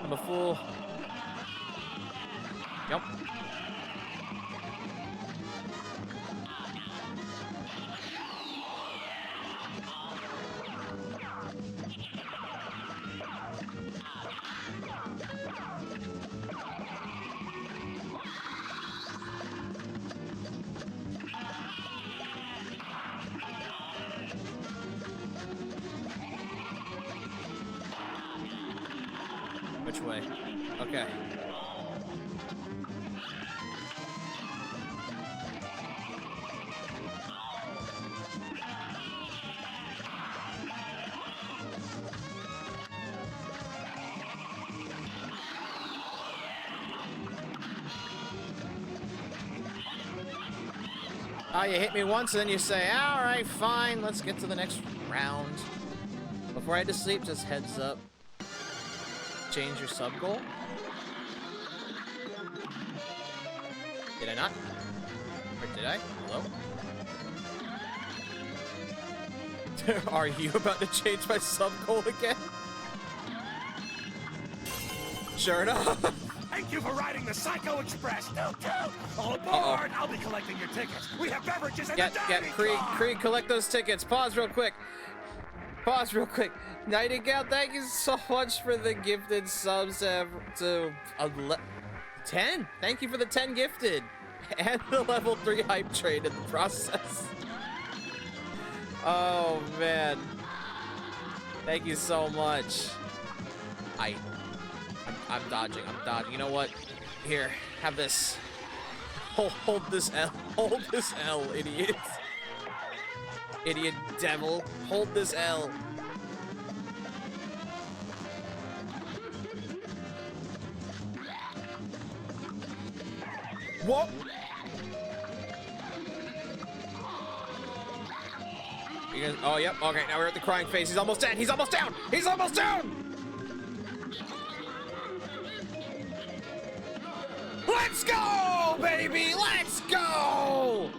I'm a fool. Yep. which way. Okay. Oh, you hit me once and then you say, all right, fine, let's get to the next round. Before I head to sleep, just heads up. Change your sub goal. Did I not? Or did I? Hello? Are you about to change my sub goal again? Sure enough. Thank you for riding the Psycho Express. All aboard! I'll be collecting your tickets. We have beverages in the dining car. Creed, collect those tickets. Pause real quick. Pause real quick. Nightingale, thank you so much for the gifted subs to 10. Thank you for the 10 gifted. And the level 3 hype trade in the process. Oh, man. Thank you so much. I'm dodging. You know what? Here, have this. Hold this L. Hold this L, idiot. Idiot devil. Hold this L. Whoa! You guys, oh, yep. Okay, now we're at the crying phase. He's almost dead. He's almost down. He's almost down! Let's go, baby! Let's go!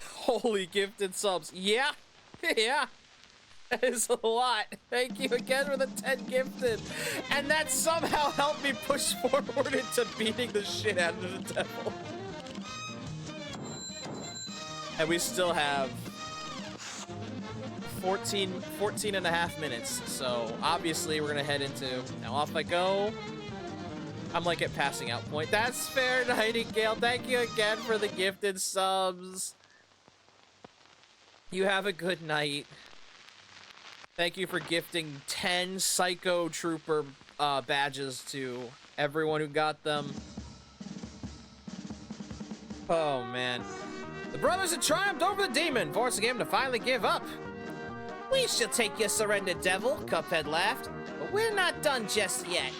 Holy gifted subs. Yeah. Yeah. That is a lot. Thank you again for the 10 gifted. And that somehow helped me push forward into beating the shit out of the devil. And we still have 14 and a half minutes. So obviously we're gonna head into, now off I go. I'm like at passing out point. That's fair, Nightingale. Thank you again for the gifted subs. You have a good night. Thank you for gifting 10 Psycho Trooper badges to everyone who got them. Oh, man. The brothers have triumphed over the demon, forcing him to finally give up. We shall take your surrender, devil, Cuphead laughed. But we're not done just yet.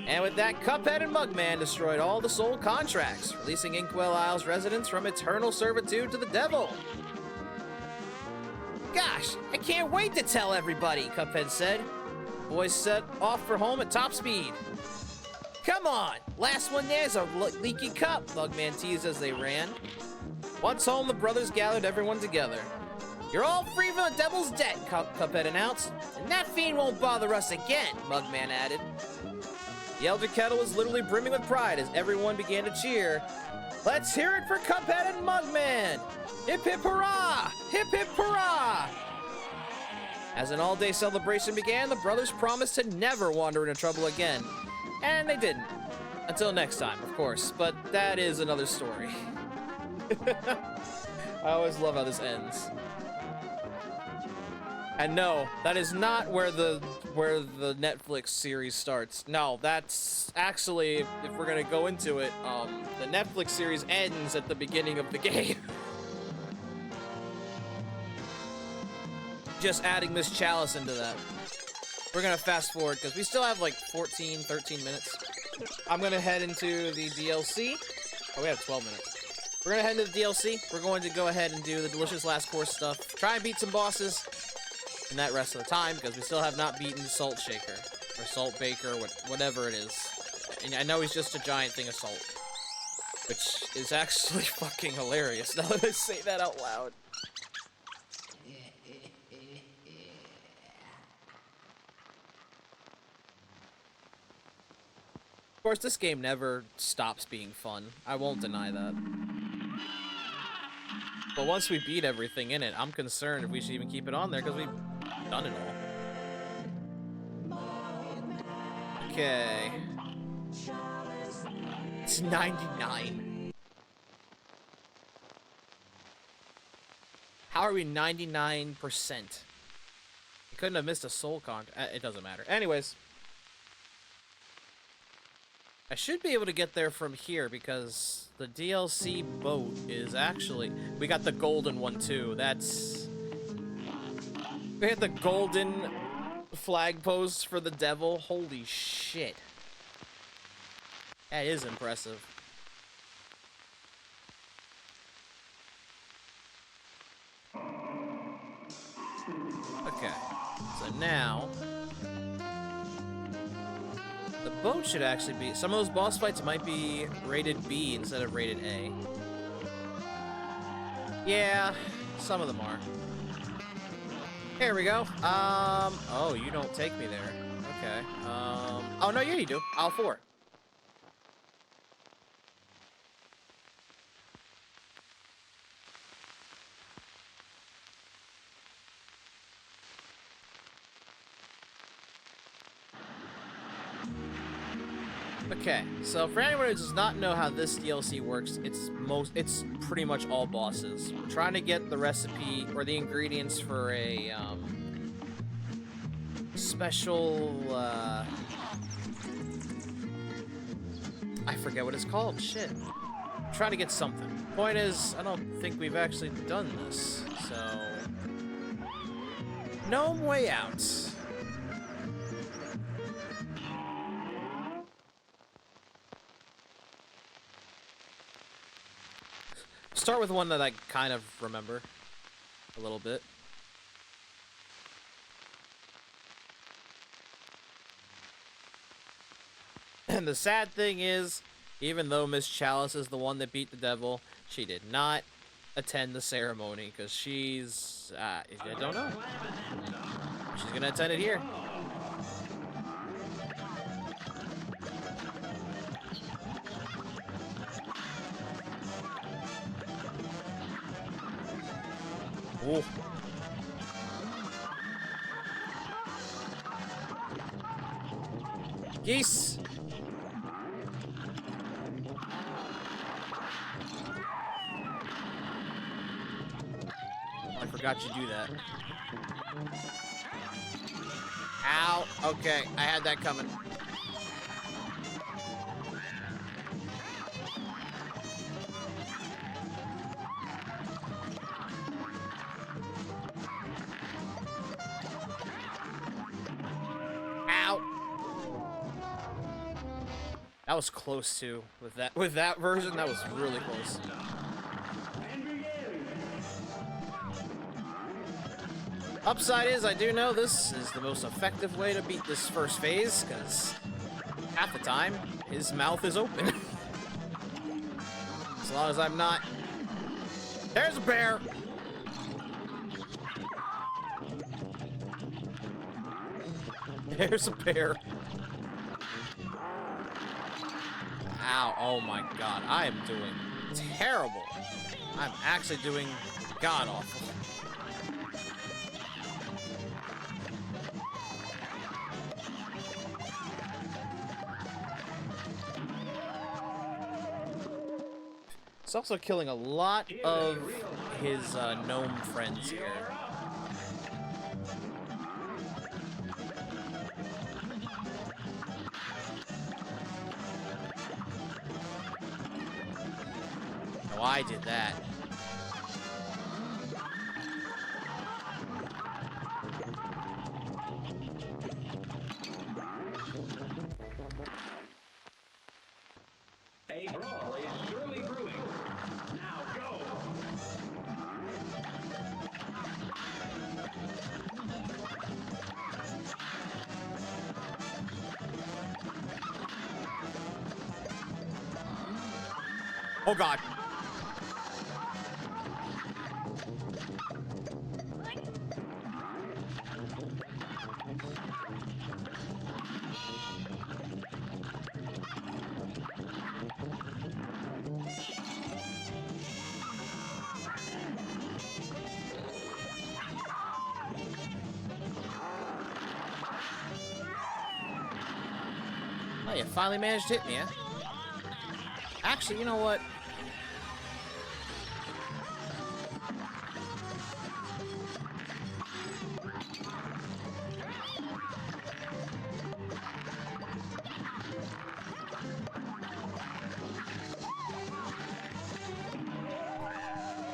And with that, Cuphead and Mugman destroyed all the sold contracts, releasing Inkwell Isle's residents from eternal servitude to the devil. Gosh, I can't wait to tell everybody, Cuphead said. Boys set off for home at top speed. Come on, last one there's a leaky cup, Mugman teased as they ran. Once home, the brothers gathered everyone together. You're all free from the devil's debt, Cuphead announced. And that fiend won't bother us again, Mugman added. The Elder Kettle was literally brimming with pride as everyone began to cheer. Let's hear it for Cuphead and Mugman! Hip hip hurrah! Hip hip hurrah! As an all-day celebration began, the brothers promised to never wander into trouble again. And they didn't. Until next time, of course. But that is another story. I always love how this ends. And no, that is not where the Netflix series starts. No, that's actually, if we're gonna go into it, the Netflix series ends at the beginning of the game. Just adding Miss Chalice into that. We're gonna fast forward because we still have like 13 minutes. I'm gonna head into the DLC. Oh, we have 12 minutes. We're gonna head into the DLC. We're going to go ahead and do the delicious last course stuff. Try and beat some bosses. And that rest of the time, because we still have not beaten Salt Shaker, or Salt Baker, whatever it is. And I know he's just a giant thing of salt. Which is actually fucking hilarious, now that I say that out loud. Of course, this game never stops being fun. I won't deny that. But once we beat everything in it, I'm concerned if we should even keep it on there, because we've done it all. Okay. It's 99. How are we 99%? couldn't have missed a soul it doesn't matter. Anyways. I should be able to get there from here because the DLC boat is actually... We got the golden one too. That's... We had the golden flag post for the devil. Holy shit. That is impressive. Okay. So now... The boat should actually be... Some of those boss fights might be rated B instead of rated A. Yeah, some of them are. Here we go. Oh, you don't take me there. Okay. Oh, no, yeah, you do. Aisle 4. Okay, so for anyone who does not know how this DLC works, it's pretty much all bosses. We're trying to get the recipe or the ingredients for a special I forget what it's called. Shit. I'm trying to get something. Point is, I don't think we've actually done this. So Gnome Way Out. Start with one that I kind of remember a little bit. And the sad thing is, even though Miss Chalice is the one that beat the devil, she did not attend the ceremony because she's, I don't know. She's gonna attend it here. Ooh. Geese. I forgot you do that. Ow. Okay, I had that coming. That was close too. With that version, that was really close. Upside is, I do know this is the most effective way to beat this first phase, because half the time, his mouth is open. As long as I'm not... There's a bear! There's a bear. Ow, oh my god, I am doing terrible. I'm actually doing god-awful. He's also killing a lot of his gnome friends here. Oh, I did that. A brawl is surely brewing. Now go! Oh god. Oh, you finally managed to hit me, huh? Actually, you know what?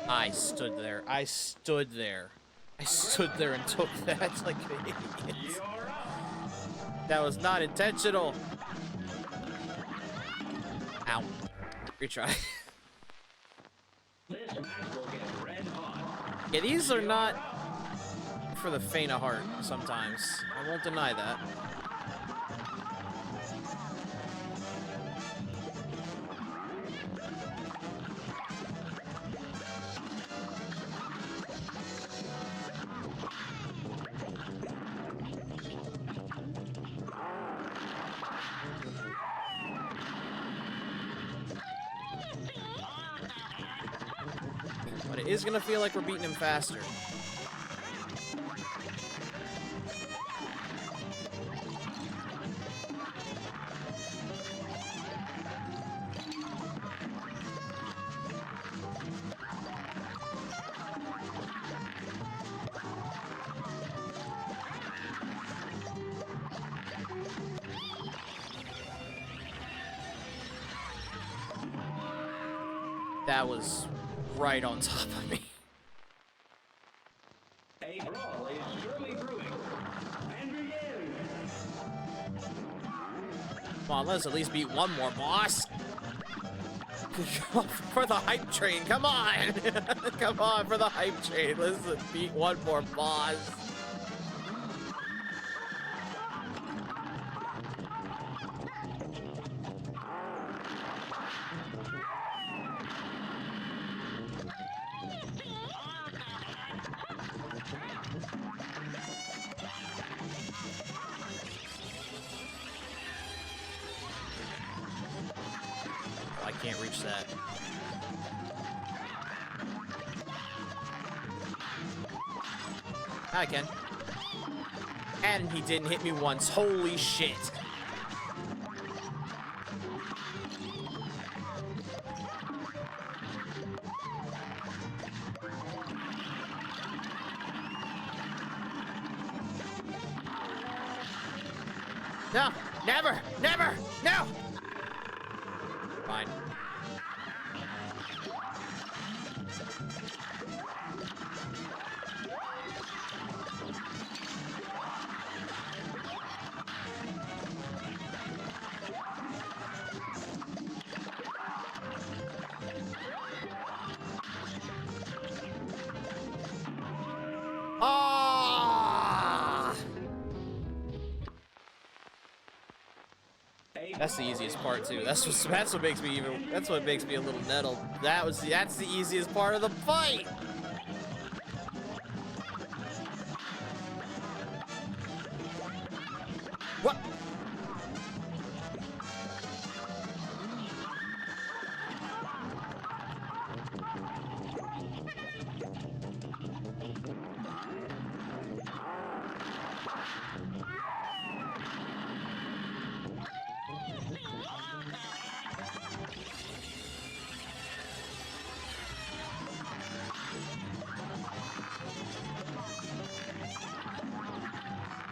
I stood there. I stood there. I stood there and took that like an idiot. That was not intentional. Ow. Retry. Yeah, these are not for the faint of heart sometimes. I won't deny that. But it is gonna feel like we're beating him faster. That was right on top of me. A brawl is surely brewing. And begin. Come on, let's at least beat one more boss. For the hype train, come on! Come on, for the hype train, let's beat one more boss. I can't reach that. I can. And he didn't hit me once. Holy shit. No, never, never, no! Fine. Ah! That's the easiest part too. That's what makes me a little nettled. That's the easiest part of the fight. What?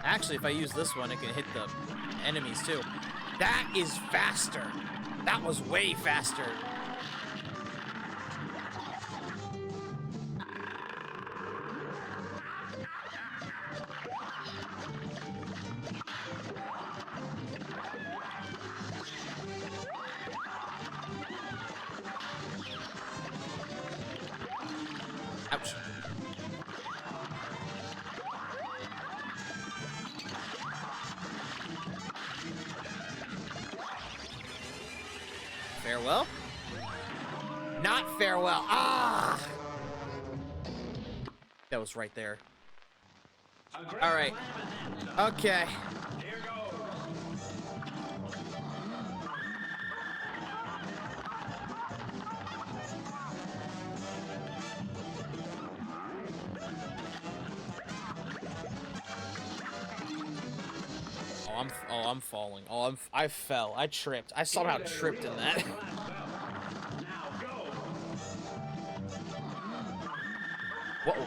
Actually, if I use this one, it can hit the enemies too. That is faster. That was way faster. Ouch. Farewell? Not farewell. Ah! That was right there. All right. Okay. I'm falling. I fell. I tripped. I somehow tripped in that. Whoa.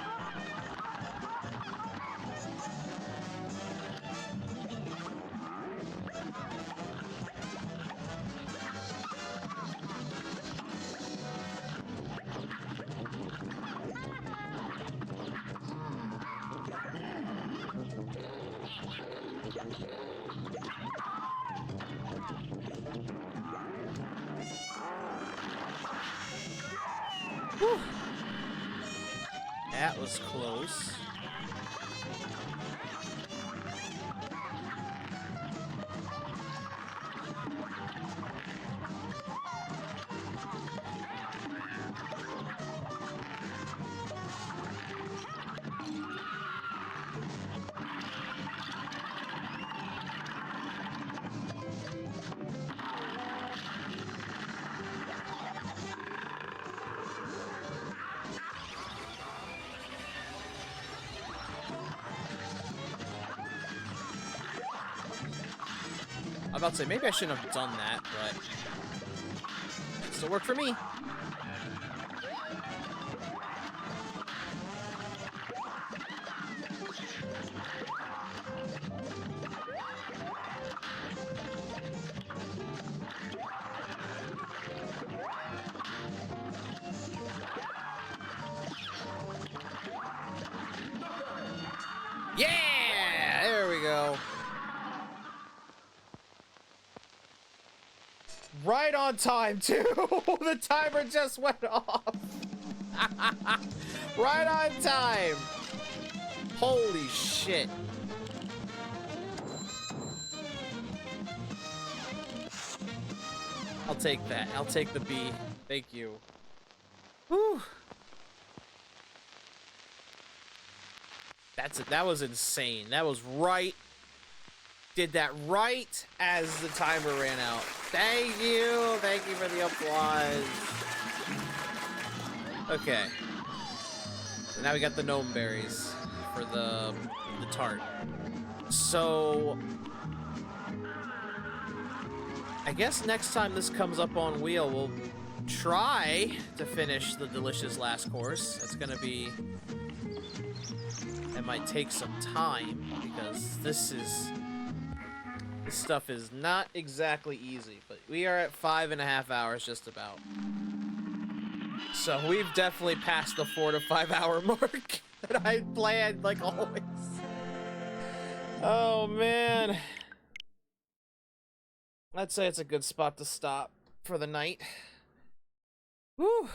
Whew. That was close. I'm about to say, maybe I shouldn't have done that, but it still worked for me. Yeah! There we go. Right on time, too. The timer just went off. Right on time. Holy shit. I'll take that. I'll take the B. Thank you. Whew. That's it. That was insane. That was right. Did that right as the timer ran out. Thank you. Thank you for the applause. Okay. So now we got the gnome berries for the tart. So I guess next time this comes up on wheel, we'll try to finish the delicious last course. It's gonna be... It might take some time because this stuff is not exactly easy, but we are at 5.5 hours just about. So we've definitely passed the 4 to 5 hour mark that I planned, like always. Oh man. I'd say it's a good spot to stop for the night. Whew.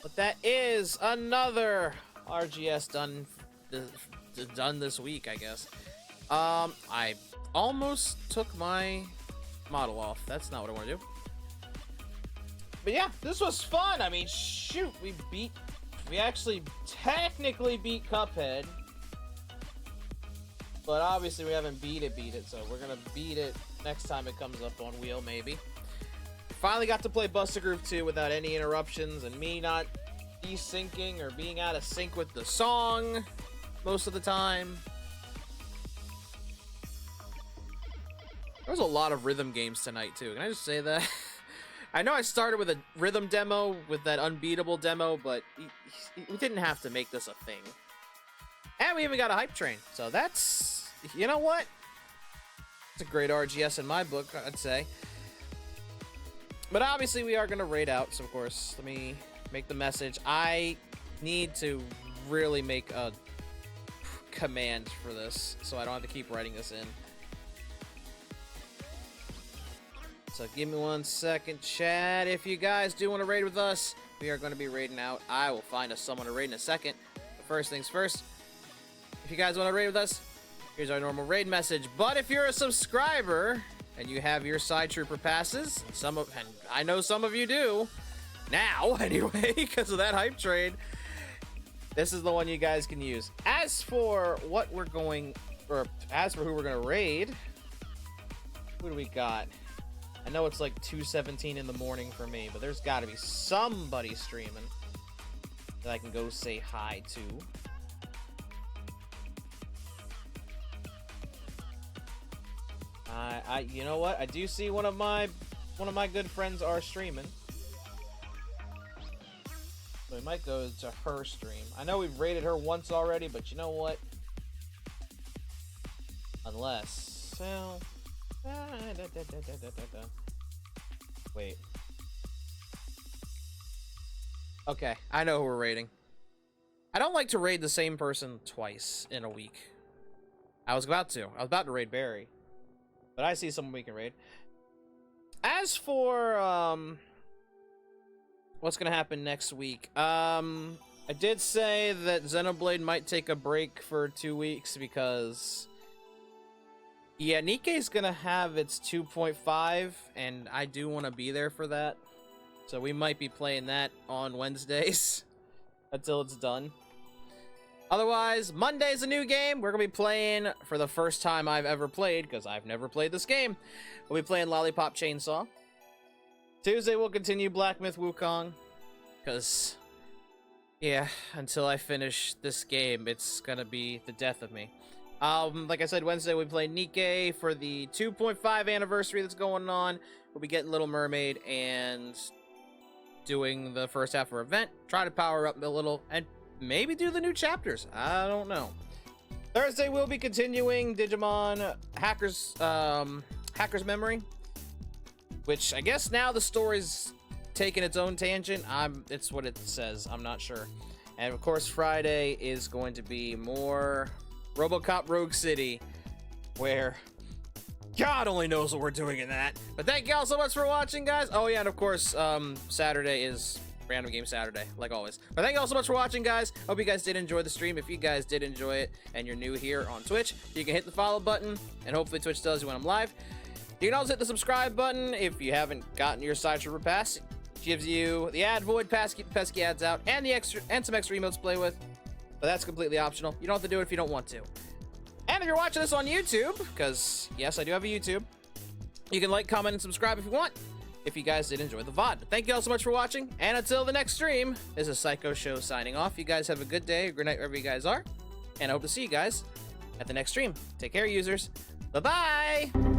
But that is another RGS done this week, I guess. I almost took my model off. That's not what I want to do. But yeah, this was fun. I mean, shoot, we actually technically beat Cuphead. But obviously we haven't beat it, so we're gonna beat it next time it comes up on wheel, maybe. Finally got to play Buster Groove 2 without any interruptions and me not desyncing or being out of sync with the song most of the time. There was a lot of rhythm games tonight too. Can I just say that? I know I started with a rhythm demo with that Unbeatable demo, but we didn't have to make this a thing. And we even got a hype train. So that's, you know what? It's a great RGS in my book, I'd say. But obviously we are going to raid out, so of course, let me make the message. I need to really make a command for this, so I don't have to keep writing this in. So give me 1 second, chat. If you guys do want to raid with us, we are going to be raiding out. I will find us someone to raid in a second. But first things first, if you guys want to raid with us, here's our normal raid message. But if you're a subscriber and you have your side trooper passes, and I know some of you do now anyway because of that hype train, this is the one you guys can use. As for what we're going, or as for who we're going to raid, who do we got? I know it's like 2:17 in the morning for me, but there's got to be somebody streaming that I can go say hi to. You know what? I do see one of my good friends are streaming. So we might go to her stream. I know we've raided her once already, but you know what? Unless, well, wait. Okay, I know who we're raiding. I don't like to raid the same person twice in a week. I was about to raid Barry. But I see someone we can raid. As for, what's gonna happen next week? I did say that Xenoblade might take a break for 2 weeks because, yeah, Nikkei's gonna have its 2.5, and I do want to be there for that. So we might be playing that on Wednesdays until it's done. Otherwise, Monday's a new game. We're gonna be playing for the first time I've ever played, because I've never played this game. We'll be playing Lollipop Chainsaw. Tuesday we'll continue Black Myth Wukong, because, yeah, until I finish this game, it's gonna be the death of me. Like I said, Wednesday we play Nikkei for the 2.5 anniversary that's going on. We'll be getting Little Mermaid and doing the first half of our event. Try to power up a little and maybe do the new chapters. I don't know. Thursday we'll be continuing Digimon Hacker's Memory, which I guess now the story's taking its own tangent. It's what it says. I'm not sure. And of course, Friday is going to be more RoboCop Rogue City, where God only knows what we're doing in that. But thank y'all so much for watching, guys. Oh yeah, and of course, Saturday is Random Game Saturday, like always. But thank y'all so much for watching, guys. Hope you guys did enjoy the stream. If you guys did enjoy it and you're new here on Twitch, you can hit the follow button, and hopefully Twitch tells you when I'm live. You can also hit the subscribe button if you haven't gotten your Sideshow Pass. It gives you the ad void pass, keep the pesky ads out, and some extra emotes to play with. But that's completely optional. You don't have to do it if you don't want to. And if you're watching this on YouTube, because yes, I do have a YouTube, you can like, comment, and subscribe if you want, if you guys did enjoy the VOD. But thank you all so much for watching, and until the next stream, this is Psycho Show signing off. You guys have a good day, or good night, wherever you guys are, and I hope to see you guys at the next stream. Take care, users. Bye-bye!